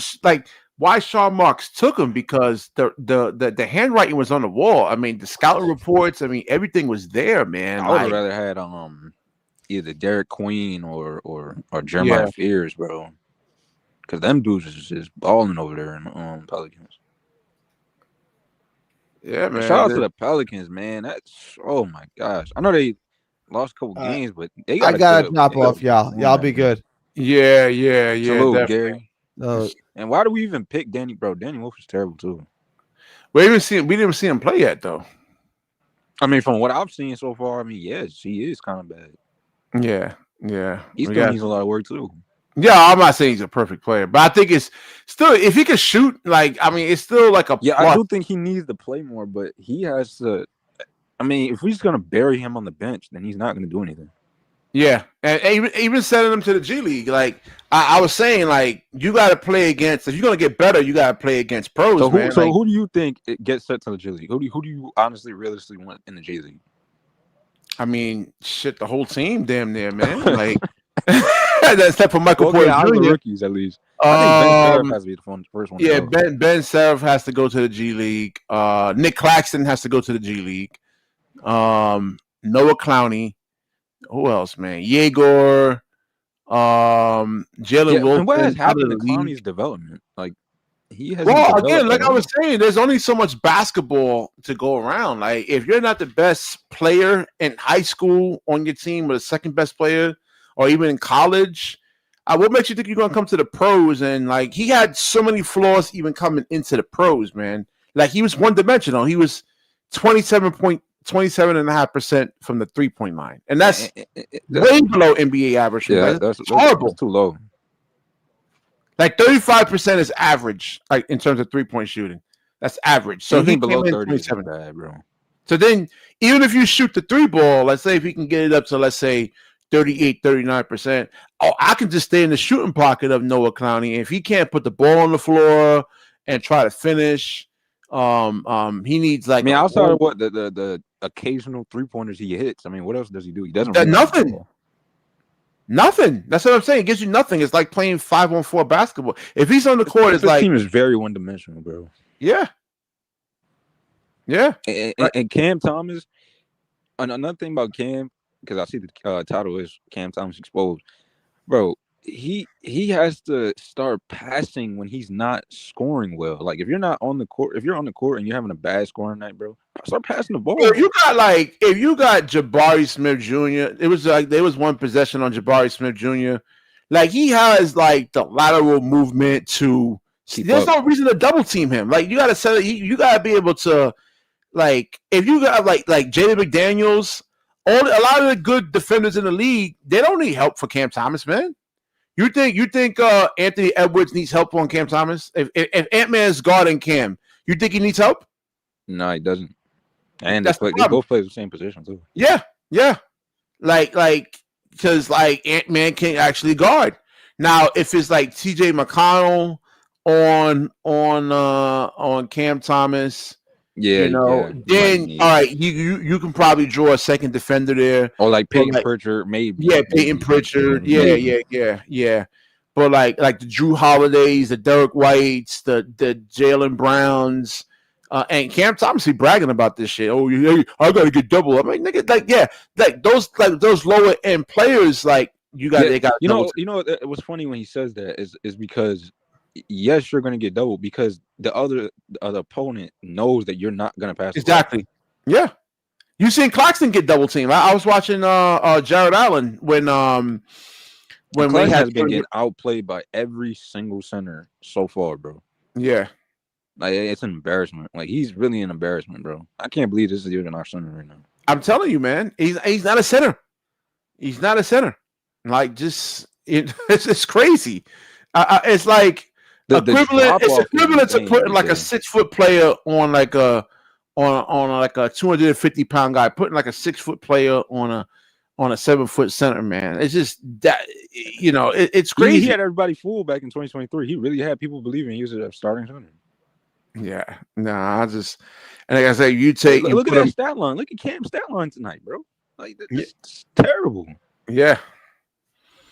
why Sean Marks took him because the handwriting was on the wall. I mean, the scouting reports. I mean, everything was there, man. I would have Like, rather had either Derek Queen or yeah, Jeremiah Fears, bro. Because them dudes is just balling over there in Pelicans. yeah, And shout man. out to the Pelicans, man. That's oh my gosh. I know they lost a couple Uh, games, but they I got a gotta good drop off, y'all. win Y'all be right now. good. Yeah, yeah, yeah, Salute, definitely. Gary. Uh, And why do we even pick Danny, bro? Danny Wolf is terrible too. We didn't even see him play yet, though. I mean, from what I've seen so far, I mean, yes, he is kind of bad. Yeah, yeah. He still needs a lot of work too. Yeah, I'm not saying he's a perfect player, but I think it's still if he can shoot, like I mean, it's still like a Yeah, plus. I do think he needs to play more, but he has to. I mean, if we're just gonna bury him on the bench, then he's not gonna do anything. Yeah, and even sending him to the G League, like I was saying, like you got to play against. If you're gonna get better, you got to play against pros, So man. who do you think it gets set to the G League? Who do you honestly, realistically want in the G League? I mean, shit, the whole team, damn near, man. Like except for Michael Okay, Porter out of the Jr. rookies at least. I think Ben Sharif has to be the first one. Yeah, To go. Ben Seraph has to go to the G League. Nick Claxton has to go to the G League. Noah Clowney. Who else, man? Yegor. Jalen Yeah, Wilson and what has out of happened the to league. Clowney's development? Like he hasn't Well, developed again, like at I all. was saying, there's only so much basketball to go around. Like, if you're not the best player in high school on your team or the second best player, or even in college, what makes you think you're going to come to the pros? And, like, he had so many flaws even coming into the pros, man. Like, he was one dimensional. He was 27.5% from the 3-point line. And that's way below NBA average. Yeah, Like, that's horrible. That's too low. Like 35% is average, like in terms of 3-point shooting. That's average. So anything he below came in 30 is 27. bad, bro. So then, even if you shoot the 3 ball, let's say if he can get it up to, let's say, 38, 39%, I can just stay in the shooting pocket of Noah Clowney. If he can't put the ball on the floor and try to finish, he needs like. I mean, outside of what the occasional 3-pointers he hits, I mean, what else does he do? He doesn't nothing. Nothing. That's what I'm saying. It gives you nothing. It's like playing 5-on-4 basketball. If he's on the court, it's this like team is very one-dimensional, bro. yeah. And Cam Thomas. Another thing about Cam, because I see the title is Cam Thomas Exposed, bro. He has to start passing when he's not scoring well. Like if you're not on the court, if you're on the court and you're having a bad scoring night, bro, start passing the ball. If you got Jabari Smith Jr., it was like there was one possession on Jabari Smith Jr. Like he has like the lateral movement to. There's no reason to double team him. Like you got to set it. You got to be able to. Like if you got like Jaden McDaniels, a lot of the good defenders in the league, they don't need help for Cam Thomas, man. You think Anthony Edwards needs help on Cam Thomas? If Ant-Man's guarding Cam, you think he needs help? No, he doesn't. And they both play the same position too. Yeah. Like because like Ant-Man can't actually guard. Now, if it's like TJ McConnell on Cam Thomas, then all right, you can probably draw a second defender there, or like Peyton Pritchard, maybe. Yeah, Peyton Pritchard, yeah. But like the Drew Holidays, the Derek Whites, the Jalen Browns, and Cam Thomas, he bragging about this shit. Oh, yeah, I gotta get double. I mean, nigga, like those lower end players, like they got. You know, it was funny when he says that is because. Yes, you're going to get double because the other opponent knows that you're not going to pass. Exactly. Yeah. You seen Claxton get double teamed. I was watching Jared Allen when Claxton has been getting outplayed by every single center so far, bro. Yeah. Like it's an embarrassment. Like he's really an embarrassment, bro. I can't believe this is even our center right now. I'm telling you, man. He's not a center. He's not a center. Like it's crazy. It's like it's equivalent to putting like a 6-foot player on like a 250-pound guy, putting like a 6-foot player on a 7-foot center, man. It's just that it's crazy. He had everybody fooled back in 2023. He really had people believing he was a starting center. Yeah. Nah, I just and like I said, you Hey, take you look at put that him. stat line. Look at Cam's stat line tonight, bro. Like Yeah. this is terrible. Yeah.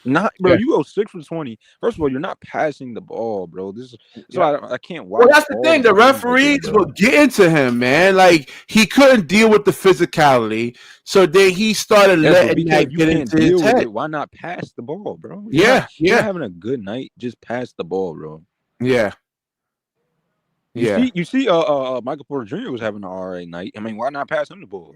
Not, bro. Yeah. You go 6 for 20. First of all, you're not passing the ball, bro. This is so Yep. I can't Well, watch that's the all thing. the The games like this, referees bro. were getting to him, man. Like he couldn't deal with the physicality, so then he started Yes, but letting BK, that if you get can't into his deal with head. it, why not pass the ball, bro? Yeah. You're not Yeah. having a good night. Just pass the ball, bro. Yeah. Yeah. You see, Michael Porter Jr. was having an RA night. I mean, why not pass him the ball?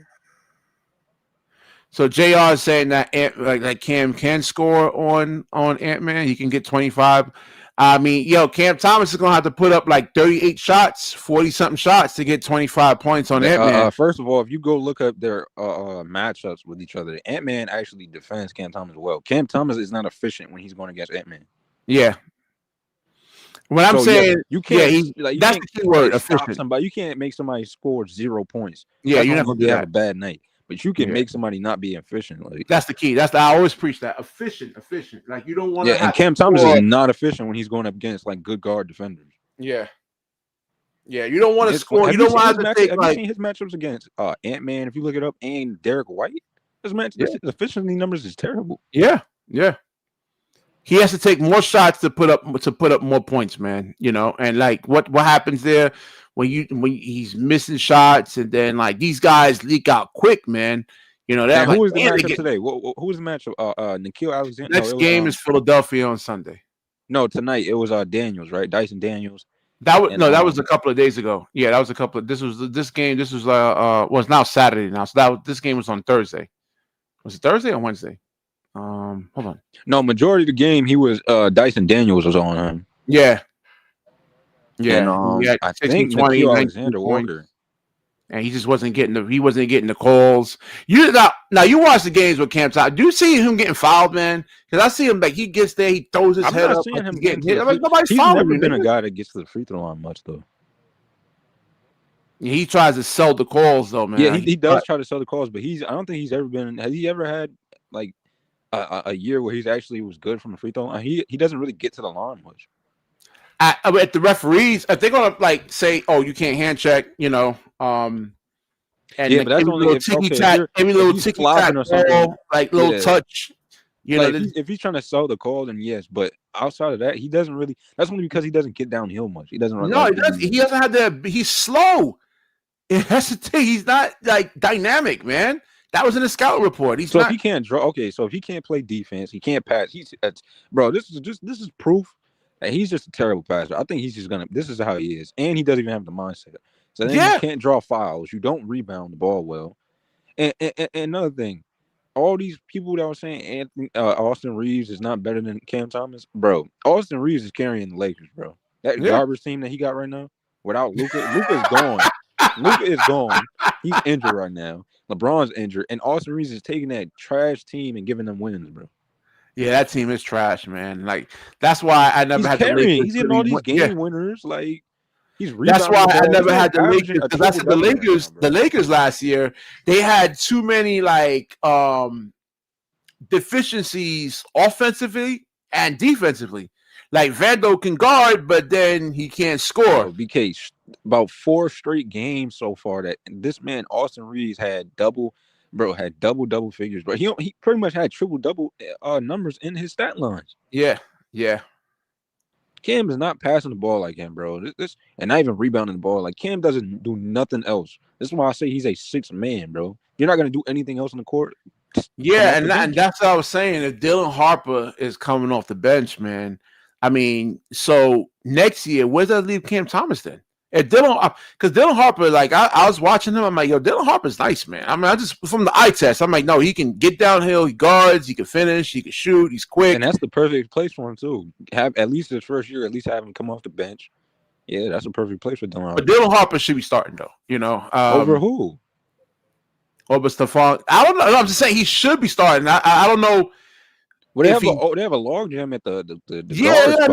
So JR is saying that like Cam can score on Ant-Man. He can get 25. I mean, Cam Thomas is gonna have to put up like 38 shots, 40-something shots to get 25 points on Ant-Man. First of all, if you go look up their matchups with each other, Ant-Man actually defends Cam Thomas well. Cam Thomas is not efficient when he's going against Ant-Man. Yeah. What I'm So saying, you can't you that's can't the key word, stop efficient. somebody. You can't make somebody score 0 points. Yeah, That's you're not only gonna if do they have that. a bad night. But you can Yeah. make somebody not be efficient. Like That's the key. I always preach that. Efficient. Like you don't want to yeah, and have Cam to Thomas is score. not efficient when he's going up against like good guard defenders. Yeah. Yeah. You don't want to It's, score. have You you don't seen want his to matchup? take Have you like seen his matchups against Ant-Man? If you look it up, and Derek White, his Yeah. efficiency numbers is terrible. Yeah. Yeah. He has to take more shots to put up more points, man. And like what happens there when he's missing shots, and then like these guys leak out quick, man. They're And like, who was the "Man, they matchup get-" today? Who was the matchup? Nikhil Alexander. No, Next it was game is Philadelphia on Sunday. no tonight. It was Daniels, right? Dyson Daniels. That was And that was a couple of days ago. Yeah, that was a couple of this game. This was it's now Saturday now. So this game was on Thursday. Was it Thursday or Wednesday? Hold on. no, majority of the game he was Dyson Daniels was on him. Yeah. Yeah. And He had I 16, think 20, Nikhil 19 Alexander points. Walker. And he just wasn't getting the calls. Now you watch the games with Cam Thomas. Do you see him getting fouled, man? Because I see him like he gets there, he throws his I'm head not up seeing like him he's getting getting hit. to the I'm like, free. nobody's He's fouling never you, been a nigga. guy that gets to the free throw line much though. He tries to sell the calls though, man. Yeah, he does try to sell the calls, but I don't think he's ever been. Has he ever had like a year where he's actually was good from the free throw line? He doesn't really get to the line much. At the referees, if they're gonna like say, "Oh, you can't hand check," and Yeah, but that's every only little if ticky okay, tack, every little he's ticky tack flopping or something. ball, like little Yeah. touch. Like if he's trying to sell the call, then yes. But outside of that, he doesn't really. That's only because he doesn't get downhill much. He doesn't. No, he doesn't. He doesn't have the. He's slow. That's the thing. He's not like dynamic, man. That was in the scout report. He's So not. if he can't draw, okay. So if he can't play defense, he can't pass. Bro. This is proof that he's just a terrible passer. I think he's just gonna. This is how he is, and he doesn't even have the mindset. So then you can't draw fouls. You don't rebound the ball well. And another thing, all these people that were saying Austin Reeves is not better than Cam Thomas, bro. Austin Reeves is carrying the Lakers, bro. That garbage team that he got right now, without Luka, Luka's gone. Luka is gone. He's injured right now. LeBron's injured, and Austin Reeves is taking that trash team and giving them wins, bro. Yeah, that team is trash, man. Like that's why I never had the Lakers. He's getting all these game winners. Like he's that's why I never had the Lakers because because I said the Lakers last year they had too many like deficiencies offensively and defensively. Like Vando can guard, but then he can't score. BK, about 4 straight games so far that this man Austin Reeves had double figures, bro. He pretty much had triple-double numbers in his stat lines. Yeah. Cam is not passing the ball like him, bro. This and not even rebounding the ball. Like Cam doesn't do nothing else. This is why I say he's a 6th man, bro. You're not gonna do anything else on the court. Yeah, and that's what I was saying. If Dylan Harper is coming off the bench, man, I mean, so next year, where does that leave Cam Thomas then? If Dylan, because Dylan Harper, like I was watching him, I'm like, yo, Dylan Harper's nice, man. I mean, I just from the eye test, I'm like, no, he can get downhill, he guards, he can finish, he can shoot, he's quick, and that's the perfect place for him too. Have at least his first year, at least have him come off the bench. Yeah, that's a perfect place for Dylan Harper. But Dylan Harper should be starting though, over who? Over Stephon. I don't know. I'm just saying he should be starting. I don't know. Well, they have a log jam at the yeah, spot,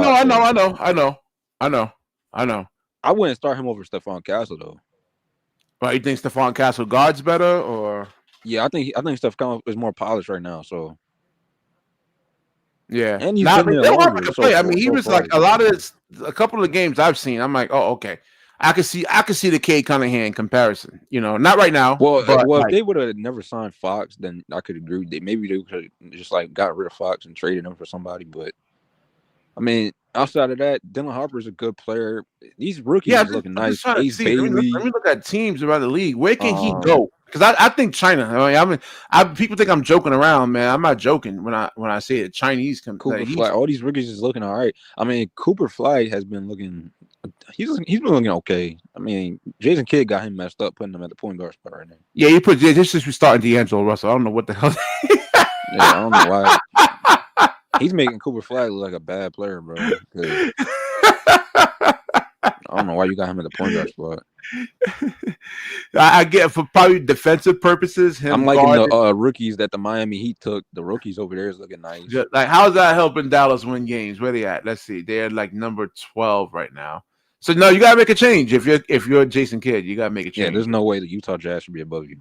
I know. I wouldn't start him over Stephon Castle though. But you think Stephon Castle guards better, or? Yeah, I think Stephon is more polished right now. So yeah, and he's been there longer. I mean, he was like a couple of the games I've seen. I'm like, oh, okay. I could see the Cade Cunningham comparison. You know, not right now, Well, but if like, they would have never signed Fox, then I could agree. Maybe they could have just like got rid of Fox and traded him for somebody. But I mean, outside of that, Dylan Harper's a good player. These rookies yeah, is looking I'm just nice. trying to Ace see. Let Bailey. me look at teams around the league. Where can he Um, go? Because I think China. People think I'm joking around, man. I'm not joking when I say it. Chinese come. Cooper Like, Flag. All these rookies is looking all right. I mean, Cooper Flag has been looking. He's been looking okay. I mean, Jason Kidd got him messed up, putting him at the point guard spot right now. yeah, you put this is starting D'Angelo Russell. I don't know what the hell. Yeah, I don't know why. He's making Cooper Flag look like a bad player, bro. I don't know why you got him at the point guard spot. I get for probably defensive purposes. I'm liking the rookies that the Miami Heat took. The rookies over there is looking nice. Like, how's that helping Dallas win games? Where they at? Let's see. They're like number 12 right now. So no, you gotta make a change. If you're Jason Kidd, you gotta make a change. Yeah, there's no way the Utah Jazz should be above you.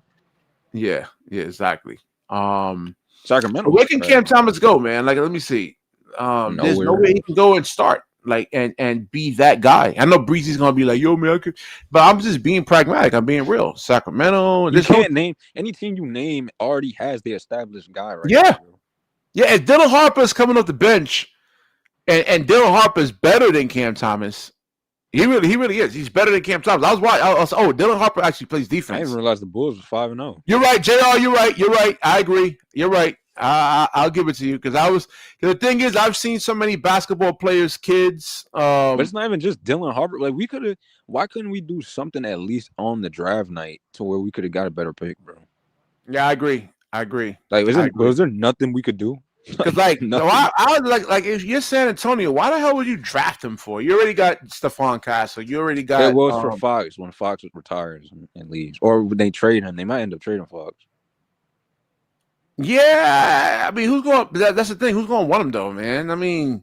Yeah, exactly. Sacramento. Where can Cam Thomas go, man? Like, let me see. There's no way he can go and start like and be that guy. I know Breezy's gonna be like, yo, man, but I'm just being pragmatic. I'm being real. Sacramento. You can't name any team you name already has the established guy, right? Yeah, yeah. If Dylan Harper's coming off the bench, and Dylan Harper's better than Cam Thomas. He really is. He's better than Cam Thomas. I was Dylan Harper actually plays defense. I didn't realize the Bulls was 5-0. You're right, JR. You're right. I agree. You're right. I'll give it to you because the thing is, I've seen so many basketball players, kids. But it's not even just Dylan Harper. Like, why couldn't we do something at least on the draft night to where we could have got a better pick, bro? Yeah, I agree. Like, was there nothing we could do? Because I was like if you're San Antonio, why the hell would you draft him for? You already got Stephon Castle. You already got. It was for Fox when Fox retires and leaves, or when they trade him. They might end up trading Fox. Yeah, I mean, who's going? That's the thing. Who's going to want him though, man? I mean,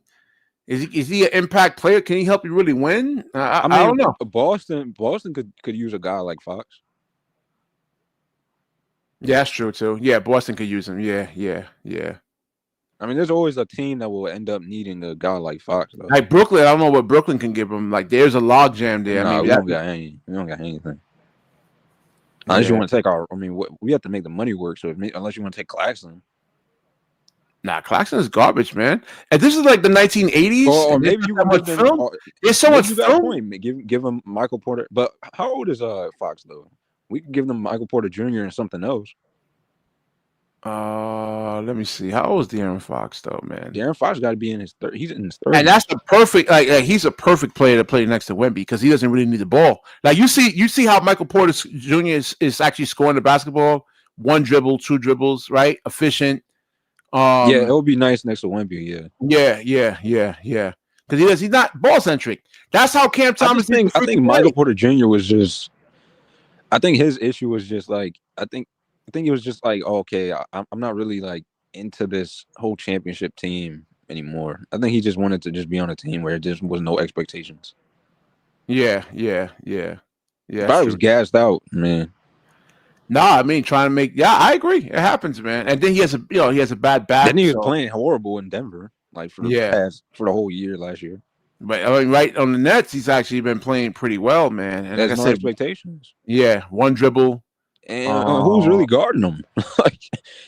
is he an impact player? Can he help you really win? I don't know. Boston could use a guy like Fox. Yeah, that's true too. Yeah, Boston could use him. Yeah. I mean, there's always a team that will end up needing a guy like Fox, though. Like Brooklyn, I don't know what Brooklyn can give him. Like, there's a log jam there. Nah, I mean, we don't got anything. Unless you want to take we have to make the money work. So unless you want to take Claxton. Nah, Claxton is garbage, man. And this is like the 1980s. Or maybe you can give them. There's so much film. Point. Give him Michael Porter. But how old is Fox though? We can give them Michael Porter Jr. and something else. Let me see. How old is De'Aaron Fox though, man? De'Aaron Fox got to be in his third. He's in his third. And that's the perfect. He's a perfect player to play next to Wemby because he doesn't really need the ball. Like you see how Michael Porter Jr. is actually scoring the basketball. 1 dribble, 2 dribbles, right? Efficient. Yeah, it would be nice next to Wemby. Yeah. Because he's not ball centric. That's how Cam Thomas. I think Michael Porter Jr. was just. I think his issue was just like I think it was just like, okay, I'm not really like into this whole championship team anymore. I think he just wanted to just be on a team where there just was no expectations. Yeah. But I was gassed out, man. Nah, I mean trying to make. Yeah, I agree. It happens, man. And then he has a bad back. Then he was playing horrible in Denver, like for the whole year last year. But I mean, right on the Nets, he's actually been playing pretty well, man. And there's like no I said, expectations. Yeah, 1 dribble. And who's really guarding him? Like,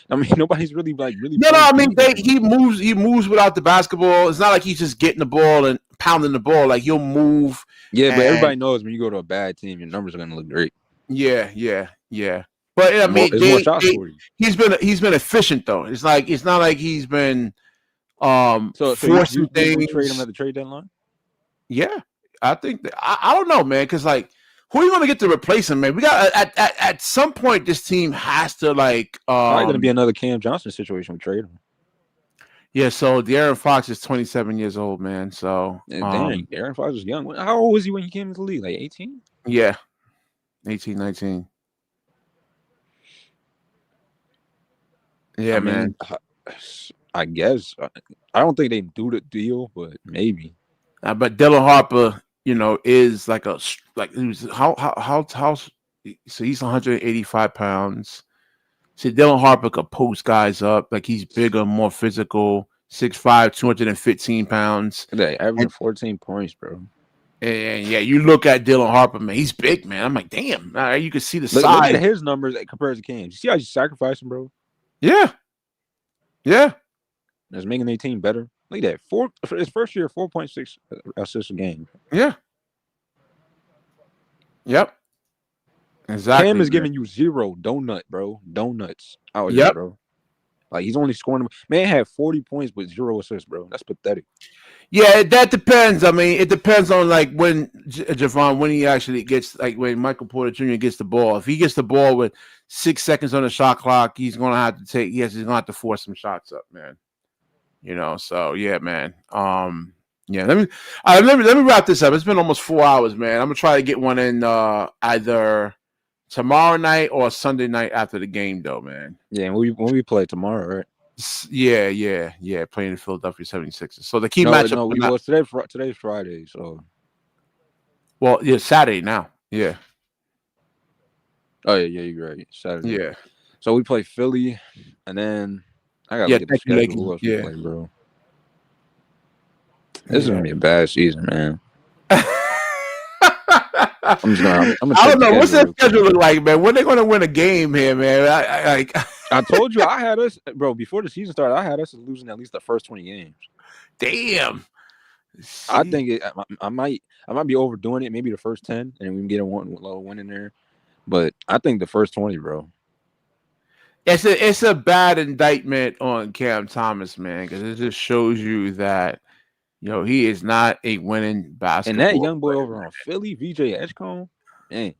I mean, nobody's really really. No. I mean, he moves without the basketball. It's not like he's just getting the ball and pounding the ball. Like he'll move. Yeah, but everybody knows when you go to a bad team, your numbers are going to look great. Yeah. But I mean, he's been efficient though. It's not like he's been so forcing things. You trade him at the trade deadline? Yeah, I think that, I don't know, man, because like. Who are you going to get to replace him, man? We got at some point this team has to like. Probably going to be another Cam Johnson situation with trade him. Yeah, so De'Aaron Fox is 27 years old, man. So dang, De'Aaron Fox was young. How old was he when he came into the league? Like 18? Yeah, 18, 19. Yeah, man. I guess I don't think they do the deal, but maybe. But Dylan Harper. Is like how so he's 185 pounds. See, Dylan Harper could post guys up. Like he's bigger, more physical, 6'5", 215 pounds. They averaging 14 points, bro. And yeah, you look at Dylan Harper, man. He's big, man. I'm like, damn. You can see the Look size. at his numbers compared to Cam. You see how you sacrificing, bro? Yeah. That's making their team better. Look at that. For his first year, 4.6 assists a game. Yeah. Yep. Exactly. Cam is man. giving you 0 donuts out here, Yep. bro. Like he's only scoring. Man had 40 points with 0 assists, bro. That's pathetic. Yeah, that depends. I mean, it depends on like when Javon, when he actually gets, like when Michael Porter Jr. gets the ball. If he gets the ball with 6 seconds on the shot clock, he's gonna have to take. He's gonna have to force some shots up, man. You know, so yeah, man. Yeah. Let me wrap this up. It's been almost 4 hours, man. I'm gonna try to get one in either tomorrow night or Sunday night after the game, though, man. Yeah, and when we play tomorrow, right? Yeah. Playing the Philadelphia 76ers. So the key No, matchup. well, today's Friday, so. Well, yeah, Saturday now. Yeah. Oh yeah, you're right. Saturday. Yeah. So we play Philly, and then I gotta look at the schedule. Who else we play, bro? This is gonna be a bad season, man. I'm gonna I don't know what's that schedule look like, man. When they gonna win a game here, man? I told you I had us, bro. Before the season started, I had us losing at least the first 20 games. Damn. I think I might be overdoing it. Maybe the first 10, and we can get a little win in there. But I think the first 20, bro. It's a bad indictment on Cam Thomas, man, because it just shows you that he is not a winning basketball. And that young boy over on Philly, VJ Edgecombe, man.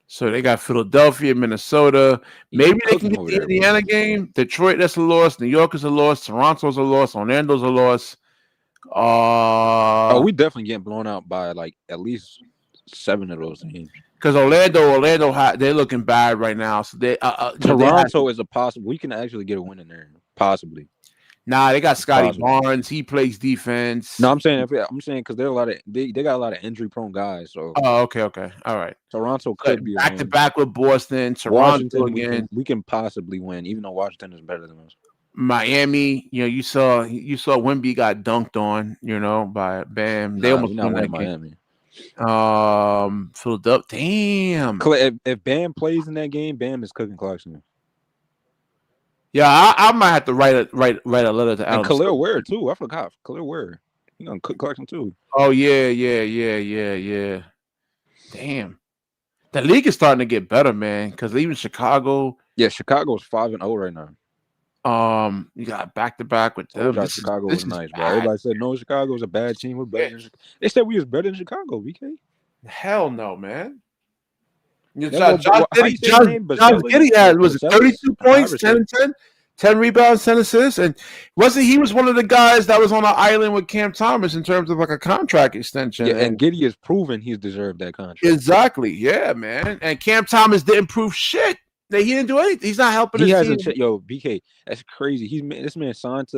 So they got Philadelphia, Minnesota. Maybe they can get the Indiana game. Detroit, that's a loss. New York is a loss. Toronto's a loss. Orlando's a loss. We definitely getting blown out by like at least 7 of those teams. Because Orlando, they're looking bad right now. So Toronto is a possible. We can actually get a win in there, possibly. Nah, they got Scotty Barnes. He plays defense. No, I'm saying because they got a lot of injury prone guys. So okay, all right. Toronto could be back to back with Boston. Toronto Washington again. We can possibly win, even though Washington is better than us. Miami, you saw Wemby got dunked on, by Bam. They almost won that Miami. Philadelphia. Damn. If Bam plays in that game, Bam is cooking Clarkson. Yeah, I might have to write a letter to Adam. And Khalil Ware too. I forgot Khalil Ware. He's gonna cook Clarkson too. Oh yeah. Damn. The league is starting to get better, man. Because even Chicago. Yeah, Chicago's 5-0 right now. You got back to back with them. Chicago was nice, bro. Everybody said no, Chicago's a bad team. We're better. They said we was better than Chicago. BK. Hell no, man. John Giddy had 32 points, 10 and 10 rebounds, 10 assists, and he was one of the guys that was on an island with Cam Thomas in terms of like a contract extension. Yeah, and Giddy has proven he's deserved that contract. Exactly, yeah, man. And Cam Thomas didn't prove shit. He didn't do anything. He's not helping. He hasn't. Yo, BK, that's crazy. This man signed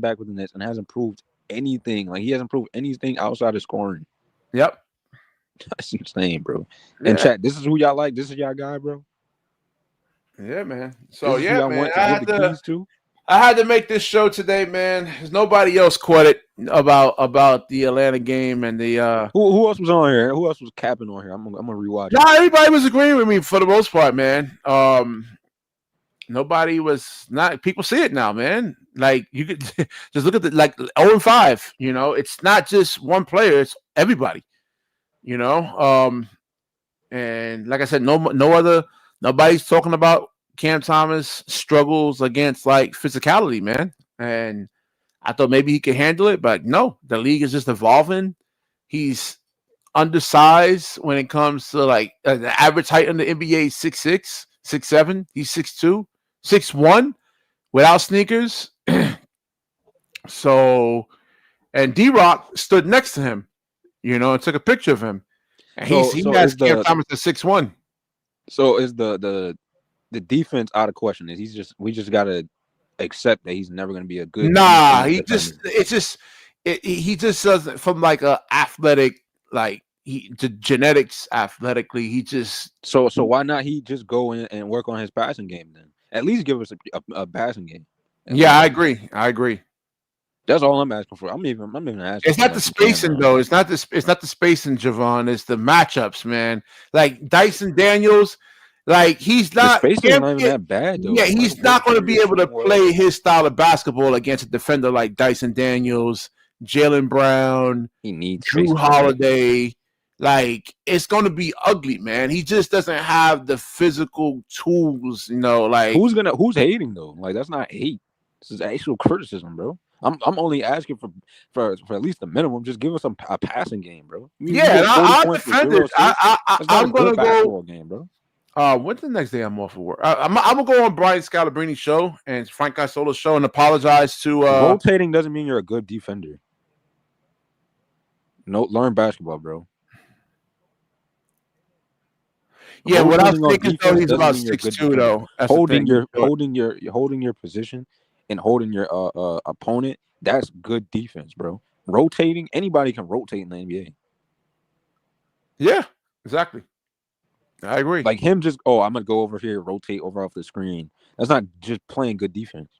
back with the Nets and hasn't proved anything. Like he hasn't proved anything outside of scoring. Yep. That's insane, bro. Yeah. And chat, this is who y'all like. This is y'all guy, bro. Yeah, man. So this yeah, man. I had to make this show today, man. There's nobody else caught it about the Atlanta game and the Who else was on here? Who else was capping on here? I'm gonna rewatch. Nah, everybody was agreeing with me for the most part, man. Nobody was not. People see it now, man. Like you could just look at 0-5. It's not just one player; it's everybody. And like I said, nobody's talking about Cam Thomas struggles against like physicality, man. And I thought maybe he could handle it, but no, the league is just evolving. He's undersized when it comes to like the average height in the NBA is 6'6", 6'7". He's 6'2", 6'1", without sneakers. So, and D-Rock stood next to him, and took a picture of him. And he has Cam Thomas at 6'1". So is the defense out of question? We just gotta accept that he's never gonna be a good. Nah, he just doesn't from like a athletic the genetics athletically. He just so why not he just go in and work on his passing game then? At least give us a passing game. Yeah, I agree. That's all I'm asking for. I'm even asking. It's for not the less than Cam, spacing bro. though. It's not the spacing, Javon. It's the matchups, man. Like Dyson Daniels, like he's The not. spacing's not even that bad though. Yeah, he's not going to be able to play his style of basketball against a defender like Dyson Daniels, Jalen Brown, He needs Drew spacing. Holiday. Like it's going to be ugly, man. He just doesn't have the physical tools, Like Who's hating though? Like that's not hate. This is actual criticism, bro. I'm only asking for at least the minimum. Just give us a passing game, bro. You yeah, get 40 I'll points for defend 0 it. assists. That's not I'm a going good to go. basketball game, bro. When's the next day I'm off of work? I'm gonna go on Brian Scalabrini's show and Frank Isola's show and apologize to. Rotating doesn't mean you're a good defender. No, learn basketball, bro. Yeah, what I was Rotating on thinking though, defense he's doesn't about mean you're a good 6'2", defender. though. That's the thing. Holding your position and holding your opponent. That's good defense, bro. Rotating, anybody can rotate in the NBA. Yeah, exactly. I agree. Like him, just I'm gonna go over here, rotate over off the screen. That's not just playing good defense.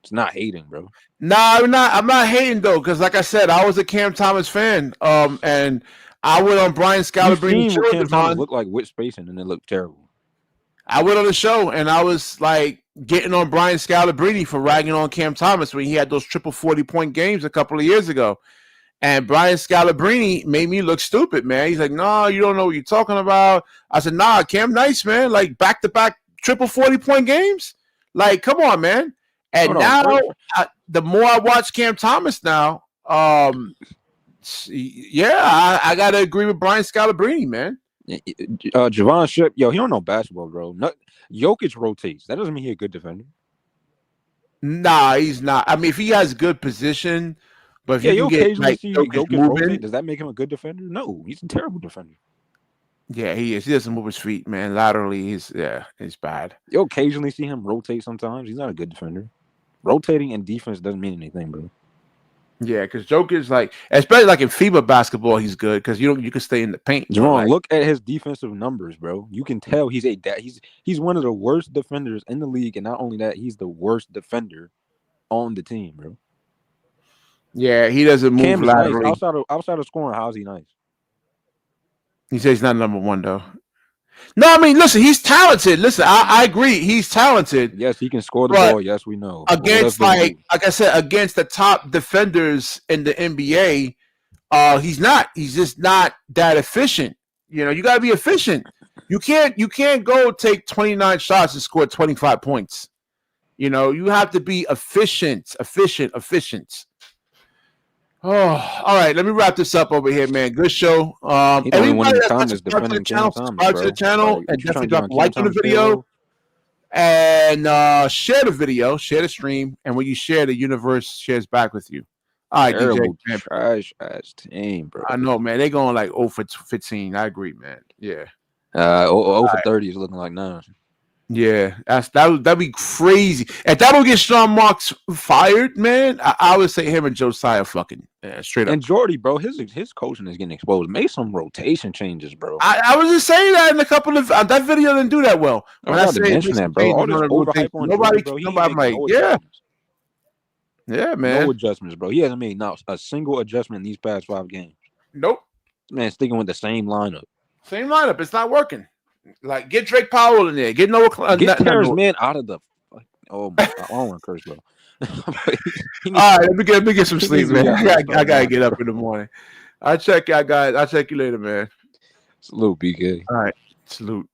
It's not hating, bro. Nah, I'm not hating though, because like I said, I was a Cam Thomas fan. And I went on Brian You've Scalabrini's seen show. what Cam Thomas Devon. looked like with spacing, and it looked terrible. I went on the show and I was like getting on Brian Scalabrine for ragging on Cam Thomas when he had those triple 40-point games a couple of years ago. And Brian Scalabrine made me look stupid, man. He's like, no, you don't know what you're talking about. I said, nah, Cam nice, man. Like back-to-back triple 40-point games. Like, come on, man. And the more I watch Cam Thomas now, yeah, I got to agree with Brian Scalabrine, man. Javon Ship, he don't know basketball, bro. Jokic rotates. That doesn't mean he's a good defender. Nah, he's not. I mean, if he has good position, but if you can get like Jokic rotate, does that make him a good defender? No, he's a terrible defender. Yeah, he is. He doesn't move his feet, man. Laterally, he's bad. You occasionally see him rotate sometimes. He's not a good defender. Rotating in defense doesn't mean anything, bro. Yeah, because Joker's like, especially like in FIBA basketball, he's good because you can stay in the paint. Jerome, look at his defensive numbers, bro. You can tell he's one of the worst defenders in the league, and not only that, he's the worst defender on the team, bro. Yeah, he doesn't move Cam is laterally. nice. Outside of scoring, how's he nice? He says he's not number one though. No, I mean, listen, he's talented. Listen, I agree, he's talented. Yes, he can score the ball. Yes, we know. Against like I said, against the top defenders in the NBA, he's not. He's just not that efficient. You got to be efficient. You can't go take 29 shots and score 25 points. You have to be efficient. Oh, all right. Let me wrap this up over here, man. Good show. Everybody that's subscribed to the channel, subscribe to the channel, and definitely drop a like on the video. And share the video, share the stream, and when you share, the universe shares back with you. All right, terrible, DJ. Trash ass team, bro. I know, man. They going like 0 for 15. I agree, man. Yeah. 0 for 30 is looking like 9. Yeah, that'd be crazy. If that would get Sean Marks fired, man, I would say him and Josiah fucking straight up. And Jordy, bro, his coaching is getting exposed. Make some rotation changes, bro. I was just saying that in a couple of that video didn't do that well. When I mention that, bro, all this overhype on Jordy, bro. Nobody like, yeah, man. No adjustments, bro. He hasn't made not a single adjustment in these past 5 games. Nope. Man, sticking with the same lineup. Same lineup. It's not working. Like, get Drake Powell in there. Get Noah. Get Terrence Mann out of the. Oh my! I don't want to curse, bro. All right, let me get some sleep, man. I gotta get up in the morning. I'll check y'all guys. I'll check you later, man. Salute, BK. All right, salute.